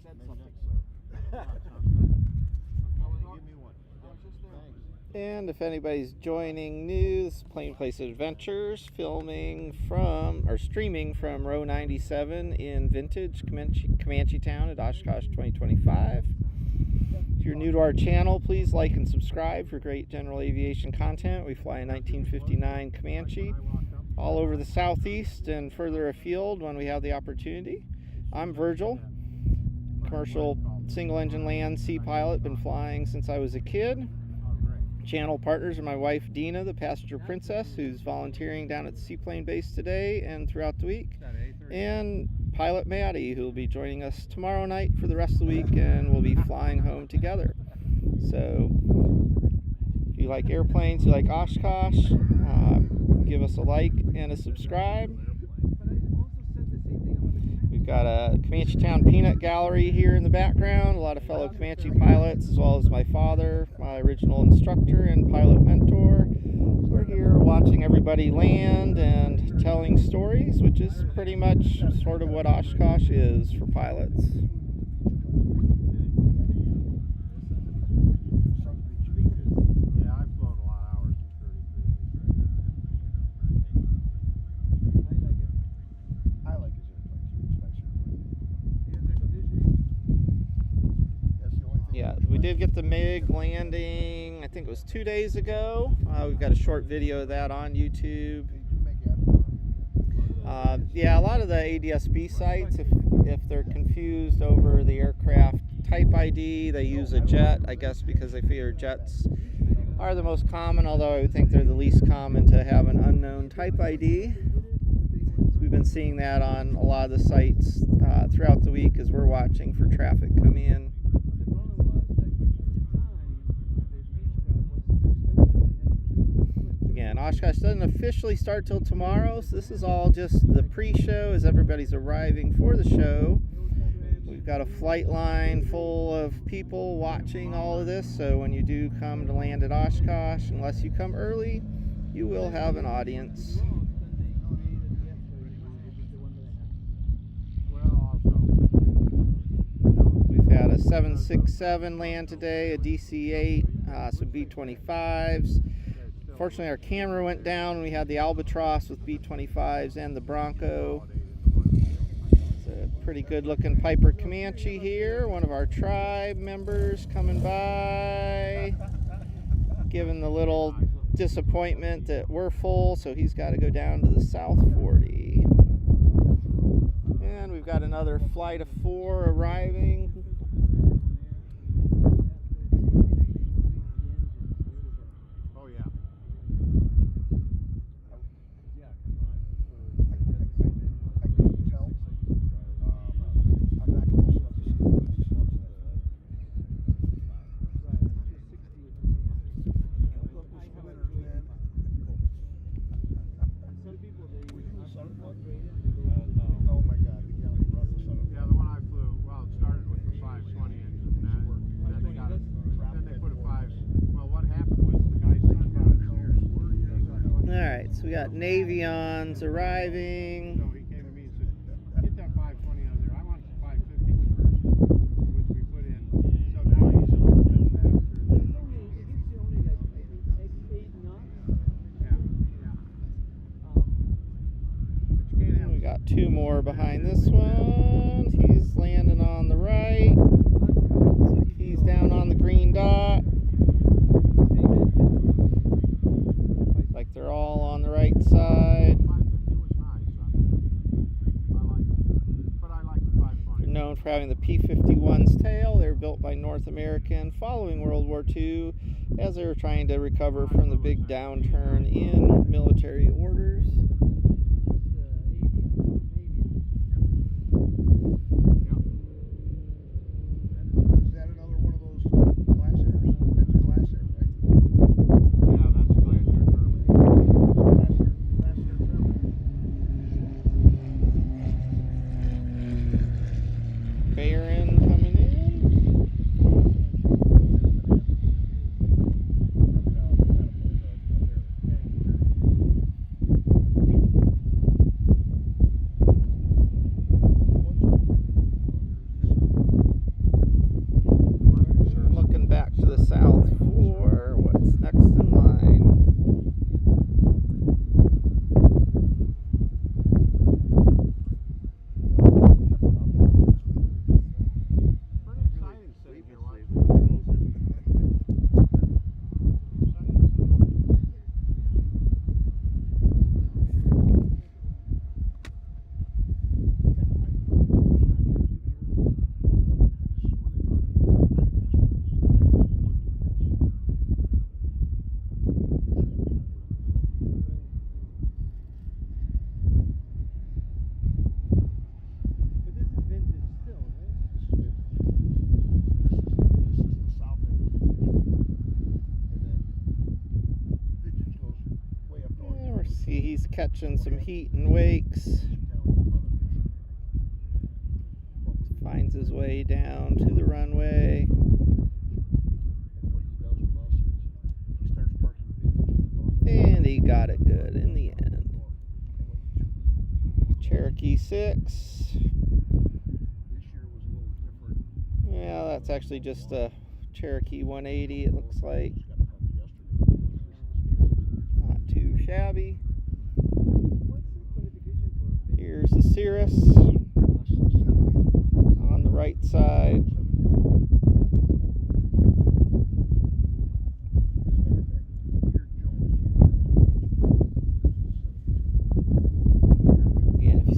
said something, sir. Give me one. Thanks. And if anybody's joining new, this is Plain Place Adventures, streaming from row 97 in vintage Comanche Town at Oshkosh 2025. If you're new to our channel, please like and subscribe for great general aviation content. We fly a 1959 Comanche all over the southeast and further afield when we have the opportunity. I'm Virgil, commercial single-engine land sea pilot, been flying since I was a kid. Channel partners are my wife Dina, the passenger princess, who's volunteering down at the seaplane base today and throughout the week, and pilot Maddie, who will be joining us tomorrow night for the rest of the week, and we'll be flying home together. So if you like airplanes, you like Oshkosh, give us a like and a subscribe. We've got a Comanche Town peanut gallery here in the background, a lot of fellow Comanche pilots, as well as my father, my original instructor and pilot mentor. We're here watching everybody land and telling stories, which is pretty much sort of what Oshkosh is for pilots. Yeah, I've flown a lot of hours in 33. I like his airplane too. It's nice airplane. That's the only thing. Yeah, we did get the MiG landing, I think it was 2 days ago. We've got a short video of that on YouTube. Yeah, a lot of the ADS-B sites, if they're confused over the aircraft type ID, they use a jet, I guess because they figure jets are the most common, although I would think they're the least common to have an unknown type ID. We've been seeing that on a lot of the sites throughout the week as we're watching for traffic come in. Again, Oshkosh doesn't officially start till tomorrow, so this is all just the pre-show as everybody's arriving for the show. We've got a flight line full of people watching all of this, so when you do come to land at Oshkosh, unless you come early, you will have an audience. We've had a 767 land today, a DC-8, some B-25s. Fortunately, our camera went down when we had the Albatross with B-25s and the Bronco. It's a pretty good looking Piper Comanche here, one of our tribe members coming by, giving the little disappointment that we're full, so he's got to go down to the South 40. And we've got another flight of 4 arriving. So we got Navions arriving. So he came to me and said, "Get that 520 on there. I want the 550 conversion," which we put in. So now he's a little bit faster. Yeah. We got 2 more behind this one. He's landing on the right. So he's down on the green dot. Like they're all on the right side. They're known for having the P-51's tail. They were built by North American following World War II as they were trying to recover from the big downturn in military orders. Is that another one of those glass airs? That's a glass air, right? Yeah, that's a glass air turbine. Baron coming in. catching some heat and wakes. Finds his way down to the runway. And he got it good in the end. Cherokee 6. Yeah, that's actually just a Cherokee 180, it looks like. Not too shabby. Here's the Cirrus on the right side.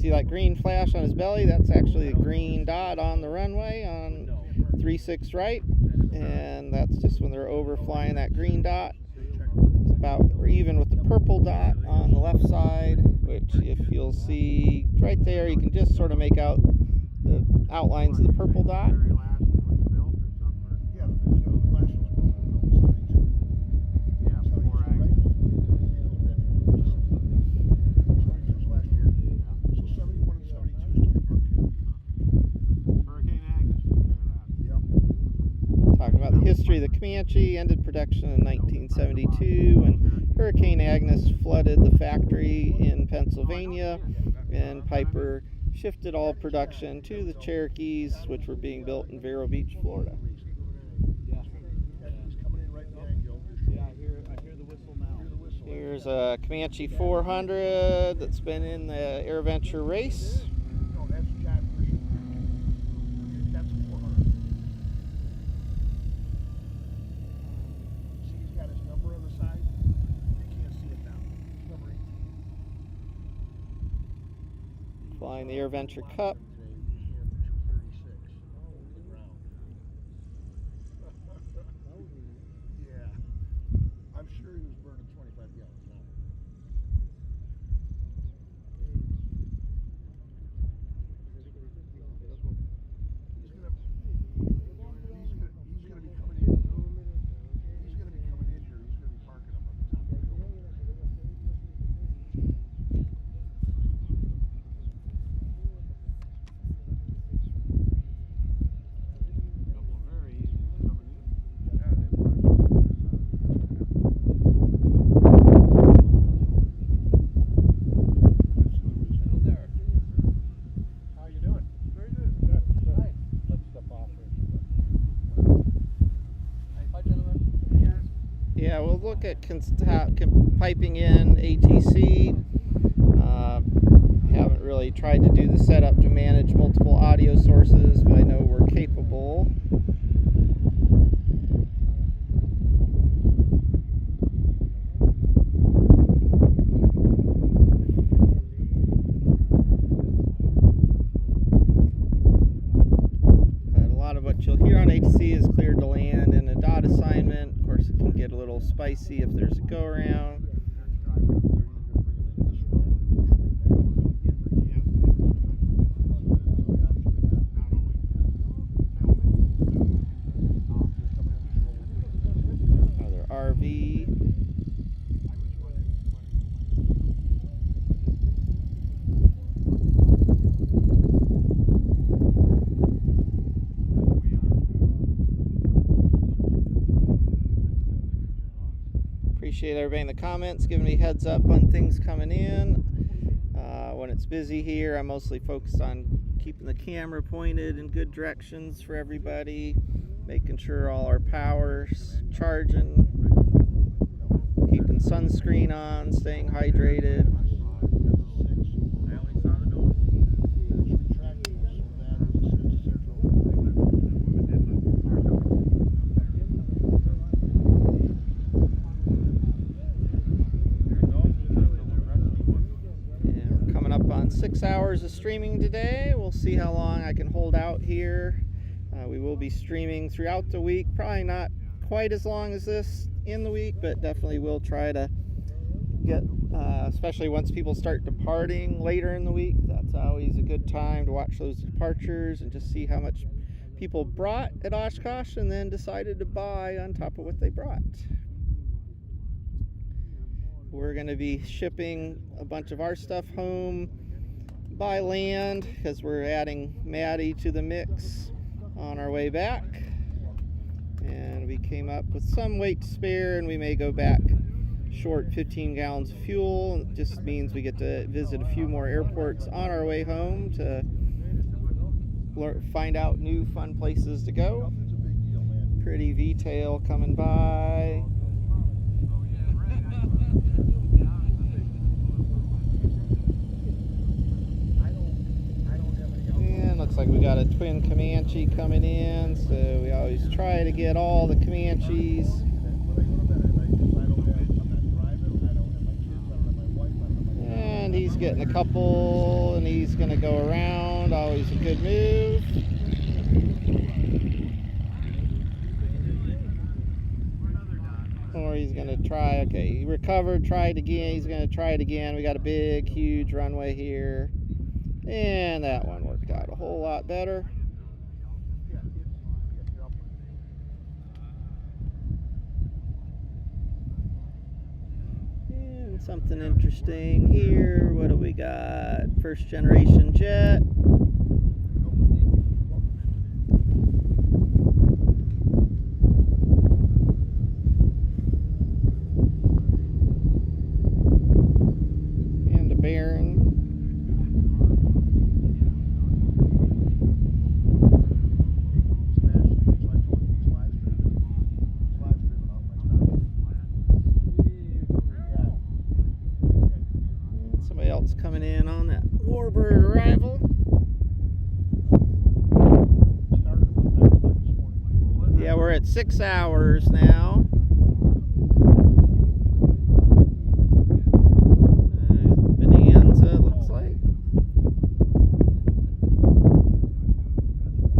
See that green flash on his belly? That's actually a green dot on the runway on 3-6 right, and that's just when they're overflying that green dot. It's about or even with the purple dot on the left side, which if you'll see right there, you can just sort of make out the outlines of the purple dot. History of the Comanche ended production in 1972 when Hurricane Agnes flooded the factory in Pennsylvania, and Piper shifted all production to the Cherokees, which were being built in Vero Beach, Florida. Here's a Comanche 400 that's been in the AirVenture race. Flying the AirVenture Cup. Yeah, I'm sure he was burning 25 gallons an hour. He's gonna be coming in. He's gonna be coming in here. He's gonna be parking up on the top of the hill. Yeah, we'll look at piping in ATC. Haven't really tried to do the setup to manage multiple audio sources, but I know we're capable. But a lot of what you'll hear on ATC is cleared to land in a dot assignment. Of course, it can get a little spicy if there's a go-around. Another RV. Appreciate everybody in the comments giving me heads up on things coming in. When it's busy here, I'm mostly focused on keeping the camera pointed in good directions for everybody, making sure all our power's charging, keeping sunscreen on, staying hydrated. And we're coming up on 6 hours of streaming today. We'll see how long I can hold out here. We will be streaming throughout the week, probably not quite as long as this in the week, but definitely will try to get, especially once people start departing later in the week, that's always a good time to watch those departures and just see how much people brought at Oshkosh and then decided to buy on top of what they brought. We're going to be shipping a bunch of our stuff home by land because we're adding Maddie to the mix on our way back. And we came up with some weight to spare, and we may go back short 15 gallons of fuel. It just means we get to visit a few more airports on our way home to find out new fun places to go. Pretty V-tail coming by. And looks like we got a twin Comanche coming in, so we always try to get all the Comanches. And he's getting a couple, and he's going to go around. Always a good move. Or he's going to try, okay, he recovered, tried again. He's going to try it again. We got a big, huge runway here. And that one worked out a whole lot better. And something interesting here. What do we got? First generation jet. And a Baron. Coming in on that warbird arrival. Yeah, we're at 6 hours now. Bonanza looks like.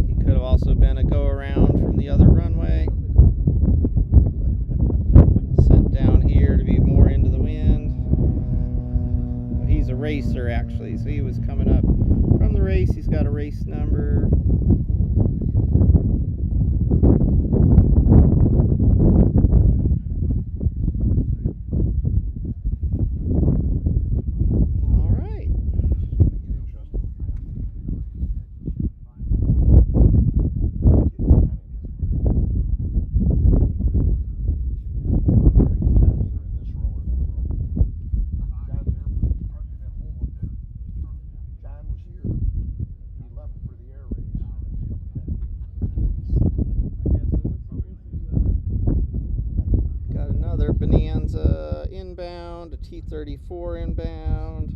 He could have also been a go around from the other runway. Sent down here to be more into the wind. He's a racer actually, so he was coming up from the race. He's got a race number. All right. Bonanza inbound, a T-34 inbound.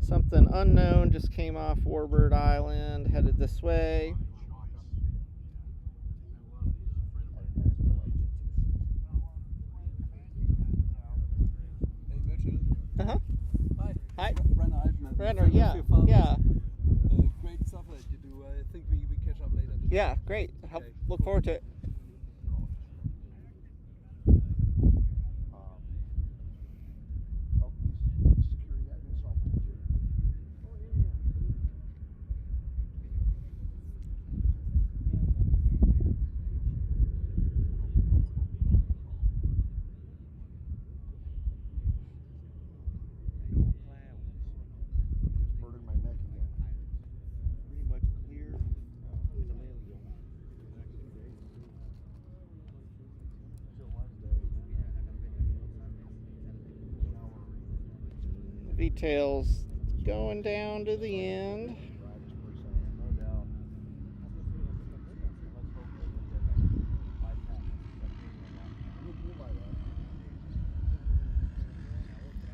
Something unknown just came off Warbird Island, headed this way. Uh-huh. Hi. Hi. Renner, yeah. Yeah. Great stuff that you do. I think we catch up later. Yeah, great. Look forward to it. V-tail's going down to the end.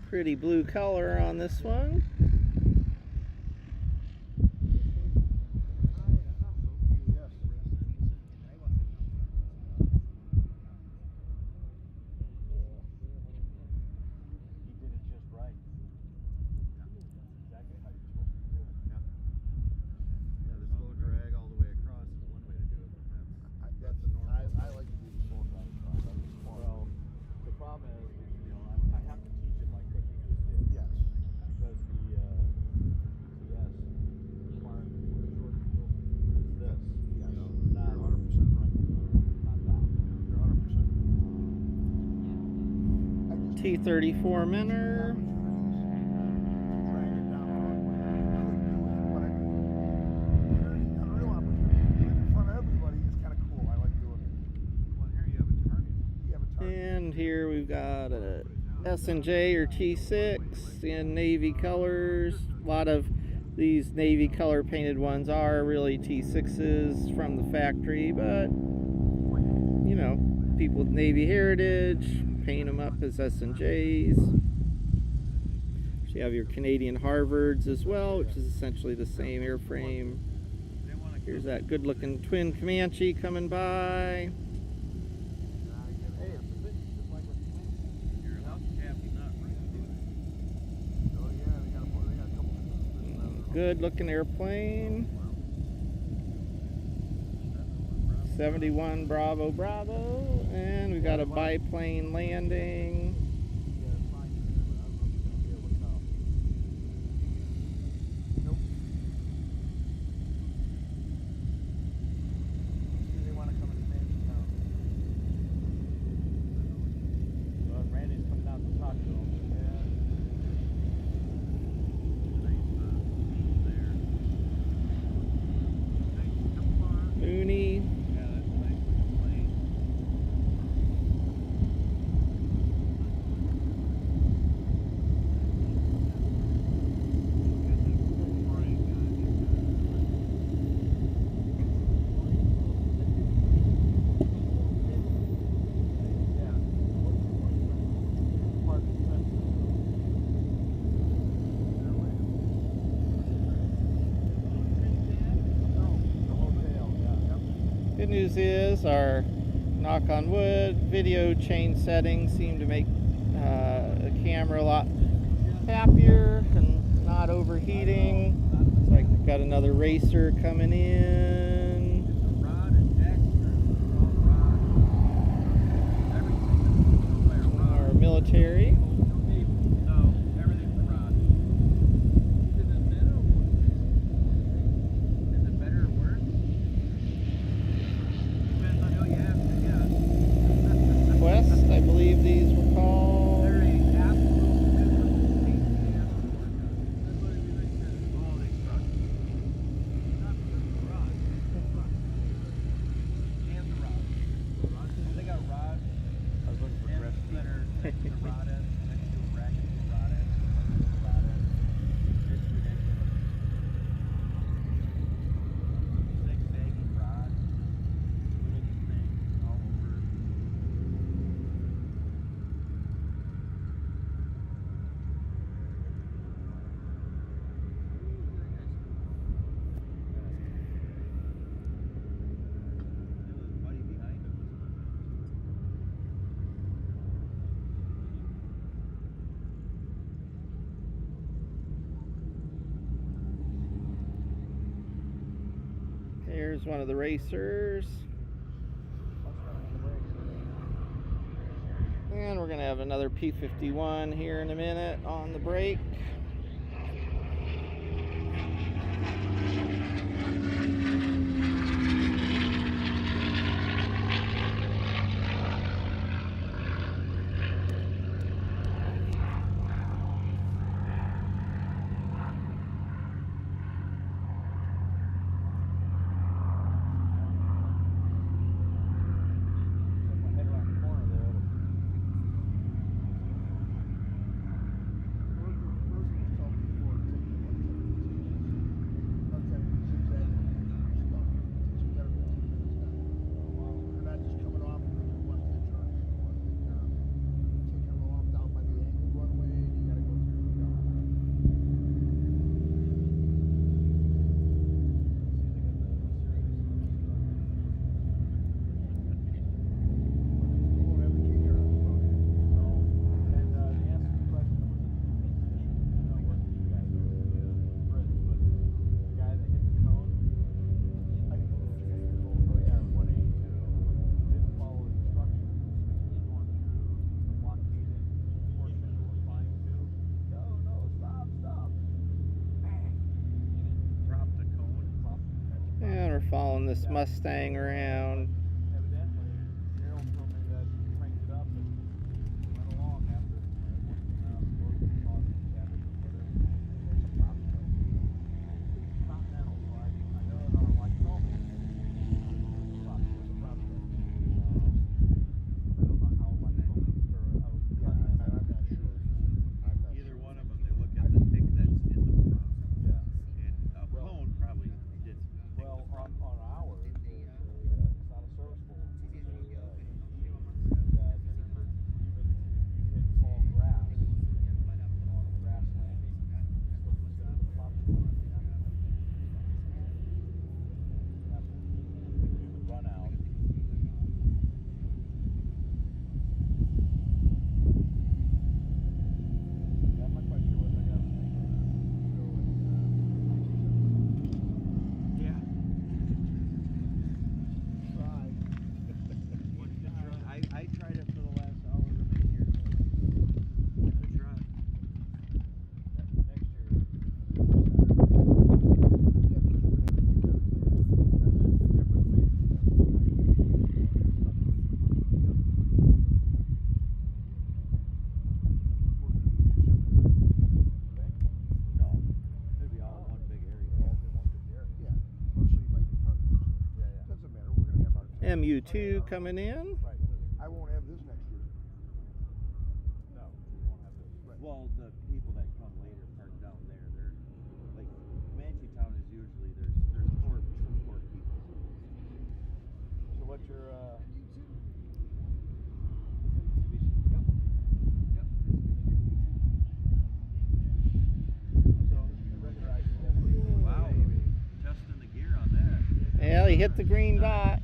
Pretty blue color on this one. The problem is, I have to teach it like what you just did. Yes. Because the T-34 Minnow. And here we've got a S&J or T6 in navy colors. A lot of these navy color painted ones are really T6s from the factory, but you know, people with navy heritage paint them up as S&Js. So you have your Canadian Harvards as well, which is essentially the same airframe. Here's that good looking twin Comanche coming by. Good looking airplane. 71 Bravo Bravo, and we got a biplane landing. Mooney. Good news is our, knock on wood, video chain settings seem to make the camera a lot happier and not overheating. Looks like we've got another racer coming in. Our military. I believe these were called. They got rods. I was looking for that are next to rod ends, next to a bracket of rod ends, rod ends. It's ridiculous. 6 baggy rods, little things all over. Here's one of the racers. And we're going to have another P-51 here in a minute on the break. And we're following this Mustang around. Evidently, Daryl told me that he cranked it up and went along after MU2 coming in. I won't have this next year. No, you won't have this. Well, the people that come later park down there. They're like Comanche town is usually there's some poor people. So what's your Wow, testing the gear on that. Yeah, he hit the green dot.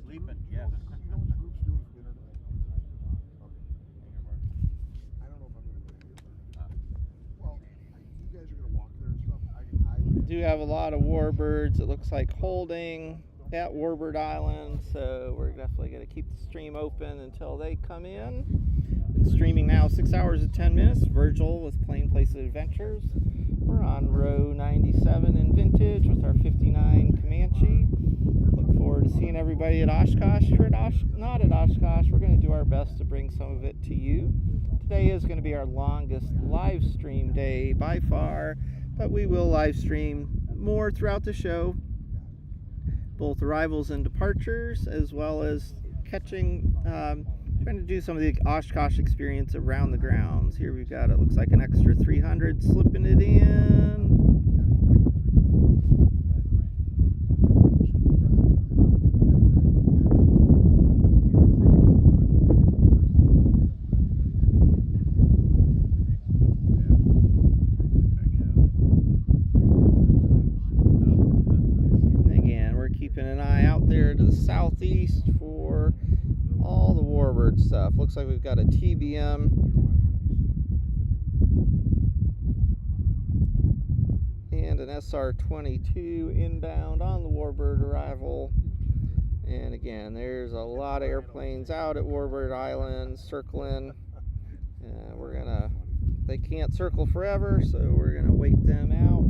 Sleeping, yes. You know what the group's doing for dinner tonight? I don't know if I'm going to go here. Well, you guys are going to walk there and stuff. We do have a lot of warbirds. It looks like holding at Warbird Island, so we're definitely going to keep the stream open until they come in. It's streaming now 6 hours and 10 minutes. Virgil with Plain Places Adventures. We're on row 97 in Vintage with our 59 Comanche. Look forward to seeing everybody at Oshkosh. If you're not at Oshkosh, we're going to do our best to bring some of it to you. Today is going to be our longest live stream day by far, but we will live stream more throughout the show, both arrivals and departures, as well as catching, trying to do some of the Oshkosh experience around the grounds. Here we've got, it looks like an extra 300 slipping it in. Keeping an eye out there to the southeast for all the warbird stuff. Looks like we've got a TBM and an SR-22 inbound on the warbird arrival. And again, there's a lot of airplanes out at Warbird Island circling. They can't circle forever, so we're gonna wait them out.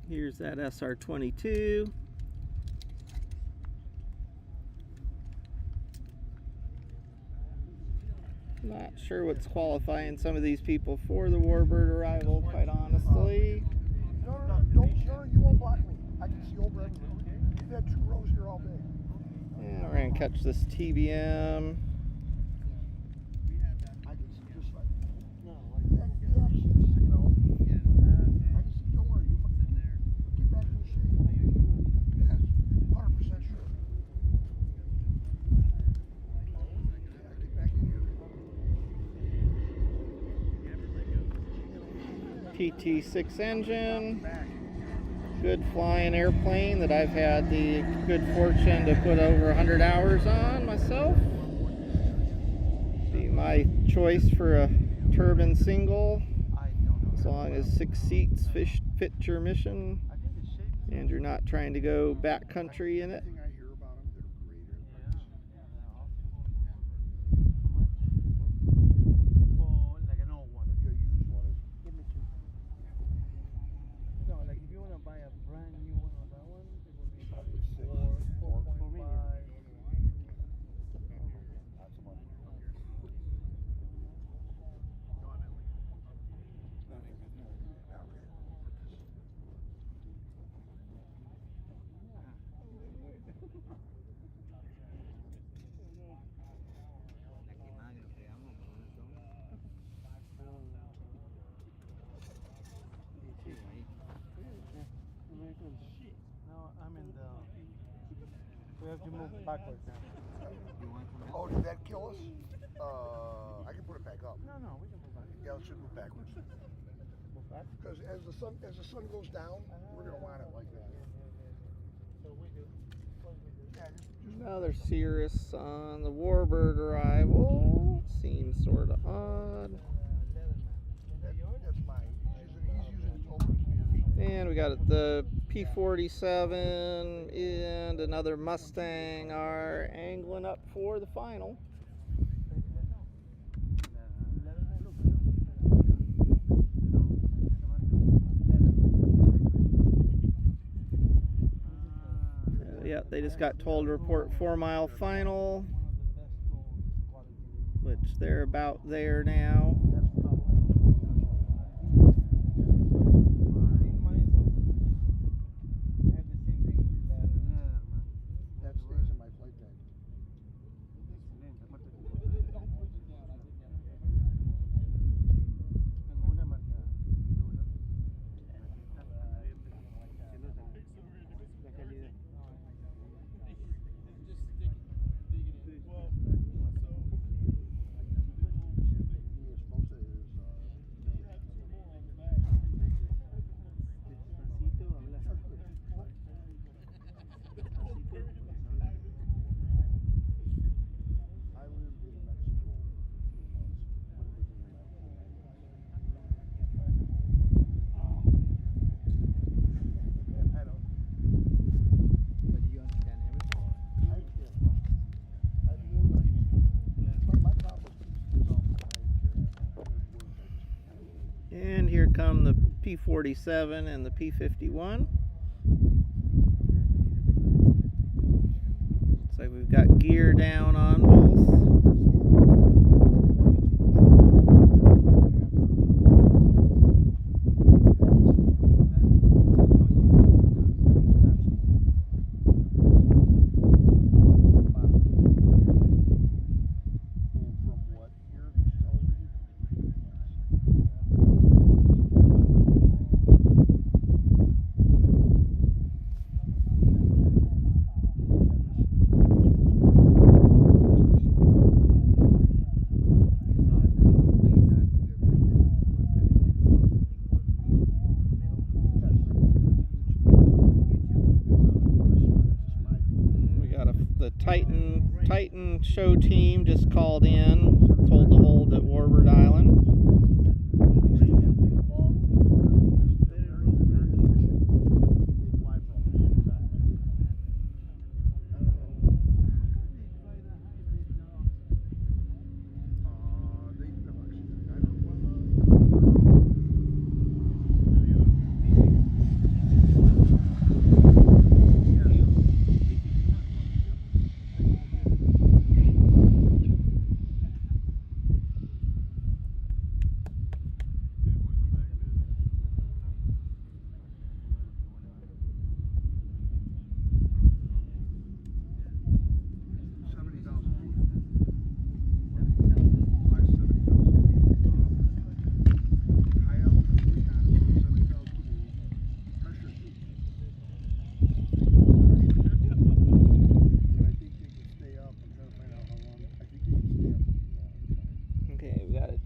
Here's that SR-22. Not sure what's qualifying some of these people for the warbird arrival, quite honestly. No, you won't block me. I can see over everywhere. You've had 2 rows here all day. And we're gonna catch this TBM. I can see just like, no, like, yeah, you know, I can see, don't worry, get back in shape. Yes, 100% sure. Yeah, get back in here. PT6 engine. Good flying airplane that I've had the good fortune to put over 100 hours on myself. Be my choice for a turbine single, as long as 6 seats fit your mission and you're not trying to go backcountry in it. Buy a brand new one on that one, it will be probably 4.5. Lots of money. No, I'm in the. We have to move backwards now. Oh, did that kill us? I can put it back up. No, we can move back. Yeah, let's just move backwards. Move back? Because as the sun goes down, we're gonna want it like that. So we do. What we do? Yeah, Another Cirrus on the Warbird arrival. Seems sort of odd. That's mine. He's using his open spears. And we got the P-47 and another Mustang are angling up for the final. Yeah, they just got told to report 4-mile final, which they're about there now. That stays in my flight deck. I lived in Mexico for 2 months. Put everything in that plane. I don't. But you understand everything? I can't. I more than I used to. But my problem is And here come the P-47 and the P-51. Looks like we've got gear down on both. Titan show team just called in, told to hold at Warbird Island.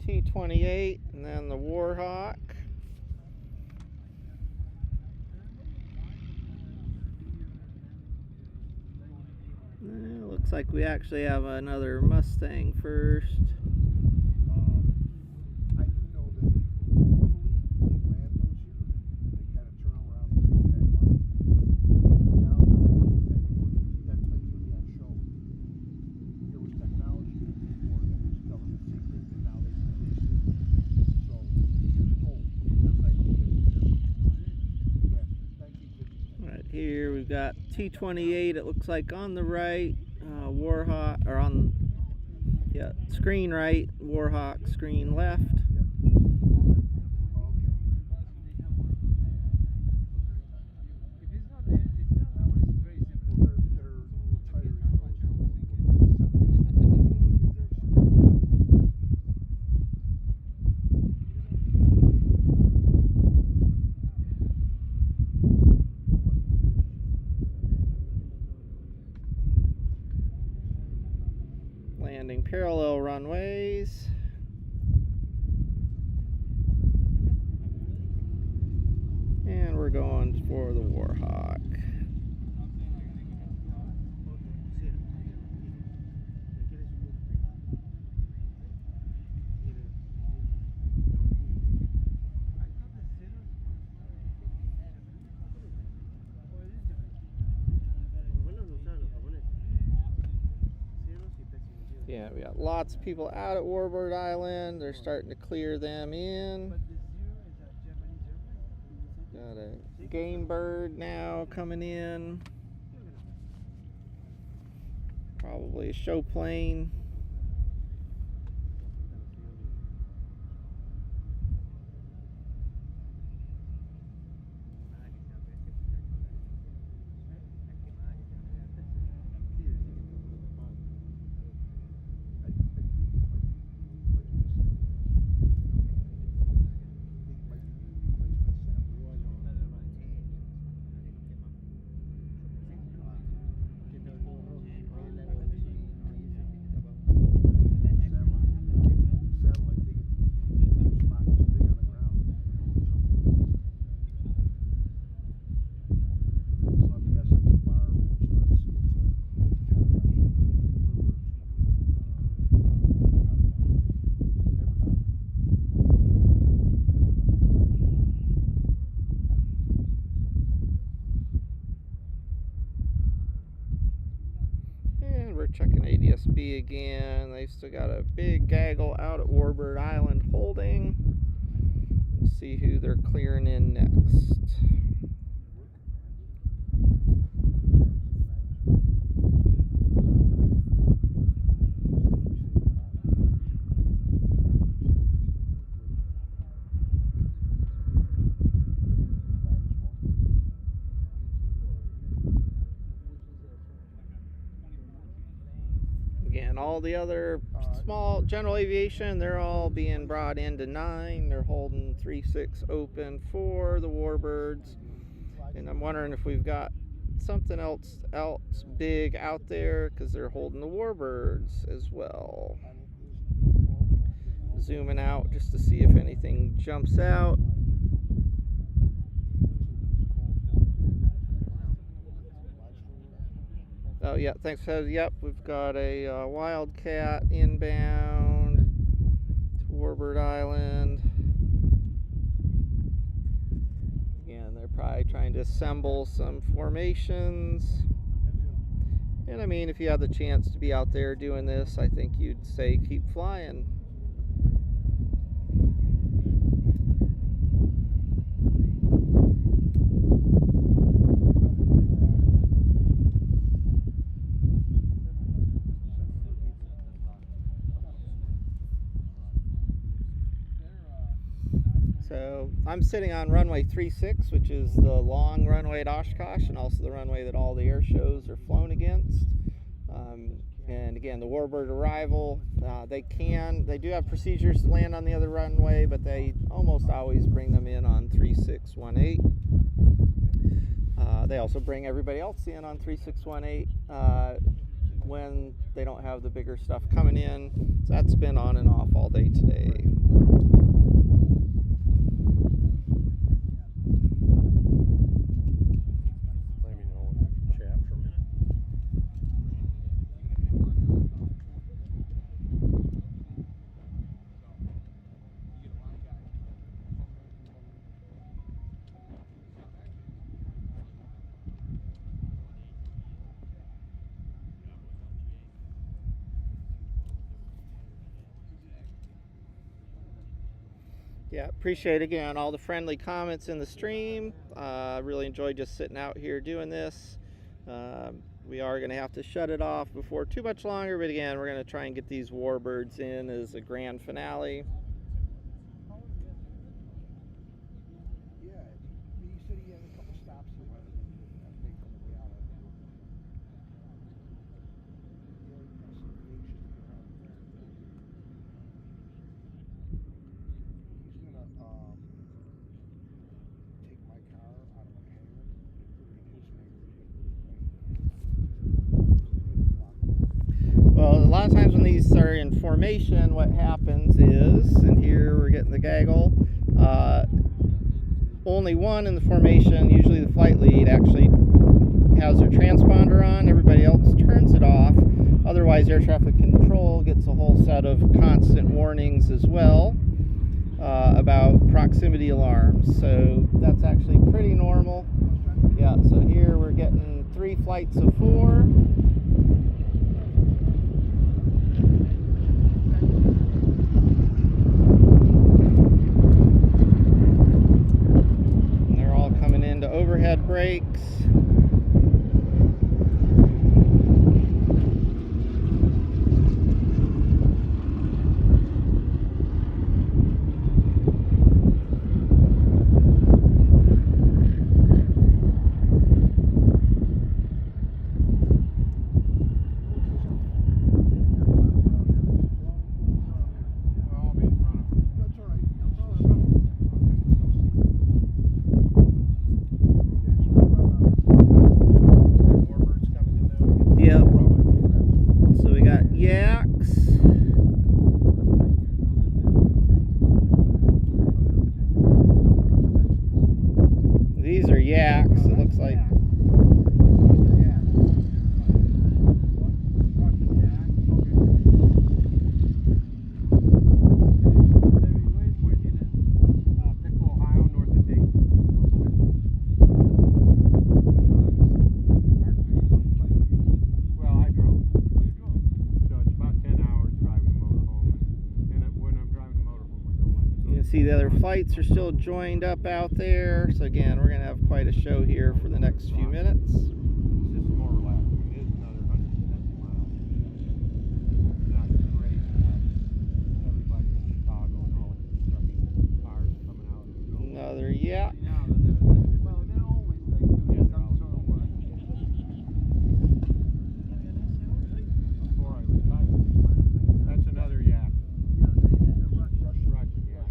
T-28 and then the Warhawk. Looks like we actually have another Mustang first. I do know that normally they land those here and they kind of turn around and take back off. Now they're not doing that anymore. That plane's going to be on show. There was technology before that was government secret, and now they've released it. So here's gold. That's 1950s. Yes, 1950s. Right here we've got T-28. It looks like on the right. Warhawk, or on, yeah, screen right, Warhawk screen left. Landing parallel runways. And we're going for the Warhawk. Yeah, we got lots of people out at Warbird Island. They're starting to clear them in. Got a game bird now coming in. Probably a show plane. Checking ADSB again. They've still got a big gaggle out at Warbird Island holding. We'll see who they're clearing in next. Again, all the other small general aviation, they're all being brought into 9. They're holding 3-6 open for the Warbirds. And I'm wondering if we've got something else big out there, because they're holding the Warbirds as well. Zooming out just to see if anything jumps out. Oh yeah, thanks. Yep, we've got a Wildcat inbound to Warbird Island. Again, they're probably trying to assemble some formations. And I mean, if you have the chance to be out there doing this, I think you'd say keep flying. So I'm sitting on runway 36, which is the long runway at Oshkosh, and also the runway that all the air shows are flown against. And again, the Warbird arrival, they do have procedures to land on the other runway, but they almost always bring them in on 3618. They also bring everybody else in on 3618. when they don't have the bigger stuff coming in. So that's been on and off all day today. Let me know when we can chat for a minute. Yeah, appreciate again all the friendly comments in the stream. Really enjoyed just sitting out here doing this. We are going to have to shut it off before too much longer, but again, we're going to try and get these warbirds in as a grand finale. Yeah, he said he had a couple stops he wanted to do after they come away out of the room. Yeah, he must be anxious to get home. He's gonna take my car out of my hangar and put it in his hangar. He's gonna put his plane in. Well, a lot of times when these are in formation, what happens is, and here we're getting the gaggle, only one in the formation, usually the flight lead, actually has their transponder on. Everybody else turns it off. Otherwise, air traffic control gets a whole set of constant warnings as well about proximity alarms. So that's actually pretty normal. Yeah, so here we're getting 3 flights of 4. Into overhead brakes. These are yaks, it looks like. See, the other flights are still joined up out there. So again, we're going to have quite a show here for the next few minutes. It's just more relaxing. It is another 150 miles. It's not great. Everybody in Chicago and all the construction cars coming out. Another yak. Well, they're always like doing some sort of work. Before I retired. That's another yak. Russian yak.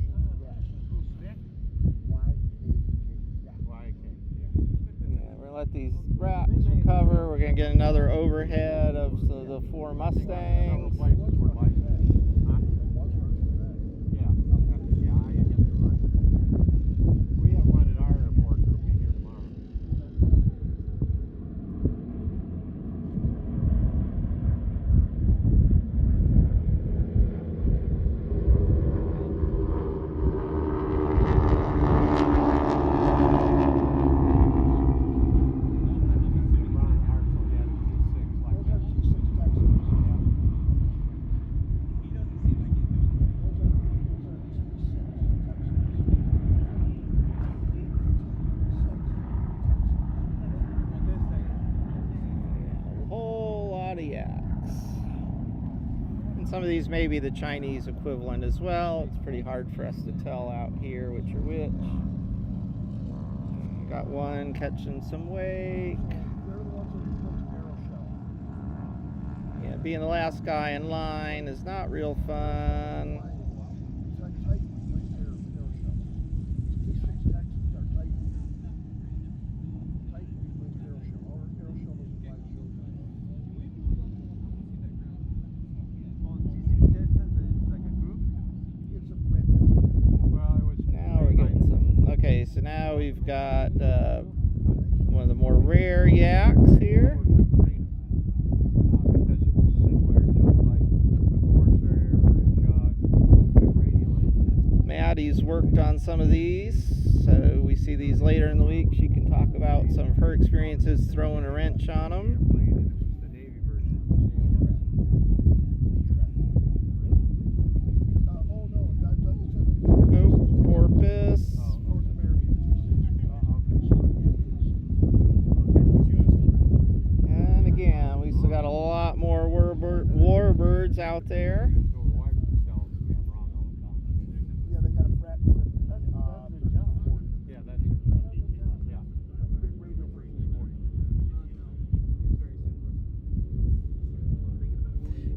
Let these racks recover. We're going to get another overhead of the 4 Mustangs. We have one at our airport that'll be here tomorrow. Some of these may be the Chinese equivalent as well. It's pretty hard for us to tell out here which are which. Got one catching some wake. Yeah, being the last guy in line is not real fun. we've got one of the more rare yaks here. Because it was similar to like a Corsair or a Jug, a radial engine. Maddie's worked on some of these, so we see these later in the week. She can talk about some of her experiences throwing a wrench on them. The Navy version of the Porpoise. And again, we still got a lot more warbirds out there. Yeah, they got a frat with yeah, that's it. Yeah. radio for 40.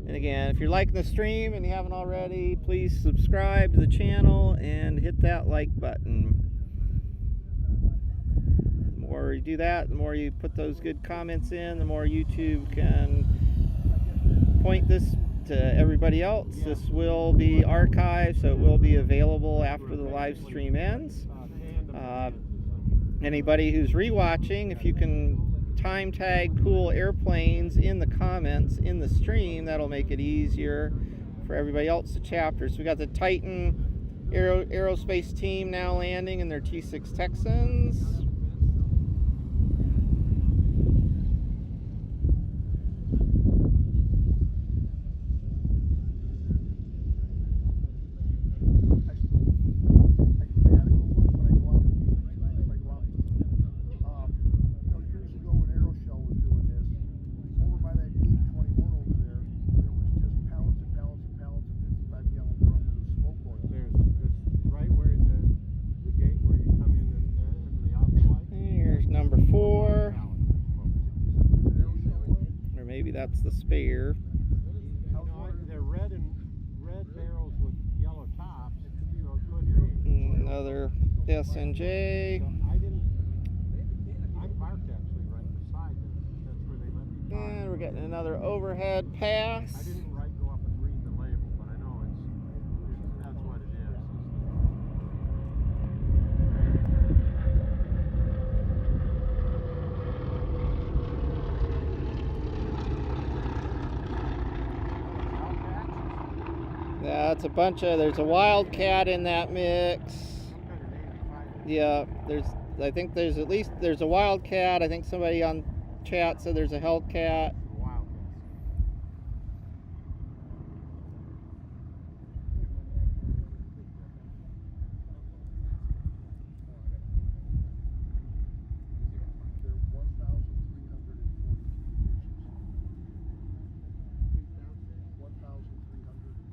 And again, if you're liking the stream and you haven't already, please subscribe to the channel and hit that like button. The more you do that, the more you put those good comments in, the more YouTube can point this to everybody else. This will be archived, so it will be available after the live stream ends. Anybody who's rewatching, if you can time tag cool airplanes in the comments in the stream, that'll make it easier for everybody else to chapter. So we got the Titan aerospace team now landing in their T6 Texans. That's the spare. They're red barrels with yellow tops, so it could be. Another SNJ. I'm parked actually right beside them. That's where they let me park. And we're getting another overhead pass. I didn't go up and read the label, but I know that's what it is. That's a bunch of, there's a Wildcat in that mix. Yeah, I think there's a Wildcat. I think somebody on chat said there's a Hellcat.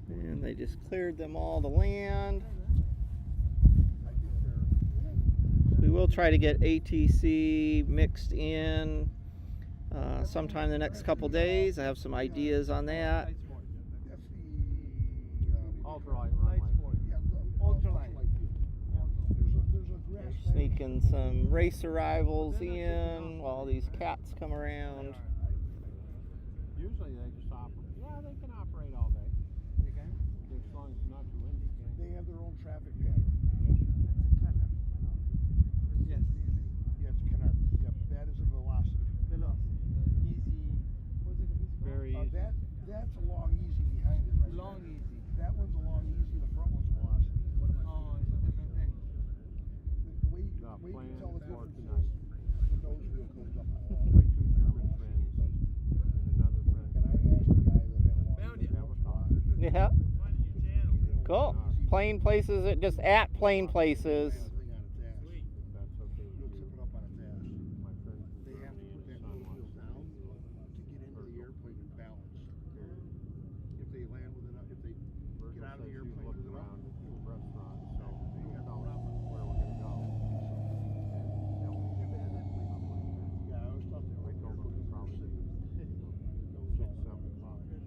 And they just cleared them all to land. We will try to get ATC mixed in sometime in the next couple days. I have some ideas on that. Ultralight runway. Sneaking some race arrivals in while these cats come around. Usually they just operate. Yeah, they can operate all day. They can? As long as it's not too windy. They have their own traffic pattern. Yes. Yeah, it's canard. Yep, that is a velocity. Easy. Very easy. That's a long easy behind it right Long there. easy. That one's a long easy, the front one's velocity. Oh, it's a different thing. The way you can tell the difference is the nose wheel goes up. My two German friends and another friend. And I asked the guy that had a long Yeah. Cool. Plain Places, just at Plain Places. That's okay. You'll tip it up on a dash. My friend from They have to Germany put and that his son nose wheel wants to down do to get into the airplane and balance. If they land with it, if they get out of the airplane with it up, around the restaurant, so they tell us where we're going to go. And they'll meet at that place. yeah, I always thought they I were told them it's probably 6, 7 o'clock. Anyway,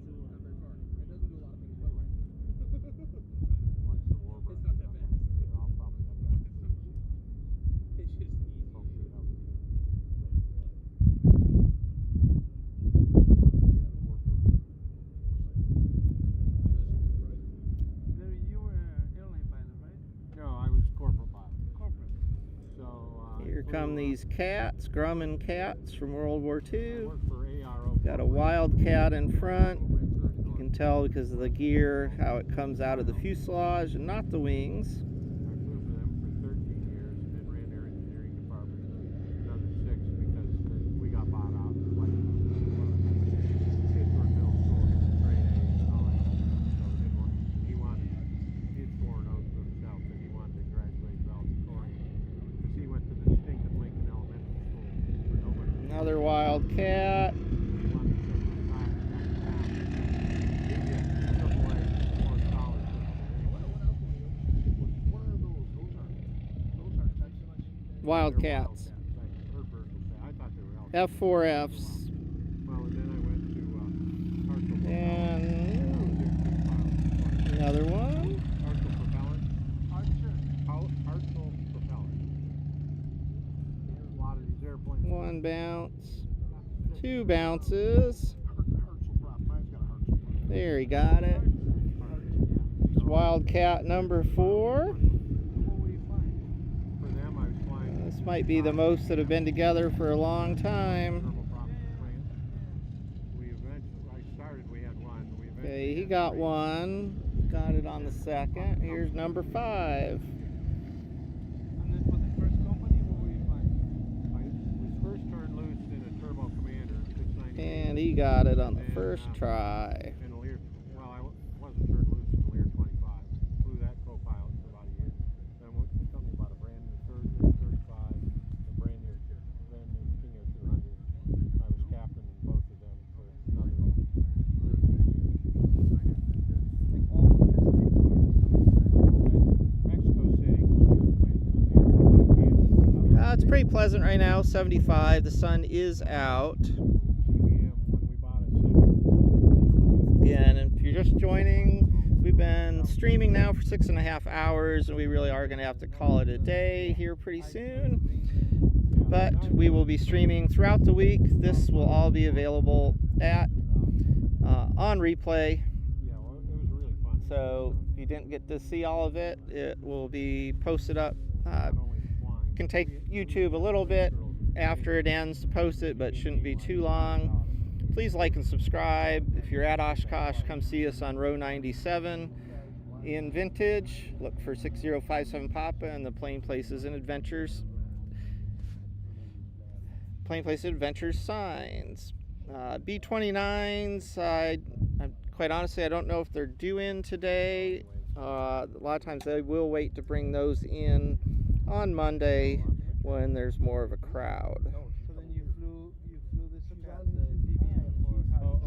once the warbirds are done, they're all probably heading back to the come these cats, Grumman cats from World War II. Got a wildcat in front. You can tell because of the gear how it comes out of the fuselage and not the wings. Another wildcat. Wildcats. F4Fs. And another one. One bounce. Two bounces. There, he got it. It's wildcat number 4. This might be the most that have been together for a long time. Okay, he got one. Got it on the second. Here's number 5. And he got it on the first try. Well, I wasn't turned loose in the Lear 25. Flew that co-pilot for about a year. Then went to tell me about a brand new 35, a brand new King Air 200. I was captain in both of them for another 13 years. Mexico City, because we have a plant. It's pretty pleasant right now, 75. The sun is out. Again, and if you're just joining, we've been streaming now for 6.5 hours, and we really are going to have to call it a day here pretty soon. But we will be streaming throughout the week. This will all be available at on replay. So if you didn't get to see all of it, it will be posted up. Can take YouTube a little bit after it ends to post it, but shouldn't be too long. Please like and subscribe. If you're at Oshkosh, come see us on row 97 in Vintage. Look for 6057 Papa and the Plain Places and Adventures. Plain Places Adventures signs. B-29s, quite honestly, I don't know if they're due in today. A lot of times they will wait to bring those in on Monday when there's more of a crowd. So then you flew this cat, the DBM for how?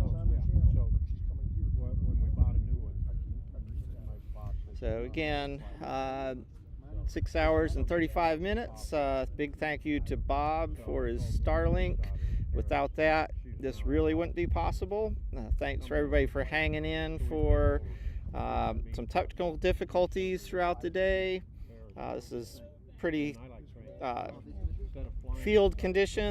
So when we bought a new one, my boss said, So again, 6 hours and 35 minutes. Big thank you to Bob for his Starlink. Without that, this really wouldn't be possible. Thanks for everybody for hanging in for some technical difficulties throughout the day. This is pretty field conditions.